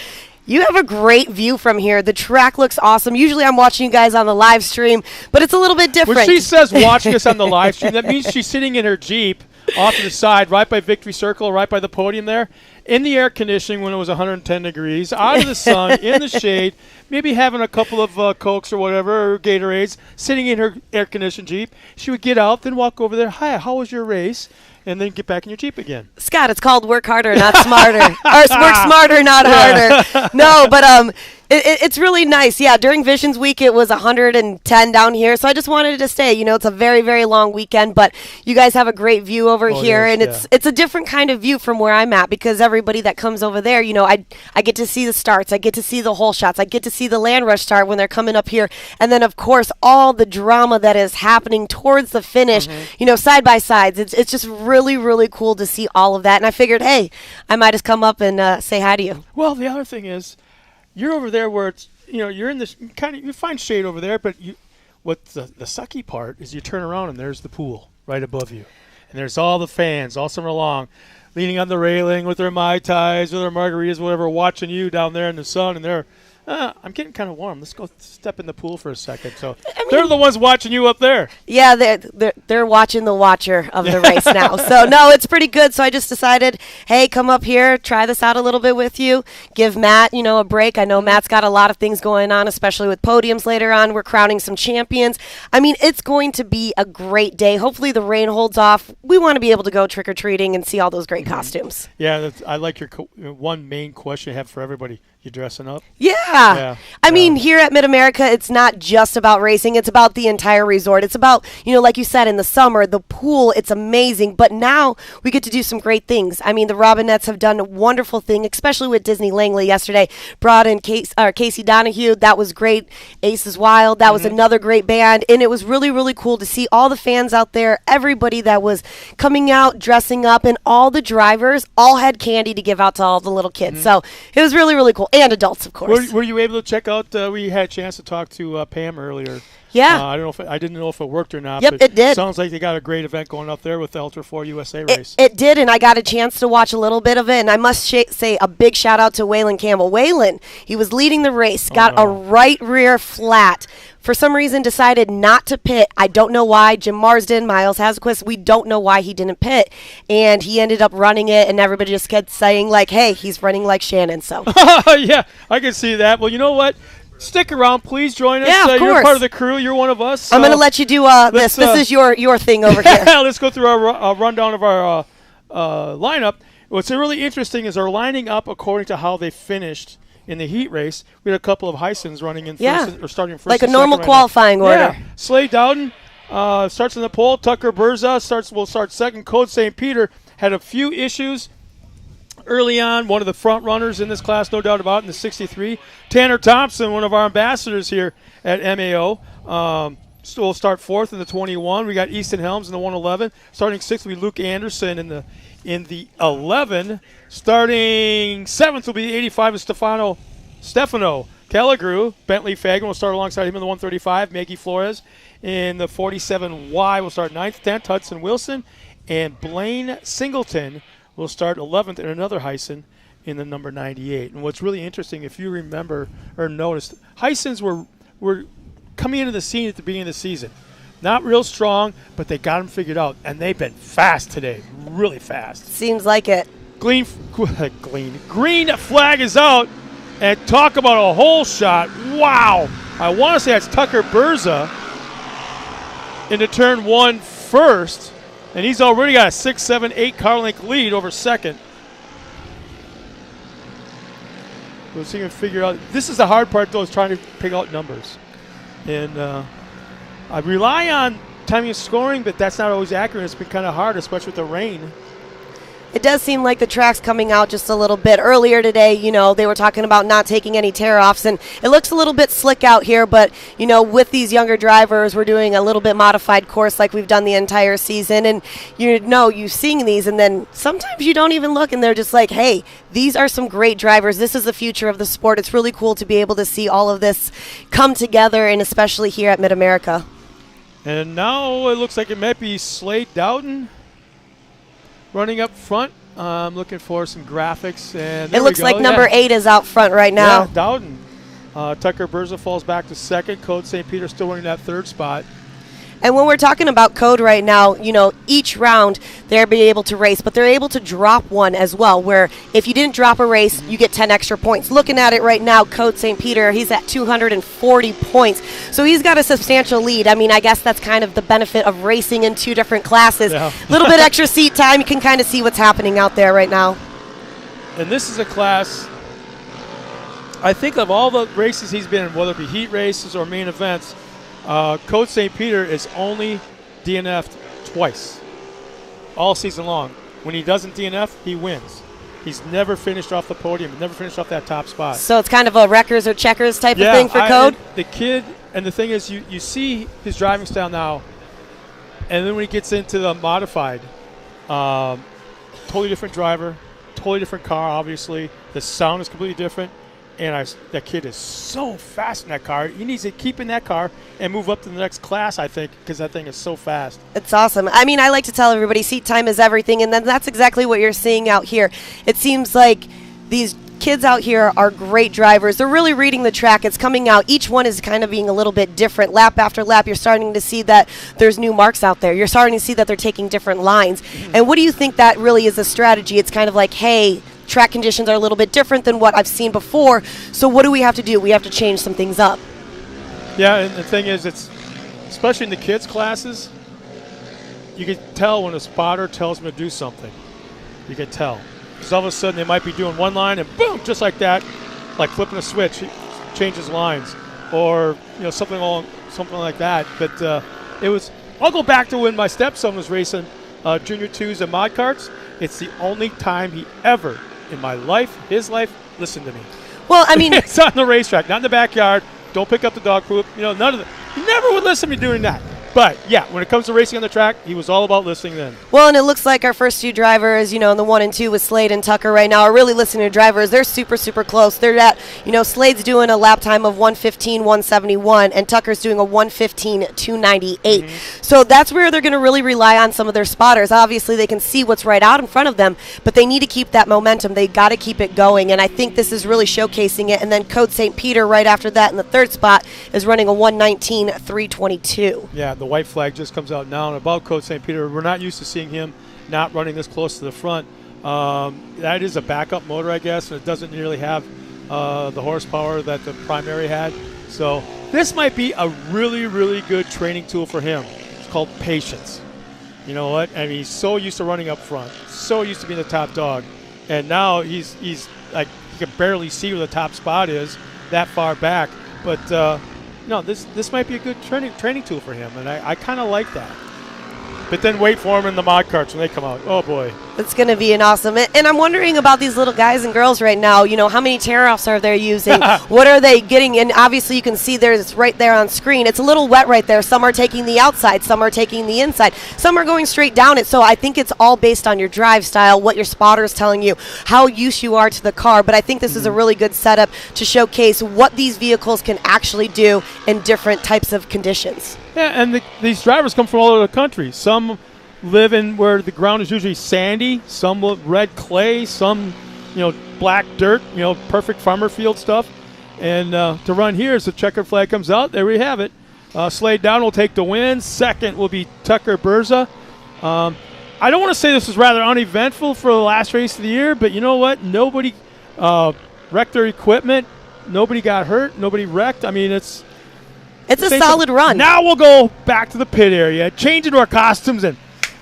You have a great view from here. The track looks awesome. Usually I'm watching you guys on the live stream, but it's a little bit different. When she says watching us on the live stream, that means she's sitting in her Jeep off to the side, right by Victory Circle, right by the podium there, in the air conditioning when it was 110 degrees, out of the sun, in the shade, maybe having a couple of Cokes or whatever, or Gatorades, sitting in her air-conditioned Jeep. She would get out, then walk over there. Hi, how was your race? And then get back in your Jeep again. Scott, it's called work harder, not smarter. Or it's work smarter, not harder. No, but it's really nice. Yeah, during Visions Week, it was 110 down here. So I just wanted to stay. It's a very, very long weekend, but you guys have a great view over here. And it's a different kind of view from where I'm at because everybody that comes over there, I get to see the starts. I get to see the hole shots. I get to see the land rush start when they're coming up here. And then, of course, all the drama that is happening towards the finish, side by sides. It's just really, really cool to see all of that. And I figured, hey, I might just come up and say hi to you. Well, the other thing is, you're over there where it's, you're in this kind of, you find shade over there, but what the sucky part is you turn around and there's the pool right above you. And there's all the fans all summer long leaning on the railing with their Mai Tais or their margaritas, whatever, watching you down there in the sun. And they're, I'm getting kind of warm. Let's go step in the pool for a second. So they're the ones watching you up there. Yeah, they're watching the watcher of the race now. So, no, it's pretty good. So I just decided, hey, come up here, try this out a little bit with you, give Matt, a break. I know Matt's got a lot of things going on, especially with podiums later on. We're crowning some champions. I mean, it's going to be a great day. Hopefully the rain holds off. We want to be able to go trick-or-treating and see all those great costumes. Yeah, I like your one main question I have for everybody. You dressing up? Yeah. I mean, here at Mid-America, it's not just about racing. It's about the entire resort. It's about, like you said, in the summer, the pool, it's amazing. But now we get to do some great things. I mean, the Robinettes have done a wonderful thing, especially with Disney Langley yesterday. Brought in Casey Donahue. That was great. Aces Wild. That was another great band. And it was really, really cool to see all the fans out there, everybody that was coming out, dressing up, and all the drivers all had candy to give out to all the little kids. So it was really, really cool. And adults, of course. Were you able to check out? We had a chance to talk to Pam earlier. Yeah. I didn't know if it worked or not. Yep, but it did. Sounds like they got a great event going up there with the Ultra 4 USA race. It did, and I got a chance to watch a little bit of it. And I must say a big shout out to Waylon Campbell. Waylon, he was leading the race, got a right rear flat. For some reason, decided not to pit. I don't know why. Jim Marsden, Miles Hasquist, we don't know why he didn't pit. And he ended up running it, and everybody just kept saying, hey, he's running like Shannon. So yeah, I can see that. Well, you know what? Stick around. Please join us. Yeah, of course. You're part of the crew. You're one of us. I'm going to let you do this. This is your thing over here. Let's go through our rundown of our lineup. What's really interesting is they're lining up according to how they finished in the heat race. We had a couple of Heisens running in first or starting first. Like a normal qualifying order. Yeah. Slade Dowden starts in the pole. Tucker Burza will start second. Code St. Peter had a few issues early on, one of the front runners in this class, no doubt about it, in the 63. Tanner Thompson, one of our ambassadors here at MAO, will start 4th in the 21. We got Easton Helms in the 111. Starting 6th will be Luke Anderson in the 11. Starting 7th will be 85 of Stefano Kelligrew. Bentley Fagan will start alongside him in the 135. Maggie Flores in the 47Y will start 9th. 10th, Hudson Wilson. And Blaine Singleton will start 11th in another Heisen in the number 98. And what's really interesting, if you remember or noticed, Heisens were coming into the scene at the beginning of the season. Not real strong, but they got them figured out. And they've been fast today, really fast. Seems like it. Green flag is out. And talk about a hole shot. Wow. I want to say that's Tucker Berza into turn 1 first. And he's already got a 6, 7, 8 car length lead over second. We'll see if we can figure out. This is the hard part, though, is trying to pick out numbers. And I rely on timing and scoring, but that's not always accurate. It's been kind of hard, especially with the rain. It does seem like the track's coming out just a little bit. Earlier today, they were talking about not taking any tear-offs, and it looks a little bit slick out here, but, with these younger drivers, we're doing a little bit modified course like we've done the entire season, and you seeing these, and then sometimes you don't even look, and they're just like, hey, these are some great drivers. This is the future of the sport. It's really cool to be able to see all of this come together, and especially here at Mid-America. And now it looks like it might be Slade Dowden running up front. I'm looking for some graphics. And it looks like number 8 is out front right now. Yeah, Dowden. Tucker Berza falls back to second. Code St. Peter still winning that 3rd spot. And when we're talking about code right now, each round they're be able to race, but they're able to drop one as well, where if you didn't drop a race, you get 10 extra points. Looking at it right now, Code St. Peter, he's at 240 points. So he's got a substantial lead. I mean, I guess that's kind of the benefit of racing in 2 different classes. A little bit extra seat time. You can kind of see what's happening out there right now. And this is a class, I think of all the races he's been in, whether it be heat races or main events, Code St. Peter is only DNF'd twice all season long. When he doesn't DNF, he wins. He's never finished off the podium, never finished off that top spot. So it's kind of a wreckers or checkers type of thing for Code? The kid, and the thing is, you see his driving style now, and then when he gets into the modified, totally different driver, totally different car, obviously. The sound is completely different. And that kid is so fast in that car. He needs to keep in that car and move up to the next class, I think, because that thing is so fast. It's awesome. I mean, I like to tell everybody seat time is everything, and then that's exactly what you're seeing out here. It seems like these kids out here are great drivers. They're really reading the track. It's coming out. Each one is kind of being a little bit different. Lap after lap, you're starting to see that there's new marks out there. You're starting to see that they're taking different lines. And what do you think that really is a strategy? It's kind of like, hey, track conditions are a little bit different than what I've seen before, so what do we have to do? We have to change some things up. Yeah, and the thing is, it's especially in the kids' classes, you can tell when a spotter tells them to do something. You can tell. Because all of a sudden they might be doing one line and boom, just like that, like flipping a switch, he changes lines, or something like that. But it was. I'll go back to when my stepson was racing Junior 2s and mod karts. It's the only time he ever in his life, listened to me. Well, I mean, it's on the racetrack, not in the backyard. Don't pick up the dog poop. None of he never would listen to me doing that. But, yeah, when it comes to racing on the track, he was all about listening then. Well, and it looks like our first 2 drivers, in the 1 and 2 with Slade and Tucker right now are really listening to drivers. They're super, super close. They're at, Slade's doing a lap time of 1:15.171, and Tucker's doing a 1:15.298. So that's where they're going to really rely on some of their spotters. Obviously, they can see what's right out in front of them, but they need to keep that momentum. They got to keep it going, and I think this is really showcasing it. And then Code St. Peter right after that in the 3rd spot is running a 1:19.322. Yeah. The white flag just comes out now. And about Code St. Peter, we're not used to seeing him not running this close to the front. That is a backup motor, I guess, and it doesn't nearly have the horsepower that the primary had. So this might be a really, really good training tool for him. It's called patience. You know what? I mean, he's so used to running up front, so used to being the top dog, and now he's like he can barely see where the top spot is that far back. But no, this might be a good training tool for him, and I kind of like that. But then wait for him in the mod karts when they come out. Oh, boy. It's going to be an awesome. And I'm wondering about these little guys and girls right now. You know, how many tear-offs are they using? What are they getting? And obviously you can see there's right there on screen. It's a little wet right there. Some are taking the outside. Some are taking the inside. Some are going straight down it. So I think it's all based on your drive style, what your spotter is telling you, how used you are to the car. But I think this is a really good setup to showcase what these vehicles can actually do in different types of conditions. Yeah, and these drivers come from all over the country. Some live in where the ground is usually sandy, some with red clay, some, black dirt, perfect farmer field stuff. And to run here as the checkered flag comes out, there we have it. Slade Down will take the win. Second will be Tucker Berza. I don't want to say this was rather uneventful for the last race of the year, but you know what? Nobody wrecked their equipment. Nobody got hurt. Nobody wrecked. I mean, it's a solid run. Now we'll go back to the pit area, change into our costumes, and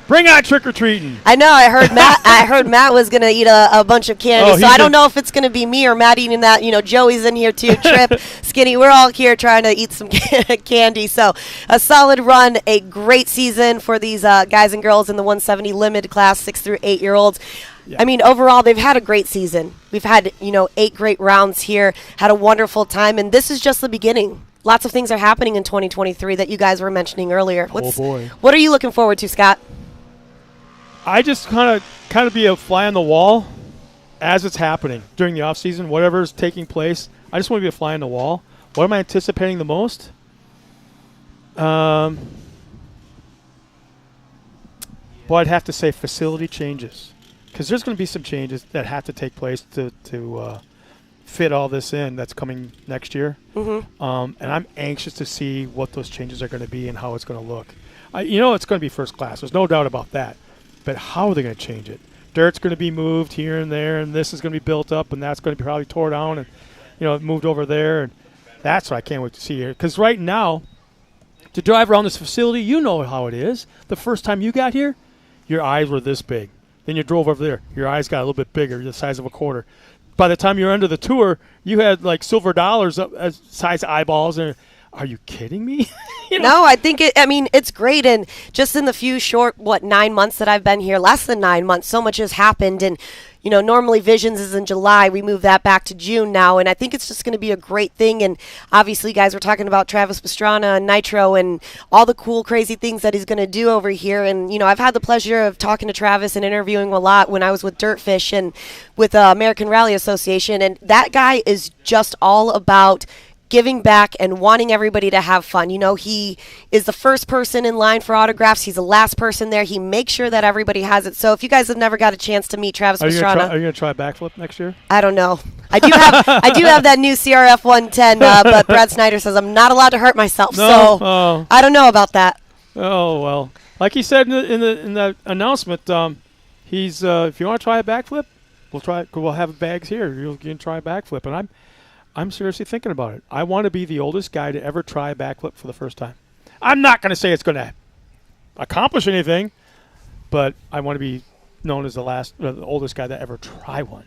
bring out trick-or-treating. I know. I heard Matt was going to eat a bunch of candy, so I don't know if it's going to be me or Matt eating that. Joey's in here too, Trip, Skinny. We're all here trying to eat some candy. So a solid run, a great season for these guys and girls in the 170 limited class, 6 through 8-year-olds. Yeah. I mean, overall, they've had a great season. We've had, 8 great rounds here, had a wonderful time, and this is just the beginning. Lots of things are happening in 2023 that you guys were mentioning earlier. Oh, boy. What are you looking forward to, Scott? I just kind of be a fly on the wall as it's happening during the off season, whatever's taking place. I just want to be a fly on the wall. What am I anticipating the most? Well, I'd have to say facility changes, because there's going to be some changes that have to take place to fit all this in that's coming next year. Mm-hmm. And I'm anxious to see what those changes are going to be and how it's going to look. It's going to be first class. There's no doubt about that. But how are they going to change it? Dirt's going to be moved here and there, and this is going to be built up, and that's going to be probably tore down and, moved over there. And that's what I can't wait to see here. Because right now, to drive around this facility, you know how it is. The first time you got here, your eyes were this big. Then you drove over there. Your eyes got a little bit bigger, the size of a quarter. By the time you were under the tour, you had like silver dollars size eyeballs. And are you kidding me? No, I think it's great. And just in the few short, 9 months that I've been here, less than 9 months, so much has happened. And, normally Visions is in July. We move that back to June now. And I think it's just going to be a great thing. And obviously, guys, we're talking about Travis Pastrana and Nitro and all the cool, crazy things that he's going to do over here. And, I've had the pleasure of talking to Travis and interviewing a lot when I was with Dirtfish and with American Rally Association. And that guy is just all about giving back and wanting everybody to have fun. He is the first person in line for autographs. He's the last person there. He makes sure that everybody has it. So if you guys have never got a chance to meet Travis Pastrana. Are you going to try a backflip next year? I don't know. I do have that new CRF 110, but Brad Snyder says I'm not allowed to hurt myself. So I don't know about that. Oh, well. Like he said in the announcement, he's if you want to try a backflip, we'll have bags here. You can try a backflip. And I'm seriously thinking about it. I want to be the oldest guy to ever try a backflip for the first time. I'm not going to say it's going to accomplish anything, but I want to be known as the oldest guy to ever try one.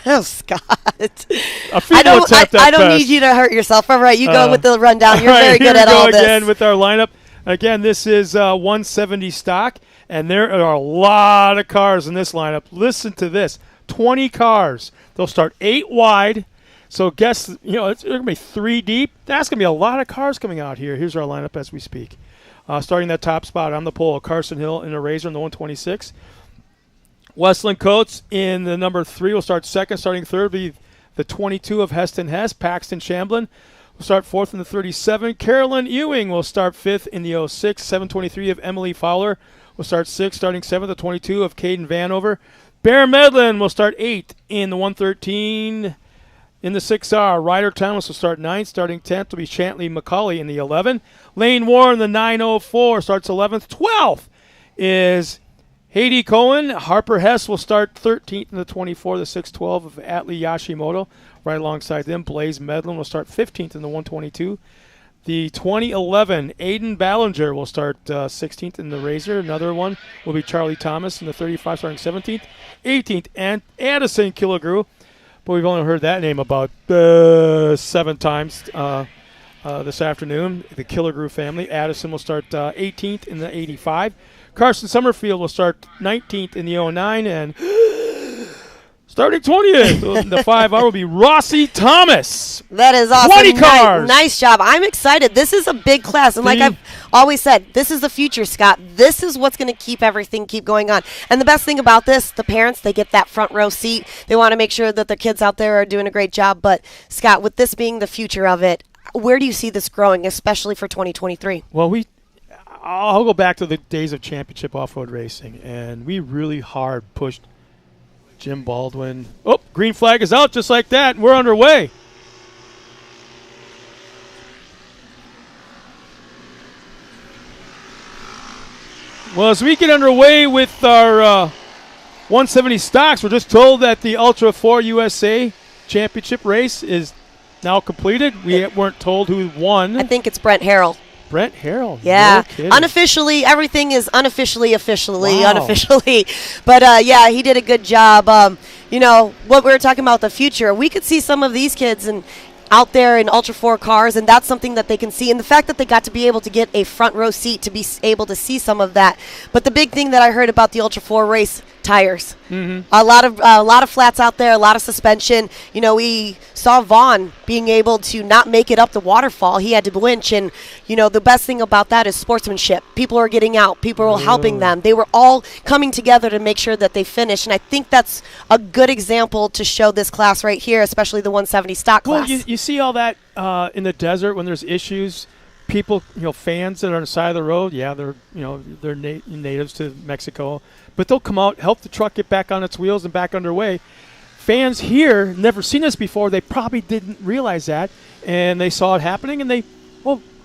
Oh, Scott. I don't need you to hurt yourself. All right, you go with the rundown. You're very good at all this. Again with our lineup. Again, this is 170 stock, and there are a lot of cars in this lineup. Listen to this. 20 cars. They'll start 8 wide. So guess, it's going to be 3 deep. That's going to be a lot of cars coming out here. Here's our lineup as we speak. Starting that top spot on the pole, Carson Hill in a Razor in the 126. Westland Coates in the number 3 will start second. Starting third will be the 22 of Heston Hess. Paxton Shamblin will start fourth in the 37. Carolyn Ewing will start fifth in the 06. 723 of Emily Fowler will start sixth. Starting seventh, the 22 of Caden Vanover. Bear Medlin will start eighth in the 113. In the 6R, Ryder Thomas will start 9th. Starting 10th will be Chantley McCauley in the 11. Lane Warren, the 904, starts 11th. 12th is Haiti Cohen. Harper Hess will start 13th in the 24, the 612 of Atlee Yashimoto. Right alongside them, Blaze Medlin will start 15th in the 122. The 2011, Aiden Ballinger will start 16th in the Razor. Another one will be Charlie Thomas in the 35, starting 17th. 18th, and Addison Killigrew. But we've only heard that name about 7 times this afternoon. The Killigrew family. Addison will start 18th in the 85. Carson Summerfield will start 19th in the 09, and starting 20th, the 5R will be Rossi Thomas. That is awesome. 20 cars. Nice job. I'm excited. This is a big class. And like I've always said, this is the future, Scott. This is what's going to keep everything keep going on. And the best thing about this, the parents, they get that front row seat. They want to make sure that their kids out there are doing a great job. But, Scott, with this being the future of it, where do you see this growing, especially for 2023? Well, I'll go back to the days of championship off-road racing, and we really hard pushed Jim Baldwin. Oh, green flag is out just like that, and we're underway. Well, as we get underway with our 170 stocks, we're just told that the Ultra 4 USA Championship race is now completed. We weren't told who won. I think it's Brent Harrell. Brent Harrell. Yeah. No kidding. Unofficially, everything is unofficially. Wow. But, yeah, he did a good job. What we were talking about, the future, we could see some of these kids out there in Ultra 4 cars, and that's something that they can see. And the fact that they got to be able to get a front row seat to be able to see some of that. But the big thing that I heard about the Ultra 4 race, tires. Mm-hmm. A lot of flats out there, a lot of suspension. We saw Vaughn being able to not make it up the waterfall. He had to winch, and the best thing about that is sportsmanship. People are getting out. People are helping them. They were all coming together to make sure that they finish, and I think that's a good example to show this class right here, especially the 170 stock class. Well, you see all that in the desert when there's issues. People, fans that are on the side of the road, they're natives to Mexico, but they'll come out, help the truck get back on its wheels and back underway. Fans here never seen this before. They probably didn't realize that, and they saw it happening, and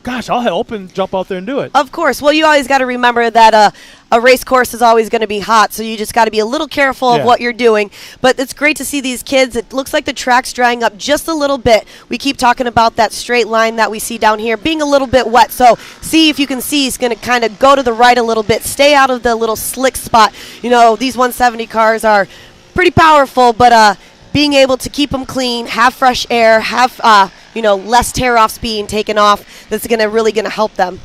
I'll help and jump out there and do it. Of course. Well, you always got to remember that a race course is always going to be hot, so you just got to be a little careful of what you're doing. But it's great to see these kids. It looks like the track's drying up just a little bit. We keep talking about that straight line that we see down here being a little bit wet. So see if you can see it's going to kind of go to the right a little bit. Stay out of the little slick spot. These 170 cars are pretty powerful, but being able to keep them clean, have fresh air, have less tear-offs being taken off, that's really going to help them.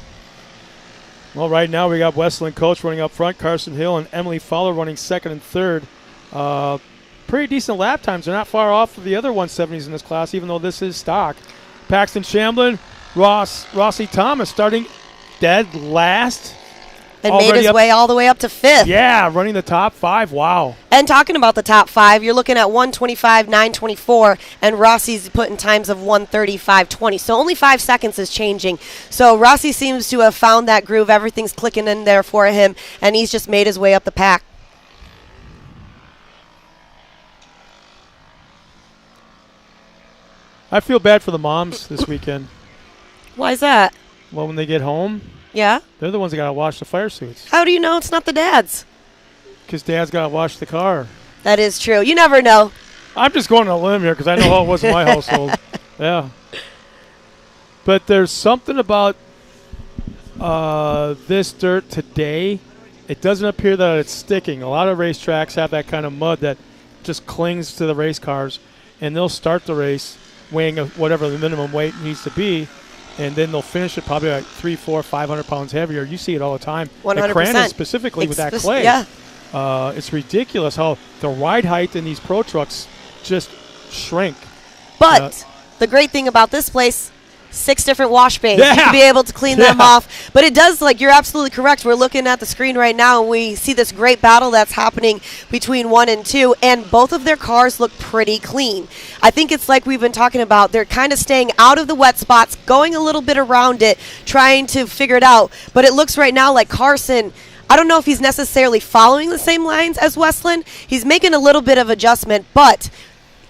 Well, right now we got Westland Coach running up front, Carson Hill and Emily Fowler running second and third. Pretty decent lap times. They're not far off of the other 170s in this class, even though this is stock. Paxton Shamblin, Rossi Thomas starting dead last. And made his way all the way up to fifth. Yeah, running the top 5. Wow. And talking about the top 5, you're looking at 1:25.924, and Rossi's putting times of 1:35.20. So only 5 seconds is changing. So Rossi seems to have found that groove. Everything's clicking in there for him, and he's just made his way up the pack. I feel bad for the moms this weekend. Why is that? Well, when they get home, yeah, they're the ones that got to wash the fire suits. How do you know it's not the dads? Because dad's got to wash the car. That is true. You never know. I'm just going on a limb here because I know how it was in my household. Yeah. But there's something about this dirt today. It doesn't appear that it's sticking. A lot of racetracks have that kind of mud that just clings to the race cars, and they'll start the race weighing whatever the minimum weight needs to be, and then they'll finish it probably like 300, 400, 500 pounds heavier. You see it all the time. 100%. At Crandon specifically with that clay. Yeah. It's ridiculous how the ride height in these pro trucks just shrink. But the great thing about this place, 6 different wash bays. Yeah. You can be able to clean them off. But it does, you're absolutely correct. We're looking at the screen right now, and we see this great battle that's happening between 1 and 2, and both of their cars look pretty clean. I think it's like we've been talking about. They're kind of staying out of the wet spots, going a little bit around it, trying to figure it out. But it looks right now like Carson, I don't know if he's necessarily following the same lines as Westland. He's making a little bit of adjustment, but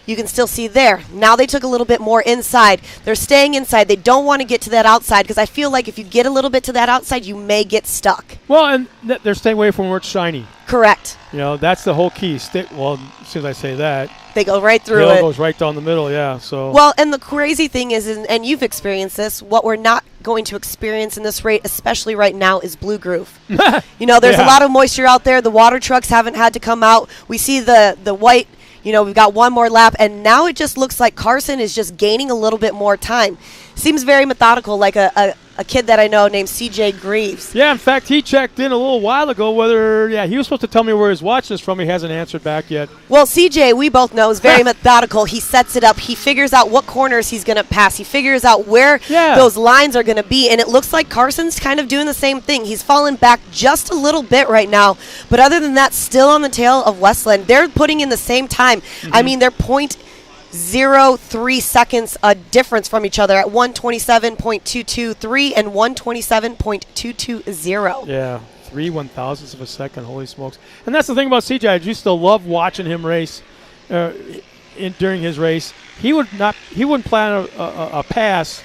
you can still see there. Now they took a little bit more inside. They're staying inside. They don't want to get to that outside because I feel like if you get a little bit to that outside, you may get stuck. Well, and they're staying away from where it's shiny. Correct. That's the whole key. Well, as soon as I say that, they go right through it. It goes right down the middle, yeah. So. Well, and the crazy thing is, and you've experienced this, what we're not going to experience in this rate, especially right now, is blue groove. There's a lot of moisture out there. The water trucks haven't had to come out. We see the white. We've got one more lap, and now it just looks like Carson is just gaining a little bit more time. seems very methodical, like a kid that I know named CJ Greaves. Yeah, in fact, he checked in a little while ago whether, he was supposed to tell me where he's watching this from. He hasn't answered back yet. Well, CJ, we both know, is very methodical. He sets it up. He figures out what corners he's going to pass. He figures out where those lines are going to be, and it looks like Carson's kind of doing the same thing. He's fallen back just a little bit right now, but other than that, still on the tail of Westland. They're putting in the same time. I mean, they're 0.03 seconds a difference from each other at 127.223 and 127.220. Yeah, 3 1,000ths of a second. Holy smokes! And that's the thing about CJ. I used to love watching him race. During his race, he wouldn't plan a pass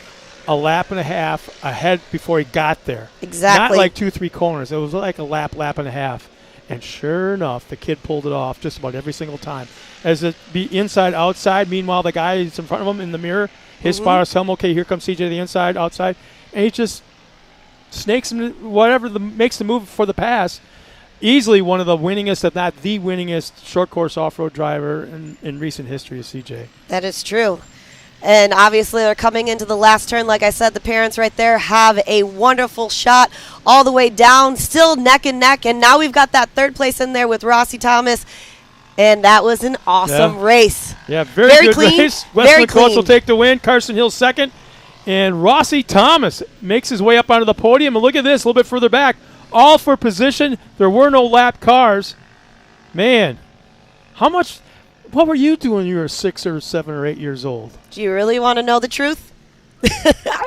a lap and a half ahead before he got there. Exactly. Not like 2-3 corners. It was like a lap and a half. And sure enough, the kid pulled it off just about every single time. As it be inside, outside, meanwhile, the guy is in front of him in the mirror, his spotters tell him, okay, here comes CJ to the inside, outside. And he just snakes him, makes the move for the pass. Easily one of the winningest, if not the winningest, short course off-road driver in recent history is CJ. That is true. And obviously they're coming into the last turn. Like I said, the parents right there have a wonderful shot all the way down, still neck and neck. And now we've got that third place in there with Rossi Thomas. And that was an awesome race. Yeah, very good clean, race. Very Wesley Coates will take the win. Carson Hill second. And Rossi Thomas makes his way up onto the podium. And look at this, a little bit further back. All for position. There were no lap cars. Man, what were you doing when you were 6 or 7 or 8 years old? Do you really want to know the truth?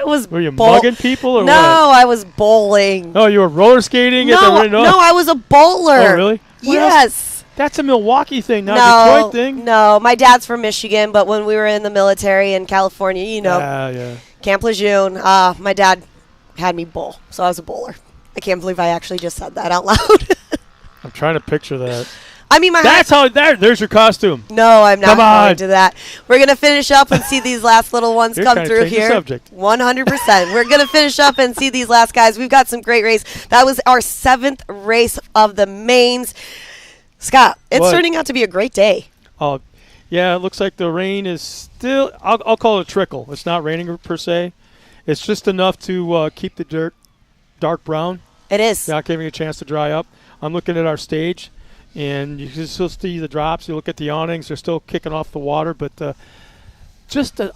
Were you mugging people or no, what? No, I was bowling. Oh, you were roller skating? No, I was a bowler. Oh, really? Yes. That's a Milwaukee thing, not a Detroit thing. No, my dad's from Michigan, but when we were in the military in California, Camp Lejeune, my dad had me bowl, so I was a bowler. I can't believe I actually just said that out loud. I'm trying to picture that. I mean, there's your costume. No, I'm not going to that. We're going to finish up and see these last little ones come through here. 100%. We're going to finish up and see these last guys. We've got some great race. That was our 7th race of the mains. Scott, it's turning out to be a great day. Oh, yeah, it looks like the rain is still, I'll call it a trickle. It's not raining per se. It's just enough to keep the dirt dark brown. It is. Not giving it a chance to dry up. I'm looking at our stage, and you can still see the drops. You look at the awnings; they're still kicking off the water, but I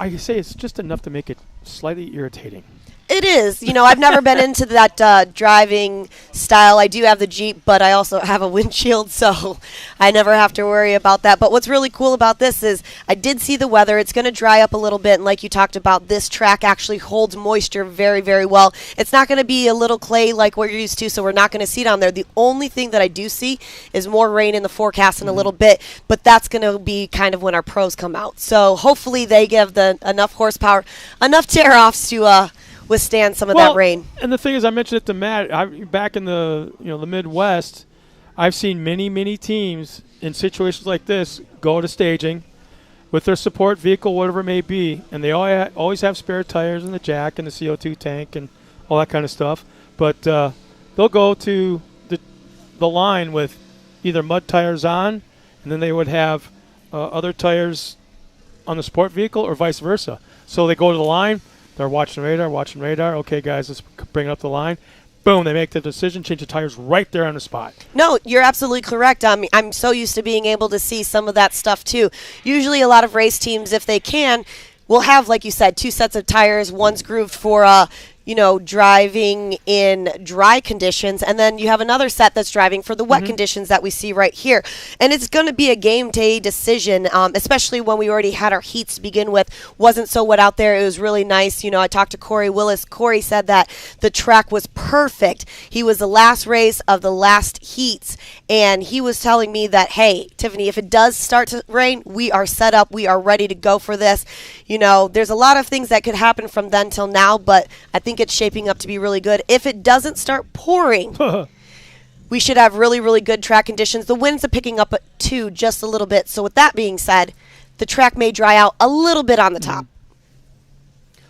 can say it's just enough to make it slightly irritating. It is. I've never been into that driving style. I do have the Jeep, but I also have a windshield, so I never have to worry about that. But what's really cool about this is I did see the weather. It's going to dry up a little bit, and like you talked about, this track actually holds moisture very, very well. It's not going to be a little clay like we're used to, so we're not going to see it on there. The only thing that I do see is more rain in the forecast in a little bit, but that's going to be kind of when our pros come out. So hopefully they give enough horsepower, enough tear-offs to withstand some of that rain. And the thing is, I mentioned it to Matt. Back in the the Midwest, I've seen many teams in situations like this go to staging with their support vehicle, whatever it may be, and they always have spare tires and the jack and the CO2 tank and all that kind of stuff. But they'll go to the line with either mud tires on, and then they would have other tires on the support vehicle, or vice versa. So they go to the line. They're watching radar. Okay, guys, let's bring it up the line. Boom, they make the decision, change the tires right there on the spot. No, you're absolutely correct. I'm so used to being able to see some of that stuff, too. Usually a lot of race teams, if they can, will have, like you said, 2 sets of tires. One's grooved for driving in dry conditions, and then you have another set that's driving for the wet conditions that we see right here. And it's going to be a game day decision, especially when we already had our heats to begin with. Wasn't so wet out there. It was really nice. I talked to Corey Willis. Corey said that the track was perfect. He was the last race of the last heats, and he was telling me that, hey, Tiffany, if it does start to rain, we are set up. We are ready to go for this. There's a lot of things that could happen from then till now, but I think it's shaping up to be really good. If it doesn't start pouring, we should have really, really good track conditions. The winds are picking up too, just a little bit. So with that being said, the track may dry out a little bit on the top.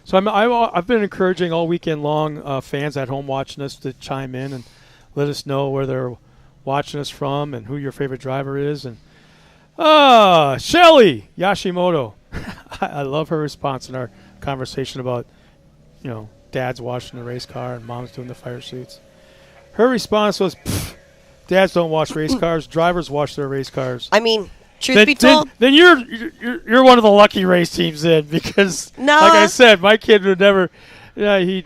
So I've been encouraging all weekend long fans at home watching us to chime in and let us know where they're watching us from and who your favorite driver is. And Shelly Yashimoto, I love her response in our conversation about dad's washing the race car and mom's doing the fire suits. Her response was, dads don't wash race cars, drivers wash their race cars. I mean, truth be told, then you're one of the lucky race teams then, because No. like I said, my kid would never. Yeah, he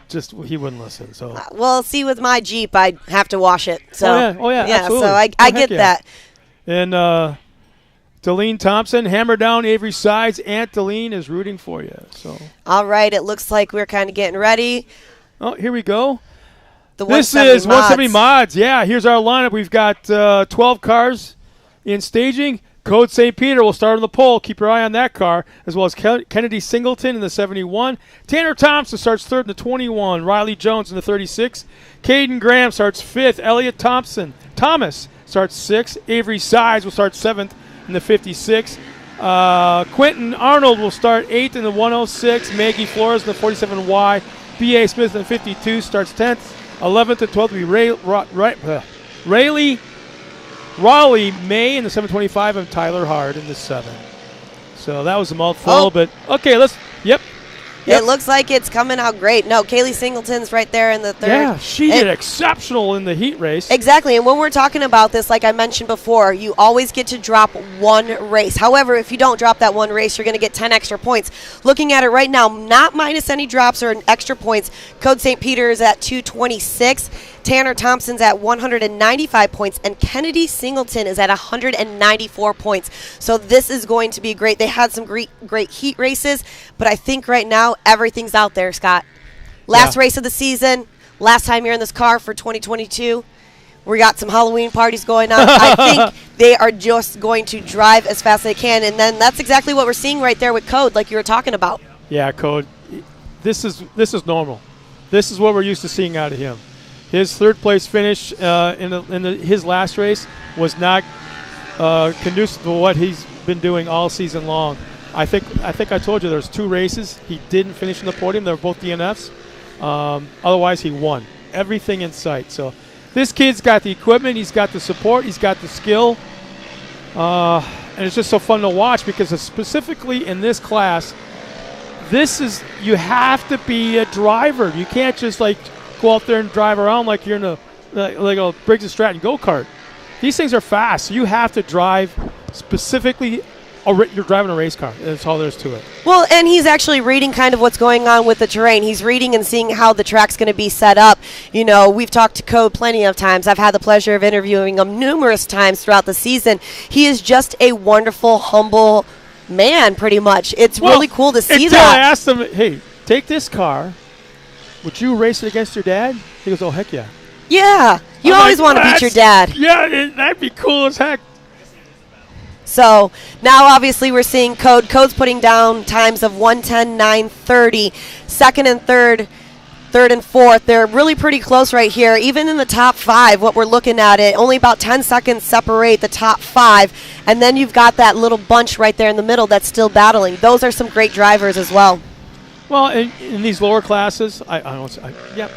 wouldn't listen. So well, see, with my Jeep, I'd have to wash it. So oh yeah, absolutely. So I get that. And Deline Thompson, hammer down Avery Sides. Aunt Deline is rooting for you. So all right, it looks like we're kind of getting ready. Oh, here we go. This is 170 mods. Yeah, here's our lineup. We've got 12 cars in staging. Code St. Peter will start on the pole. Keep your eye on that car, as well as Kennedy Singleton in the 71. Tanner Thompson starts third in the 21. Riley Jones in the 36. Caden Graham starts fifth. Elliot Thomas starts sixth. Avery Sides will start seventh in the 56. Quentin Arnold will start eighth in the 106. Maggie Flores in the 47Y. B.A. Smith in the 52 starts 10th. 11th and 12th will be Raleigh May in the 725 and Tyler Hard in the 7. So that was a mouthful, but okay, Yep. It looks like it's coming out great. No, Kaylee Singleton's right there in the third. Yeah, she did exceptional in the heat race. Exactly, and when we're talking about this, like I mentioned before, you always get to drop one race. However, if you don't drop that one race, you're going to get 10 extra points. Looking at it right now, not minus any drops or extra points, Code St. Peter is at 226. Tanner Thompson's at 195 points, and Kennedy Singleton is at 194 points. So this is going to be great. They had some great heat races, but I think right now everything's out there, Scott. Last race of the season, last time you're in this car for 2022. We got some Halloween parties going on. I think they are just going to drive as fast as they can, and then that's exactly what we're seeing right there with Code, like you were talking about. Yeah, Code. This is normal. This is what we're used to seeing out of him. His third place finish in his last race was not conducive to what he's been doing all season long. I think I told you there's 2 races he didn't finish in the podium. They were both DNFs. Otherwise, he won everything in sight. So this kid's got the equipment, he's got the support, he's got the skill, and it's just so fun to watch because specifically in this class, you have to be a driver. You can't just go out there and drive around like you're in a Briggs & Stratton go-kart. These things are fast. So you have to drive specifically. You're driving a race car. That's all there is to it. Well, and he's actually reading kind of what's going on with the terrain. He's reading and seeing how the track's going to be set up. We've talked to Code plenty of times. I've had the pleasure of interviewing him numerous times throughout the season. He is just a wonderful, humble man, pretty much. It's really cool to see that. I asked him, hey, take this car. Would you race it against your dad? He goes, oh, heck yeah. Yeah. You always want to beat your dad. Yeah, that'd be cool as heck. So now obviously we're seeing Code's putting down times of 1:10, 9:30. Second and third and fourth, they're really pretty close right here. Even in the top 5, what we're looking at it, only about 10 seconds separate the top 5. And then you've got that little bunch right there in the middle that's still battling. Those are some great drivers as well. Well, in these lower classes, you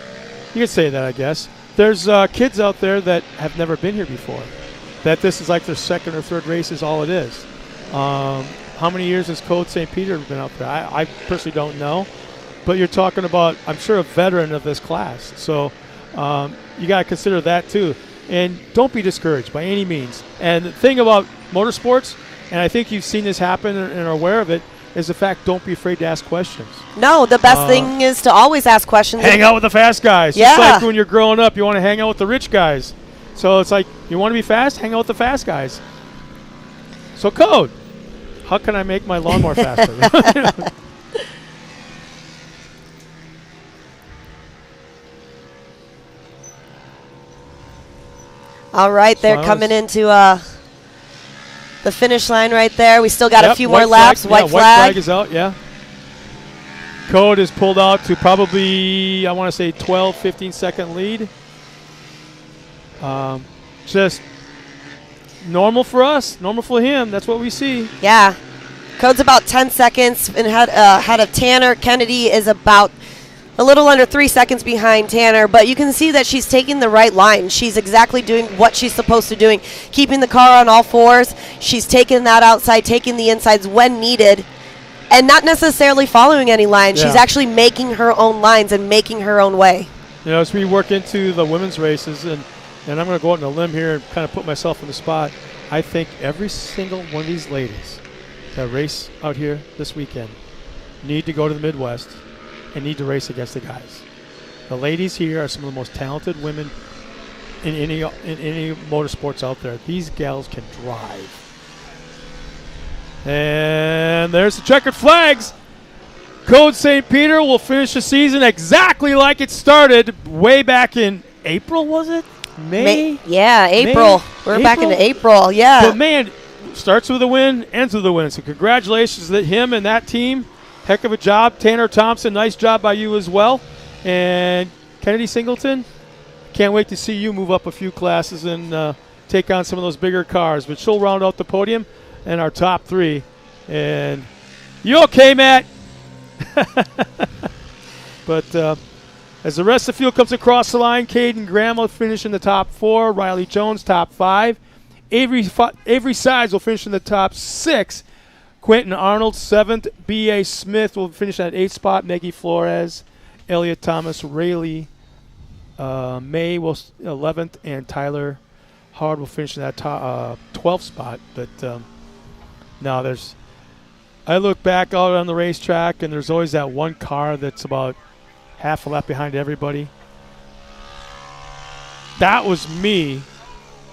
could say that, I guess. There's kids out there that have never been here before, that this is like their second or third race is all it is. How many years has Code St. Peter been out there? I personally don't know, but you're talking about, I'm sure, a veteran of this class. So you got to consider that too. And don't be discouraged by any means. And the thing about motorsports, and I think you've seen this happen and are aware of it, is the fact don't be afraid to ask questions. No, the best thing is to always ask questions. Hang out with the fast guys. Yeah. Just like when you're growing up, you want to hang out with the rich guys. So it's like, you want to be fast? Hang out with the fast guys. So Code, how can I make my lawnmower faster? All right, they're coming into the finish line right there. We still got a few more laps. White flag is out, yeah. Code is pulled out to probably, I want to say, 12, 15-second lead. Just normal for us, normal for him. That's what we see. Yeah. Code's about 10 seconds ahead of Tanner. Kennedy is about a little under 3 seconds behind Tanner, but you can see that she's taking the right line. She's exactly doing what she's supposed to doing, keeping the car on all fours. She's taking that outside, taking the insides when needed. And not necessarily following any lines. Yeah. She's actually making her own lines and making her own way. You know, as we work into the women's races, and I'm going to go out on a limb here and kind of put myself in the spot, I think every single one of these ladies that race out here this weekend need to go to the Midwest and need to race against the guys. The ladies here are some of the most talented women in any motorsports out there. These gals can drive. And there's the checkered flags. Code St. Peter will finish the season exactly like it started way back in April, was it? May? Yeah, April. May? We're back into April, yeah. But, man, starts with a win, ends with a win. So congratulations to him and that team. Heck of a job. Tanner Thompson, nice job by you as well. And Kennedy Singleton, can't wait to see you move up a few classes and take on some of those bigger cars. But she'll round out the podium and our top three. And you okay, Matt? But as the rest of the field comes across the line, Caden Graham will finish in the top 4. Riley Jones, top 5. Avery Sides will finish in the top 6. Quentin Arnold, 7th. B.A. Smith will finish at 8th spot. Maggie Flores, Elliot Thomas, Rayleigh May will 11th, and Tyler Hard will finish in that 12th spot. But now I look back out on the racetrack, and there's always that one car that's about half a lap behind everybody. That was me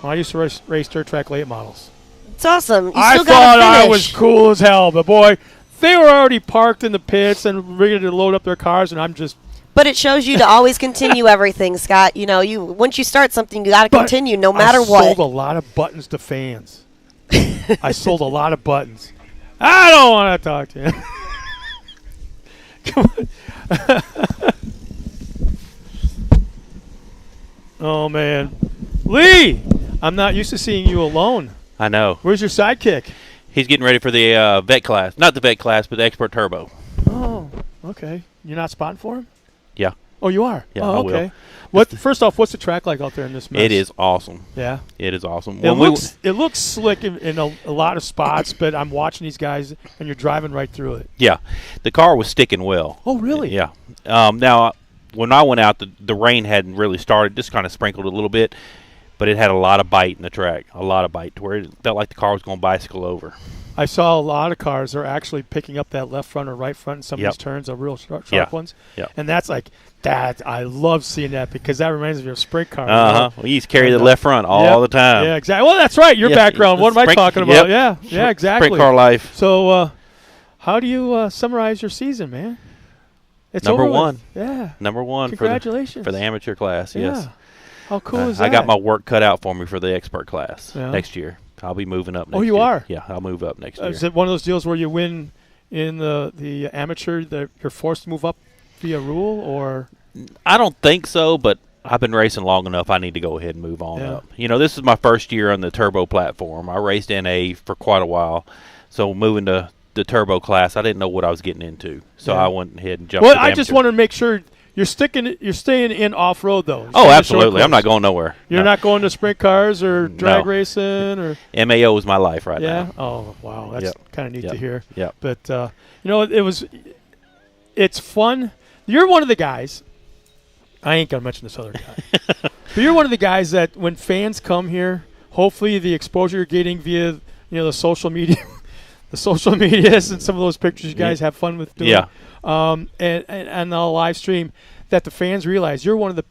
when I used to race dirt track late models. It's awesome. I thought I was cool as hell, but boy, they were already parked in the pits and ready to load up their cars, and I'm just. But it shows you to always continue everything, Scott. You know, once you start something, you got to continue no matter what. I sold a lot of buttons to fans. I sold a lot of buttons. I don't want to talk to him. Come on. Oh, man. Lee, I'm not used to seeing you alone. I know. Where's your sidekick? He's getting ready for the vet class. Not the vet class, but the expert turbo. Oh, okay. You're not spotting for him? Yeah. Oh, you are? Yeah, oh, okay. I will. First off, what's the track like out there in this mess? It is awesome. Yeah? It is awesome. It looks slick in a lot of spots, but I'm watching these guys, and you're driving right through it. Yeah. The car was sticking well. Oh, really? Yeah. Now, when I went out, the rain hadn't really started, just kind of sprinkled a little bit, but it had a lot of bite in the track, a lot of bite, to where it felt like the car was going to bicycle over. I saw a lot of cars are actually picking up that left front or right front in some of these turns, the real sharp ones. Yeah. And that's like, I love seeing that because that reminds me of a sprint car. Uh-huh. Well, you used to carry the left front all the time. Yeah, exactly. Well, that's right. Your background. What am I talking about? Yeah, exactly. Sprint car life. So how do you summarize your season, man? It's number over one. With. Yeah. Number one. Congratulations. For the amateur class, yes. Yeah. How cool is that? I got my work cut out for me for the expert class Yeah. next year. I'll be moving up next year. Oh, you are? Yeah, I'll move up next year. Is it one of those deals where you win in the amateur that you're forced to move up via rule, or? I don't think so, but I've been racing long enough. I need to go ahead and move on up. You know, this is my first year on the turbo platform. I raced NA for quite a while, so moving to the turbo class, I didn't know what I was getting into, so I went ahead and jumped. Well, to the I amateur. just wanted to make sure you're staying in off road though. Oh, absolutely. I'm not going nowhere. You're not going to sprint cars or drag racing or. MAO is my life right now. Yeah. Oh wow, that's kind of neat to hear. Yeah. But you know, it's fun. You're one of the guys. I ain't gonna mention this other guy. But you're one of the guys that when fans come here, hopefully the exposure you're getting via the social media. The social medias and some of those pictures you guys have fun with doing. Yeah. And the live stream, that the fans realize you're one of the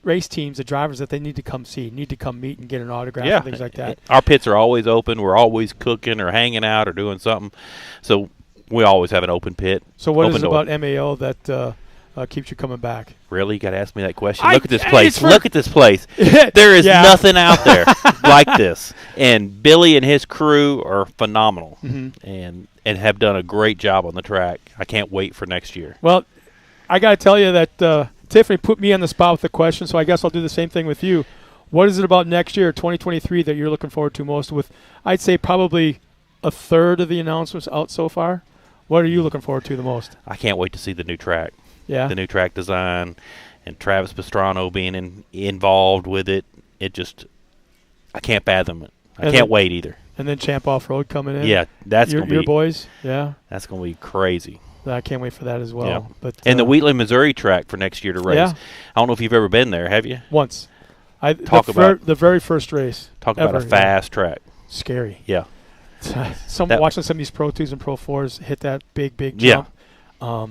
race teams, the drivers that they need to come see, need to come meet and get an autograph and things like that. Our pits are always open. We're always cooking or hanging out or doing something. So we always have an open pit. So what is it about MAO that keeps you coming back? Really? You got to ask me that question. Look at this place. Look at this place. There is Yeah. nothing out there like this. And Billy and his crew are phenomenal and have done a great job on the track. I can't wait for next year. Well, I got to tell you that Tiffany put me on the spot with the question, so I guess I'll do the same thing with you. What is it about next year, 2023, that you're looking forward to most with, I'd say, probably a third of the announcements out so far? What are you looking forward to the most? I can't wait to see the new track. Yeah. The new track design and Travis Pastrano being involved with it. It just, I can't fathom it. I can't wait either. And then Champ Off-Road coming in. Yeah, that's going to be. Your boys, yeah. That's going to be crazy. I can't wait for that as well. Yeah. But and the Wheatland, Missouri track for next year to race. Yeah. I don't know if you've ever been there, have you? Once. The very first race. Talk about a fast track. Scary. Yeah. Watching some of these Pro 2s and Pro 4s hit that big jump. Yeah.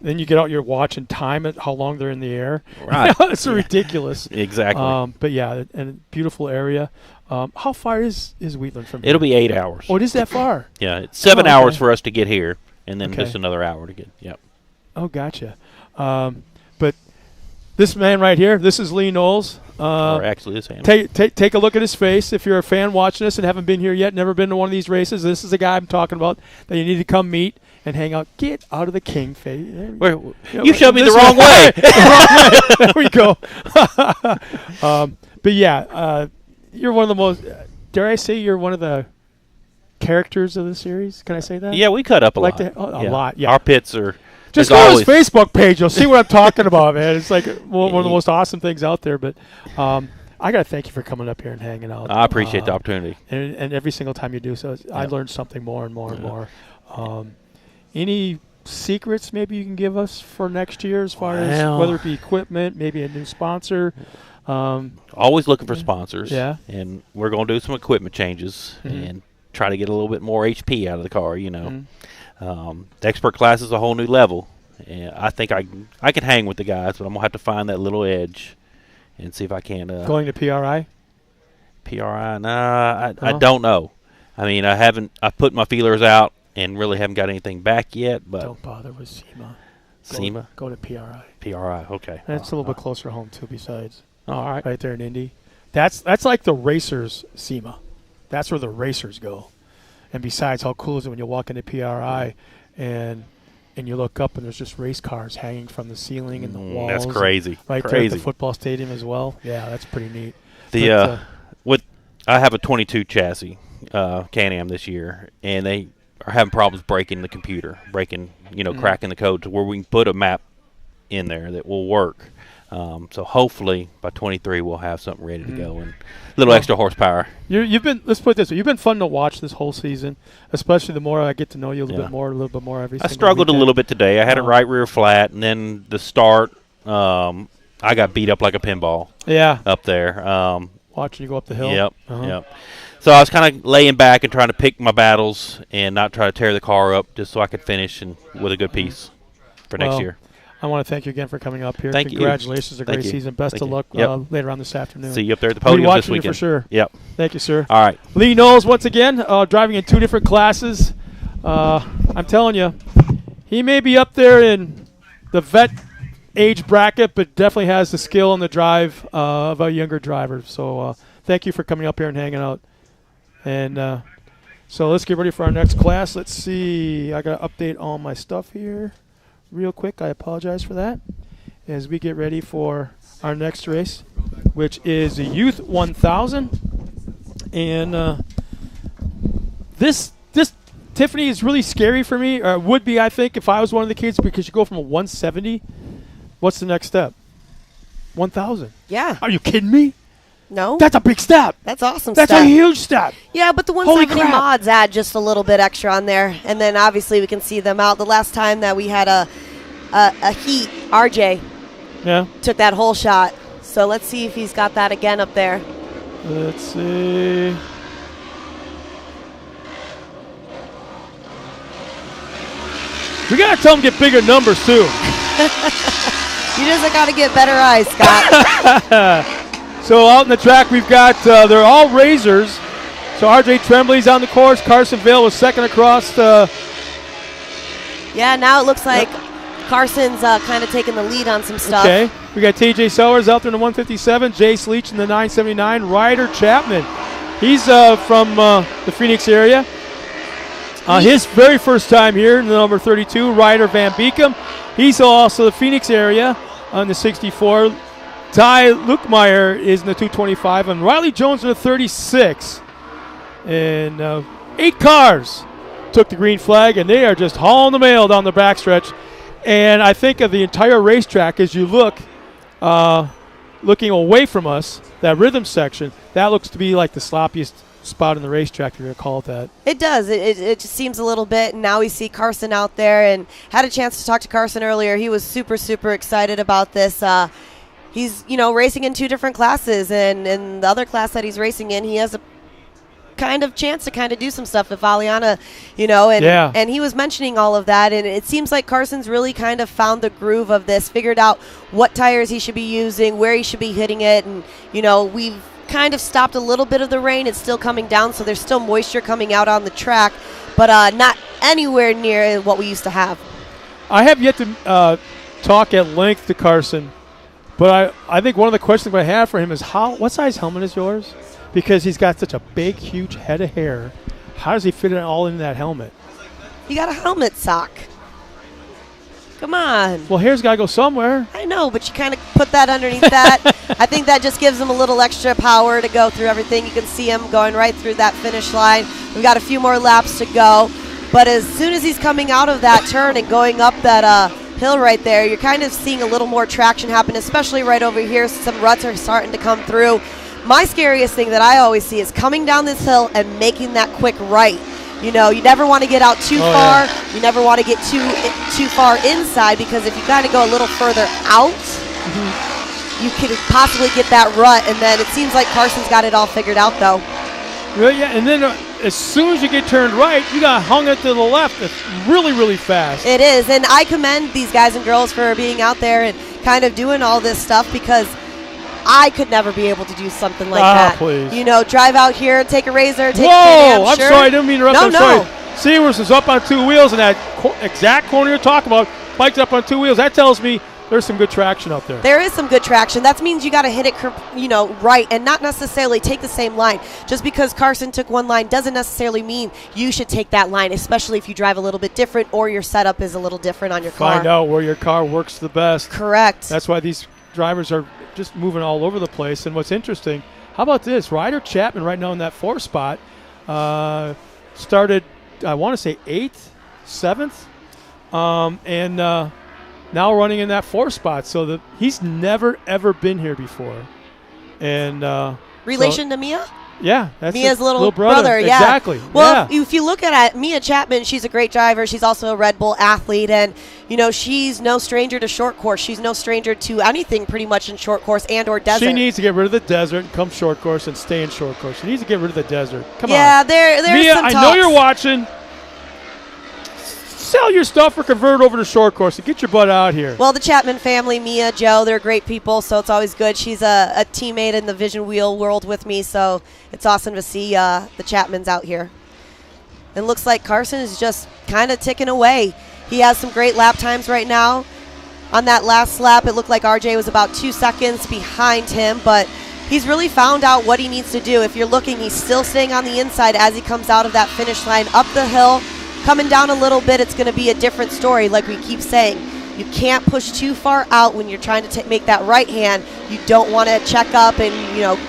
Then you get out your watch and time it, how long they're in the air. Right. It's ridiculous. Exactly. But yeah, and a beautiful area. How far is Wheatland from here? It'll be 8 hours. Oh, it is that far? Yeah, it's 7 hours for us to get here, and then just another hour to get. Yep. Oh, gotcha. But this man right here, this is Lee Knowles. Or actually, this hand. Take a look at his face. If you're a fan watching this and haven't been here yet, never been to one of these races, this is the guy I'm talking about that you need to come meet and hang out. Get out of the king face. You showed me the wrong way. There we go. But yeah, you're one of the most. Dare I say you're one of the characters of the series? Can I say that? Yeah, we cut up a lot. A lot. Yeah. Our pits are. Just go to his Facebook page. You'll see what I'm talking about, man. It's like one of the most awesome things out there. But I got to thank you for coming up here and hanging out. I appreciate the opportunity. And every single time you do so, I learn something more and more and more. Any secrets maybe you can give us for next year as far as whether it be equipment, maybe a new sponsor? Always looking for sponsors. Yeah. And we're going to do some equipment changes and try to get a little bit more HP out of the car, you know. The expert class is a whole new level, and I think I can hang with the guys, but I'm gonna have to find that little edge and see if I can. Going to PRI? PRI? Nah, I don't know. I mean, I put my feelers out and really haven't got anything back yet. But don't bother with SEMA. SEMA? Go to PRI. PRI, okay. That's a little bit closer home too. Besides, all right, right there in Indy. That's like the racers SEMA. That's where the racers go. And besides, how cool is it when you walk into PRI and you look up and there's just race cars hanging from the ceiling and the walls. That's crazy. Right there at the football stadium as well. Yeah, that's pretty neat. I have a 22 chassis Can-Am this year, and they are having problems breaking the computer, cracking the code to where we can put a map in there that will work. So hopefully by 23 we'll have something ready to go and a little extra horsepower. Let's put it this way, you've been fun to watch this whole season, especially the more I get to know you a little bit more every I struggled weekend. A little bit today. I had a right rear flat, and then the start, I got beat up like a pinball. Yeah. Up there. Watching you go up the hill. Yep. Yep. So I was kind of laying back and trying to pick my battles and not try to tear the car up, just so I could finish with a good piece for next year. I want to thank you again for coming up here. Thank you. Congratulations, a great season. Best of luck later on this afternoon. See you up there at the podium this weekend. You for sure. Yep. Thank you, sir. All right. Lee Knowles once again, driving in 2 different classes. I'm telling you, he may be up there in the vet age bracket, but definitely has the skill and the drive of a younger driver. So thank you for coming up here and hanging out. And so let's get ready for our next class. Let's see. I got to update all my stuff here real quick. I apologize for that. As we get ready for our next race, which is the Youth 1000. And this Tiffany is really scary for me, or would be, I think, if I was one of the kids, because you go from a 170. What's the next step? 1000. Yeah. Are you kidding me? No. That's a big step. That's awesome. That's a huge step. Yeah, but the 170 mods add just a little bit extra on there, and then obviously we can see them out. The last time that we had a heat, RJ took that whole shot. So let's see if he's got that again up there. Let's see. We got to tell him to get bigger numbers, too. You just got to get better eyes, Scott. So out in the track, we've got, they're all razors. So RJ Tremblay's on the course. Carson Vale was second across. Yeah, now it looks like Carson's kind of taking the lead on some stuff. Okay. We got TJ Sellers out there in the 157. Jace Leach in the 979. Ryder Chapman. He's from the Phoenix area. His very first time here in the number 32. Ryder Van Beekum. He's also the Phoenix area on the 64. Ty Lukmeyer is in the 225, and Riley Jones in the 36. And 8 cars took the green flag, and they are just hauling the mail down the backstretch. And I think of the entire racetrack as you look, looking away from us, that rhythm section, that looks to be like the sloppiest spot in the racetrack, if you're going to call it that. It does. It just seems a little bit. And now we see Carson out there, and had a chance to talk to Carson earlier. He was super, super excited about this. He's, racing in 2 different classes, and in the other class that he's racing in, he has a kind of chance to kind of do some stuff with Aliana, and he was mentioning all of that, and it seems like Carson's really kind of found the groove of this, figured out what tires he should be using, where he should be hitting it, and we've kind of stopped a little bit of the rain. It's still coming down, so there's still moisture coming out on the track, but not anywhere near what we used to have. I have yet to talk at length to Carson, but I think one of the questions I have for him is what size helmet is yours? Because he's got such a big, huge head of hair. How does he fit it all in that helmet? You got a helmet sock. Come on. Well, hair's got to go somewhere. I know, but you kind of put that underneath that. I think that just gives him a little extra power to go through everything. You can see him going right through that finish line. We've got a few more laps to go. But as soon as he's coming out of that turn and going up that hill right there, you're kind of seeing a little more traction happen, especially right over here. Some ruts are starting to come through. My scariest thing that I always see is coming down this hill and making that quick right. You never want to get out too far. Yeah. You never want to get too far inside, because if you kind of go a little further out, you could possibly get that rut. And then it seems like Carson's got it all figured out, though. Really, yeah. And then as soon as you get turned right, you got hung it to the left. It's really, really fast. It is. And I commend these guys and girls for being out there and kind of doing all this stuff, because I could never be able to do something like that. Please. Drive out here, take a razor, take Whoa! I'm sorry, I didn't mean to interrupt. No. Seawers is up on 2 wheels, and that exact corner you're talking about, bike's up on 2 wheels. That tells me there's some good traction out there. There is some good traction. That means you got to hit it, right, and not necessarily take the same line. Just because Carson took one line doesn't necessarily mean you should take that line, especially if you drive a little bit different or your setup is a little different on your car. Find out where your car works the best. Correct. That's why these drivers are just moving all over the place. And what's interesting, how about this? Ryder Chapman right now in that 4th spot started, I want to say 8th, 7th, and now running in that 4th spot. So he's never, ever been here before. And relation to Mia? Yeah, that's Mia's little brother. Yeah, exactly. Well, if you look at Mia Chapman, she's a great driver. She's also a Red Bull athlete, and she's no stranger to short course. She's no stranger to anything pretty much in short course and or desert. She needs to get rid of the desert and come short course and stay in short course. She needs to get rid of the desert. Come on. Yeah, there's Mia, some talks. I know you're watching. Sell your stuff or convert it over to short course and get your butt out here. Well, the Chapman family, Mia, Joe, they're great people, so it's always good. She's a teammate in the Vision Wheel world with me, so it's awesome to see the Chapmans out here. It looks like Carson is just kind of ticking away. He has some great lap times right now. On that last lap, it looked like RJ was about 2 seconds behind him, but he's really found out what he needs to do. If you're looking, he's still staying on the inside as he comes out of that finish line, up the hill. Coming down a little bit, it's going to be a different story, like we keep saying. You can't push too far out when you're trying to make that right hand. You don't want to check up and,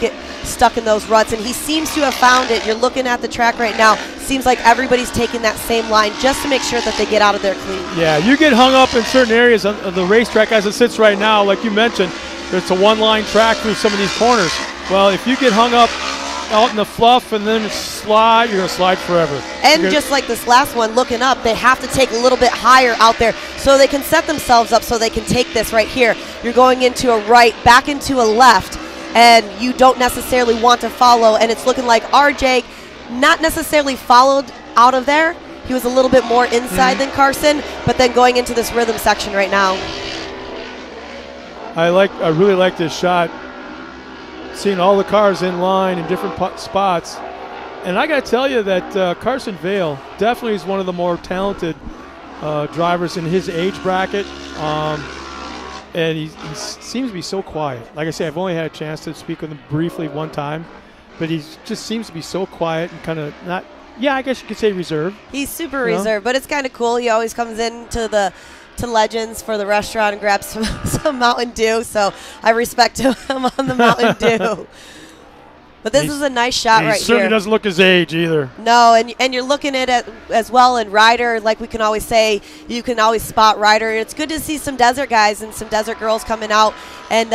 get stuck in those ruts. And he seems to have found it. You're looking at the track right now. Seems like everybody's taking that same line just to make sure that they get out of there clean. Yeah, you get hung up in certain areas of the racetrack as it sits right now. Like you mentioned, it's a one-line track through some of these corners. Well, if you get hung up out in the fluff and then slide, you're going to slide forever. And just like this last one, looking up, they have to take a little bit higher out there so they can set themselves up so they can take this right here. You're going into a right, back into a left, and you don't necessarily want to follow. And it's looking like RJ not necessarily followed out of there. He was a little bit more inside than Carson, but then going into this rhythm section right now. I really like this shot. Seeing all the cars in line in different spots. And I got to tell you that Carson Vale definitely is one of the more talented drivers in his age bracket. And he seems to be so quiet. Like I say, I've only had a chance to speak with him briefly one time. But he just seems to be so quiet and kind of not, I guess you could say reserved. He's super reserved, but it's kind of cool. He always comes in to Legends for the restaurant and grabs some Mountain Dew, so I respect him on the Mountain Dew. But this is a nice shot right here. He certainly doesn't look his age either. No, and you're looking at it as well in Ryder, like we can always say, you can always spot Ryder. It's good to see some desert guys and some desert girls coming out and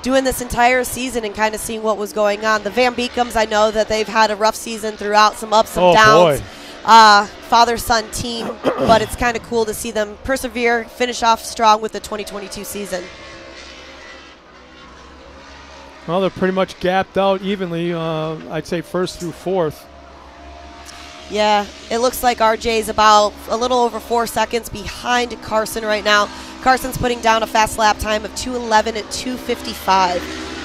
doing this entire season and kind of seeing what was going on. The Van Beekums, I know that they've had a rough season throughout, some ups and downs. Father-son team, but it's kind of cool to see them persevere, finish off strong with the 2022 season. Well, they're pretty much gapped out evenly, I'd say first through fourth. Yeah, it looks like RJ's about a little over 4 seconds behind Carson right now. Carson's putting down a fast lap time of 2:11 at 2:55.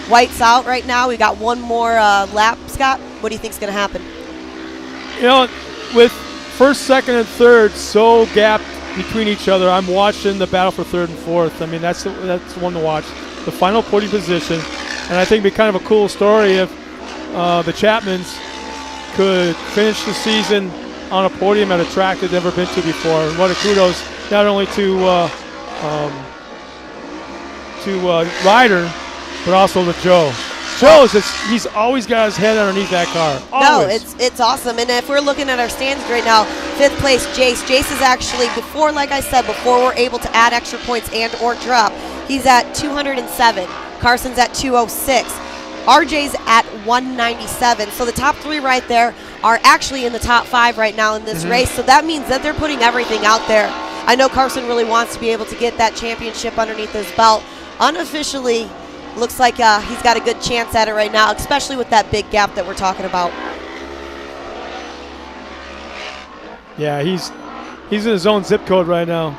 White's out right now. We got one more lap, Scott. What do you think's going to happen? You know, with first, second, and third so gapped between each other, I'm watching the battle for third and fourth. I mean, that's one to watch. The final podium position, and I think it'd be kind of a cool story if the Chapmans could finish the season on a podium at a track they've never been to before. And what a kudos not only to Ryder, but also to Joe. He's always got his head underneath that car. Always. No, it's awesome. And if we're looking at our standings right now, 5th place, Jace. Jace is actually, before we're able to add extra points and or drop, he's at 207. Carson's at 206. RJ's at 197. So the top 3 right there are actually in the top 5 right now in this race. So that means that they're putting everything out there. I know Carson really wants to be able to get that championship underneath his belt. Unofficially, looks like he's got a good chance at it right now, especially with that big gap that we're talking about. Yeah, he's in his own zip code right now.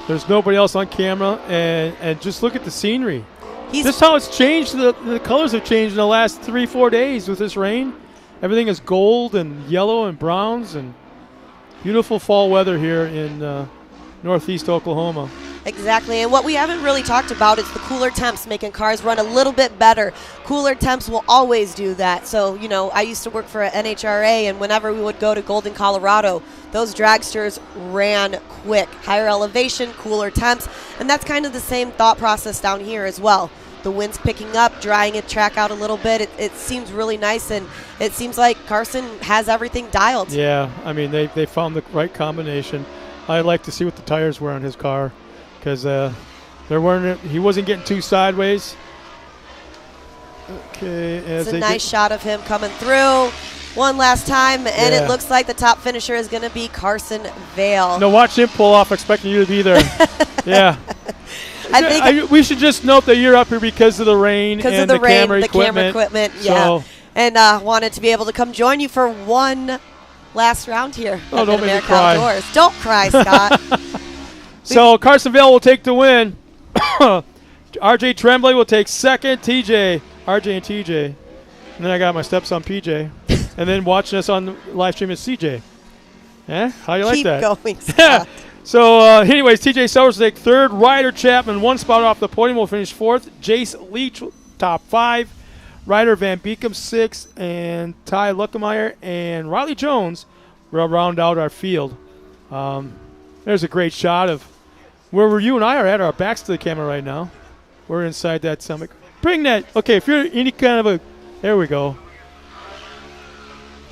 There's nobody else on camera, and just look at the scenery. Just how it's changed. The colors have changed in the last 3-4 days with this rain. Everything is gold and yellow and browns, and beautiful fall weather here in northeast Oklahoma. Exactly, and what we haven't really talked about is the cooler temps making cars run a little bit better. Cooler temps will always do that. So, you know, I used to work for NHRA, and whenever we would go to Golden, Colorado, those dragsters ran quick. Higher elevation, cooler temps, and that's kind of the same thought process down here as well. The wind's picking up, drying the track out a little bit. It seems really nice, and it seems like Carson has everything dialed. Yeah, I mean, they found the right combination. I'd like to see what the tires were on his car, because he wasn't getting too sideways. Okay, it's a nice shot of him coming through one last time, and it looks like the top finisher is going to be Carson Vale. No, watch him pull off, expecting you to be there. Yeah. I think we should just note that you're up here because of the rain and the camera equipment. Yeah. And wanted to be able to come join you for one last round here at don't make me cry. Outdoors. Don't cry, Scott. So Carson Vale will take the win. RJ Tremblay will take second. RJ and TJ. And then I got my stepson PJ. And then watching us on the live stream is CJ. Yeah? How you like that? Keep going, Scott. So, anyways, TJ Sellers will take third. Ryder Chapman, 1 spot off the podium, will finish 4th. Jace Leach, top 5. Ryder Van Beekum, 6th. And Ty Luckemeyer and Riley Jones will round out our field. There's a great shot of where you and I are at. Our backs to the camera right now. We're inside that summit. Bring that. Okay, if you're any kind of a... There we go.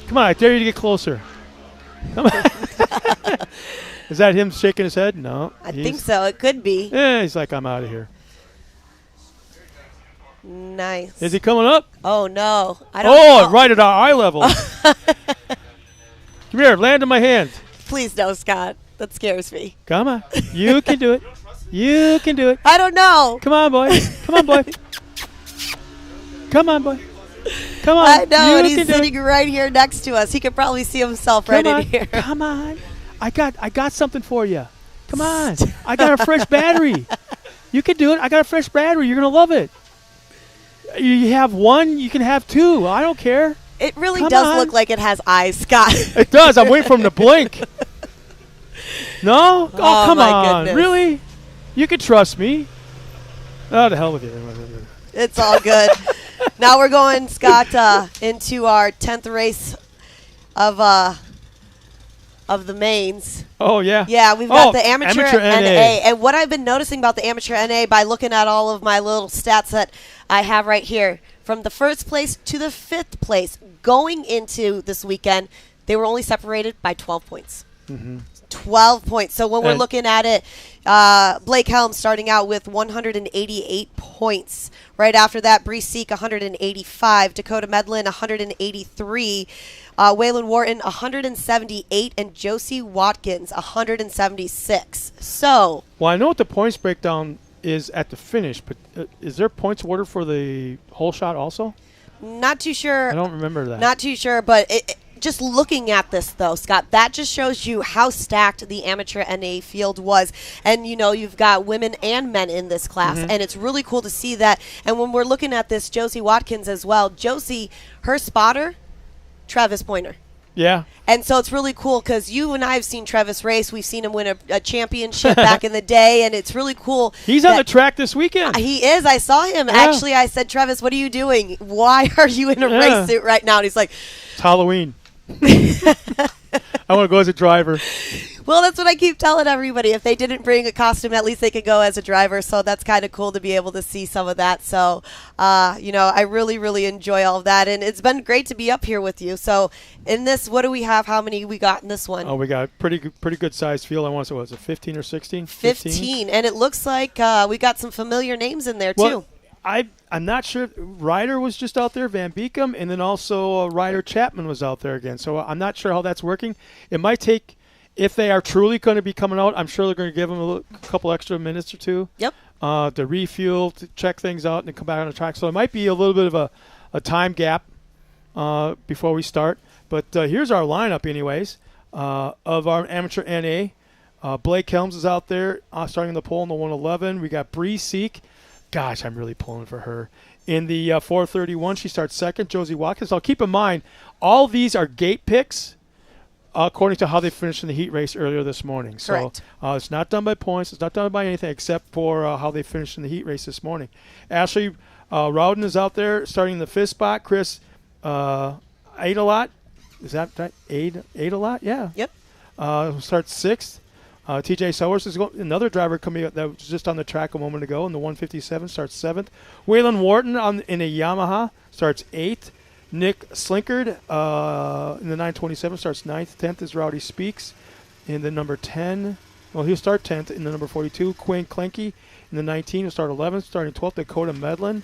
Come on, I dare you to get closer. Come on. Is that him shaking his head? No. I think so. It could be. Yeah, he's like, I'm out of here. Nice. Is he coming up? Oh, no. I don't know. Right at our eye level. Come here. Land in my hand. Please no, Scott. That scares me. Come on. You can do it. You can do it. I don't know. Come on, boy. Come on, boy. Come on, boy. Come on. I know, and he's sitting right here next to us. He could probably see himself right in here. Come on. I got something for you. Come on. I got a fresh battery. You can do it. I got a fresh battery. You're going to love it. You have one, you can have 2. I don't care. It really does look like it has eyes, Scott. It does. I'm waiting for him to blink. No? Oh, come on. Goodness. Really? You can trust me. Oh, the hell with you. It's all good. Now we're going, Scott, into our 10th race of the mains. Oh, yeah. Yeah, we've got the Amateur NA. And what I've been noticing about the Amateur NA by looking at all of my little stats that I have right here, from the 1st place to the 5th place, going into this weekend, they were only separated by 12 points. 12 points. So when we're looking at it, Blake Helms starting out with 188 points. Right after that, Bree Seek, 185. Dakota Medlin, 183. Waylon Wharton, 178. And Josie Watkins, 176. So. Well, I know what the points breakdown is at the finish, but is there points ordered for the whole shot also? Not too sure. I don't remember that. Not too sure, but just looking at this, though, Scott, that just shows you how stacked the amateur NA field was. And, you know, you've got women and men in this class, and it's really cool to see that. And when we're looking at this, Josie Watkins as well, Josie, her spotter, Travis Pointer. Yeah. And so it's really cool because you and I have seen Travis race. We've seen him win a championship back in the day, and it's really cool. He's on the track this weekend. He is. I saw him. Yeah. Actually, I said, Travis, what are you doing? Why are you in a race suit right now? And he's like, it's Halloween. I want to go as a driver. Well, that's what I keep telling everybody. If they didn't bring a costume, at least they could go as a driver. So that's kind of cool to be able to see some of that. So, you know, I really, really enjoy all of that. And it's been great to be up here with you. So in this, what do we have? How many we got in this one? Oh, we got pretty good sized field. I want to say, was it 15 or 16? 15. And it looks like we got some familiar names in there, too. I'm not sure. Ryder was just out there, Van Beekum, and then also Ryder Chapman was out there again. So I'm not sure how that's working. It might take, if they are truly going to be coming out, I'm sure they're going to give them a couple extra minutes or two. Yep. To refuel, to check things out, and to come back on the track. So it might be a little bit of a time gap before we start. But here's our lineup, anyways, of our amateur NA. Blake Helms is out there starting the pole in the 111. We got Bree Seek. Gosh, I'm really pulling for her. In the 431, she starts second. Josie Watkins. Now, keep in mind, all these are gate picks according to how they finished in the heat race earlier this morning. Correct. So it's not done by points. It's not done by anything except for how they finished in the heat race this morning. Ashley Rowden is out there starting the fifth spot. Chris Adelot. Is that right? Adelot? Yeah. Yep. Starts sixth. TJ Sowers is another driver coming up that was just on the track a moment ago in the 157, starts seventh. Waylon Wharton in a Yamaha starts eighth. Nick Slinkard in the 927 starts ninth. 10th is Rowdy Speaks in the number 10. Well, he'll start 10th in the number 42. Quinn Klenke in the 19 will start 11th. Starting 12th, Dakota Medlin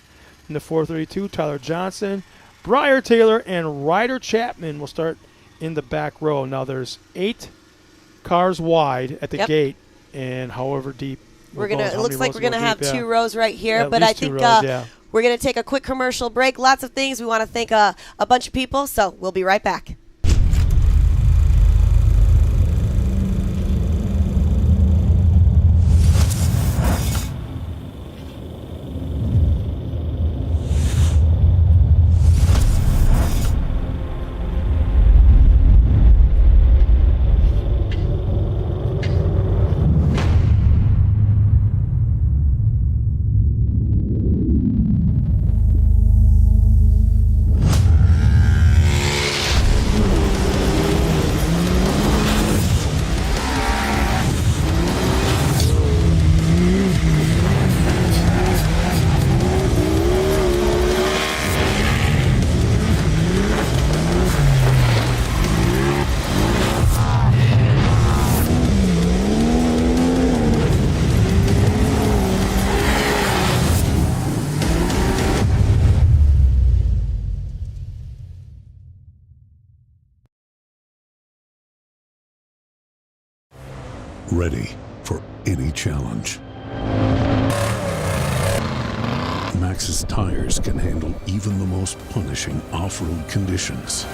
in the 432. Tyler Johnson, Briar Taylor, and Ryder Chapman will start in the back row. Now there's 8 cars wide at the gate, and however deep. It looks like we're gonna have 2 rows right here, yeah, but I think rows, we're gonna take a quick commercial break. Lots of things. We want to thank a bunch of people, so we'll be right back. Ready for any challenge. Maxxis tires can handle even the most punishing off-road conditions.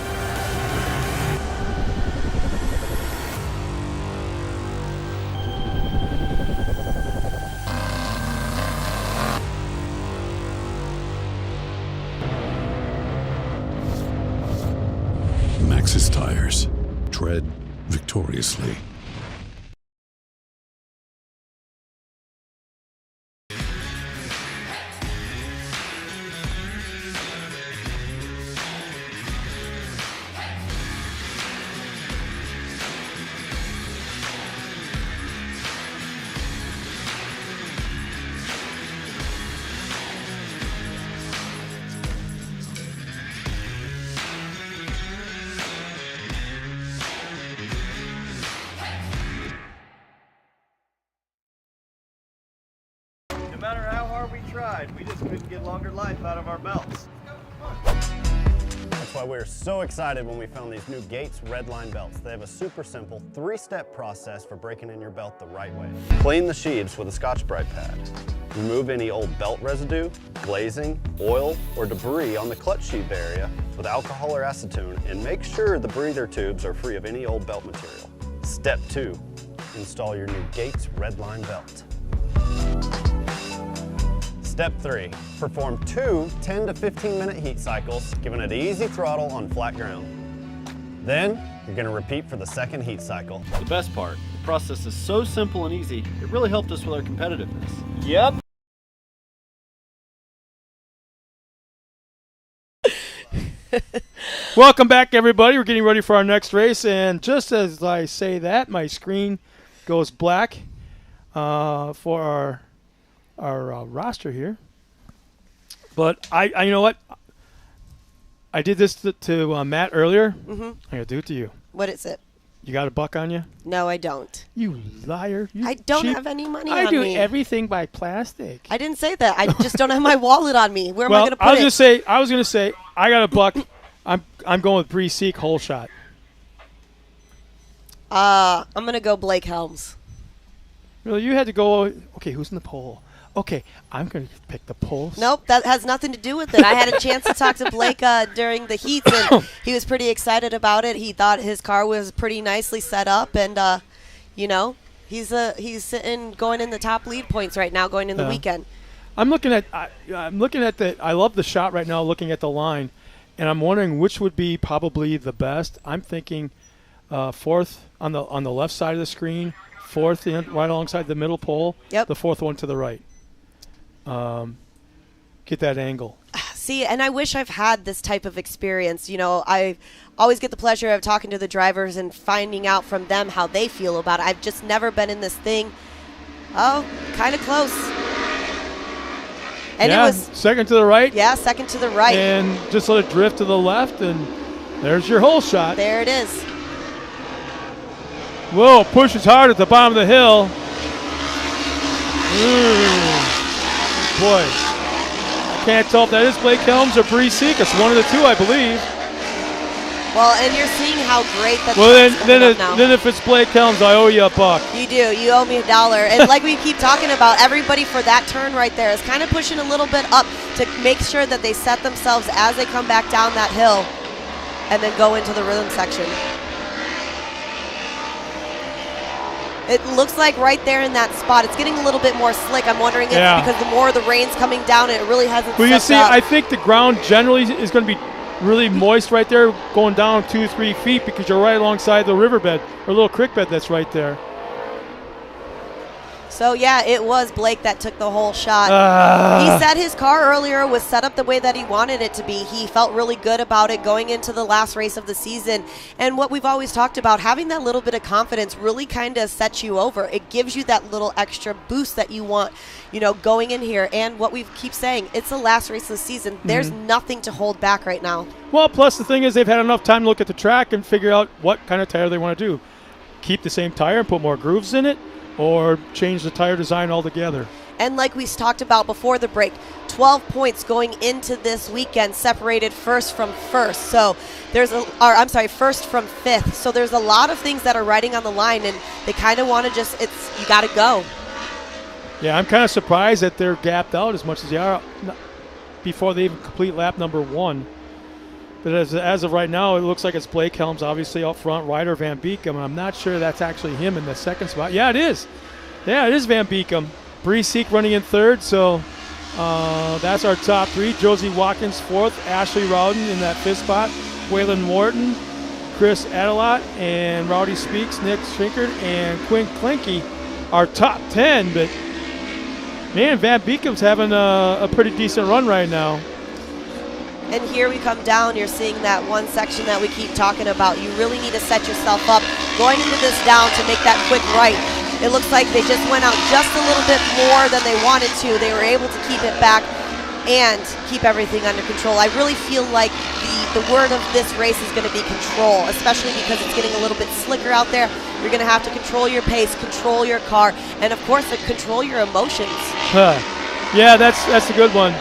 Maxxis tires. Tread victoriously. matter how hard we tried, we just couldn't get longer life out of our belts. That's why we were so excited when we found these new Gates Redline belts. They have a super simple 3-step process for breaking in your belt the right way. Clean the sheaves with a Scotch-Brite pad. Remove any old belt residue, glazing, oil, or debris on the clutch sheath area with alcohol or acetone, and make sure the breather tubes are free of any old belt material. Step 2, install your new Gates Redline belt. Step 3, perform 2 10 to 15 minute heat cycles, giving it easy throttle on flat ground. Then, you're gonna repeat for the second heat cycle. The best part, the process is so simple and easy, it really helped us with our competitiveness. Yep. Welcome back, everybody. We're getting ready for our next race, and just as I say that, my screen goes black for our roster here. But I you know what? I did this to Matt earlier. Mm-hmm. I'm gonna do it to you. What is it? You got a buck on you? No, I don't. You liar! You I don't cheap. have any money I on do me. everything by plastic. I didn't say that. I just don't have my wallet on me. Where am I Well, going to put it? I was gonna say I got a buck. I'm going with Bree Seek whole shot. I'm going to go Blake Helms. Really, you had to go. Okay, who's in the poll? Okay, I'm going to pick the polls. Nope, that has nothing to do with it. I had a chance to talk to Blake during the heats, and he was pretty excited about it. He thought his car was pretty nicely set up, and you know, he's sitting going in the top lead points right now, going in the weekend. I'm looking at the. I love the shot right now. Looking at the line, and I'm wondering which would be probably the best. I'm thinking fourth on the left side of the screen, fourth right alongside the middle pole. Yep. The fourth one to the right. Get that angle. See, and I wish I've had this type of experience. You know, I always get the pleasure of talking to the drivers and finding out from them how they feel about it. I've just never been in this thing. Oh, kind of close. And yeah, it was second to the right. Yeah, second to the right. And just let it drift to the left, and there's your hole shot. There it is. Whoa, pushes hard at the bottom of the hill. Boy, I can't tell if that is Blake Helms or Bree Seek. It's one of the two, I believe. Well, and you're seeing how great that. Well, then if it's Blake Helms, I owe you a buck. You do. You owe me $1. And like we keep talking about, everybody for that turn right there is kind of pushing a little bit up to make sure that they set themselves as they come back down that hill and then go into the rhythm section. It looks like right there in that spot, it's getting a little bit more slick. I'm wondering if because the more the rain's coming down, it really hasn't. Well, you see, up. I think the ground generally is going to be really moist right there, going down 2-3 feet because you're right alongside the riverbed or little creek bed that's right there. So, yeah, it was Blake that took the whole shot. He said his car earlier was set up the way that he wanted it to be. He felt really good about it going into the last race of the season. And what we've always talked about, having that little bit of confidence really kind of sets you over. It gives you that little extra boost that you want, you know, going in here. And what we keep saying, it's the last race of the season. There's nothing to hold back right now. Well, plus the thing is they've had enough time to look at the track and figure out what kind of tire they want to do. Keep the same tire and put more grooves in it, or change the tire design altogether. And like we talked about before the break, 12 points going into this weekend, separated first from first. So there's first from fifth. So there's a lot of things that are riding on the line, and they kind of want to you got to go. Yeah, I'm kind of surprised that they're gapped out as much as they are before they even complete lap number 1. But as of right now, it looks like it's Blake Helms, obviously out front, Ryder Van Beekem. I'm not sure that's actually him in the second spot. Yeah, it is. Yeah, it is Van Beekem. Bree Seek running in third, so that's our top 3. Josie Watkins fourth, Ashley Rowden in that 5th spot, Waylon Morton, Chris Adelot, and Rowdy Speaks, Nick Schrinkert, and Quinn Klinke, our top 10. But, man, Van Beekem's having a pretty decent run right now. And here we come down, you're seeing that one section that we keep talking about. You really need to set yourself up going into this down to make that quick right. It looks like they just went out just a little bit more than they wanted to. They were able to keep it back and keep everything under control. I really feel like the word of this race is going to be control, especially because it's getting a little bit slicker out there. You're going to have to control your pace, control your car, and of course, control your emotions. Yeah, that's a good one.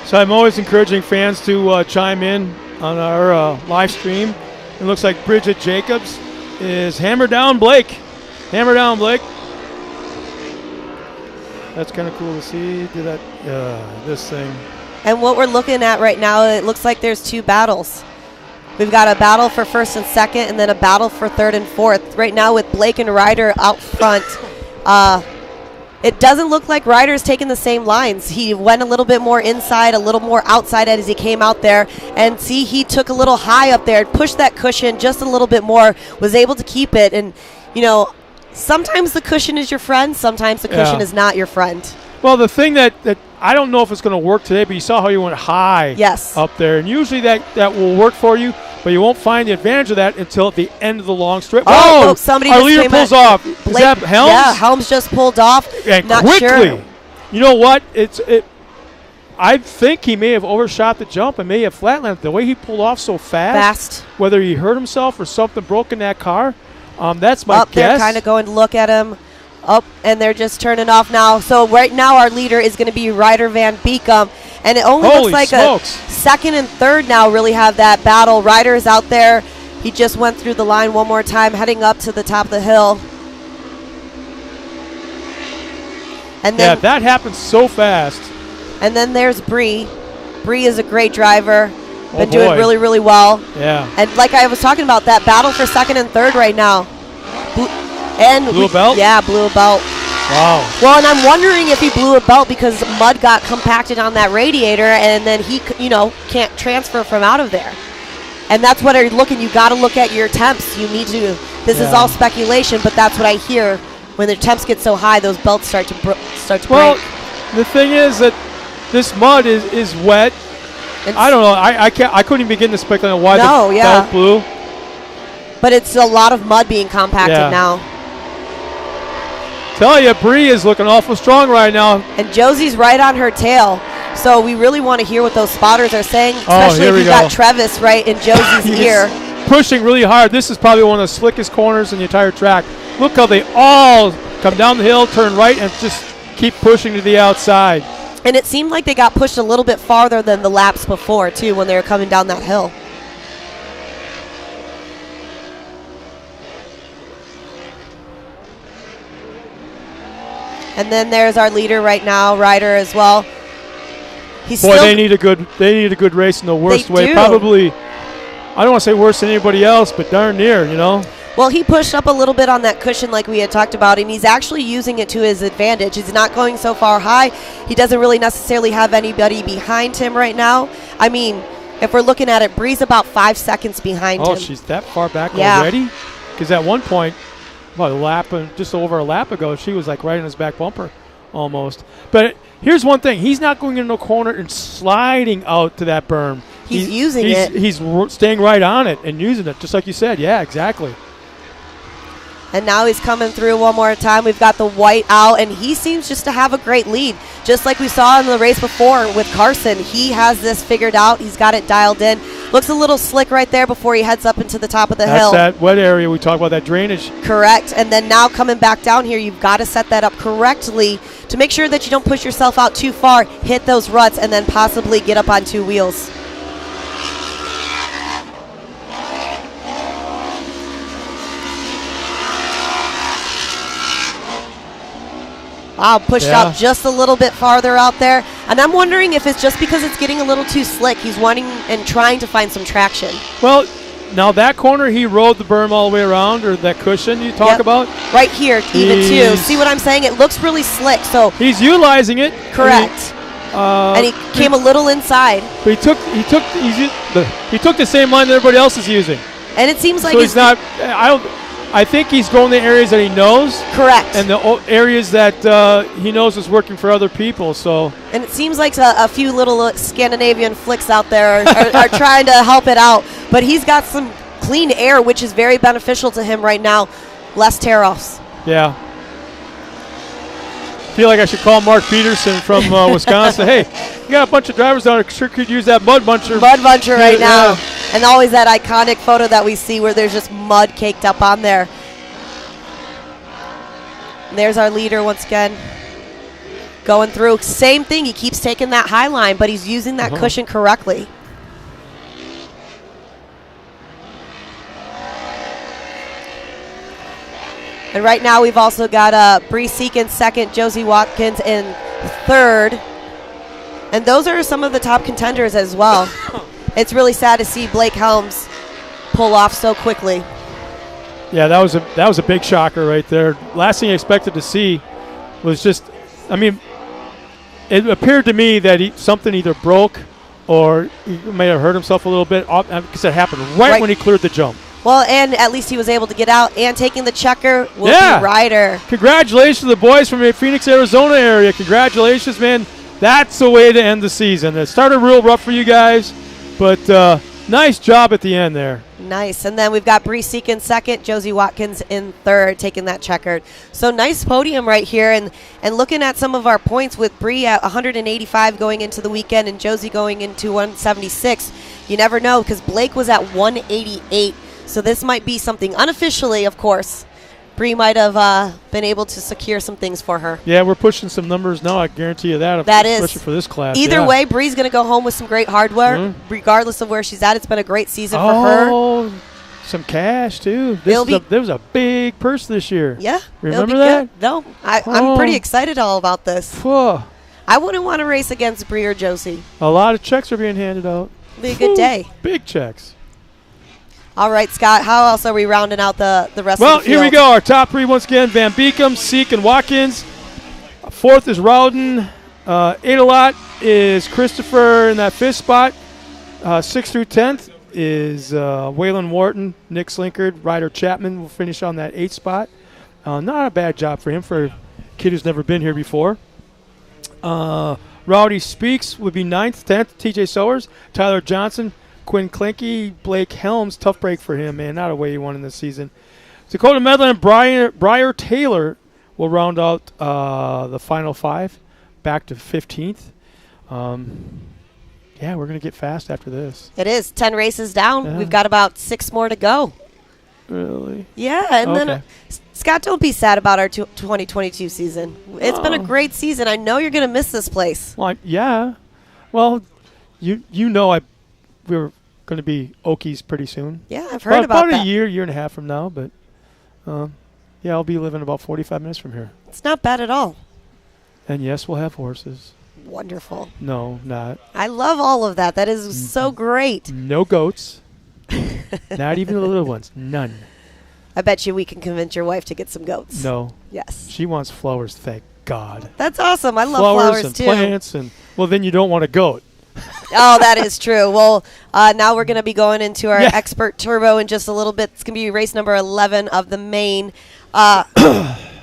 So I'm always encouraging fans to chime in on our live stream. It looks like Bridget Jacobs is hammer down Blake. Hammer down Blake. That's kind of cool to see. Do that, this thing. And what we're looking at right now, it looks like there's two battles. We've got a battle for first and second, and then a battle for third and fourth. Right now with Blake and Ryder out front, it doesn't look like Ryder's taking the same lines. He went a little bit more inside, a little more outside as he came out there. And see, he took a little high up there, pushed that cushion just a little bit more, was able to keep it. And, you know, sometimes the cushion is your friend, sometimes the cushion is not your friend. Well, the thing that I don't know if it's going to work today, but you saw how you went high up there. And usually that will work for you, but you won't find the advantage of that until at the end of the long strip. Oh, somebody our just leader came pulls at off. Blake, Is that Helms? Yeah, Helms just pulled off. And not quickly. Sure. You know what? I think he may have overshot the jump and may have flatlanded. The way he pulled off so fast. Whether he hurt himself or something broke in that car, that's my guess. They're kind of going to look at him. Up, and they're just turning off now. So right now our leader is going to be Ryder Van Beekum. And it only looks like smokes. A second and third now really have that battle. Ryder is out there. He just went through the line one more time, heading up to the top of the hill. And then, that happens so fast. And then there's Bree. Bree is a great driver. Been doing really, really well. Yeah. And like I was talking about, that battle for second and third right now. Blew a belt? Yeah, blew a belt. Wow. Well, and I'm wondering if he blew a belt because mud got compacted on that radiator, and then he, can't transfer from out of there. And that's what you're looking. You got to look at your temps. You need to. This is all speculation, but that's what I hear. When the temps get so high, those belts start to break. Well, the thing is that this mud is wet. I don't know. I couldn't even begin to speculate on why the belt blew. But it's a lot of mud being compacted now. Tell you, Bree is looking awful strong right now. And Josie's right on her tail. So we really want to hear what those spotters are saying, especially if you got Travis right in Josie's ear. Pushing really hard. This is probably one of the slickest corners in the entire track. Look how they all come down the hill, turn right, and just keep pushing to the outside. And it seemed like they got pushed a little bit farther than the laps before, too, when they were coming down that hill. And then there's our leader right now, Ryder as well. They need a good race in the worst way. Do. Probably, I don't want to say worse than anybody else, but darn near, Well, he pushed up a little bit on that cushion like we had talked about, and he's actually using it to his advantage. He's not going so far high. He doesn't really necessarily have anybody behind him right now. I mean, if we're looking at it, Bree's about 5 seconds behind him. Oh, she's that far back already? Because at one point, just over a lap ago, she was like right in his back bumper almost. But here's one thing. He's not going into a corner and sliding out to that berm. He's using it. He's staying right on it and using it, just like you said. Yeah, exactly. And now he's coming through one more time. We've got the white out, and he seems just to have a great lead. Just like we saw in the race before with Carson, he has this figured out. He's got it dialed in. Looks a little slick right there before he heads up into the top of the hill. That's that wet area we talk about, that drainage. Correct. And then now coming back down here, you've got to set that up correctly to make sure that you don't push yourself out too far, hit those ruts, and then possibly get up on two wheels. Wow, pushed out just a little bit farther out there. And I'm wondering if it's just because it's getting a little too slick. He's wanting and trying to find some traction. Well, now that corner, he rode the berm all the way around, or that cushion you talk about. Right here, even too. See what I'm saying? It looks really slick. So he's utilizing it. Correct. And he came a little inside. But he took the same line that everybody else is using. And it seems like he's not. I think he's going the areas that he knows. Correct. And the areas that he knows is working for other people. So. And it seems like a few little Scandinavian flicks out there are trying to help it out. But he's got some clean air, which is very beneficial to him right now. Less tear-offs. Yeah. feel like I should call Mark Peterson from Wisconsin. Hey, you got a bunch of drivers down there. Sure could use that mud muncher. Mud muncher right now. And always that iconic photo that we see where there's just mud caked up on there. And there's our leader once again. Going through. Same thing. He keeps taking that high line, but he's using that cushion correctly. And right now we've also got Bree Seek in second, Josie Watkins in third. And those are some of the top contenders as well. It's really sad to see Blake Helms pull off so quickly. Yeah, that was a big shocker right there. Last thing I expected to see was just, I mean, it appeared to me that something either broke or he may have hurt himself a little bit because it happened right when he cleared the jump. Well, and at least he was able to get out, and taking the checker will be Ryder. Congratulations to the boys from the Phoenix, Arizona area. Congratulations, man. That's the way to end the season. It started real rough for you guys, but nice job at the end there. Nice. And then we've got Bree Seek in second, Josie Watkins in third, taking that checkered. So nice podium right here. And looking at some of our points with Bree at 185 going into the weekend and Josie going into 176, you never know because Blake was at 188. So this might be something unofficially, of course. Bree might have been able to secure some things for her. Yeah, we're pushing some numbers now. I guarantee you that. Especially for this class. Either way, Bree's going to go home with some great hardware, regardless of where she's at. It's been a great season for her. Oh, some cash too. There was a big purse this year. Yeah, remember that? Good. No, I'm pretty excited all about this. I wouldn't want to race against Bree or Josie. A lot of checks are being handed out. It'll be a good day. Big checks. All right, Scott, how else are we rounding out the rest of the field? Well, here we go. Our top three once again, Van Beekum, Seek, and Watkins. Fourth is Rowden. Eight-a-lot is Christopher in that fifth spot. 6th through 10th is Waylon Wharton, Nick Slinkard, Ryder Chapman will finish on that 8th spot. Not a bad job for him for a kid who's never been here before. Rowdy Speaks would be 9th, 10th. TJ Sowers, Tyler Johnson, Quinn Klinke, Blake Helms, tough break for him, man. Not a way he won in this season. Dakota Medlin and Briar Taylor will round out the final 5, back to 15th. Yeah, we're going to get fast after this. It is. 10 races down. Yeah. We've got about 6 more to go. Really? Yeah, and then Scott, don't be sad about our 2022 season. It's been a great season. I know you're going to miss this place. Well, yeah. Well, you know we were going to be Okies pretty soon. Yeah, I've heard about that. About a year and a half from now, but yeah, I'll be living about 45 minutes from here. It's not bad at all. And yes, we'll have horses. Wonderful. No, not. I love all of that. That is so great. No goats. Not even the little ones. None. I bet you we can convince your wife to get some goats. No. Yes. She wants flowers, thank God. That's awesome. I love flowers and too. Plants and well, then you don't want a goat. Oh, that is true. Well, now we're going to be going into our Expert Turbo in just a little bit. It's going to be race number 11 of the main.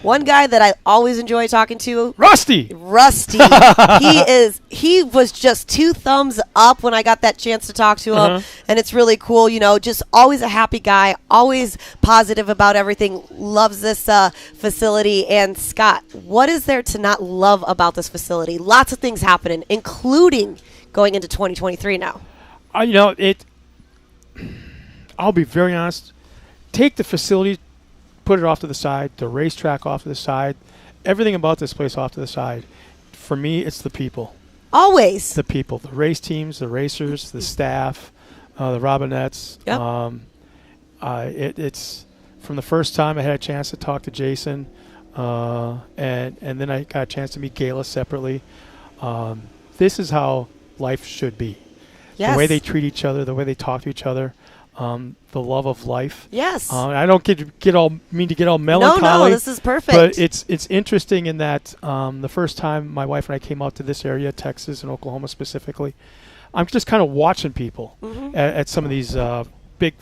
One guy that I always enjoy talking to. Rusty. He was just 2 thumbs up when I got that chance to talk to him. And it's really cool, you know, just always a happy guy, always positive about everything, loves this facility. And Scott, what is there to not love about this facility? Lots of things happening, including going into 2023 now. You know, I'll be very honest. Take the facility, put it off to the side, the racetrack off to the side, everything about this place off to the side. For me, it's the people. Always. The people, the race teams, the racers, the staff, the Robinettes. Yep. It's from the first time I had a chance to talk to Jason, and then I got a chance to meet Gayla separately. This is how life should be. Yes. The way they treat each other, the way they talk to each other, the love of life. Yes. I don't get all melancholy. No, this is perfect. But it's interesting in that the first time my wife and I came out to this area, Texas and Oklahoma specifically, I'm just kind of watching people at some of these big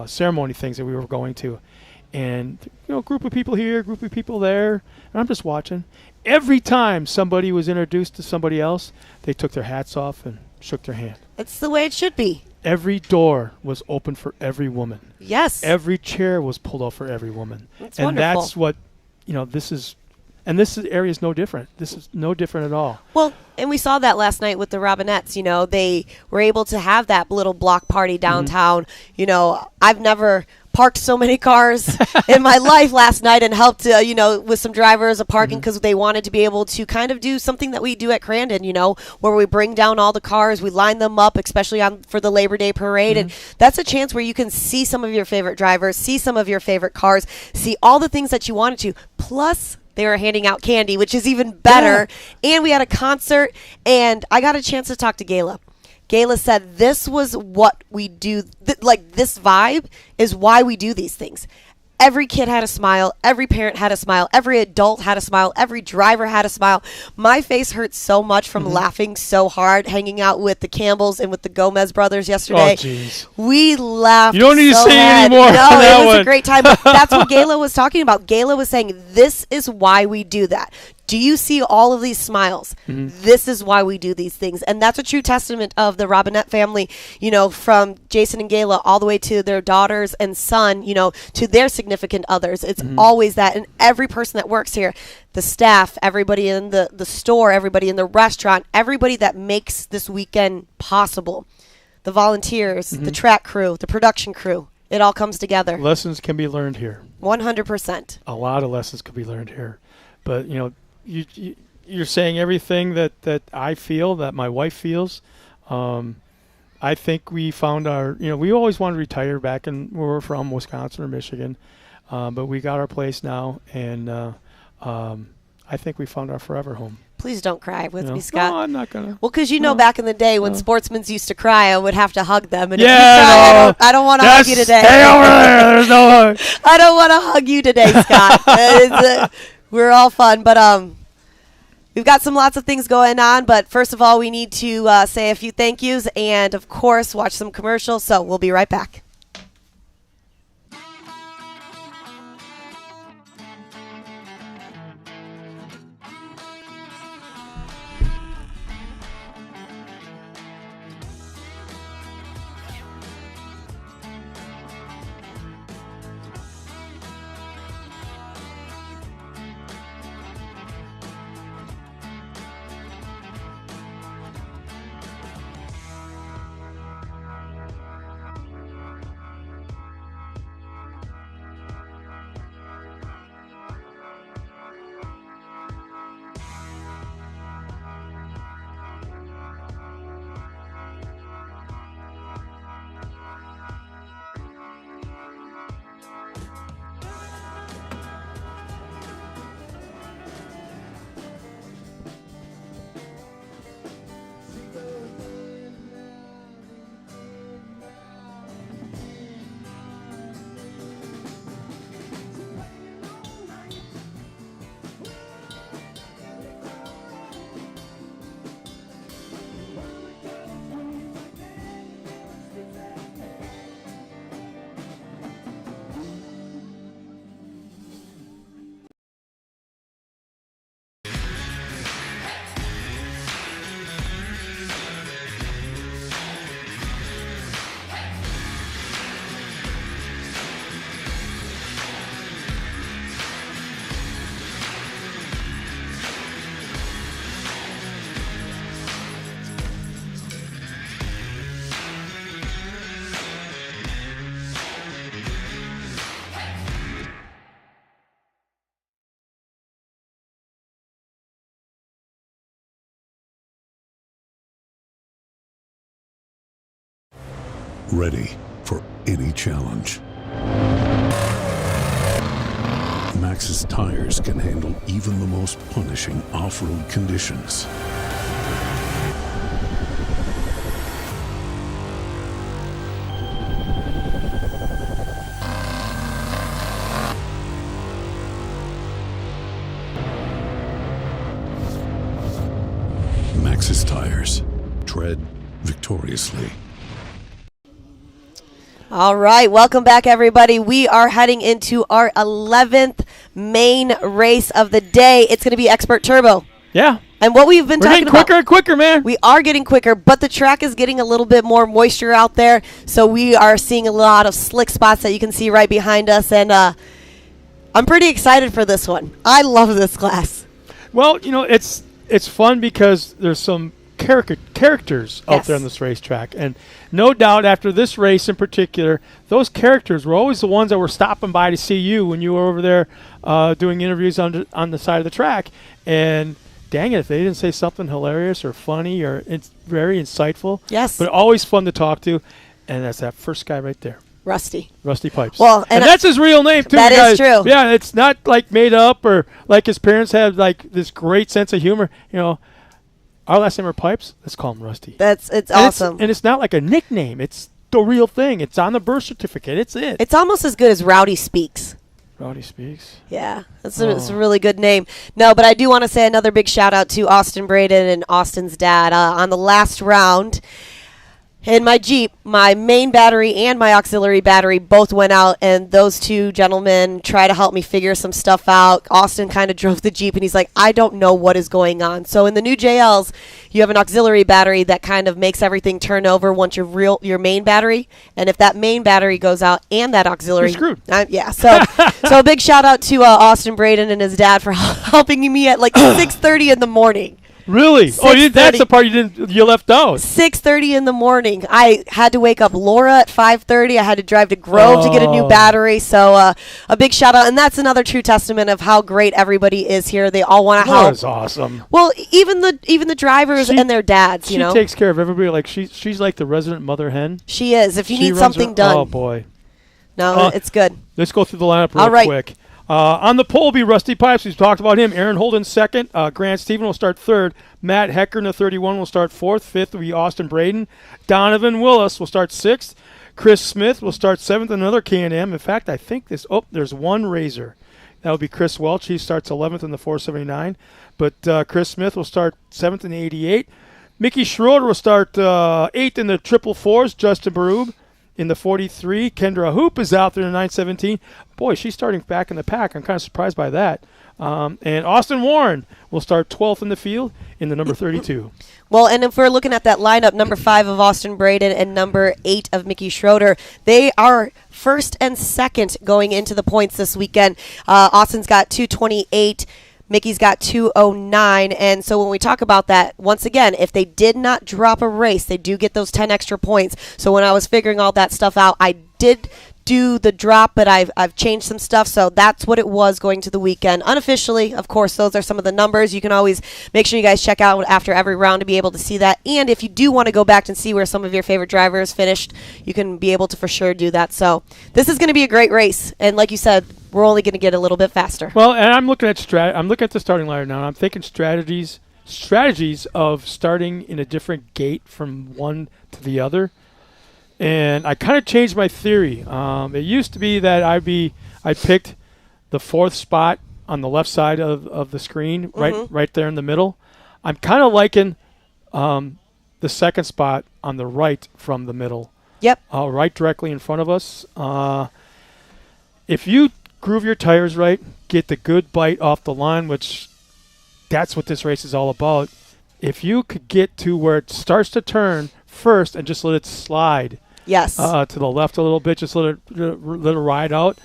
ceremony things that we were going to, and group of people here, group of people there, and I'm just watching. Every time somebody was introduced to somebody else, they took their hats off and shook their hand. It's the way it should be. Every door was open for every woman. Yes. Every chair was pulled out for every woman. That's and wonderful. That's what, this is And this area is no different. This is no different at all. Well, and we saw that last night with the Robinettes. You know, they were able to have that little block party downtown. You know, I've never parked so many cars in my life last night and helped, you know, with some drivers of parking because they wanted to be able to kind of do something that we do at Crandon, you know, where we bring down all the cars, we line them up, especially for the Labor Day parade. And that's a chance where you can see some of your favorite drivers, see some of your favorite cars, see all the things that you wanted to. Plus, they were handing out candy, which is even better. Yeah. And we had a concert, and I got a chance to talk to Gayla. Gayla said this was what we do, like this vibe is why we do these things. Every kid had a smile. Every parent had a smile. Every adult had a smile. Every driver had a smile. My face hurt so much from laughing so hard, hanging out with the Campbells and with the Gomez brothers yesterday. Oh, jeez. We laughed. You don't need to say anymore. No, it was a great time. But that's what Gayla was talking about. Gayla was saying this is why we do that. Do you see all of these smiles? This is why we do these things. And that's a true testament of the Robinette family, you know, from Jason and Gayla all the way to their daughters and son, you know, to their significant others. It's always that. And every person that works here, the staff, everybody in the store, everybody in the restaurant, everybody that makes this weekend possible, the volunteers, the track crew, the production crew, it all comes together. Lessons can be learned here. 100%. A lot of lessons can be learned here. But, you know, you're saying everything that I feel, that my wife feels. I think we found our, you know, we always wanted to retire back in where we're from, Wisconsin or Michigan. But we got our place now, and I think we found our forever home. Please don't cry with me, Scott. No, I'm not going to. Well, because you know back in the day when sportsmen used to cry, I would have to hug them. And yeah, if you cry, I don't want to hug you today. Stay over there. There's no hug. I don't want to hug you today, Scott. We're all fun, but we've got lots of things going on. But first of all, we need to say a few thank yous and, of course, watch some commercials. So we'll be right back. Ready for any challenge. Maxxis tires can handle even the most punishing off-road conditions. Maxxis tires. Tread victoriously. All right, welcome back, everybody. We are heading into our 11th main race of the day. It's going to be Expert Turbo. Yeah. And what we've been talking about. We're getting quicker and quicker, man. We are getting quicker, but the track is getting a little bit more moisture out there. So we are seeing a lot of slick spots that you can see right behind us. And I'm pretty excited for this one. I love this class. Well, it's fun because there's some characters out there on this racetrack. And no doubt after this race in particular, those characters were always the ones that were stopping by to see you when you were over there doing interviews on the side of the track. And dang it, if they didn't say something hilarious or funny or it's very insightful. Yes. But always fun to talk to. And that's that first guy right there. Rusty Pipes. Well, and that's his real name, too. That guys. is true. Yeah, it's not like made up or like his parents have like this great sense of humor. Our last name are Pipes. Let's call him Rusty. It's awesome. And it's not like a nickname. It's the real thing. It's on the birth certificate. It's it. It's almost as good as Rowdy Speaks. Rowdy Speaks. Yeah, it's a really good name. No, but I do want to say another big shout out to Austin Braden and Austin's dad on the last round. In my Jeep, my main battery and my auxiliary battery both went out, and those two gentlemen tried to help me figure some stuff out. Austin kind of drove the Jeep, and he's like, I don't know what is going on. So in the new JLs, you have an auxiliary battery that kind of makes everything turn over once your main battery, and if that main battery goes out and that auxiliary... You're screwed. Yeah, so a big shout out to Austin Braden and his dad for helping me at like 6:30 in the morning. Really? Oh, that's the part you left out. 6:30 in the morning. I had to wake up Laura at 5:30. I had to drive to Grove to get a new battery. So a big shout out, and that's another true testament of how great everybody is here. They all want to help. Laura's awesome. Well, even the drivers and their dads. She takes care of everybody. Like she's like the resident mother hen. She is. If you need something done. Oh boy. No, it's good. Let's go through the lineup real quick. On the pole will be Rusty Pipes. We've talked about him. Aaron Holden second. Grant Stephen will start third. Matt Hecker in the 31 will start fourth. Fifth will be Austin Braden. Donovan Willis will start sixth. Chris Smith will start seventh. Another K&M. In fact, I think there's one Razor. That would be Chris Welch. He starts 11th in the 479. But Chris Smith will start 7th in the 88. Mickey Schroeder will start 8th in the 444s. Justin Barube in the 43. Kendra Hoop is out there in the 917. Boy, she's starting back in the pack. I'm kind of surprised by that. And Austin Warren will start 12th in the field in the number 32. Well, and if we're looking at that lineup, number 5 of Austin Braden and number 8 of Mickey Schroeder, they are first and second going into the points this weekend. Austin's got 228. Mickey's got 209, and so when we talk about that, once again, if they did not drop a race, they do get those 10 extra points. So when I was figuring all that stuff out, I did do the drop, but I've changed some stuff, so that's what it was going to the weekend. Unofficially, of course, those are some of the numbers. You can always make sure you guys check out after every round to be able to see that, and if you do want to go back and see where some of your favorite drivers finished, you can be able to for sure do that. So this is going to be a great race, and like you said, we're only going to get a little bit faster. Well, and I'm looking at the starting line now, and I'm thinking strategies of starting in a different gate from one to the other. And I kind of changed my theory. It used to be that I picked the fourth spot on the left side of the screen, right there in the middle. I'm kind of liking the second spot on the right from the middle. Yep. Right directly in front of us. If you groove your tires right, get the good bite off the line, which that's what this race is all about. If you could get to where it starts to turn first and just let it slide. Yes. To the left a little bit, just let it ride out.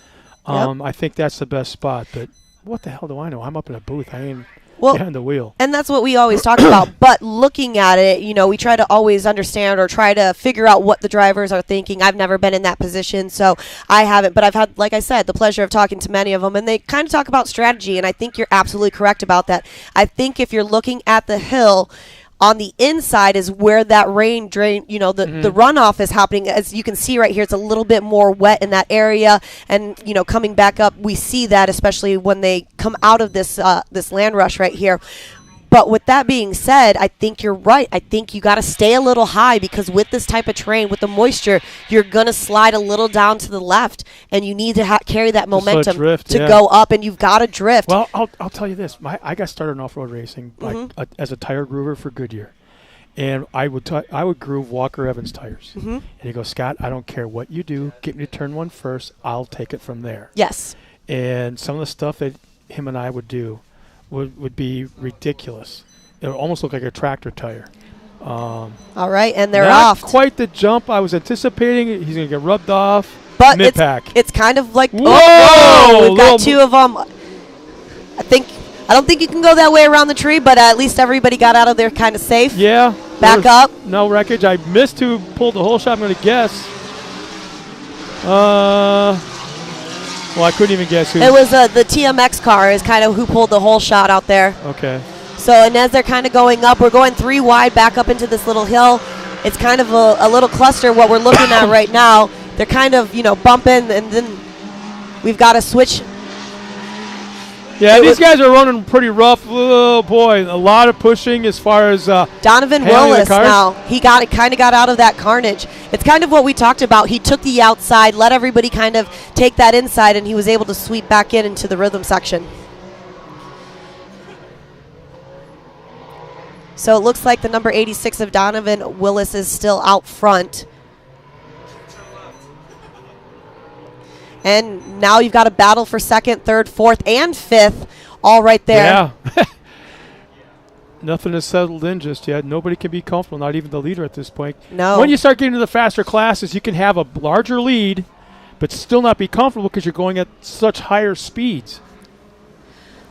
Yep. I think that's the best spot. But what the hell do I know? I'm up in a booth. I ain't behind the wheel. And that's what we always talk about. But looking at it, we try to always understand or try to figure out what the drivers are thinking. I've never been in that position, so I haven't. But I've had, like I said, the pleasure of talking to many of them, and they kind of talk about strategy, and I think you're absolutely correct about that. I think if you're looking at the hill, on the inside is where that rain drain, the runoff is happening. As you can see right here, it's a little bit more wet in that area. And, coming back up, we see that especially when they come out of this land rush right here. But with that being said, I think you're right. I think you got to stay a little high because with this type of terrain, with the moisture, you're going to slide a little down to the left, and you need to carry that momentum to go up, and you've got to drift. Well, I'll tell you this. I got started in off-road racing as a tire groover for Goodyear. And I would groove Walker Evans tires. Mm-hmm. And he goes, Scott, I don't care what you do. Get me to turn one first. I'll take it from there. Yes. And some of the stuff that him and I would do would be ridiculous. It would almost look like a tractor tire. All right, and they're not off. Quite the jump I was anticipating. He's going to get rubbed off. but mid-pack. It's kind of like, whoa! We've got two of them. I don't think you can go that way around the tree, but at least everybody got out of there kind of safe. Yeah. Back up. No wreckage. I missed who pulled the whole shot, I'm going to guess. Well, I couldn't even guess who. It was the TMX car is kind of who pulled the whole shot out there. Okay. So, and as they're kind of going up, we're going 3 wide back up into this little hill. It's kind of a little cluster what we're looking at right now. They're kind of, bumping, and then we've got to switch. Yeah, these guys are running pretty rough. Oh, boy, a lot of pushing as far as Donovan Willis now. He kind of got out of that carnage. It's kind of what we talked about. He took the outside, let everybody kind of take that inside, and he was able to sweep back into the rhythm section. So it looks like the number 86 of Donovan Willis is still out front. And now you've got a battle for second, third, fourth, and fifth all right there. Yeah. Nothing is settled in just yet. Nobody can be comfortable, not even the leader at this point. No. When you start getting to the faster classes, you can have a larger lead, but still not be comfortable because you're going at such higher speeds.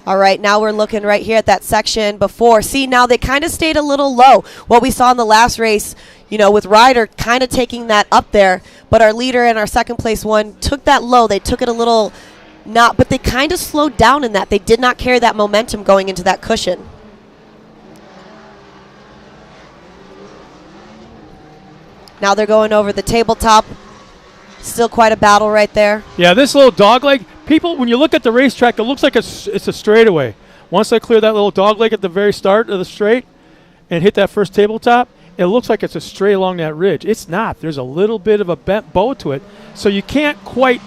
All right, now we're looking right here at that section before. See, now they kind of stayed a little low. What we saw in the last race, with Ryder kind of taking that up there, but our leader and our second place one took that low. They took it a little but they kind of slowed down in that. They did not carry that momentum going into that cushion. Now they're going over the tabletop. Still quite a battle right there. Yeah, this little dogleg, people, when you look at the racetrack, it looks like it's a straightaway. Once they clear that little dogleg at the very start of the straight and hit that first tabletop, it looks like it's a straight along that ridge. It's not. There's a little bit of a bent bow to it, so you can't quite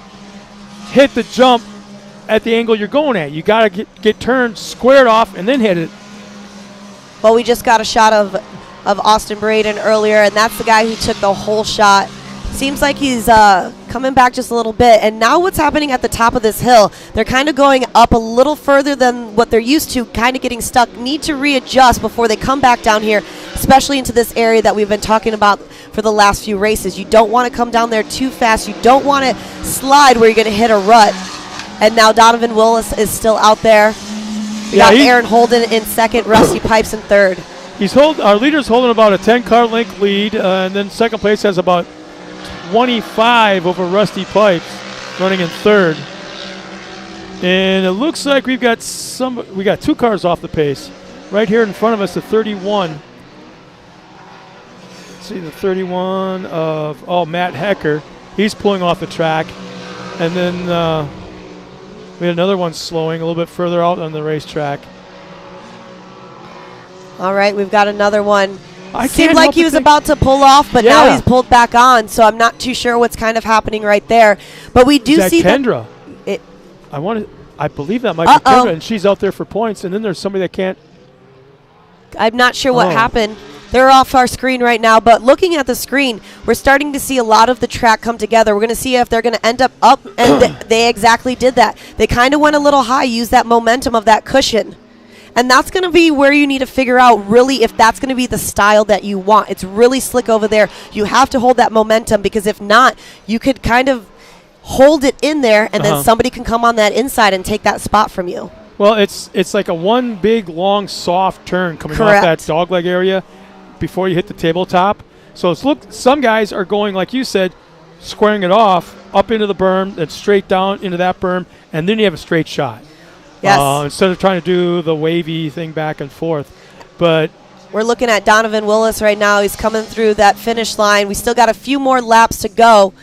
hit the jump at the angle you're going at. You got to get turned, squared off, and then hit it. Well, we just got a shot of Austin Braden earlier, and that's the guy who took the whole shot. Seems like he's coming back just a little bit. And now what's happening at the top of this hill, they're kind of going up a little further than what they're used to, kind of getting stuck, need to readjust before they come back down here, especially into this area that we've been talking about for the last few races. You don't want to come down there too fast. You don't want to slide where you're going to hit a rut. And now Donovan Willis is still out there. We got Aaron Holden in second, Rusty Pipes in third. Our leader's holding about a 10-car length lead, and then second place has about 25 over Rusty Pipes, running in third. And it looks like we got 2 cars off the pace. Right here in front of us, the 31. Let's see, the 31 of Matt Hecker. He's pulling off the track. And then we had another one slowing a little bit further out on the racetrack. All right, we've got another one. I seemed like he was about to pull off, but now he's pulled back on, so I'm not too sure what's kind of happening right there. But we do see Kendra. I believe that might be Kendra, and she's out there for points, and then there's somebody that can't. I'm not sure what happened. They're off our screen right now, but looking at the screen, we're starting to see a lot of the track come together. We're going to see if they're going to end up, and they exactly did that. They kind of went a little high, used that momentum of that cushion. And that's going to be where you need to figure out really if that's going to be the style that you want. It's really slick over there. You have to hold that momentum, because if not, you could kind of hold it in there, and then somebody can come on that inside and take that spot from you. Well, it's like a one big, long, soft turn coming off that dogleg area before you hit the tabletop. So some guys are going, like you said, squaring it off, up into the berm, then straight down into that berm, and then you have a straight shot. Yes. Instead of trying to do the wavy thing back and forth. But we're looking at Donovan Willis right now. He's coming through that finish line. We still got a few more laps to go.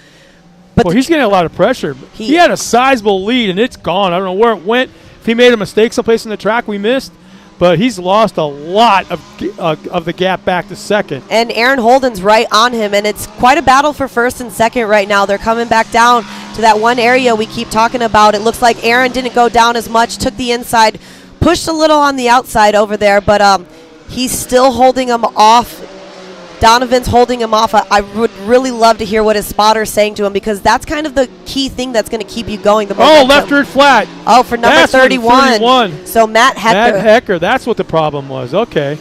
But he's getting a lot of pressure. He had a sizable lead, and it's gone. I don't know where it went. If he made a mistake someplace in the track, we missed. But he's lost a lot of the gap back to second. And Aaron Holden's right on him, and it's quite a battle for first and second right now. They're coming back down to that one area we keep talking about. It looks like Aaron didn't go down as much, took the inside, pushed a little on the outside over there, but he's still holding him off. Donovan's holding him off. I would really love to hear what his spotter's saying to him, because that's kind of the key thing that's going to keep you going. Left rear flat. Oh, for number 31. So Matt Hecker. Matt Hecker, that's what the problem was. Okay.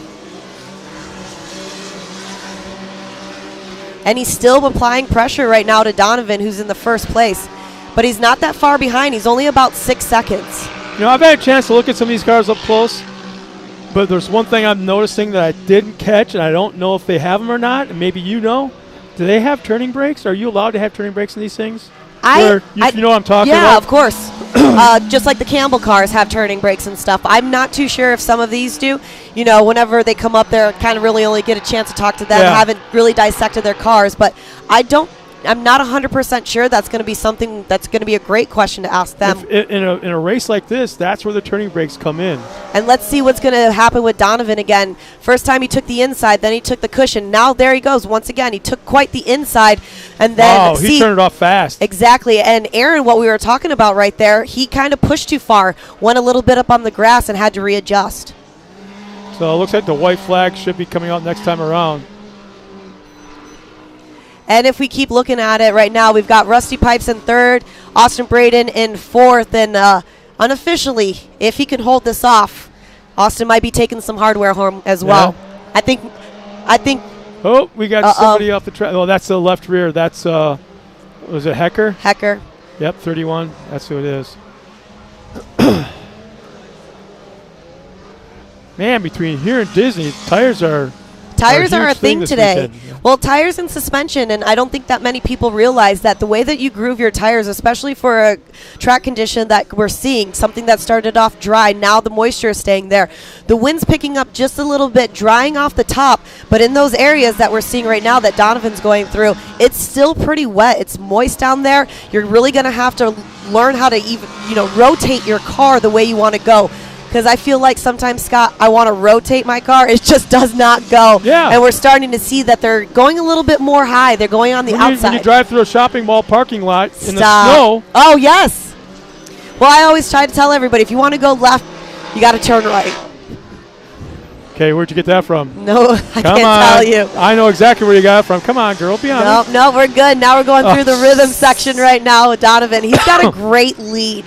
And he's still applying pressure right now to Donovan, who's in the first place. But he's not that far behind. He's only about 6 seconds. You know, I've had a chance to look at some of these cars up close, but there's one thing I'm noticing that I didn't catch, and I don't know if they have them or not, and maybe you know. Do they have turning brakes? Are you allowed to have turning brakes in these things? You know what I'm talking about? Yeah, of course. Just like the Campbell cars have turning brakes and stuff. I'm not too sure if some of these do. You know, whenever they come up there, kind of really only get a chance to talk to them. Yeah. Haven't really dissected their cars, but I'm not 100% sure that's going to be something that's going to be a great question to ask them. In a race like this, that's where the turning brakes come in. And let's see what's going to happen with Donovan again. First time he took the inside, then he took the cushion. Now there he goes once again. He took quite the inside, and then he turned it off fast. Exactly. And Aaron, what we were talking about right there, he kind of pushed too far, went a little bit up on the grass, and had to readjust. So it looks like the white flag should be coming out next time around. And if we keep looking at it right now, we've got Rusty Pipes in third, Austin Braden in fourth, and unofficially, if he can hold this off, Austin might be taking some hardware home as well. I think. Oh, we got somebody off the track. Oh, that's the left rear. That's was it Hecker? Hecker. Yep, 31. That's who it is. Man, between here and Disney, tires are a thing today. Weekend. Well, tires and suspension, and I don't think that many people realize that the way that you groove your tires, especially for a track condition that we're seeing, something that started off dry, now the moisture is staying there. The wind's picking up just a little bit, drying off the top, but in those areas that we're seeing right now that Donovan's going through, it's still pretty wet. It's moist down there. You're really going to have to learn how to even, rotate your car the way you want to go. Because I feel like sometimes, Scott, I want to rotate my car. It just does not go. Yeah. And we're starting to see that they're going a little bit more high. They're going on the outside. When you drive through a shopping mall parking lot in the snow. Oh, yes. Well, I always try to tell everybody, if you want to go left, you got to turn right. Okay, where'd you get that from? No, I can't tell you. I know exactly where you got it from. Come on, girl, be honest. No, we're good. Now we're going through the rhythm section right now with Donovan. He's got a great lead.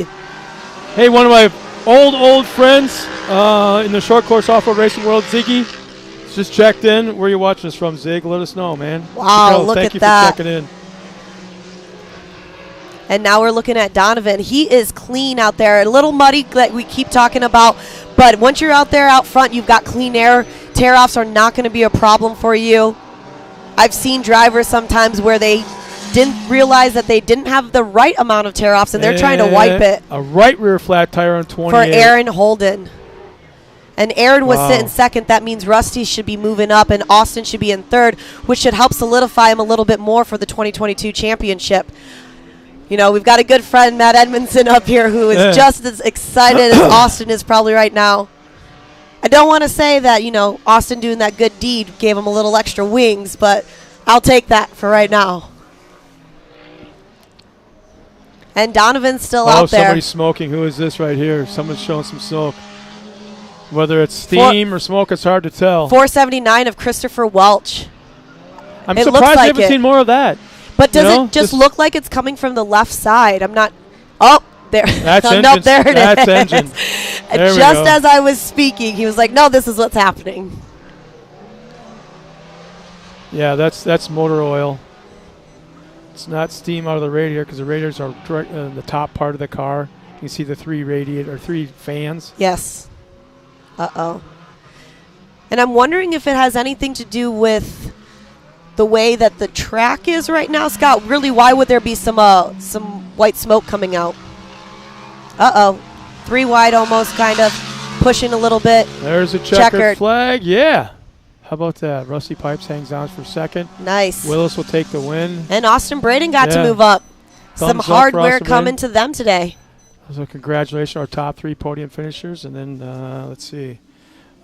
Hey, one of my old friends in the short course off-road racing world, Ziggy, just checked in. Where are you watching us from, Zig? Let us know, man. Wow, look Thank at you that. for checking in. And now we're looking at Donovan. He is clean out there. A little muddy that we keep talking about, but once you're out there out front, you've got clean air. Tear-offs are not going to be a problem for you. I've seen drivers sometimes where they didn't realize that they didn't have the right amount of tear-offs, and they're trying to wipe it. A right rear flat tire on 28. For Aaron Holden. And Aaron was sitting second. That means Rusty should be moving up, and Austin should be in third, which should help solidify him a little bit more for the 2022 championship. We've got a good friend, Matt Edmondson, up here who is just as excited as Austin is probably right now. I don't want to say that, Austin doing that good deed gave him a little extra wings, but I'll take that for right now. And Donovan's still out there. Oh, somebody's smoking. Who is this right here? Someone's showing some smoke. Whether it's steam or smoke, it's hard to tell. 479 of Christopher Welch. I'm surprised I haven't seen more of that. But does it just look like it's coming from the left side? I'm not. Oh, there. That's no, there it That's is. engine. There just as I was speaking, he was like, "No, this is what's happening." Yeah, that's motor oil. It's not steam out of the radiator because the radiators are in the top part of the car. You can see the three fans. Yes. Uh-oh. And I'm wondering if it has anything to do with the way that the track is right now, Scott. Really, why would there be some white smoke coming out? Uh-oh. 3 wide almost, kind of pushing a little bit. There's a checkered flag. Yeah. How about that? Rusty Pipes hangs on for second. Nice. Willis will take the win. And Austin Braden got to move up. Some hardware coming to them today. So congratulations, our top 3 podium finishers. And then, let's see.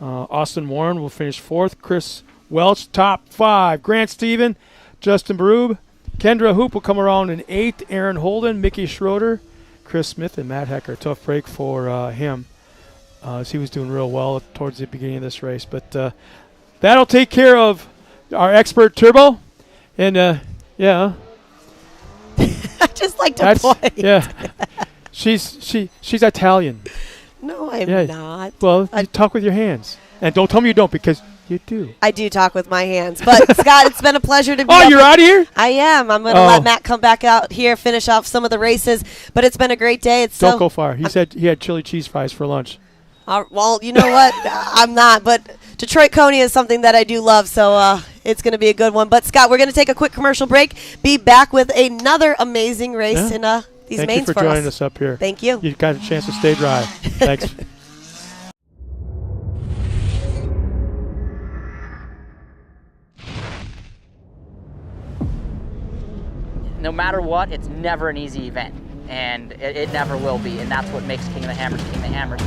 Austin Warren will finish 4th. Chris Welch, top 5. Grant Stephen, Justin Barube. Kendra Hoop will come around in 8th. Aaron Holden, Mickey Schroeder, Chris Smith, and Matt Hecker. Tough break for him. As he was doing real well towards the beginning of this race. But that'll take care of our expert Turbo. And, yeah. I just like to point. Yeah. She's Italian. No, I'm not. Well, you talk with your hands. And don't tell me you don't, because you do. I do talk with my hands. But, Scott, it's been a pleasure to be Oh, you're out of here? I am. I'm going to let Matt come back out here, finish off some of the races. But it's been a great day. Don't go far. He said he had chili cheese fries for lunch. Well, you know what? I'm not. But Detroit Coney is something that I do love, so it's going to be a good one. But, Scott, we're going to take a quick commercial break, be back with another amazing race in these mains for us. Thank you for joining us up here. Thank you. You got a chance to stay dry. Thanks. No matter what, it's never an easy event, and it never will be, and that's what makes King of the Hammers King of the Hammers.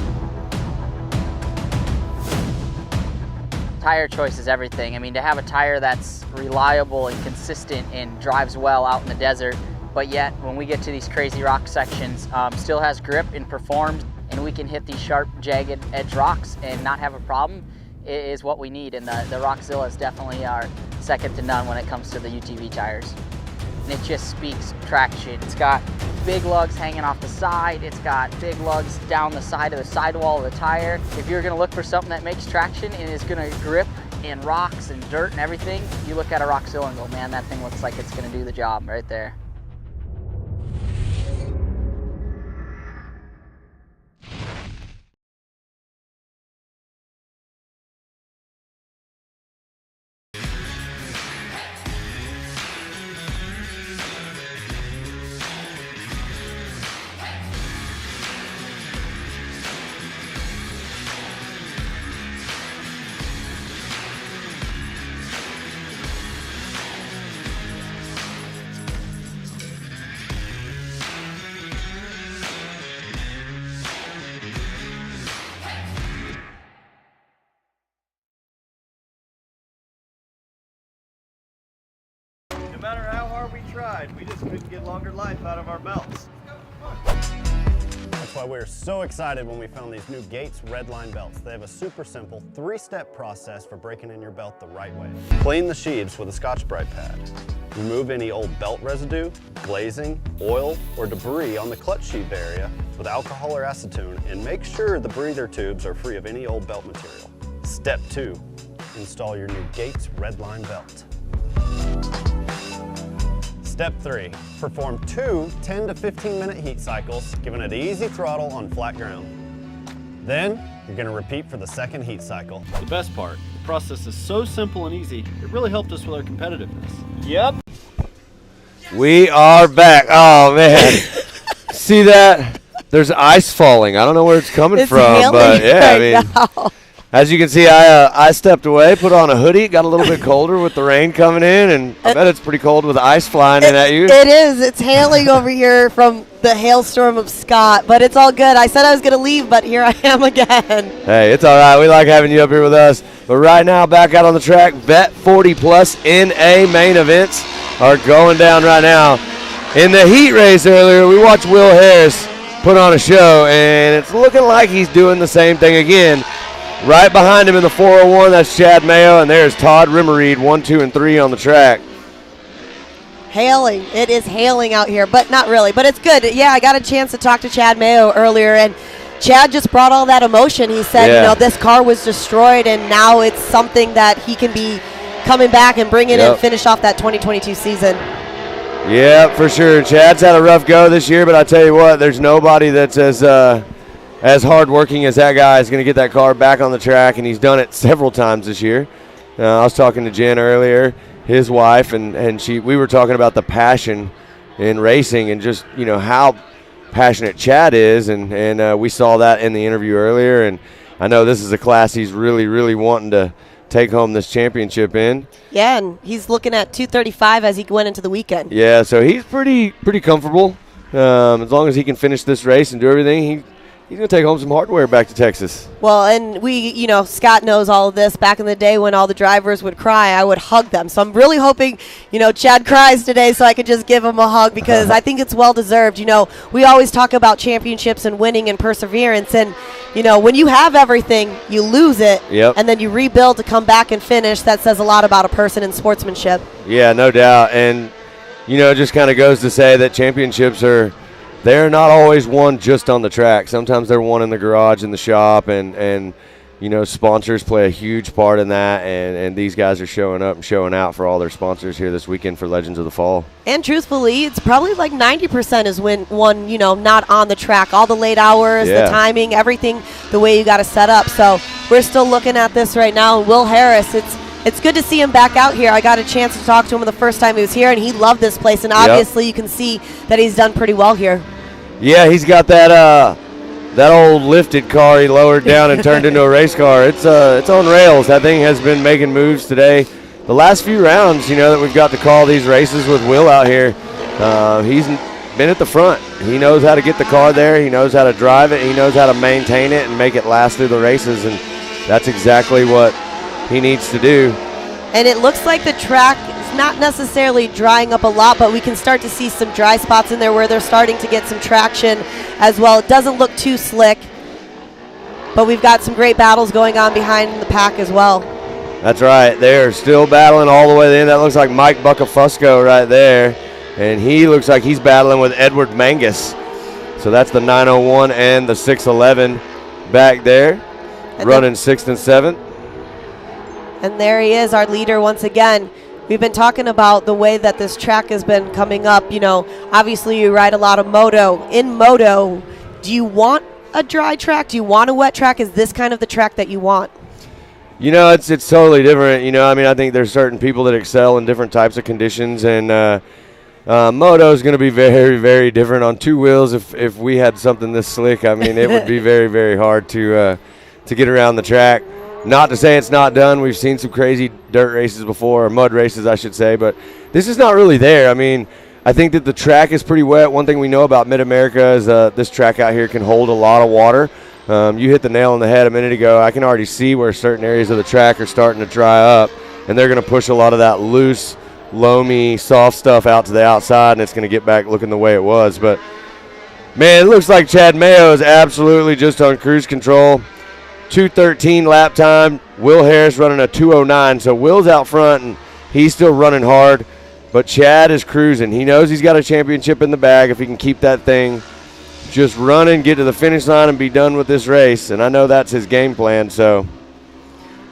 Tire choice is everything. I mean, to have a tire that's reliable and consistent and drives well out in the desert, but yet when we get to these crazy rock sections, still has grip and performs, and we can hit these sharp, jagged edge rocks and not have a problem, is what we need. And the Rockzillas definitely are second to none when it comes to the UTV tires. And it just speaks traction. It's got big lugs hanging off the side. It's got big lugs down the side of the sidewall of the tire. If you're gonna look for something that makes traction and is gonna grip in rocks and dirt and everything, you look at a Rockzilla and go, man, that thing looks like it's gonna do the job right there. No matter how hard we tried, we just couldn't get longer life out of our belts. That's why we were so excited when we found these new Gates Redline belts. They have a super simple 3-step process for breaking in your belt the right way. Clean the sheaves with a Scotch-Brite pad. Remove any old belt residue, glazing, oil, or debris on the clutch sheave area with alcohol or acetone, and make sure the breather tubes are free of any old belt material. Step 2, install your new Gates Redline belt. Step 3, perform 2 10 to 15 minute heat cycles, giving it easy throttle on flat ground. Then, you're gonna repeat for the second heat cycle. The best part, the process is so simple and easy, it really helped us with our competitiveness. Yep. We are back. Oh, man. See that? There's ice falling. I don't know where it's coming from, but yeah, now. As you can see, I stepped away, put on a hoodie, got a little bit colder with the rain coming in, and I bet it's pretty cold with the ice flying in at you. It is. It's hailing over here from the hailstorm of Scott, but it's all good. I said I was going to leave, but here I am again. Hey, it's all right. We like having you up here with us. But right now, back out on the track, Vet 40 Plus NA main events are going down right now. In the heat race earlier, we watched Will Harris put on a show, and it's looking like he's doing the same thing again. Right behind him in the 401, that's Chad Mayo, and there's Todd Rimmereed, 1, 2, and 3 on the track. Hailing. It is hailing out here, but not really. But it's good. Yeah, I got a chance to talk to Chad Mayo earlier, and Chad just brought all that emotion. He said, you know, this car was destroyed, and now it's something that he can be coming back and bring it and finish off that 2022 season. Yeah, for sure. Chad's had a rough go this year, but I tell you what, there's nobody that's as hard-working as that guy is going to get that car back on the track, and he's done it several times this year. I was talking to Jen earlier, his wife, and we were talking about the passion in racing and just, you know, how passionate Chad is, and we saw that in the interview earlier, and I know this is a class he's really, really wanting to take home this championship in. Yeah, and he's looking at 235 as he went into the weekend. Yeah, so he's pretty comfortable. As long as he can finish this race and do everything, he's going to take home some hardware back to Texas. Well, and you know, Scott knows all of this. Back in the day when all the drivers would cry, I would hug them. So I'm really hoping, you know, Chad cries today so I could just give him a hug because I think it's well-deserved. You know, we always talk about championships and winning and perseverance. And, you know, when you have everything, you lose it. Yep. And then you rebuild to come back and finish. That says a lot about a person in sportsmanship. Yeah, no doubt. And, you know, it just kind of goes to say that championships they're not always won just on the track. Sometimes they're won in the garage, in the shop, and sponsors play a huge part in that, and these guys are showing up and showing out for all their sponsors here this weekend for Legends of the Fall. And truthfully, it's probably like 90% is not on the track. All the late hours, the timing, everything, the way you got to set up. So we're still looking at this right now. And Will Harris, it's good to see him back out here. I got a chance to talk to him the first time he was here, and he loved this place. And obviously you can see that he's done pretty well here. Yeah, he's got that old lifted car he lowered down and turned into a race car. It's on rails. That thing has been making moves today. The last few rounds, that we've got to call these races with Will out here, he's been at the front. He knows how to get the car there. He knows how to drive it. He knows how to maintain it and make it last through the races, and that's exactly what he needs to do. And it looks like the track is not necessarily drying up a lot, but we can start to see some dry spots in there where they're starting to get some traction as well. It doesn't look too slick, but we've got some great battles going on behind the pack as well. That's right. They're still battling all the way in. That looks like Mike Buckafusco right there, and he looks like he's battling with Edward Mangus. So that's the 901 and the 611 back there, running 6th and 7th. And there he is, our leader once again. We've been talking about the way that this track has been coming up. Obviously you ride a lot of moto. In moto, do you want a dry track? Do you want a wet track? Is this kind of the track that you want? It's totally different. I think there's certain people that excel in different types of conditions, and moto is going to be very, very different on two wheels. If we had something this slick, it would be very, very hard to get around the track. Not to say it's not done. We've seen some crazy dirt races before, or mud races, I should say, but this is not really there. I think that the track is pretty wet. One thing we know about Mid-America is this track out here can hold a lot of water. You hit the nail on the head a minute ago. I can already see where certain areas of the track are starting to dry up, and they're going to push a lot of that loose, loamy, soft stuff out to the outside, and it's going to get back looking the way it was. But, man, it looks like Chad Mayo is absolutely just on cruise control. 2:13 lap time. Will Harris running a 2:09. So Will's out front, and he's still running hard. But Chad is cruising. He knows he's got a championship in the bag if he can keep that thing just running, get to the finish line, and be done with this race. And I know that's his game plan. So,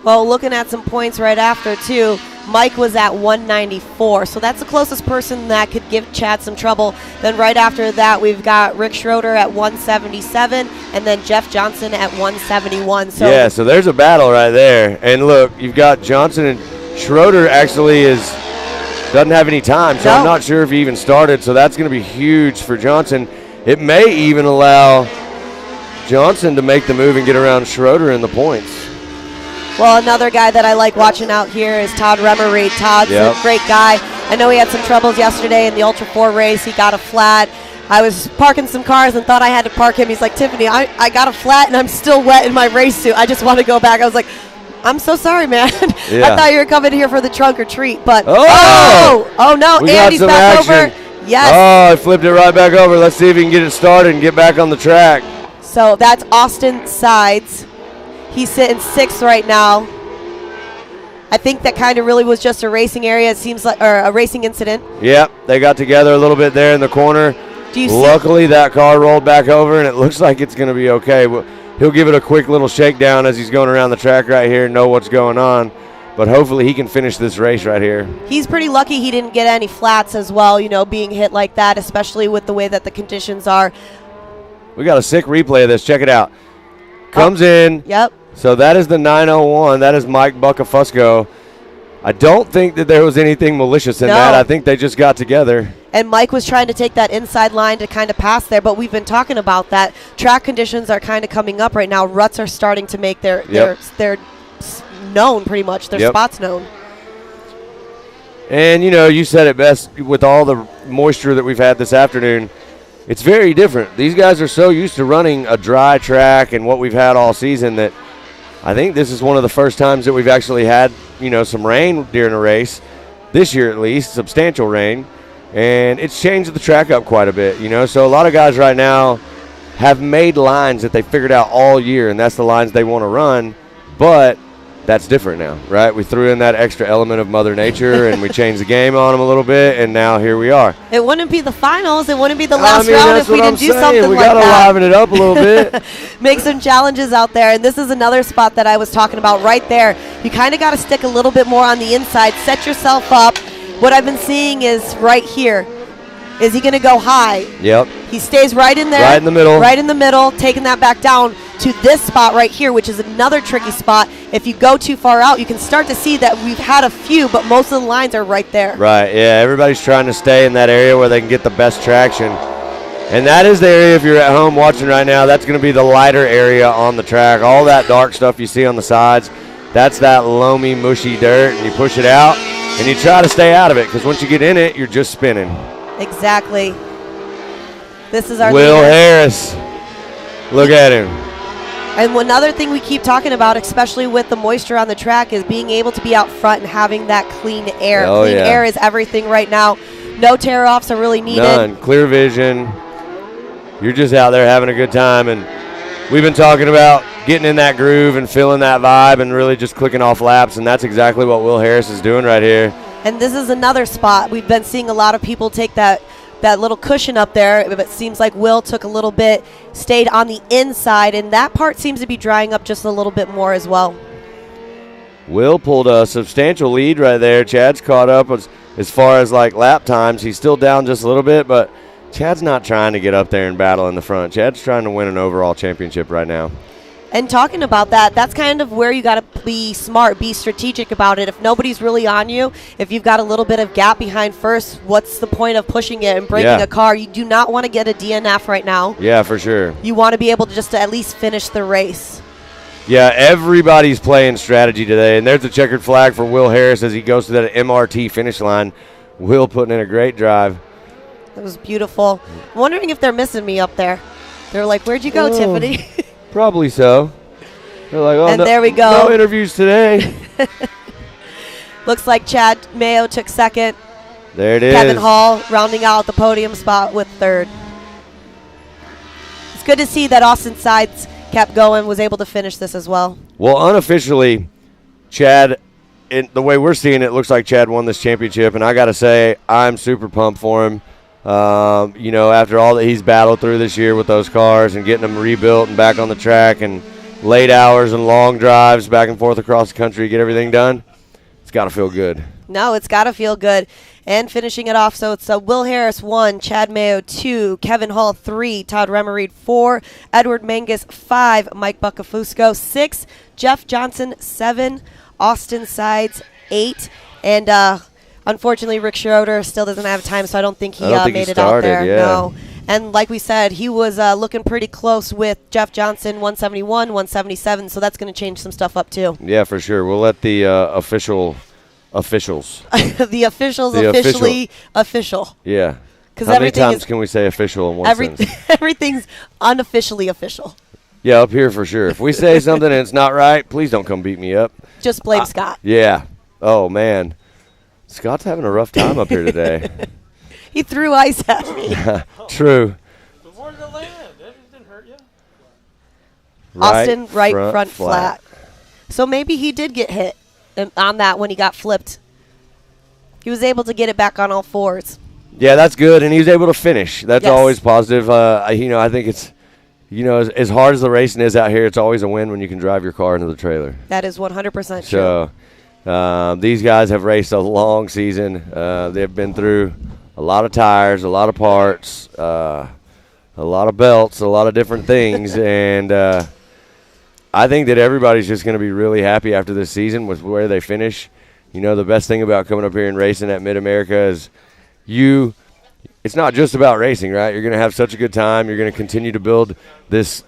well, looking at some points right after, too, Mike was at 194. So that's the closest person that could give Chad some trouble. Then right after that, we've got Rick Schroeder at 177, and then Jeff Johnson at 171. So so there's a battle right there. And look, you've got Johnson, and Schroeder actually doesn't have any time, so I'm not sure if he even started. So that's going to be huge for Johnson. It may even allow Johnson to make the move and get around Schroeder in the points. Well, another guy that I like watching out here is Todd Remery. Todd's a great guy. I know he had some troubles yesterday in the Ultra 4 race. He got a flat. I was parking some cars and thought I had to park him. He's like, Tiffany, I got a flat and I'm still wet in my race suit. I just want to go back. I was like, I'm so sorry, man. I thought you were coming here for the trunk or treat. But, oh no, Andy's back over. Yes. Oh, I flipped it right back over. Let's see if he can get it started and get back on the track. So that's Austin Sides. He's sitting 6th right now. I think that kind of really was just a racing area. It seems like, or a racing incident. Yep, they got together a little bit there in the corner. Luckily, that car rolled back over, and it looks like it's going to be okay. He'll give it a quick little shakedown as he's going around the track right here and know what's going on. But hopefully he can finish this race right here. He's pretty lucky he didn't get any flats as well, being hit like that, especially with the way that the conditions are. We got a sick replay of this. Check it out. Comes in. Yep. So that is the 901. That is Mike Buckafusco. I don't think that there was anything malicious in that. I think they just got together. And Mike was trying to take that inside line to kind of pass there, but we've been talking about that. Track conditions are kind of coming up right now. Ruts are starting to make their known pretty much. Their spots known. And, you said it best with all the moisture that we've had this afternoon. It's very different. These guys are so used to running a dry track and what we've had all season that I think this is one of the first times that we've actually had, some rain during a race, this year at least, substantial rain, and it's changed the track up quite a bit, So a lot of guys right now have made lines that they figured out all year, and that's the lines they want to run, but that's different now, right? We threw in that extra element of Mother Nature, and we changed the game on them a little bit, and now here we are. It wouldn't be the finals. It wouldn't be the last round that's if we what didn't I'm do saying. something We like gotta that. liven it up a little bit. Make some challenges out there. And this is another spot that I was talking about right there. You kind of got to stick a little bit more on the inside. Set yourself up. What I've been seeing is right here. Is he going to go high? Yep. He stays right in there. Right in the middle. Right in the middle, taking that back down to this spot right here, which is another tricky spot. If you go too far out, you can start to see that we've had a few, but most of the lines are right there. Right, yeah, everybody's trying to stay in that area where they can get the best traction. And that is the area, if you're at home watching right now, that's going to be the lighter area on the track. All that dark stuff you see on the sides, that's that loamy, mushy dirt, and you push it out, and you try to stay out of it, because once you get in it, you're just spinning. Exactly. This is our Will leader. Harris. Look at him. And another thing we keep talking about, especially with the moisture on the track, is being able to be out front and having that clean air. Oh, clean yeah. air is everything right now. No tear-offs are really needed. None. Clear vision. You're just out there having a good time. And we've been talking about getting in that groove and feeling that vibe and really just clicking off laps, and that's exactly what Will Harris is doing right here. And this is another spot. We've been seeing a lot of people take that little cushion up there. It seems like Will took a little bit, stayed on the inside, and that part seems to be drying up just a little bit more as well. Will pulled a substantial lead right there. Chad's caught up as far as like lap times. He's still down just a little bit, but Chad's not trying to get up there and battle in the front. Chad's trying to win an overall championship right now. And talking about that, that's kind of where you got to be smart, be strategic about it. If nobody's really on you, if you've got a little bit of gap behind first, what's the point of pushing it and breaking a car? You do not want to get a DNF right now. Yeah, for sure. You want to be able to just to at least finish the race. Yeah, everybody's playing strategy today, and there's a checkered flag for Will Harris as he goes to that MRT finish line. Will putting in a great drive. It was beautiful. I'm wondering if they're missing me up there. They're like, where'd you go, Tiffany? Probably so. They're like, oh, and no, there we go. No interviews today. Looks like Chad Mayo took second. There it is. Kevin Hall rounding out the podium spot with third. It's good to see that Austin Sides kept going, was able to finish this as well. Well, unofficially, Chad, the way we're seeing it, looks like Chad won this championship, and I got to say, I'm super pumped for him. After all that he's battled through this year with those cars and getting them rebuilt and back on the track and late hours and long drives back and forth across the country to get everything done, it's got to feel good. No, it's got to feel good. And finishing it off, so it's Will Harris 1, Chad Mayo 2, Kevin Hall 3, Todd Remereed 4, Edward Mangus 5, Mike Buccafusco 6, Jeff Johnson 7, Austin Sides 8, and unfortunately Rick Schroeder still doesn't have time, so I don't think he made it out there. Yeah. No. And like we said, he was looking pretty close with Jeff Johnson 171, 177, so that's going to change some stuff up too. Yeah, for sure. We'll let the officials. The officials officially official. Yeah. Because how many times can we say official in one sentence? Everything's unofficially official. Yeah, up here for sure. If we say something and it's not right, please don't come beat me up. Just blame Scott. Yeah. Oh, man. Scott's having a rough time up here today. He threw ice at me. True. Before the land, that didn't hurt you. Austin, right front flat. So maybe he did get hit on that when he got flipped. He was able to get it back on all fours. Yeah, that's good, and he was able to finish. That's Yes. always positive. I think it's, as hard as the racing is out here, it's always a win when you can drive your car into the trailer. That is 100% true. So these guys have raced a long season. They've been through a lot of tires, a lot of parts, a lot of belts, a lot of different things, and I think that everybody's just going to be really happy after this season with where they finish. The best thing about coming up here and racing at Mid-America is it's not just about racing, right? You're going to have such a good time. You're going to continue to build this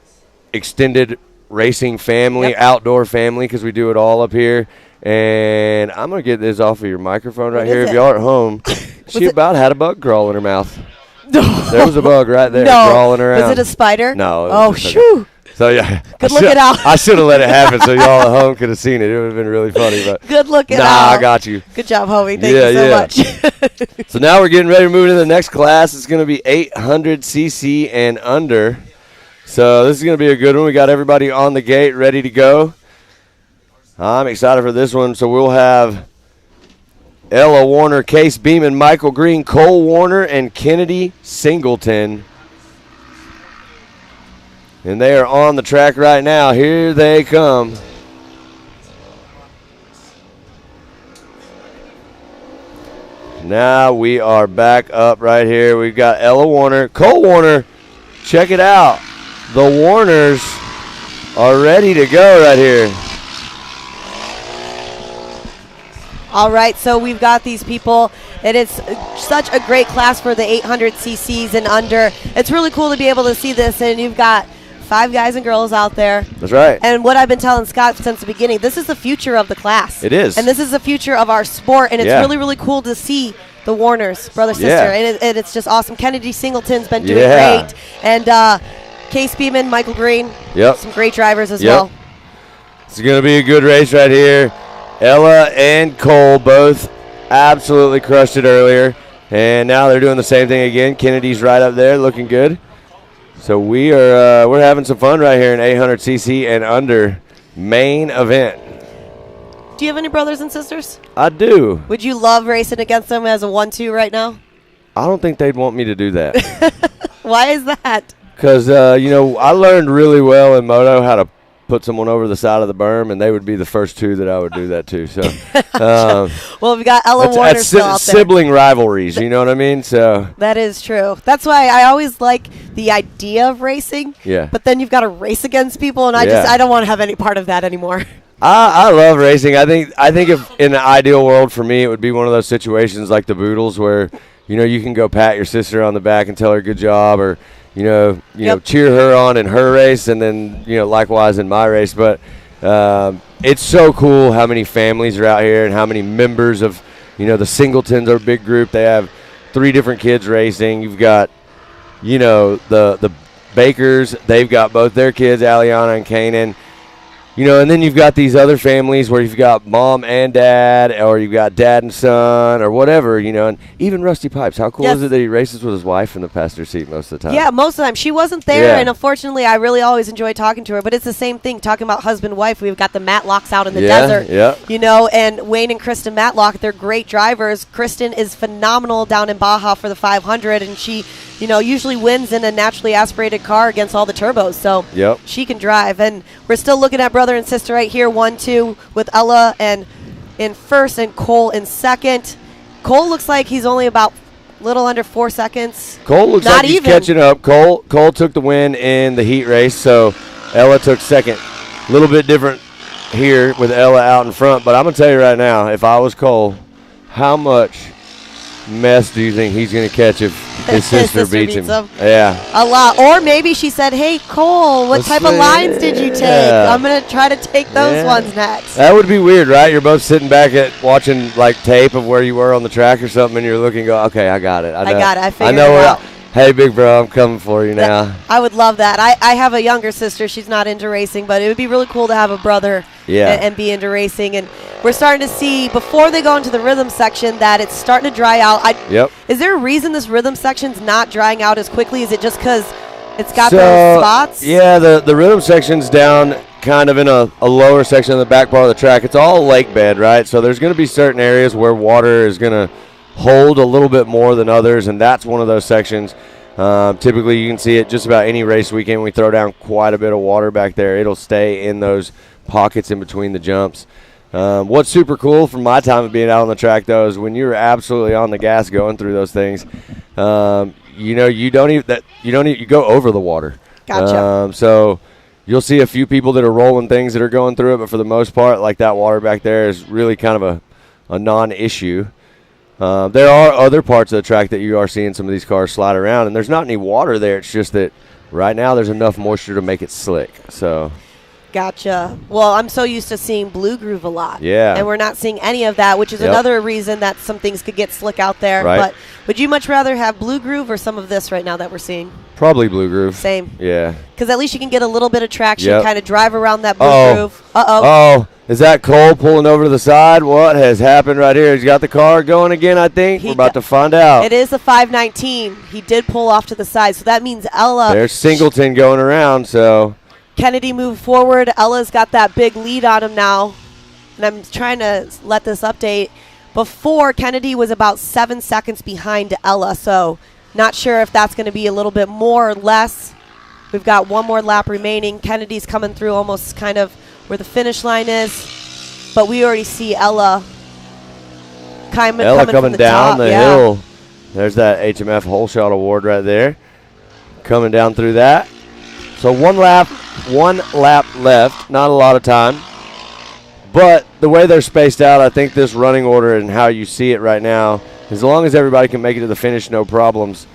extended racing family, outdoor family, because we do it all up here. And I'm going to get this off of your microphone right here. If y'all are at home, she about had a bug crawl in her mouth. There was a bug right there crawling around. Was it a spider? No. Oh, shoo. So, yeah. Good looking out. I should have let it happen so y'all at home could have seen it. It would have been really funny. But good looking out. I got you. Good job, homie. Thank you so much. So now we're getting ready to move into the next class. It's going to be 800cc and under. So this is going to be a good one. We got everybody on the gate ready to go. I'm excited for this one. So we'll have Ella Warner, Case Beeman, Michael Green, Cole Warner, and Kennedy Singleton. And they are on the track right now. Here they come. Now we are back up right here. We've got Ella Warner. Cole Warner, check it out. The Warners are ready to go right here. All right, so we've got these people, and it's such a great class for the 800 cc's and under. It's really cool to be able to see this, and you've got 5 guys and girls out there. That's right. And what I've been telling Scott since the beginning, this is the future of the class. It is. And this is the future of our sport, and it's really, really cool to see the Warners, brother, sister, and it's just awesome. Kennedy Singleton's been doing great, and Case Beeman, Michael Green, some great drivers as well. It's going to be a good race right here. Ella and Cole both absolutely crushed it earlier, and now they're doing the same thing again. Kennedy's right up there, looking good. So we're having some fun right here in 800cc and under main event. Do you have any brothers and sisters? I do. Would you love racing against them as a 1-2 right now? I don't think they'd want me to do that. Why is that? Because, I learned really well in moto how to put someone over the side of the berm, and they would be the first 2 that I would do that to. So, well, we've got Ella Warner still out there. Sibling rivalries, you know what I mean? So that is true. That's why I always like the idea of racing. Yeah. But then you've got to race against people, and I don't want to have any part of that anymore. I love racing. I think if in the ideal world for me, it would be one of those situations like the Boodles where you can go pat your sister on the back and tell her good job, or cheer her on in her race, and then likewise in my race. But it's so cool how many families are out here and how many members of the Singletons are a big group. They have 3 different kids racing. You've got the Bakers. They've got both their kids, Aliana and Kanan. And then you've got these other families where you've got mom and dad, or you've got dad and son, or whatever, and even Rusty Pipes. How cool is it that he races with his wife in the passenger seat most of the time? Yeah, most of the time. She wasn't there, and unfortunately, I really always enjoy talking to her, but it's the same thing, talking about husband-wife. We've got the Matlocks out in the desert, and Wayne and Kristen Matlock, they're great drivers. Kristen is phenomenal down in Baja for the 500, and she usually wins in a naturally aspirated car against all the turbos, so she can drive. And we're still looking at brother and sister right here, 1-2 with Ella and in first and Cole in second. Cole looks like he's only about a little under 4 seconds. Cole looks like he's catching up. Cole took the win in the heat race, so Ella took second. A little bit different here with Ella out in front, but I'm going to tell you right now, if I was Cole, how much mess do you think he's going to catch if his sister beats him? Yeah. A lot. Or maybe she said, hey, Cole, what type of lines did you take? I'm going to try to take those ones next. That would be weird, right? You're both sitting back watching tape of where you were on the track or something, and you're looking, okay, I got it. I got it. I figured it out. Hey, big bro, I'm coming for you now. I would love that. I have a younger sister. She's not into racing, but it would be really cool to have a brother and be into racing. And we're starting to see, before they go into the rhythm section, that it's starting to dry out. Is there a reason this rhythm section's not drying out as quickly? Is it just because it's got those spots? Yeah, the rhythm section's down kind of in a lower section of the back part of the track. It's all lake bed, right? So there's going to be certain areas where water is going to hold a little bit more than others, and that's one of those sections. Typically you can see it just about any race weekend. We throw down quite a bit of water back there. It'll stay in those pockets in between the jumps. What's super cool from my time of being out on the track, though, is when you're absolutely on the gas going through those things, you go over the water. Gotcha. So you'll see a few people that are rolling things that are going through it, but for the most part, that water back there is really kind of a non-issue. There are other parts of the track that you are seeing some of these cars slide around, and there's not any water there. It's just that right now there's enough moisture to make it slick. So, gotcha. Well, I'm so used to seeing blue groove a lot. Yeah. And we're not seeing any of that, which is another reason that some things could get slick out there. Right. But would you much rather have blue groove or some of this right now that we're seeing? Probably blue groove. Same. Yeah. Because at least you can get a little bit of traction, kind of drive around that blue groove. Oh, is that Cole pulling over to the side? What has happened right here? He's got the car going again, I think. We're about to find out. It is a 519. He did pull off to the side, so that means Ella. There's Singleton going around, so. Kennedy moved forward. Ella's got that big lead on him now. and I'm trying to let this update. Before, Kennedy was about 7 seconds behind Ella, so not sure if that's going to be a little bit more or less. We've got one more lap remaining. Kennedy's coming through almost kind of where the finish line is, but we already see Ella coming from the down top. the hill. There's that HMF Hole Shot Award right there. Coming down through that. So one lap left. Not a lot of time. But the way they're spaced out, I think this running order and how you see it right now, as long as everybody can make it to the finish, no problems,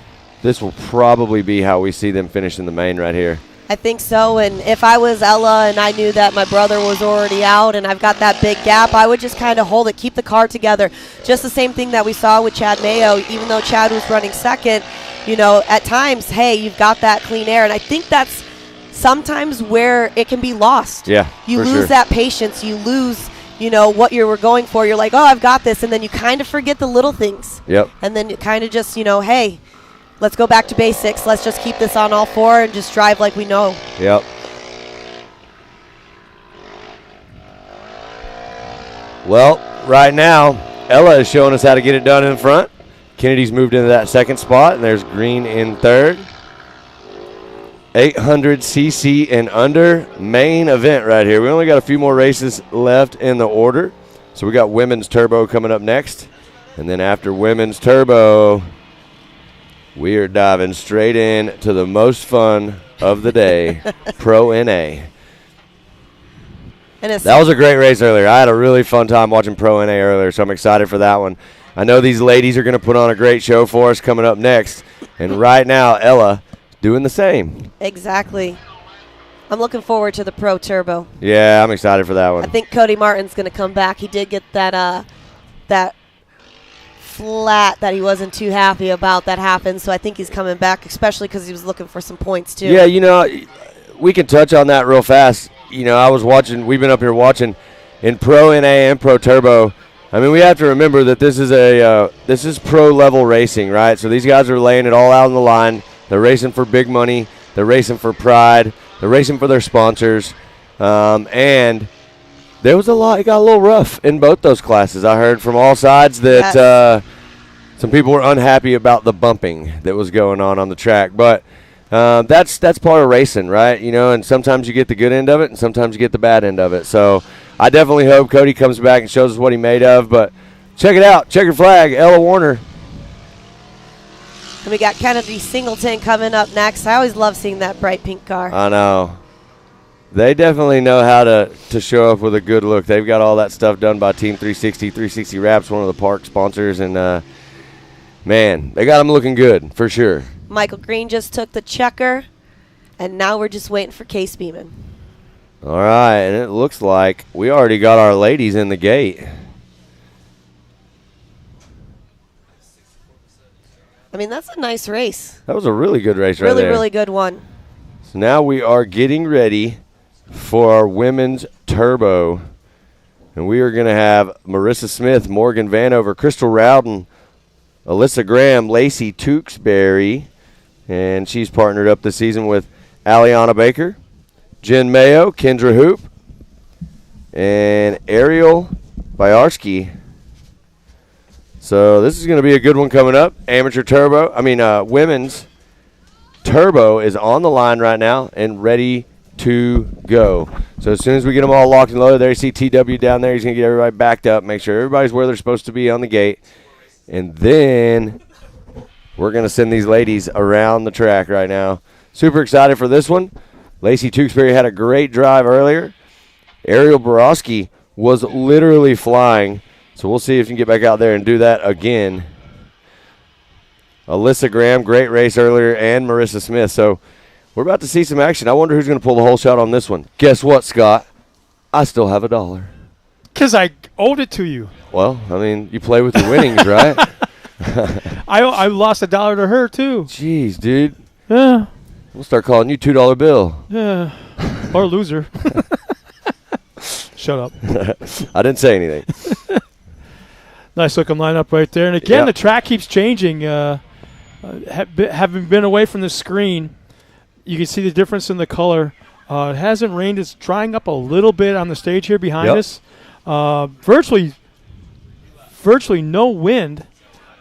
this will probably be how we see them finish in the main right here. I think so, and if I was Ella and I knew that my brother was already out and I've got that big gap, I would just kind of hold it, keep the car together. Just the same thing that we saw with Chad Mayo. Even though Chad was running second, at times, hey, you've got that clean air, and I think that's sometimes where it can be lost. Yeah, you lose that patience. You lose, what you were going for. You're like, oh, I've got this, and then you kind of forget the little things. Yep. And then you kind of just, hey, let's go back to basics. Let's just keep this on all four and just drive like we know. Yep. Well, right now, Ella is showing us how to get it done in front. Kennedy's moved into that second spot, and there's Green in third. 800cc and under, main event right here. We only got a few more races left in the order. So we got Women's Turbo coming up next. And then after Women's Turbo, we are diving straight in to the most fun of the day, Pro NA. That was a great race earlier. I had a really fun time watching Pro NA earlier, so I'm excited for that one. I know these ladies are going to put on a great show for us coming up next. And right now, Ella doing the same. Exactly. I'm looking forward to the Pro Turbo. Yeah, I'm excited for that one. I think Cody Martin's going to come back. He did get that flat that he wasn't too happy about that happened, so I think he's coming back, especially because he was looking for some points too. Yeah, we can touch on that real fast. I was watching, we've been up here watching in Pro NA and Pro Turbo. I mean, we have to remember that this is pro level racing, right? So these guys are laying it all out on the line. They're racing for big money. They're racing for pride. They're racing for their sponsors. And there was it got a little rough in both those classes. I heard from all sides that some people were unhappy about the bumping that was going on the track. But that's part of racing, right? And sometimes you get the good end of it and sometimes you get the bad end of it. So I definitely hope Cody comes back and shows us what he made of. But check it out. Checkered flag, Ella Warner. And we got Kennedy Singleton coming up next. I always love seeing that bright pink car. I know. They definitely know how to show up with a good look. They've got all that stuff done by Team 360. 360 Wraps, one of the park sponsors. And, man, they got them looking good for sure. Michael Green just took the checker, and now we're just waiting for Case Beeman. All right, and it looks like we already got our ladies in the gate. I mean, that's a nice race. That was a really good race right there. Really, really good one. So now we are getting ready for our Women's Turbo. And we are going to have Marissa Smith, Morgan Vanover, Crystal Rowden, Alyssa Graham, Lacey Tewksbury, and she's partnered up this season with Aliana Baker, Jen Mayo, Kendra Hoop, and Ariel Byarski. So this is going to be a good one coming up. Women's Turbo is on the line right now and ready to go. So as soon as we get them all locked and loaded, there you see TW down there. He's going to get everybody backed up, make sure everybody's where they're supposed to be on the gate. And then we're going to send these ladies around the track right now. Super excited for this one. Lacey Tewksbury had a great drive earlier. Ariel Borowski was literally flying. So we'll see if you can get back out there and do that again. Alyssa Graham, great race earlier, and Marissa Smith. So we're about to see some action. I wonder who's going to pull the whole shot on this one. Guess what, Scott? I still have $1. Because I owed it to you. Well, I mean, you play with your winnings, right? I lost $1 to her, too. Jeez, dude. Yeah. We'll start calling you $2 bill. Yeah. Or loser. Shut up. I didn't say anything. Nice looking lineup right there. And again, the track keeps changing. Having been away from the screen, you can see the difference in the color. It hasn't rained. It's drying up a little bit on the stage here behind us. Virtually no wind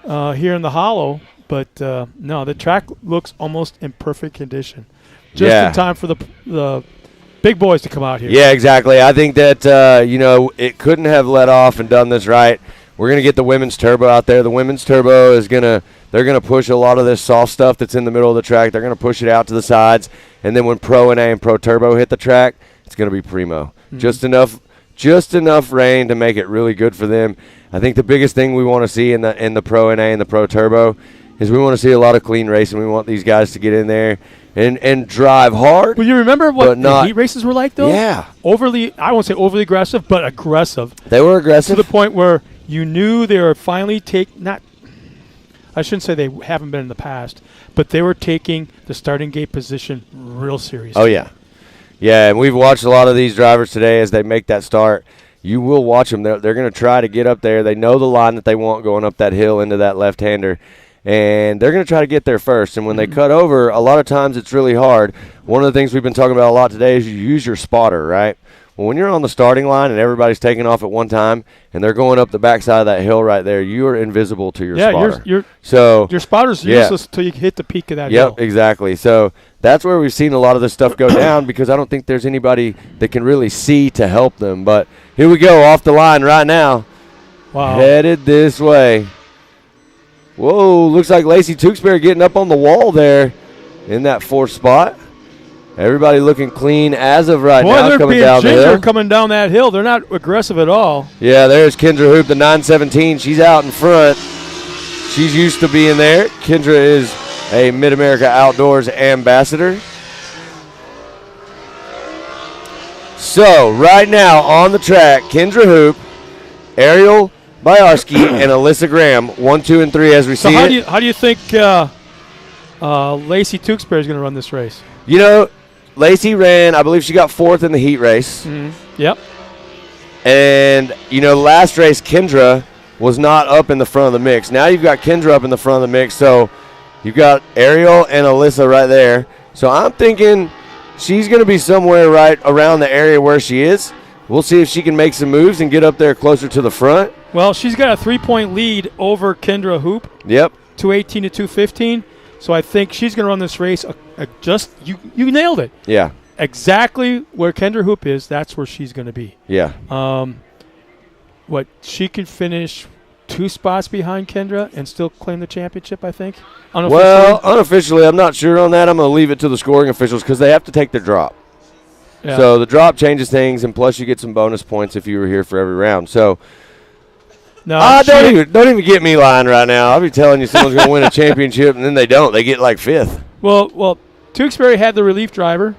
here in the hollow, but no, the track looks almost in perfect condition. Just in time for the big boys to come out here. Yeah, exactly. I think that, it couldn't have let off and done this right. We're going to get the women's turbo out there. The women's turbo is they're going to push a lot of this soft stuff that's in the middle of the track. They're going to push it out to the sides. And then when Pro NA and Pro Turbo hit the track, it's going to be primo. Mm-hmm. Just enough rain to make it really good for them. I think the biggest thing we want to see in the Pro NA and the Pro Turbo is we want to see a lot of clean racing. We want these guys to get in there and drive hard. Well, you remember what the heat races were like, though? Yeah. I won't say overly aggressive, but aggressive. They were aggressive. To the point where you knew they were finally I shouldn't say they haven't been in the past, but they were taking the starting gate position real seriously. Oh, yeah. Yeah, and we've watched a lot of these drivers today as they make that start. You will watch them. They're going to try to get up there. They know the line that they want going up that hill into that left-hander, and they're going to try to get there first. And when they cut over, a lot of times it's really hard. One of the things we've been talking about a lot today is you use your spotter, right? Well, when you're on the starting line and everybody's taking off at one time and they're going up the backside of that hill right there, you are invisible to your spotter. Your spotter's useless until you hit the peak of that hill. Yep, exactly. So that's where we've seen a lot of this stuff go down because I don't think there's anybody that can really see to help them. But here we go, off the line right now. Wow. Headed this way. Whoa, looks like Lacey Tewksbury getting up on the wall there in that fourth spot. Everybody looking clean as of right now they're coming down the hill. Coming down that hill. They're not aggressive at all. Yeah, there's Kendra Hoop, the 917. She's out in front. She's used to being there. Kendra is a Mid-America Outdoors ambassador. So, right now on the track, Kendra Hoop, Ariel Byarski, and Alyssa Graham, 1, 2, and 3 as we see it. How do you think Lacey Tewksbury is going to run this race? You know, Lacey ran, I believe she got 4th in the heat race. Mm-hmm. Yep. And, last race, Kendra was not up in the front of the mix. Now you've got Kendra up in the front of the mix, so you've got Ariel and Alyssa right there. So I'm thinking she's going to be somewhere right around the area where she is. We'll see if she can make some moves and get up there closer to the front. Well, she's got a 3-point lead over Kendra Hoop. Yep. 218 to 215. So I think she's going to run this race you nailed it. Yeah. Exactly where Kendra Hoop is, that's where she's going to be. Yeah. She can finish 2 spots behind Kendra and still claim the championship, I think. Well, unofficially, I'm not sure on that. I'm going to leave it to the scoring officials because they have to take their drop. Yeah. So the drop changes things, and plus you get some bonus points if you were here for every round. So don't even get me lying right now. I'll be telling you someone's going to win a championship, and then they don't. They get like 5th. Well, Tewksbury had the relief driver,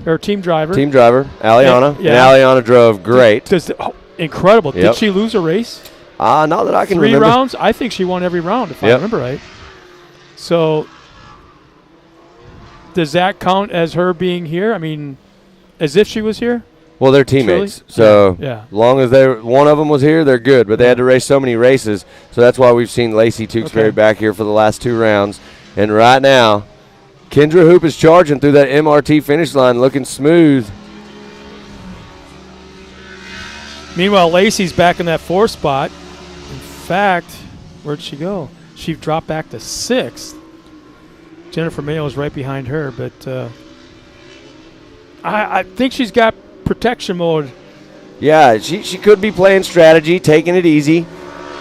or team driver. Team driver, Aliana. And Aliana drove great. Incredible. Yep. Did she lose a race? Not that I can 3 remember. rounds? I think she won every round, if I remember right. So does that count as her being here? I mean, as if she was here? Well, they're teammates. Truly? So yeah. Long as one of them was here, they're good. But they had to race so many races. So that's why we've seen Lacey Tewksbury back here for the last 2 rounds. And right now, Kendra Hoop is charging through that MRT finish line, looking smooth. Meanwhile, Lacey's back in that 4th spot. In fact, where'd she go? She dropped back to 6th. Jennifer Mayo is right behind her, but I think she's got protection mode. Yeah, she could be playing strategy, taking it easy.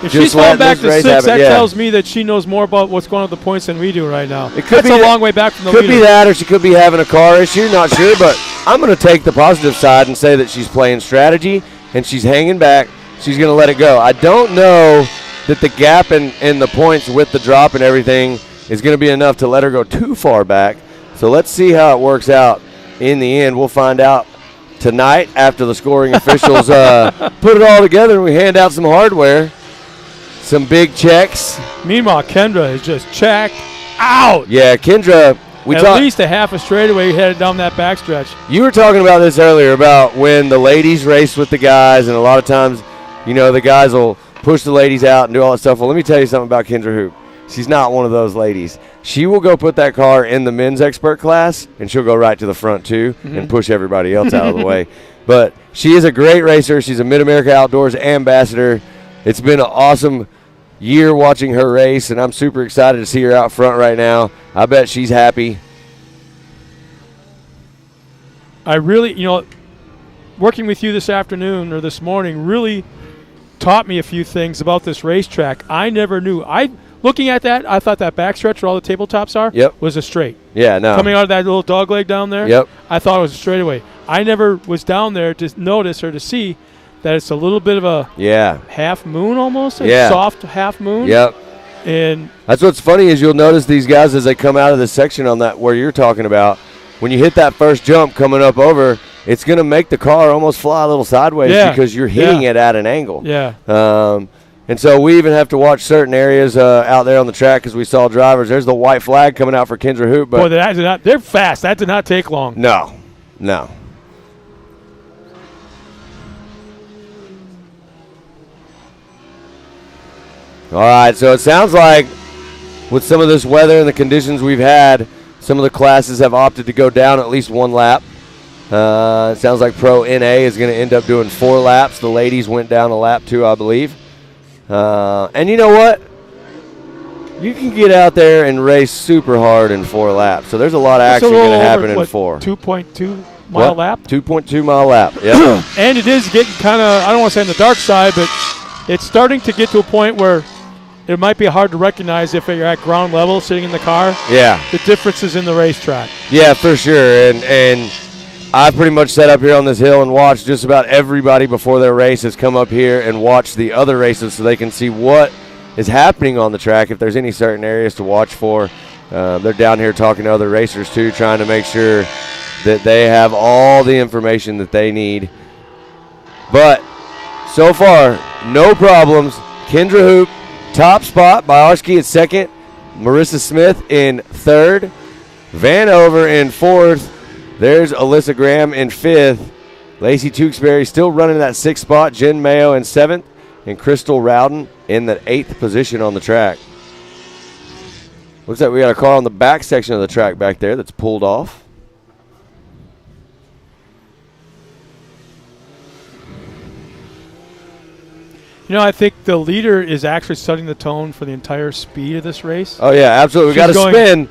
If she's falling back to 6, that tells me that she knows more about what's going on with the points than we do right now. That's a long way back from the leader. Could be that, or she could be having a car issue, not sure. But I'm going to take the positive side and say that she's playing strategy, and she's hanging back. She's going to let it go. I don't know that the gap in the points with the drop and everything is going to be enough to let her go too far back. So let's see how it works out in the end. We'll find out tonight after the scoring officials put it all together and we hand out some hardware. Some big checks. Meanwhile, Kendra is just checked out. Yeah, Kendra. At least a half a straightaway headed down that backstretch. You were talking about this earlier about when the ladies race with the guys, and a lot of times, the guys will push the ladies out and do all that stuff. Well, let me tell you something about Kendra Hoop. She's not one of those ladies. She will go put that car in the men's expert class, and she'll go right to the front, too, and push everybody else out of the way. But she is a great racer. She's a Mid-America Outdoors ambassador. It's been an awesome year watching her race, and I'm super excited to see her out front right now. I bet she's happy. I really, working with you this afternoon or this morning really taught me a few things about this racetrack. I never knew. Looking at that, I thought that backstretch where all the tabletops are was a straight. Yeah, no. Coming out of that little dog leg down there, yep. I thought it was a straightaway. I never was down there to notice or to see that it's a little bit of a half moon almost, a soft half moon. Yep. And that's what's funny is you'll notice these guys as they come out of this section on that where you're talking about, when you hit that first jump coming up over, it's going to make the car almost fly a little sideways because you're hitting it at an angle. Yeah. And so we even have to watch certain areas out there on the track because we saw drivers. There's the white flag coming out for Kendra Hoop. But boy, they're fast. That did not take long. No. All right, so it sounds like with some of this weather and the conditions we've had, some of the classes have opted to go down at least one lap. It sounds like Pro NA is going to end up doing 4 laps. The ladies went down a lap too, I believe. And you know what? You can get out there and race super hard in 4 laps. So there's a lot of action going to happen in 4. 2.2 mile lap? 2.2 mile lap, yeah. And it is getting kind of, I don't want to say on the dark side, but it's starting to get to a point where it might be hard to recognize if you're at ground level sitting in the car. Yeah. The differences in the racetrack. Yeah, for sure. And I pretty much sat up here on this hill and watched just about everybody before their race has come up here and watched the other races so they can see what is happening on the track, if there's any certain areas to watch for. They're down here talking to other racers too, trying to make sure that they have all the information that they need. But so far, no problems. Kendra Hoop, top spot. Byarsky at second. Marissa Smith in third. Vanover in fourth. There's Alyssa Graham in 5th. Lacey Tewksbury still running that 6th spot. Jen Mayo in 7th. And Crystal Rowden in the 8th position on the track. Looks like we got a car on the back section of the track back there that's pulled off. I think the leader is actually setting the tone for the entire speed of this race. Oh, yeah, absolutely. We got to spin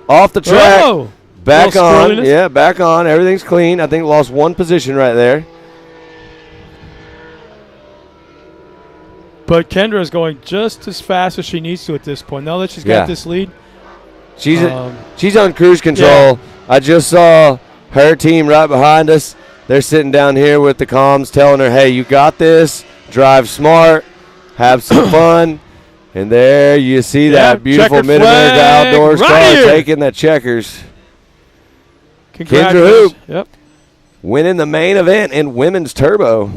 off the track. Oh! Back on. Yeah, back on. Everything's clean. I think lost 1 position right there. But Kendra is going just as fast as she needs to at this point. Now that she's got this lead. She's on cruise control. Yeah. I just saw her team right behind us. They're sitting down here with the comms telling her, hey, you got this. Drive smart. Have some fun. And there you see that beautiful Mid-America Outdoors car taking the checkers. Kendra Hoop winning the main event in women's turbo.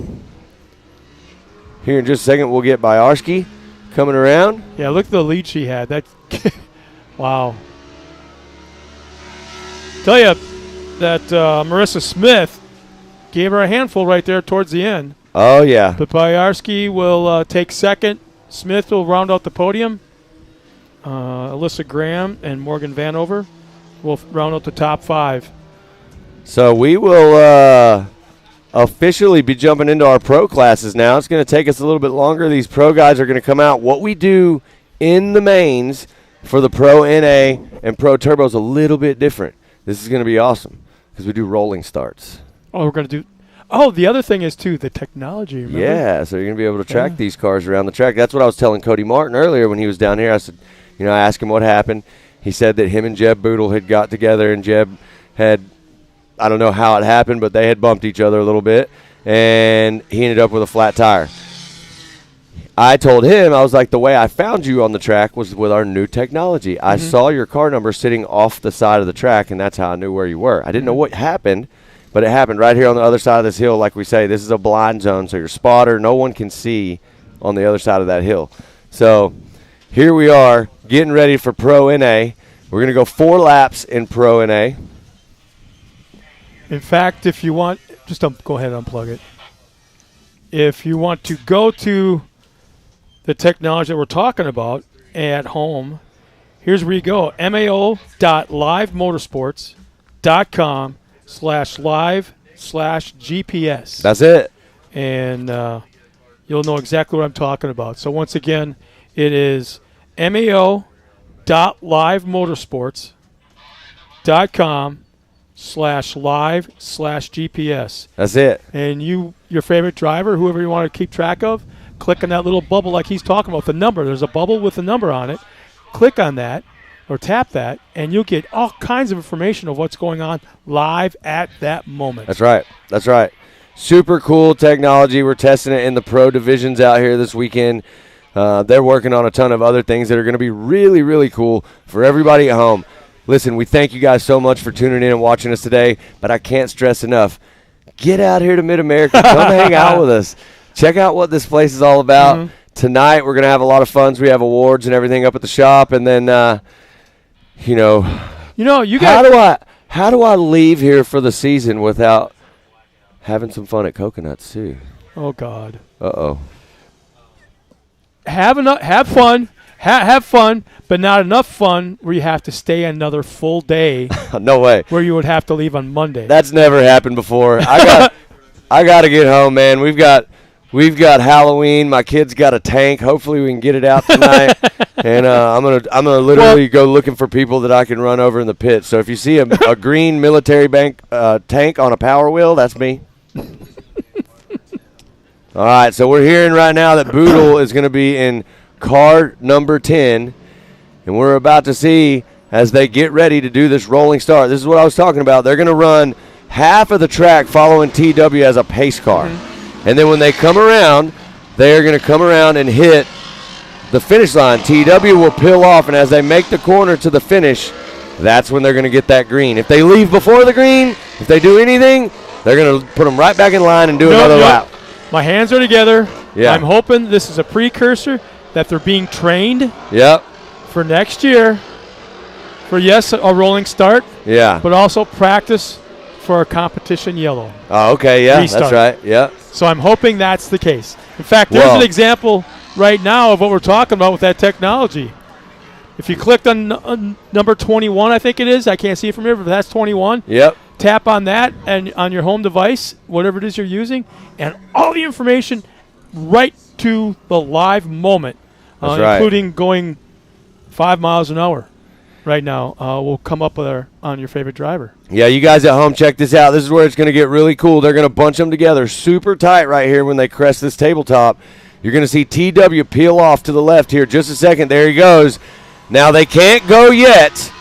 Here in just a second, we'll get Byarsky coming around. Yeah, look at the lead she had. That wow. Tell you that Marissa Smith gave her a handful right there towards the end. Oh, yeah. But Byarsky will take second. Smith will round out the podium. Alyssa Graham and Morgan Vanover will round out the top 5. So we will officially be jumping into our pro classes now. It's going to take us a little bit longer. These pro guys are going to come out. What we do in the mains for the Pro NA and Pro Turbo is a little bit different. This is going to be awesome because we do rolling starts. Oh, we're going to do – oh, the other thing is, too, the technology, remember? Yeah, so you're going to be able to track these cars around the track. That's what I was telling Cody Martin earlier when he was down here. I said, I asked him what happened. He said that him and Jeb Boodle had got together and Jeb had – I don't know how it happened, but they had bumped each other a little bit, and he ended up with a flat tire. I told him, I was like, the way I found you on the track was with our new technology. Mm-hmm. I saw your car number sitting off the side of the track, and that's how I knew where you were. I didn't know what happened, but it happened right here on the other side of this hill. Like we say, this is a blind zone, so your spotter, no one can see on the other side of that hill. So here we are getting ready for Pro NA. We're going to go 4 laps in Pro NA. In fact, if you want, just go ahead and unplug it. If you want to go to the technology that we're talking about at home, here's where you go. MAO.livemotorsports.com/live/. MAO/GPS. That's it. And you'll know exactly what I'm talking about. So once again, it is MAO.livemotorsports.com/live/GPS. That's it. And your favorite driver, whoever you want to keep track of, click on that little bubble like he's talking about, the number. There's a bubble with a number on it. Click on that or tap that, and you'll get all kinds of information of what's going on live at that moment. That's right. That's right. Super cool technology. We're testing it in the pro divisions out here this weekend. They're working on a ton of other things that are going to be really, really cool for everybody at home. Listen, we thank you guys so much for tuning in and watching us today, but I can't stress enough, get out here to Mid-America. Come hang out with us. Check out what this place is all about. Mm-hmm. Tonight we're going to have a lot of fun. We have awards and everything up at the shop, and then, you guys. How do I leave here for the season without having some fun at Coconuts too? Oh God. Uh-oh. Have fun, but not enough fun where you have to stay another full day. No way. Where you would have to leave on Monday. That's never happened before. I got to get home, man. We've got Halloween. My kid's got a tank. Hopefully we can get it out tonight. And I'm gonna literally go looking for people that I can run over in the pit. So if you see a green military tank on a Power Wheel, that's me. All right, so we're hearing right now that Boodle is going to be in car number 10, and we're about to see as they get ready to do this rolling start. This is what I was talking about. They're going to run half of the track following TW as a pace car. Mm-hmm. And then when they come around, they are going to come around and hit the finish line. TW will peel off, and as they make the corner to the finish, that's when they're going to get that green. If they leave before the green, if they do anything, they're going to put them right back in line and do another lap. My hands are together. Yeah. I'm hoping this is a precursor that they're being trained for next year for, yes, a rolling start, but also practice for a competition yellow. Oh, okay, yeah, restart. That's right, yeah. So I'm hoping that's the case. In fact, there's an example right now of what we're talking about with that technology. If you clicked on number 21, I think it is. I can't see it from here, but that's 21. Yep. Tap on that and on your home device, whatever it is you're using, and all the information right to the live moment, including going 5 miles an hour right now, will come up on your favorite driver. Yeah, you guys at home, check this out. This is where it's going to get really cool. They're going to bunch them together super tight right here when they crest this tabletop. You're going to see TW peel off to the left here. Just a second. There he goes. Now, they can't go yet.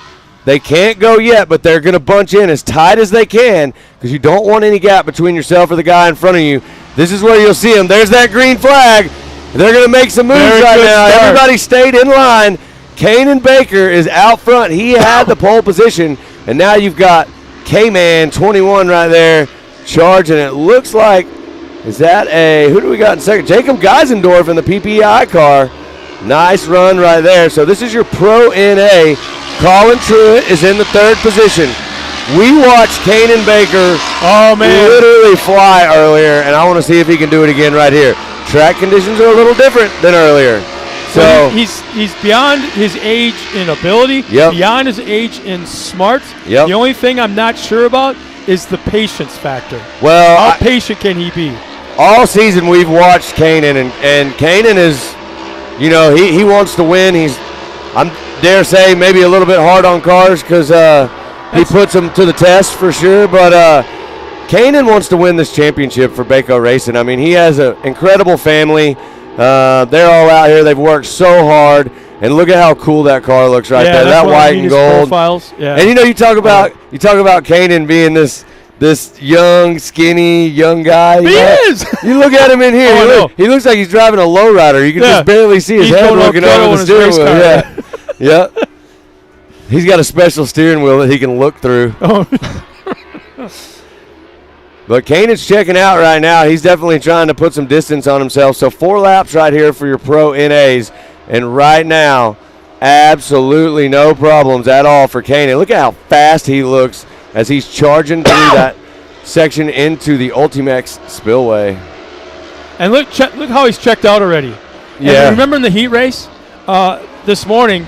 But they're going to bunch in as tight as they can because you don't want any gap between yourself or the guy in front of you. This is where you'll see them. There's that green flag. They're going to make some moves right now. Start. Everybody stayed in line. Kanan Baker is out front. He had the pole position, and now you've got K-Man 21 right there charging. It looks like, who do we got in second? Jacob Geisendorf in the PPI car. Nice run right there. So this is your Pro NA. Colin Truitt is in the third position. We watched Kanan Baker literally fly earlier, and I want to see if he can do it again right here. Track conditions are a little different than earlier. So he's beyond his age in ability, beyond his age in smarts. The only thing I'm not sure about is the patience factor. Well, how patient can he be? All season we've watched Kanan, and Kanan is, he wants to win. I'm dare say maybe a little bit hard on cars because he puts them to the test for sure. But Kanan wants to win this championship for Baco Racing. I mean, he has an incredible family. They're all out here. They've worked so hard. And look at how cool that car looks right there. That white and gold. Profiles. Yeah. And you talk about Kanan being this young, skinny, young guy. He is. You look at him in here. He looks like he's driving a lowrider. You can just barely see his head looking over the steering wheel. Yeah. He's got a special steering wheel that he can look through. But Kanan's checking out right now. He's definitely trying to put some distance on himself. So 4 laps right here for your Pro NAs. And right now, absolutely no problems at all for Kanan. Look at how fast he looks as he's charging through that section into the Ultimax spillway. And look how he's checked out already. Yeah. And remember in the heat race this morning,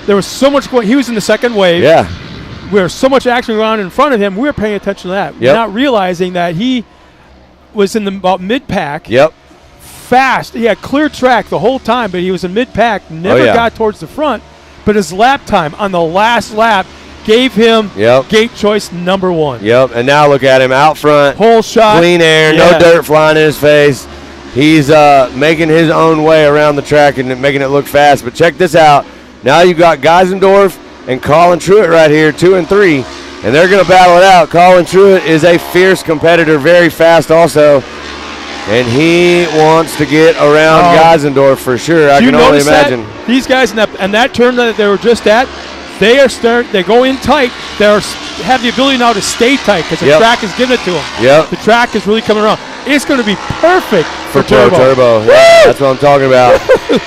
there was so much going. He was in the second wave. Yeah. where so much action going on in front of him, we were paying attention to that. We're not realizing that he was in about mid-pack. Yep. Fast. He had clear track the whole time, but he was in mid-pack, never got towards the front. But his lap time on the last lap gave him gate choice number 1. Yep, and now look at him out front. Whole shot. Clean air, no dirt flying in his face. He's making his own way around the track and making it look fast. But check this out. Now you've got Geisendorf and Colin Truitt right here, 2 and 3, and they're going to battle it out. Colin Truitt is a fierce competitor, very fast also, and he wants to get around Geisendorf for sure. I can only imagine. These guys in that turn that they were just at, they go in tight. They have the ability now to stay tight because the track is giving it to them. Yep. The track is really coming around. It's going to be perfect for Pro Turbo. Yeah, that's what I'm talking about.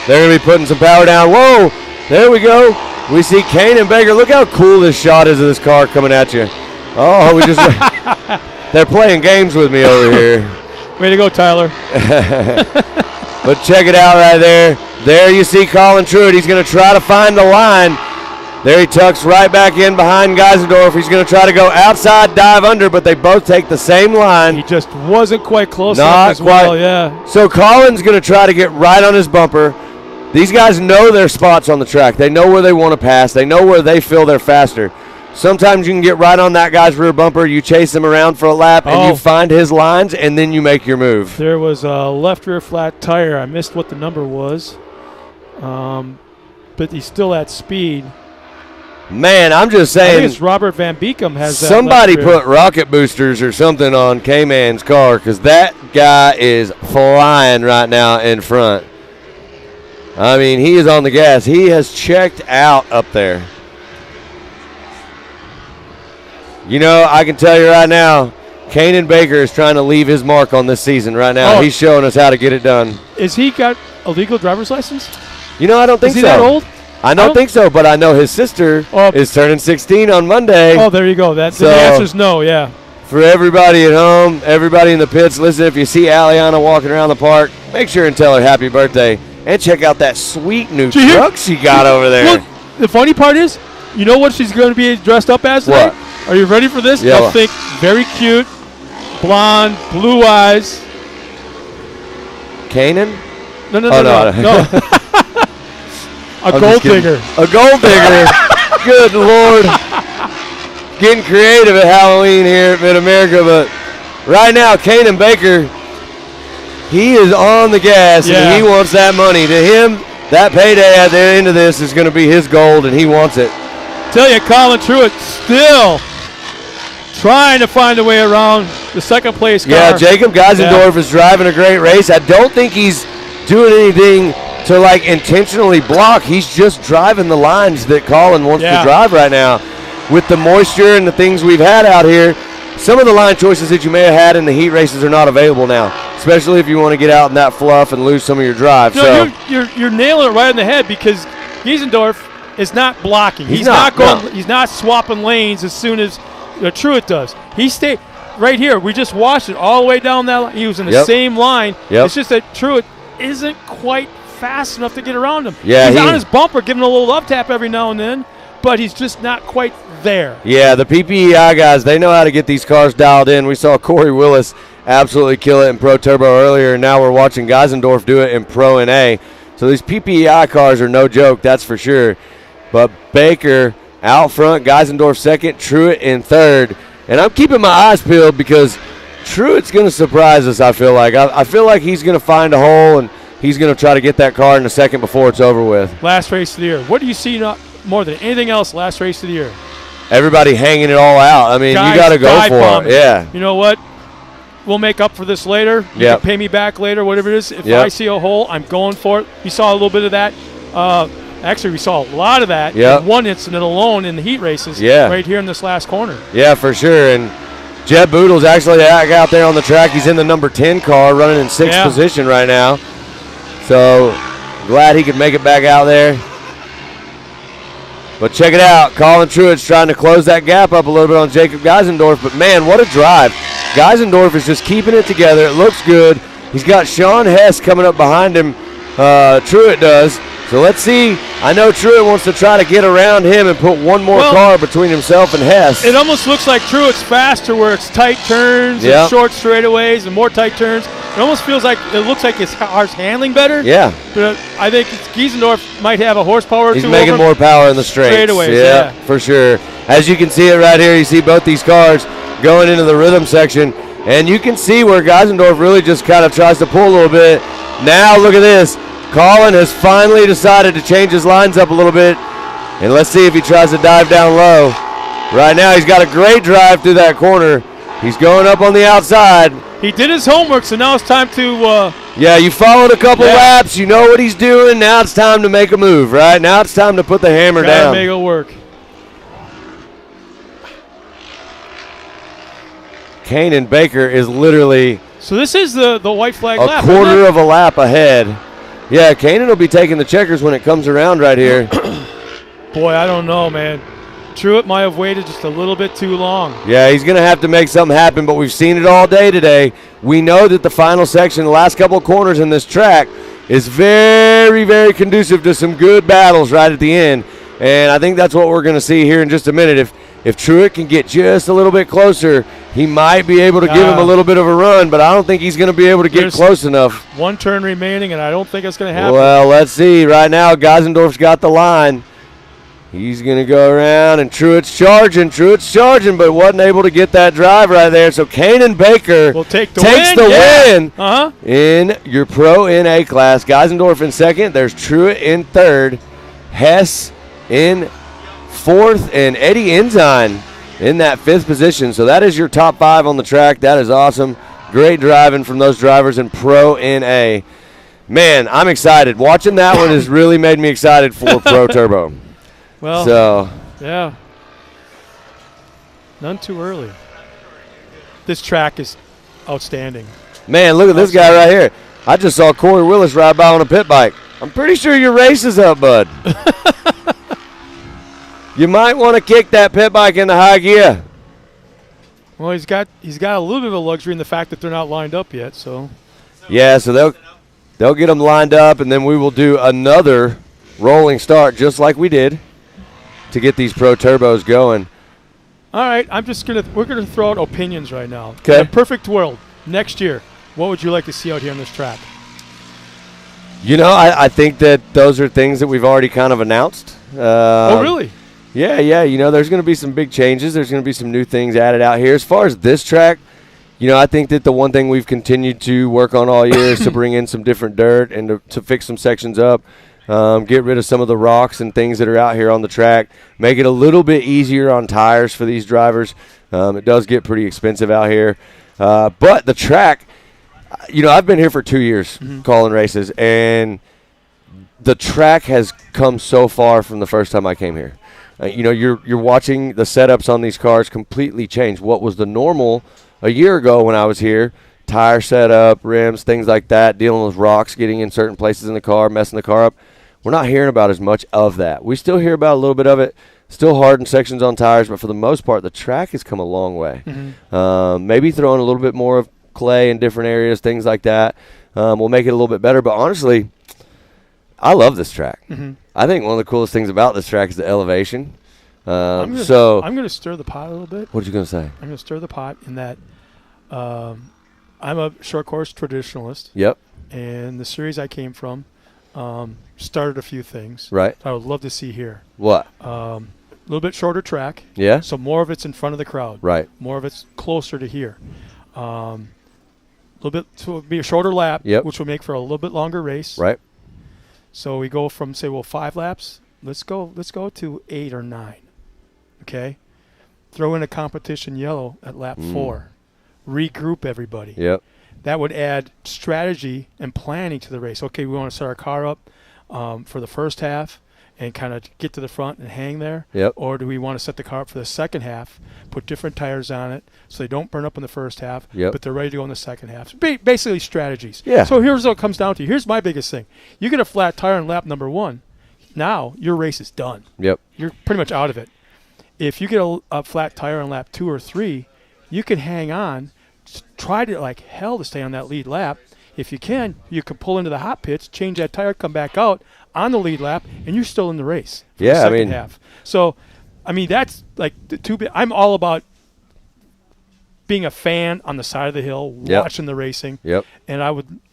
They're going to be putting some power down. Whoa, there we go. We see Kane and Baker. Look how cool this shot is of this car coming at you. Oh, we just they're playing games with me over here. Way to go, Tyler. But check it out right there. There you see Colin Truitt. He's going to try to find the line. There he tucks right back in behind Geisendorf. He's going to try to go outside, dive under, but they both take the same line. He just wasn't quite close enough as well, yeah. So Colin's going to try to get right on his bumper. These guys know their spots on the track. They know where they want to pass. They know where they feel they're faster. Sometimes you can get right on that guy's rear bumper. You chase him around for a lap, and you find his lines, and then you make your move. There was a left rear flat tire. I missed what the number was, but he's still at speed. Man, I'm just saying. I think it's Robert Van Beekum has that. Somebody put rocket boosters or something on K-Man's car because that guy is flying right now in front. I mean, he is on the gas. He has checked out up there. You know, I can tell you right now, Kanan Baker is trying to leave his mark on this season right now. He's showing us how to get it done. Is he got a legal driver's license? You know, I don't think so. Is he that old? I don't think so, but I know his sister is turning 16 on Monday. Oh, there you go. The answer is no, yeah. For everybody at home, everybody in the pits, listen, if you see Aliana walking around the park, make sure and tell her happy birthday. And check out that sweet new truck she got over there. Look, the funny part is, you know what she's going to be dressed up as today? What? Are you ready for this? Yeah. I think very cute, blonde, blue eyes. Kanan? No. I'm gold digger. A gold digger. Good Lord. Getting creative at Halloween here at Mid-America, but right now, Kanan Baker, he is on the gas, and he wants that money. To him, that payday at the end of this is going to be his gold, and he wants it. Tell you, Colin Truitt still trying to find a way around the second place car. Yeah, Jacob Geisendorf is driving a great race. I don't think he's doing anything to, like, intentionally block. He's just driving the lines that Colin wants to drive right now. With the moisture and the things we've had out here, some of the line choices that you may have had in the heat races are not available now, especially if you want to get out in that fluff and lose some of your drive. No, you're nailing it right on the head because Geisendorf is not blocking. He's not swapping lanes as soon as Truitt does. He stayed right here. We just watched it all the way down that line. He was in the same line. It's just that Truitt isn't quite fast enough to get around him. Yeah, he's on his bumper, giving a little up tap every now and then, but he's just not quite there. Yeah, the PPEI guys, they know how to get these cars dialed in. We saw Corey Willis absolutely kill it in Pro Turbo earlier, and now we're watching Geisendorf do it in Pro NA. So these PPEI cars are no joke, that's for sure. But Baker out front, Geisendorf second, Truitt in third. And I'm keeping my eyes peeled because Truitt's going to surprise us, I feel like. I feel like he's going to find a hole, and he's going to try to get that car in the second before it's over with. Last race of the year. What do you see more than anything else last race of the year? Everybody hanging it all out. I mean, guys, you got to go for it. Yeah. You know what? We'll make up for this later. You can pay me back later, whatever it is. If I see a hole, I'm going for it. You saw a little bit of that. Actually, we saw a lot of that in one incident alone in the heat races right here in this last corner. Yeah, for sure. And Jeb Boodle's actually out there on the track. He's in the number 10 car running in 6th position right now. So glad he could make it back out there. But check it out. Colin Truitt's trying to close that gap up a little bit on Jacob Geisendorf. But, man, what a drive. Geisendorf is just keeping it together. It looks good. He's got Sean Hess coming up behind him. Truitt does. So let's see. I know Truett wants to try to get around him and put one more car between himself and Hess. It almost looks like Truett's faster where it's tight turns and short straightaways and more tight turns. It almost feels like it looks like his car's handling better. Yeah. But I think Giesendorf might have a horsepower or two. He's making more power in the straightaways. Yeah, for sure. As you can see it right here, you see both these cars going into the rhythm section. And you can see where Giesendorf really just kind of tries to pull a little bit. Now look at this. Colin has finally decided to change his lines up a little bit. And let's see if he tries to dive down low. Right now he's got a great drive through that corner. He's going up on the outside. He did his homework, so now it's time to... yeah, you followed a couple laps. You know what he's doing. Now it's time to make a move, right? Now it's time to put the hammer down. Gotta make it work. Kanan Baker is literally... So this is the white flag lap. A quarter of a lap ahead. Yeah, Kanan will be taking the checkers when it comes around right here. Boy, I don't know, man. Truett might have waited just a little bit too long. Yeah, he's going to have to make something happen, but we've seen it all day today. We know that the final section, the last couple of corners in this track, is very, very conducive to some good battles right at the end. And I think that's what we're going to see here in just a minute. If Truett can get just a little bit closer, he might be able to give him a little bit of a run, but I don't think he's going to be able to get close enough. One turn remaining, and I don't think it's going to happen. Well, let's see. Right now, Giesendorf's got the line. He's going to go around, and Truett's charging, but wasn't able to get that drive right there. So Kanan Baker takes the win in your Pro NA class. Giesendorf in second. There's Truett in third. Hess in fourth, and Eddie Ensign in that fifth position. So that is your top five on the track. That is awesome. Great driving from those drivers in Pro NA. Man, I'm excited. Watching that one has really made me excited for Pro Turbo. Well, yeah. None too early. This track is outstanding. Man, look at this guy right here. I just saw Corey Willis ride by on a pit bike. I'm pretty sure your race is up, bud. You might want to kick that pit bike into high gear. Well, he's got a little bit of a luxury in the fact that they're not lined up yet. So yeah, so they'll get them lined up, and then we will do another rolling start just like we did to get these Pro Turbos going. All right, we're gonna throw out opinions right now. Okay. In a perfect world, next year, what would you like to see out here on this track? You know, I think that those are things that we've already kind of announced. Oh, really? Yeah. You know, there's going to be some big changes. There's going to be some new things added out here. As far as this track, you know, I think that the one thing we've continued to work on all year is to bring in some different dirt and to fix some sections up, get rid of some of the rocks and things that are out here on the track, make it a little bit easier on tires for these drivers. It does get pretty expensive out here. But the track, you know, I've been here for 2 years calling races, and the track has come so far from the first time I came here. You know, you're watching the setups on these cars completely change. What was the normal a year ago when I was here, tire setup, rims, things like that, dealing with rocks, getting in certain places in the car, messing the car up. We're not hearing about as much of that. We still hear about a little bit of it, still hardened sections on tires, but for the most part, the track has come a long way. Maybe throwing a little bit more of clay in different areas, things like that, will make it a little bit better. But honestly, I love this track. I think one of the coolest things about this track is the elevation. I'm going to stir the pot a little bit. What are you going to say? I'm going to stir the pot in that I'm a short course traditionalist. Yep. And the series I came from started a few things. Right. I would love to see here. What? A little bit shorter track. Yeah. So more of it's in front of the crowd. Right. More of it's closer to here. A little bit to be a shorter lap, which will make for a little bit longer race. Right. So we go from, say, 5 laps. Let's go to 8 or 9. Okay? Throw in a competition yellow at lap 4. Regroup everybody. Yep. That would add strategy and planning to the race. Okay, we want to set our car up for the first half and kind of get to the front and hang there. Yep. Or do we want to set the car up for the second half, put different tires on it so they don't burn up in the first half, but they're ready to go in the second half. So basically strategies. Yeah. So here's what it comes down to. Here's my biggest thing. You get a flat tire in lap number 1, now your race is done. Yep. You're pretty much out of it. If you get a flat tire on lap 2 or 3, you can hang on, try to like hell to stay on that lead lap. if you can pull into the hot pits, change that tire, come back out on the lead lap, and you're still in the race for the second half. So, I mean, that's like the two. I'm all about being a fan on the side of the hill, watching the racing. Yep. And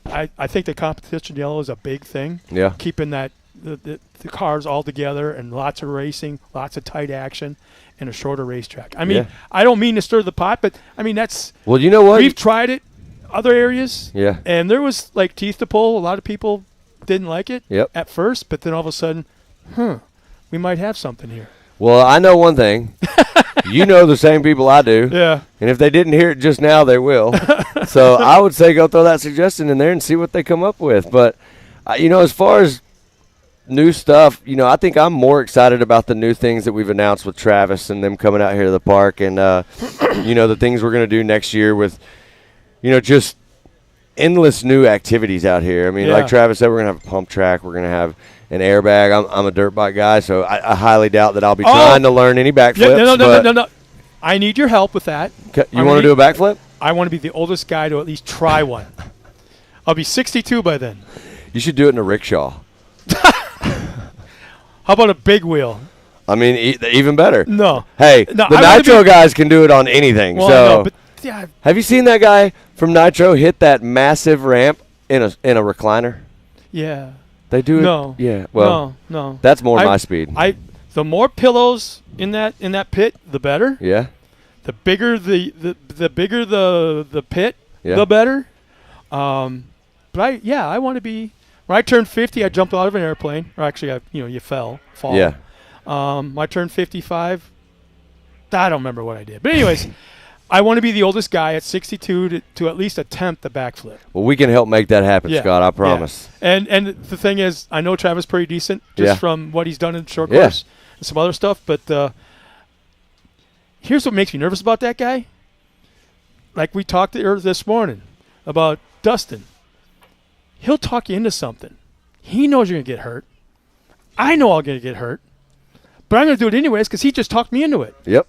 I think the competition yellow is a big thing. Yeah. Keeping that the cars all together and lots of racing, lots of tight action, and a shorter racetrack. I mean, I don't mean to stir the pot, but I mean that's. Well, you know what? We've tried it, other areas. Yeah. And there was like teeth to pull. A lot of people didn't like it at first, but then all of a sudden, we might have something here. Well, I know one thing. You know the same people I do. Yeah. And if they didn't hear it just now, they will. So I would say go throw that suggestion in there and see what they come up with. But, as far as new stuff, I think I'm more excited about the new things that we've announced with Travis and them coming out here to the park and, the things we're going to do next year with, just endless new activities out here. I mean, like Travis said, we're going to have a pump track. We're going to have an airbag. I'm a dirt bike guy, so I highly doubt that I'll be trying to learn any backflips. No. I need your help with that. You want to do a backflip? I want to be the oldest guy to at least try one. I'll be 62 by then. You should do it in a rickshaw. How about a big wheel? I mean, even better. No. Hey, the Nitro guys can do it on anything. Well, so, no, but have you seen that guy from Nitro hit that massive ramp in a recliner? Yeah. They do it. No. Yeah. Well, no. That's more my speed. The more pillows in that pit, the better. Yeah. The bigger the bigger the pit, the better. But I want to be. When I turned 50, I jumped out of an airplane. Or actually, you fall. Yeah. I turned 55. I don't remember what I did. But anyways, I want to be the oldest guy at 62 to at least attempt the backflip. Well, we can help make that happen, Scott. I promise. Yeah. And the thing is, I know Travis pretty decent just from what he's done in short course and some other stuff. But here's what makes me nervous about that guy. Like we talked this morning about Dustin. He'll talk you into something. He knows you're going to get hurt. I know I'm going to get hurt. But I'm going to do it anyways because he just talked me into it. Yep.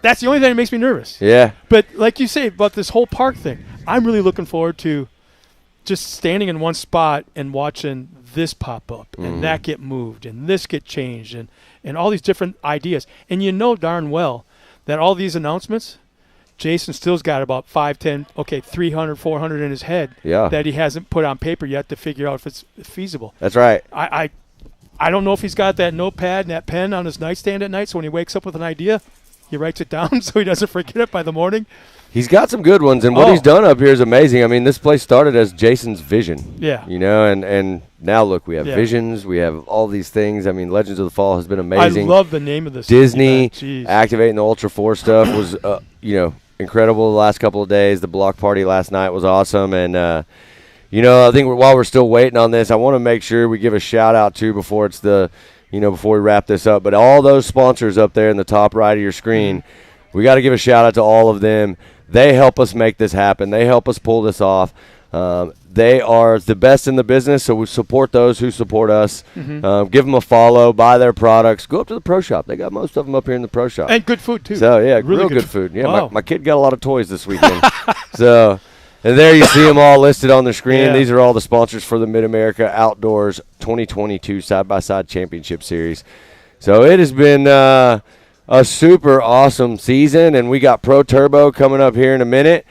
That's the only thing that makes me nervous. Yeah. But like you say about this whole park thing, I'm really looking forward to just standing in one spot and watching this pop up and that get moved and this get changed and all these different ideas. And you know darn well that all these announcements – Jason still's got about 5, 10, 300, 400 in his head that he hasn't put on paper yet to figure out if it's feasible. That's right. I don't know if he's got that notepad and that pen on his nightstand at night, so when he wakes up with an idea, he writes it down so he doesn't forget it by the morning. He's got some good ones, and what he's done up here is amazing. I mean, this place started as Jason's vision. Yeah. And now, look, we have visions. We have all these things. I mean, Legends of the Fall has been amazing. I love the name of this. Disney activating the Ultra 4 stuff was, incredible the last couple of days. The block party last night was awesome. And, I think while we're still waiting on this, I want to make sure we give a shout-out to before we wrap this up. But all those sponsors up there in the top right of your screen, we got to give a shout-out to all of them. They help us make this happen. They help us pull this off. They are the best in the business, so we support those who support us. Give them a follow, buy their products. Go up to the pro shop. They got most of them up here in the pro shop. And good food, too. So, yeah, really real good food. Yeah, wow. my kid got a lot of toys this weekend. So, and there you see them all listed on the screen. Yeah. These are all the sponsors for the Mid-America Outdoors 2022 Side-by-Side Championship Series. So, it has been a super awesome season, and we got Pro Turbo coming up here in a minute.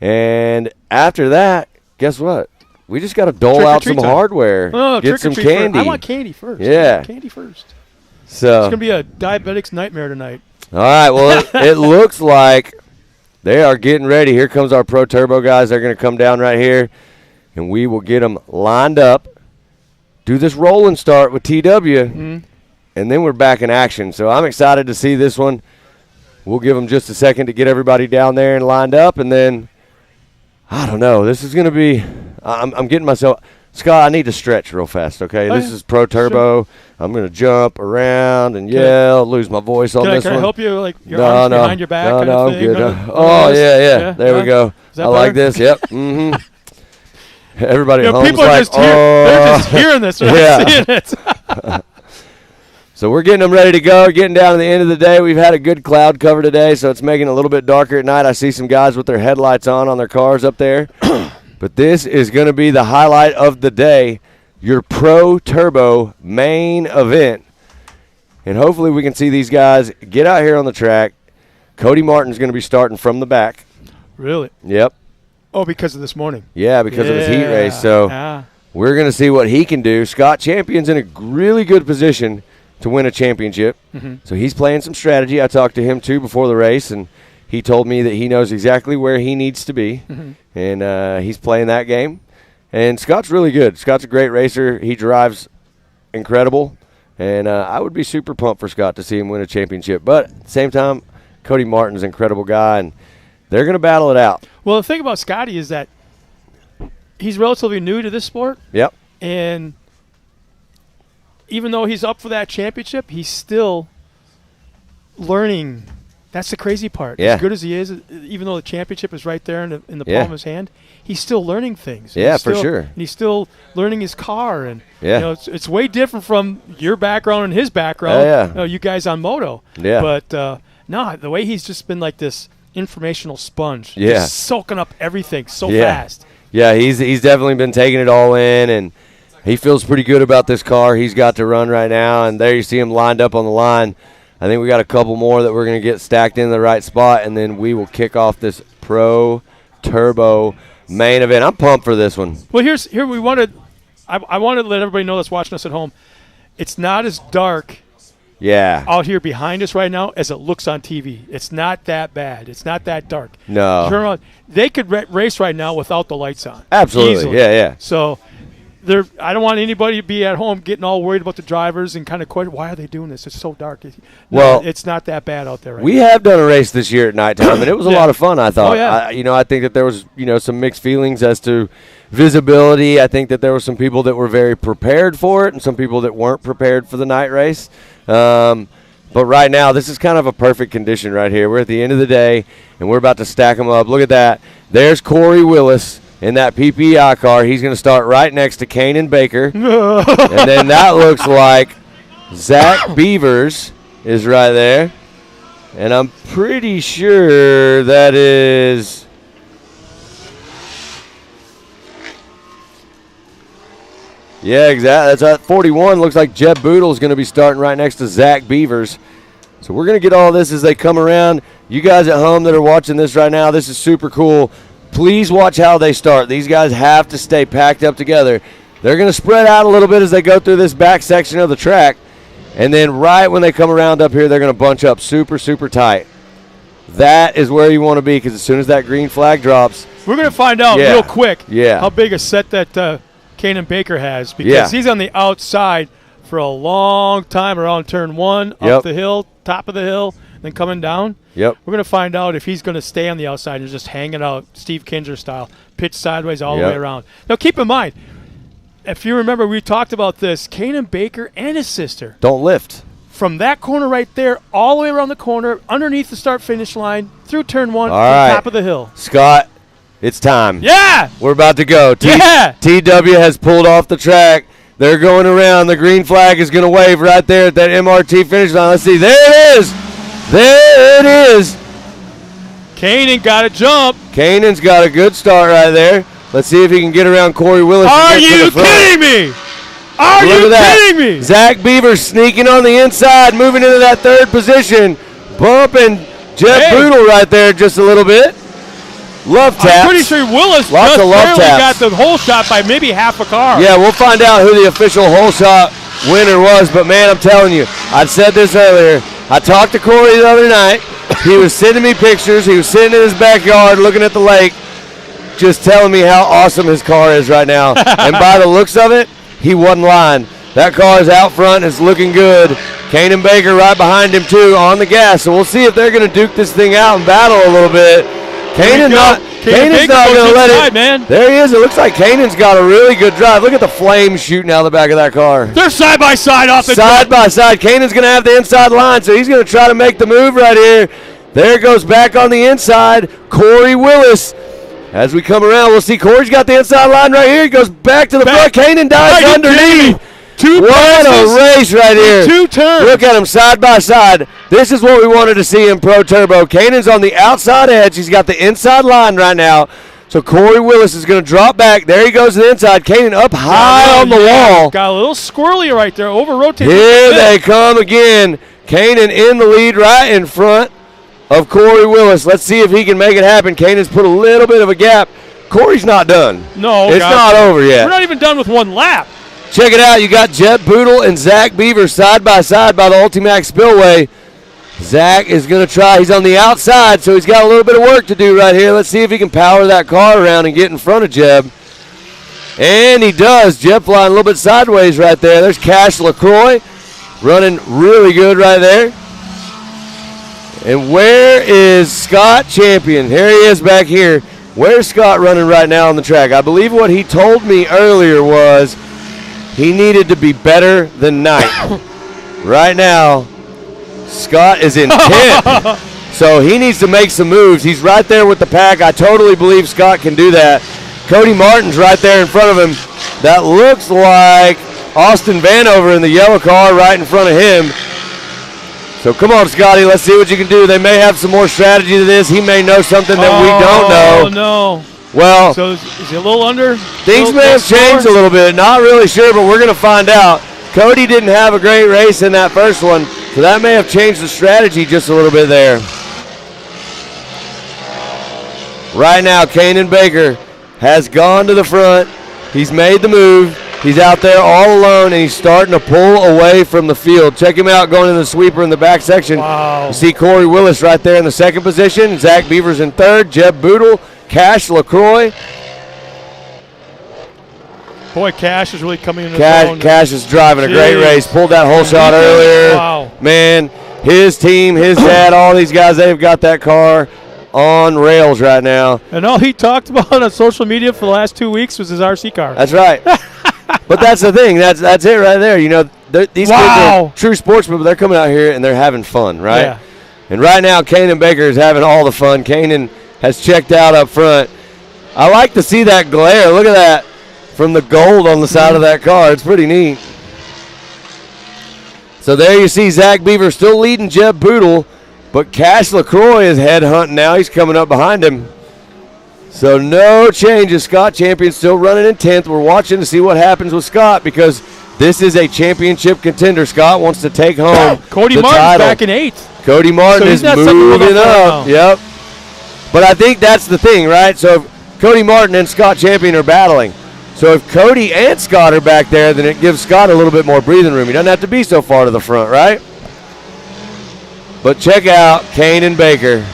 And after that, guess what? We just got to dole out some hardware, get some candy. I want candy first. Yeah. Candy first. So it's going to be a diabetic's nightmare tonight. All right. Well, it looks like they are getting ready. Here comes our Pro Turbo guys. They're going to come down right here, and we will get them lined up, do this roll and start with TW, and then we're back in action. So I'm excited to see this one. We'll give them just a second to get everybody down there and lined up, and then – I don't know. This is going to be I'm getting myself – Scott, I need to stretch real fast, okay? This is Pro Turbo. Sure. I'm going to jump around and yell, lose my voice on this one. Can I help you, like your arms behind your back kind of thing? No, I'm good. Yeah. There we go. I like this. Yep. Everybody at home's people are like, they're just hearing this. They're not seeing it. So we're getting them ready to go. Getting down to the end of the day. We've had a good cloud cover today, so it's making it a little bit darker at night. I see some guys with their headlights on their cars up there. But this is going to be the highlight of the day, your Pro Turbo main event. And hopefully we can see these guys get out here on the track. Cody Martin's going to be starting from the back. Really? Yep. Oh, because of this morning. Yeah, because of his heat race. So we're going to see what he can do. Scott Champion's in a really good position to win a championship. So he's playing some strategy. I talked to him, too, before the race, and he told me that he knows exactly where he needs to be. And he's playing that game. And Scott's really good. Scott's a great racer. He drives incredible. And I would be super pumped for Scott to see him win a championship. But at the same time, Cody Martin's an incredible guy, and they're going to battle it out. Well, the thing about Scotty is that he's relatively new to this sport. Yep. And even though he's up for that championship, he's still learning. That's the crazy part. Yeah. As good as he is, even though the championship is right there in the palm of his hand, he's still learning things. Yeah, for sure. And he's still learning his car. And it's way different from your background and his background. You guys on moto. Yeah. But no, the way he's just been like this informational sponge. Yeah. Just soaking up everything so fast. Yeah, he's definitely been taking it all in, and he feels pretty good about this car he's got to run right now. And there you see him lined up on the line. I think we got a couple more that we're going to get stacked in the right spot, and then we will kick off this Pro Turbo main event. I'm pumped for this one. Well, I wanted to let everybody know that's watching us at home. It's not as dark out here behind us right now as it looks on TV. It's not that bad. It's not that dark. No. Turn around. They could race right now without the lights on. Absolutely. Easily. Yeah. So I don't want anybody to be at home getting all worried about the drivers and kind of question, why are they doing this? It's so dark. Well, it's not that bad out there right we now. have done a race this year at nighttime, and it was a lot of fun, I thought. Oh, yeah. I think that there was, some mixed feelings as to visibility. I think that there were some people that were very prepared for it and some people that weren't prepared for the night race. But right now, this is kind of a perfect condition right here. We're at the end of the day, and we're about to stack them up. Look at that. There's Corey Willis in that PPI car. He's going to start right next to Kanan Baker. And then that looks like Zach Beavers is right there. And I'm pretty sure that is... Yeah, exactly. That's at 41. Looks like Jeb Boodle is going to be starting right next to Zach Beavers. So we're going to get all this as they come around. You guys at home that are watching this right now, this is super cool. Please watch how they start. These guys have to stay packed up together. They're going to spread out a little bit as they go through this back section of the track. And then right when they come around up here, they're going to bunch up super, super tight. That is where you want to be, because as soon as that green flag drops. We're going to find out real quick how big a set that Kanan Baker has, because he's on the outside for a long time around turn one, up the hill, top of the hill, then coming down. Yep. We're going to find out if he's going to stay on the outside and just hang it out, Steve Kinzer style, pitch sideways all the way around. Now, keep in mind, if you remember, we talked about this, Kanan Baker and his sister. Don't lift. From that corner right there, all the way around the corner, underneath the start-finish line, through turn one, all to right. the top of the hill. Scott, it's time. Yeah! We're about to go. TW has pulled off the track. They're going around. The green flag is going to wave right there at that MRT finish line. Let's see. There it is. There it is. Kanan got a jump. Kanan's got a good start right there. Let's see if he can get around Corey Willis. Are you kidding me? Are you kidding me? Zach Beavers sneaking on the inside, moving into that third position, bumping Jeff Boodle right there just a little bit. Love taps. I'm pretty sure Willis Lots just of love barely taps. got the whole shot by maybe half a car. Yeah, we'll find out who the official whole shot winner was. But, man, I'm telling you, I said this earlier. I talked to Corey the other night. He was sending me pictures. He was sitting in his backyard looking at the lake, just telling me how awesome his car is right now. And by the looks of it, he wasn't lying. That car is out front. It's looking good. Kanan Baker right behind him, too, on the gas. So we'll see if they're going to duke this thing out and battle a little bit. Kanan's not going to let it. Man. There he is. It looks like Kanan's got a really good drive. Look at the flames shooting out of the back of that car. They're side by side off the side by side. Kanan's going to have the inside line, so he's going to try to make the move right here. There goes back on the inside. Corey Willis. As we come around, we'll see Corey's got the inside line right here. He goes back to the front. Kanan dives underneath. What a race right here. 2 turns. Look at him side by side. This is what we wanted to see in Pro Turbo. Kanan's on the outside edge. He's got the inside line right now. So Corey Willis is going to drop back. There he goes to the inside. Kanan up high on the wall. Got a little squirrely right there. Over-rotated. Here they come again. Kanan in the lead right in front of Corey Willis. Let's see if he can make it happen. Kanan's put a little bit of a gap. Corey's not done. No, it's not over yet. We're not even done with one lap. Check it out. You got Jeb Boodle and Zach Beaver side by side by the Ultimax Spillway. Zach is going to try. He's on the outside, so he's got a little bit of work to do right here. Let's see if he can power that car around and get in front of Jeb. And he does. Jeb flying a little bit sideways right there. There's Cash LaCroix running really good right there. And where is Scott Champion? Here he is back here. Where's Scott running right now on the track? I believe what he told me earlier was he needed to be better than 9th. Right now, Scott is in 10th. So he needs to make some moves. He's right there with the pack. I totally believe Scott can do that. Cody Martin's right there in front of him. That looks like Austin Vanover in the yellow car right in front of him. So come on, Scotty, let's see what you can do. They may have some more strategy to this. He may know something that we don't know. Oh, no. Well, so is he a little under? Things may have changed a little bit. Not really sure, but we're going to find out. Cody didn't have a great race in that first one, so that may have changed the strategy just a little bit there. Right now, Kanan Baker has gone to the front. He's made the move. He's out there all alone, and he's starting to pull away from the field. Check him out going in the sweeper in the back section. Wow. You see Corey Willis right there in the second position. Zach Beavers in third. Jeb Boodle, Cash LaCroix. Boy, Cash is really coming in his own. Cash is driving a great race. Pulled that whole shot earlier. Wow. Man, his team, his dad, all these guys, they've got that car on rails right now. And all he talked about on social media for the last 2 weeks was his RC car. That's right. But that's the thing. That's it right there. You know, these kids are true sportsmen, but they're coming out here and they're having fun, right? Yeah. And right now, Kanan Baker is having all the fun. Kanan has checked out up front. I like to see that glare. Look at that from the gold on the side of that car. It's pretty neat. So there you see Zach Beaver still leading Jeb Boodle, but Cash LaCroix is headhunting now. He's coming up behind him. So no changes. Scott Champion still running in 10th. We're watching to see what happens with Scott because this is a championship contender. Scott wants to take home Cody the Martin's title. back in 8th. Cody Martin is moving up. Yep. But I think that's the thing, right? So if Cody Martin and Scott Champion are battling. So if Cody and Scott are back there, then it gives Scott a little bit more breathing room. He doesn't have to be so far to the front, right? But check out Kanan Baker.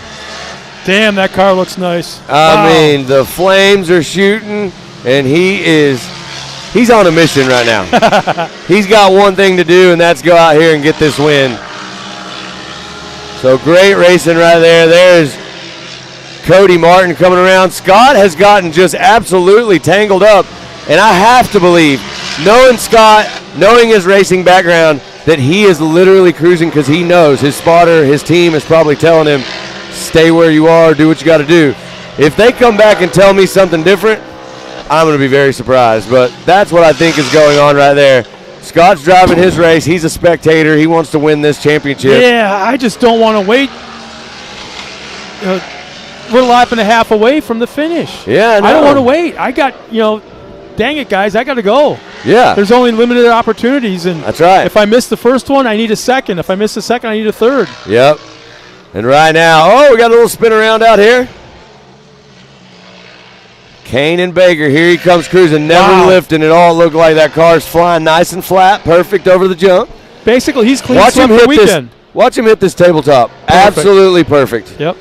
Damn, that car looks nice. I mean, the flames are shooting, and he's on a mission right now. He's got one thing to do, and that's go out here and get this win. So great racing right there. There's Cody Martin coming around. Scott has gotten just absolutely tangled up, and I have to believe, knowing Scott, knowing his racing background, that he is literally cruising because he knows his spotter, his team is probably telling him, stay where you are, do what you got to do. If they come back and tell me something different, I'm going to be very surprised. But that's what I think is going on right there. Scott's driving his race. He's a spectator. He wants to win this championship. Yeah, I just don't want to wait. We're a lap and a half away from the finish. Yeah, I know. I don't want to wait. I got, dang it, guys, I got to go. Yeah. There's only limited opportunities. And that's right. If I miss the first one, I need a second. If I miss the second, I need a third. Yep. And right now, we got a little spin around out here. Kanan Baker, here he comes cruising, never lifting at all. Looked like that car's flying nice and flat, perfect over the jump. Basically, he's clean swept the weekend. Watch him hit this tabletop. Perfect. Absolutely perfect. Yep.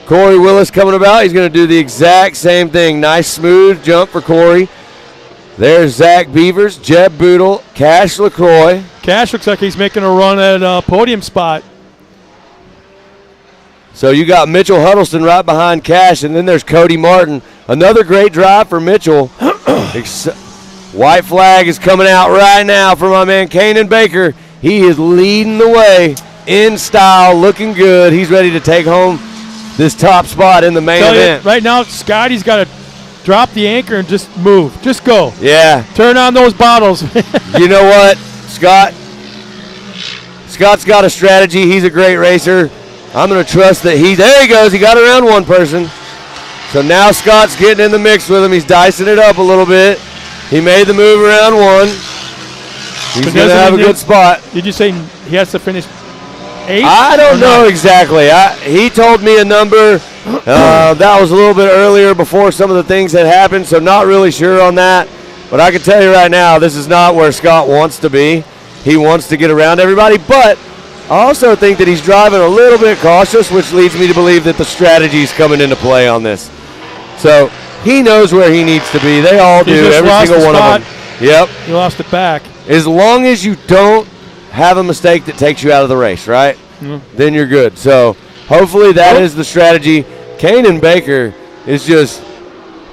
Corey Willis coming about. He's going to do the exact same thing. Nice, smooth jump for Corey. There's Zach Beavers, Jeb Boodle, Cash LaCroix. Cash looks like he's making a run at a podium spot. So you got Mitchell Huddleston right behind Cash, and then there's Cody Martin. Another great drive for Mitchell. White flag is coming out right now for my man Kanan Baker. He is leading the way in style, looking good. He's ready to take home this top spot in the main event. Right now, Scotty's got to drop the anchor and just move. Just go. Yeah. Turn on those bottles. You know what, Scott's got a strategy. He's a great racer. I'm going to trust that there he goes. He got around one person. So now Scott's getting in the mix with him. He's dicing it up a little bit. He made the move around one. He's going to have a good spot. Did you say he has to finish 8? I don't know exactly. He told me a number. That was a little bit earlier before some of the things had happened, so not really sure on that. But I can tell you right now, this is not where Scott wants to be. He wants to get around everybody, but I also think that he's driving a little bit cautious, which leads me to believe that the strategy is coming into play on this. So he knows where he needs to be. They all do, every single one of them. Yep. He lost it back. As long as you don't have a mistake that takes you out of the race, right? Then you're good. So hopefully that is the strategy. Kanan Baker is just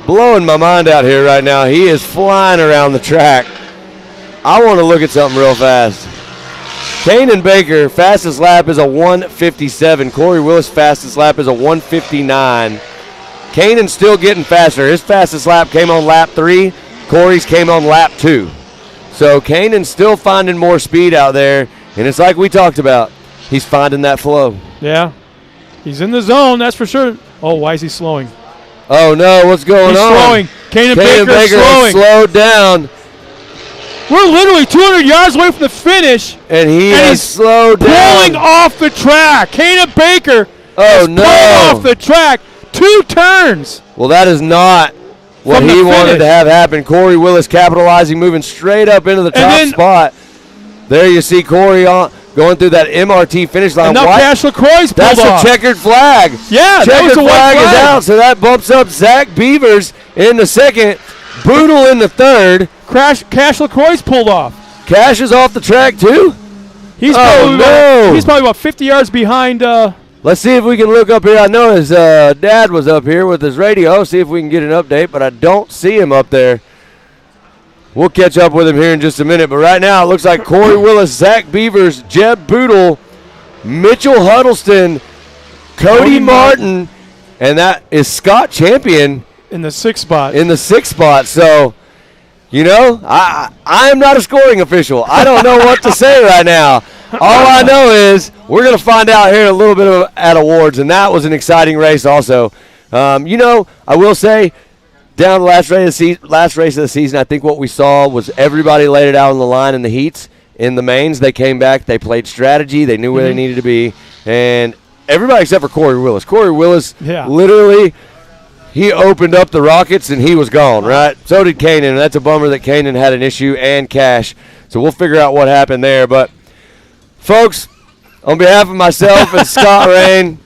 blowing my mind out here right now. He is flying around the track. I want to look at something real fast. Kanan Baker, fastest lap is a 1:57. Corey Willis, fastest lap is a 1:59. Kanan's still getting faster. His fastest lap came on lap 3. Corey's came on lap 2. So Kanan's still finding more speed out there, and it's like we talked about. He's finding that flow. Yeah. He's in the zone, that's for sure. Oh, why is he slowing? Oh, no, what's going on? He's slowing. Kanan Baker is slowing. Slowed down. We're literally 200 yards away from the finish. And he's slowed down. Pulling off the track. Kanan Baker is pulling off the track. 2 turns. Well, that is not what he wanted to have happen. Corey Willis capitalizing, moving straight up into the top spot. There you see Corey going through that MRT finish line. And now Cash LaCroix's pulled off. That's a checkered flag. Yeah, checkered that was a flag white is flag. out, so that bumps up Zach Beavers in the second. Boodle in the third. Cash LaCroix's pulled off. Cash is off the track too? He's probably about 50 yards behind. Let's see if we can look up here. I know his dad was up here with his radio. See if we can get an update, but I don't see him up there. We'll catch up with him here in just a minute. But right now it looks like Corey Willis, Zach Beavers, Jeb Boodle, Mitchell Huddleston, Cody Martin, and that is Scott Champion. In the 6th spot. In the 6th spot. So, you know, I am not a scoring official. I don't know what to say right now. All I know is we're going to find out here in a little bit at awards, and that was an exciting race also. You know, I will say, down the last race of the season, I think what we saw was everybody laid it out on the line in the heats. In the mains, they came back, they played strategy, they knew where they needed to be, and everybody except for Corey Willis. Corey Willis literally, he opened up the rockets and he was gone, right? So did Kanan, and that's a bummer that Kanan had an issue and Cash. So we'll figure out what happened there. But, folks, on behalf of myself and Scott Rain,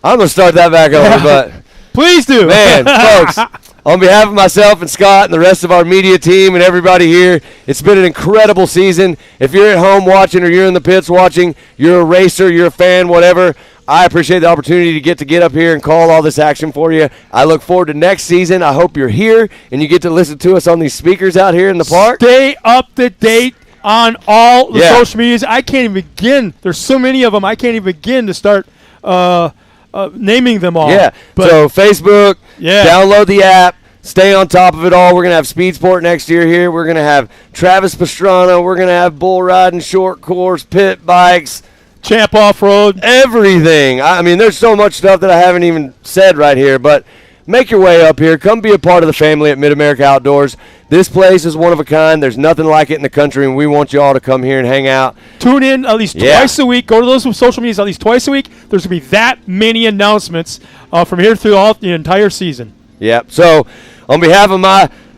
I'm going to start that back over, but please do. Man, folks, on behalf of myself and Scott and the rest of our media team and everybody here, it's been an incredible season. If you're at home watching or you're in the pits watching, you're a racer, you're a fan, whatever, I appreciate the opportunity to get up here and call all this action for you. I look forward to next season. I hope you're here and you get to listen to us on these speakers out here in the park. Stay up to date on all the social medias. I can't even begin. There's so many of them. I can't even begin to start naming them all. Yeah. So Facebook, download the app, stay on top of it all. We're going to have Speed Sport next year here. We're going to have Travis Pastrana. We're going to have bull riding, short course, pit bikes. Champ Off-Road. Everything. I mean, there's so much stuff that I haven't even said right here, but make your way up here. Come be a part of the family at Mid-America Outdoors. This place is one of a kind. There's nothing like it in the country, and we want you all to come here and hang out. Tune in at least twice a week. Go to those social medias at least twice a week. There's going to be that many announcements from here through the entire season. Yep. So on behalf of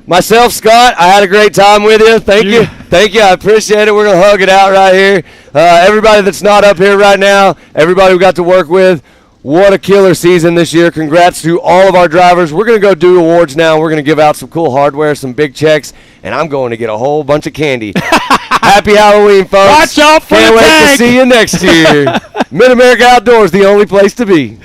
myself, Scott, I had a great time with you. Thank you. Thank you. I appreciate it. We're going to hug it out right here. Everybody that's not up here right now, everybody we got to work with, what a killer season this year. Congrats to all of our drivers. We're going to go do awards now. We're going to give out some cool hardware, some big checks, and I'm going to get a whole bunch of candy. Happy Halloween, folks. Watch out for Can't the wait tag. to see you next year. Mid-America Outdoors, the only place to be.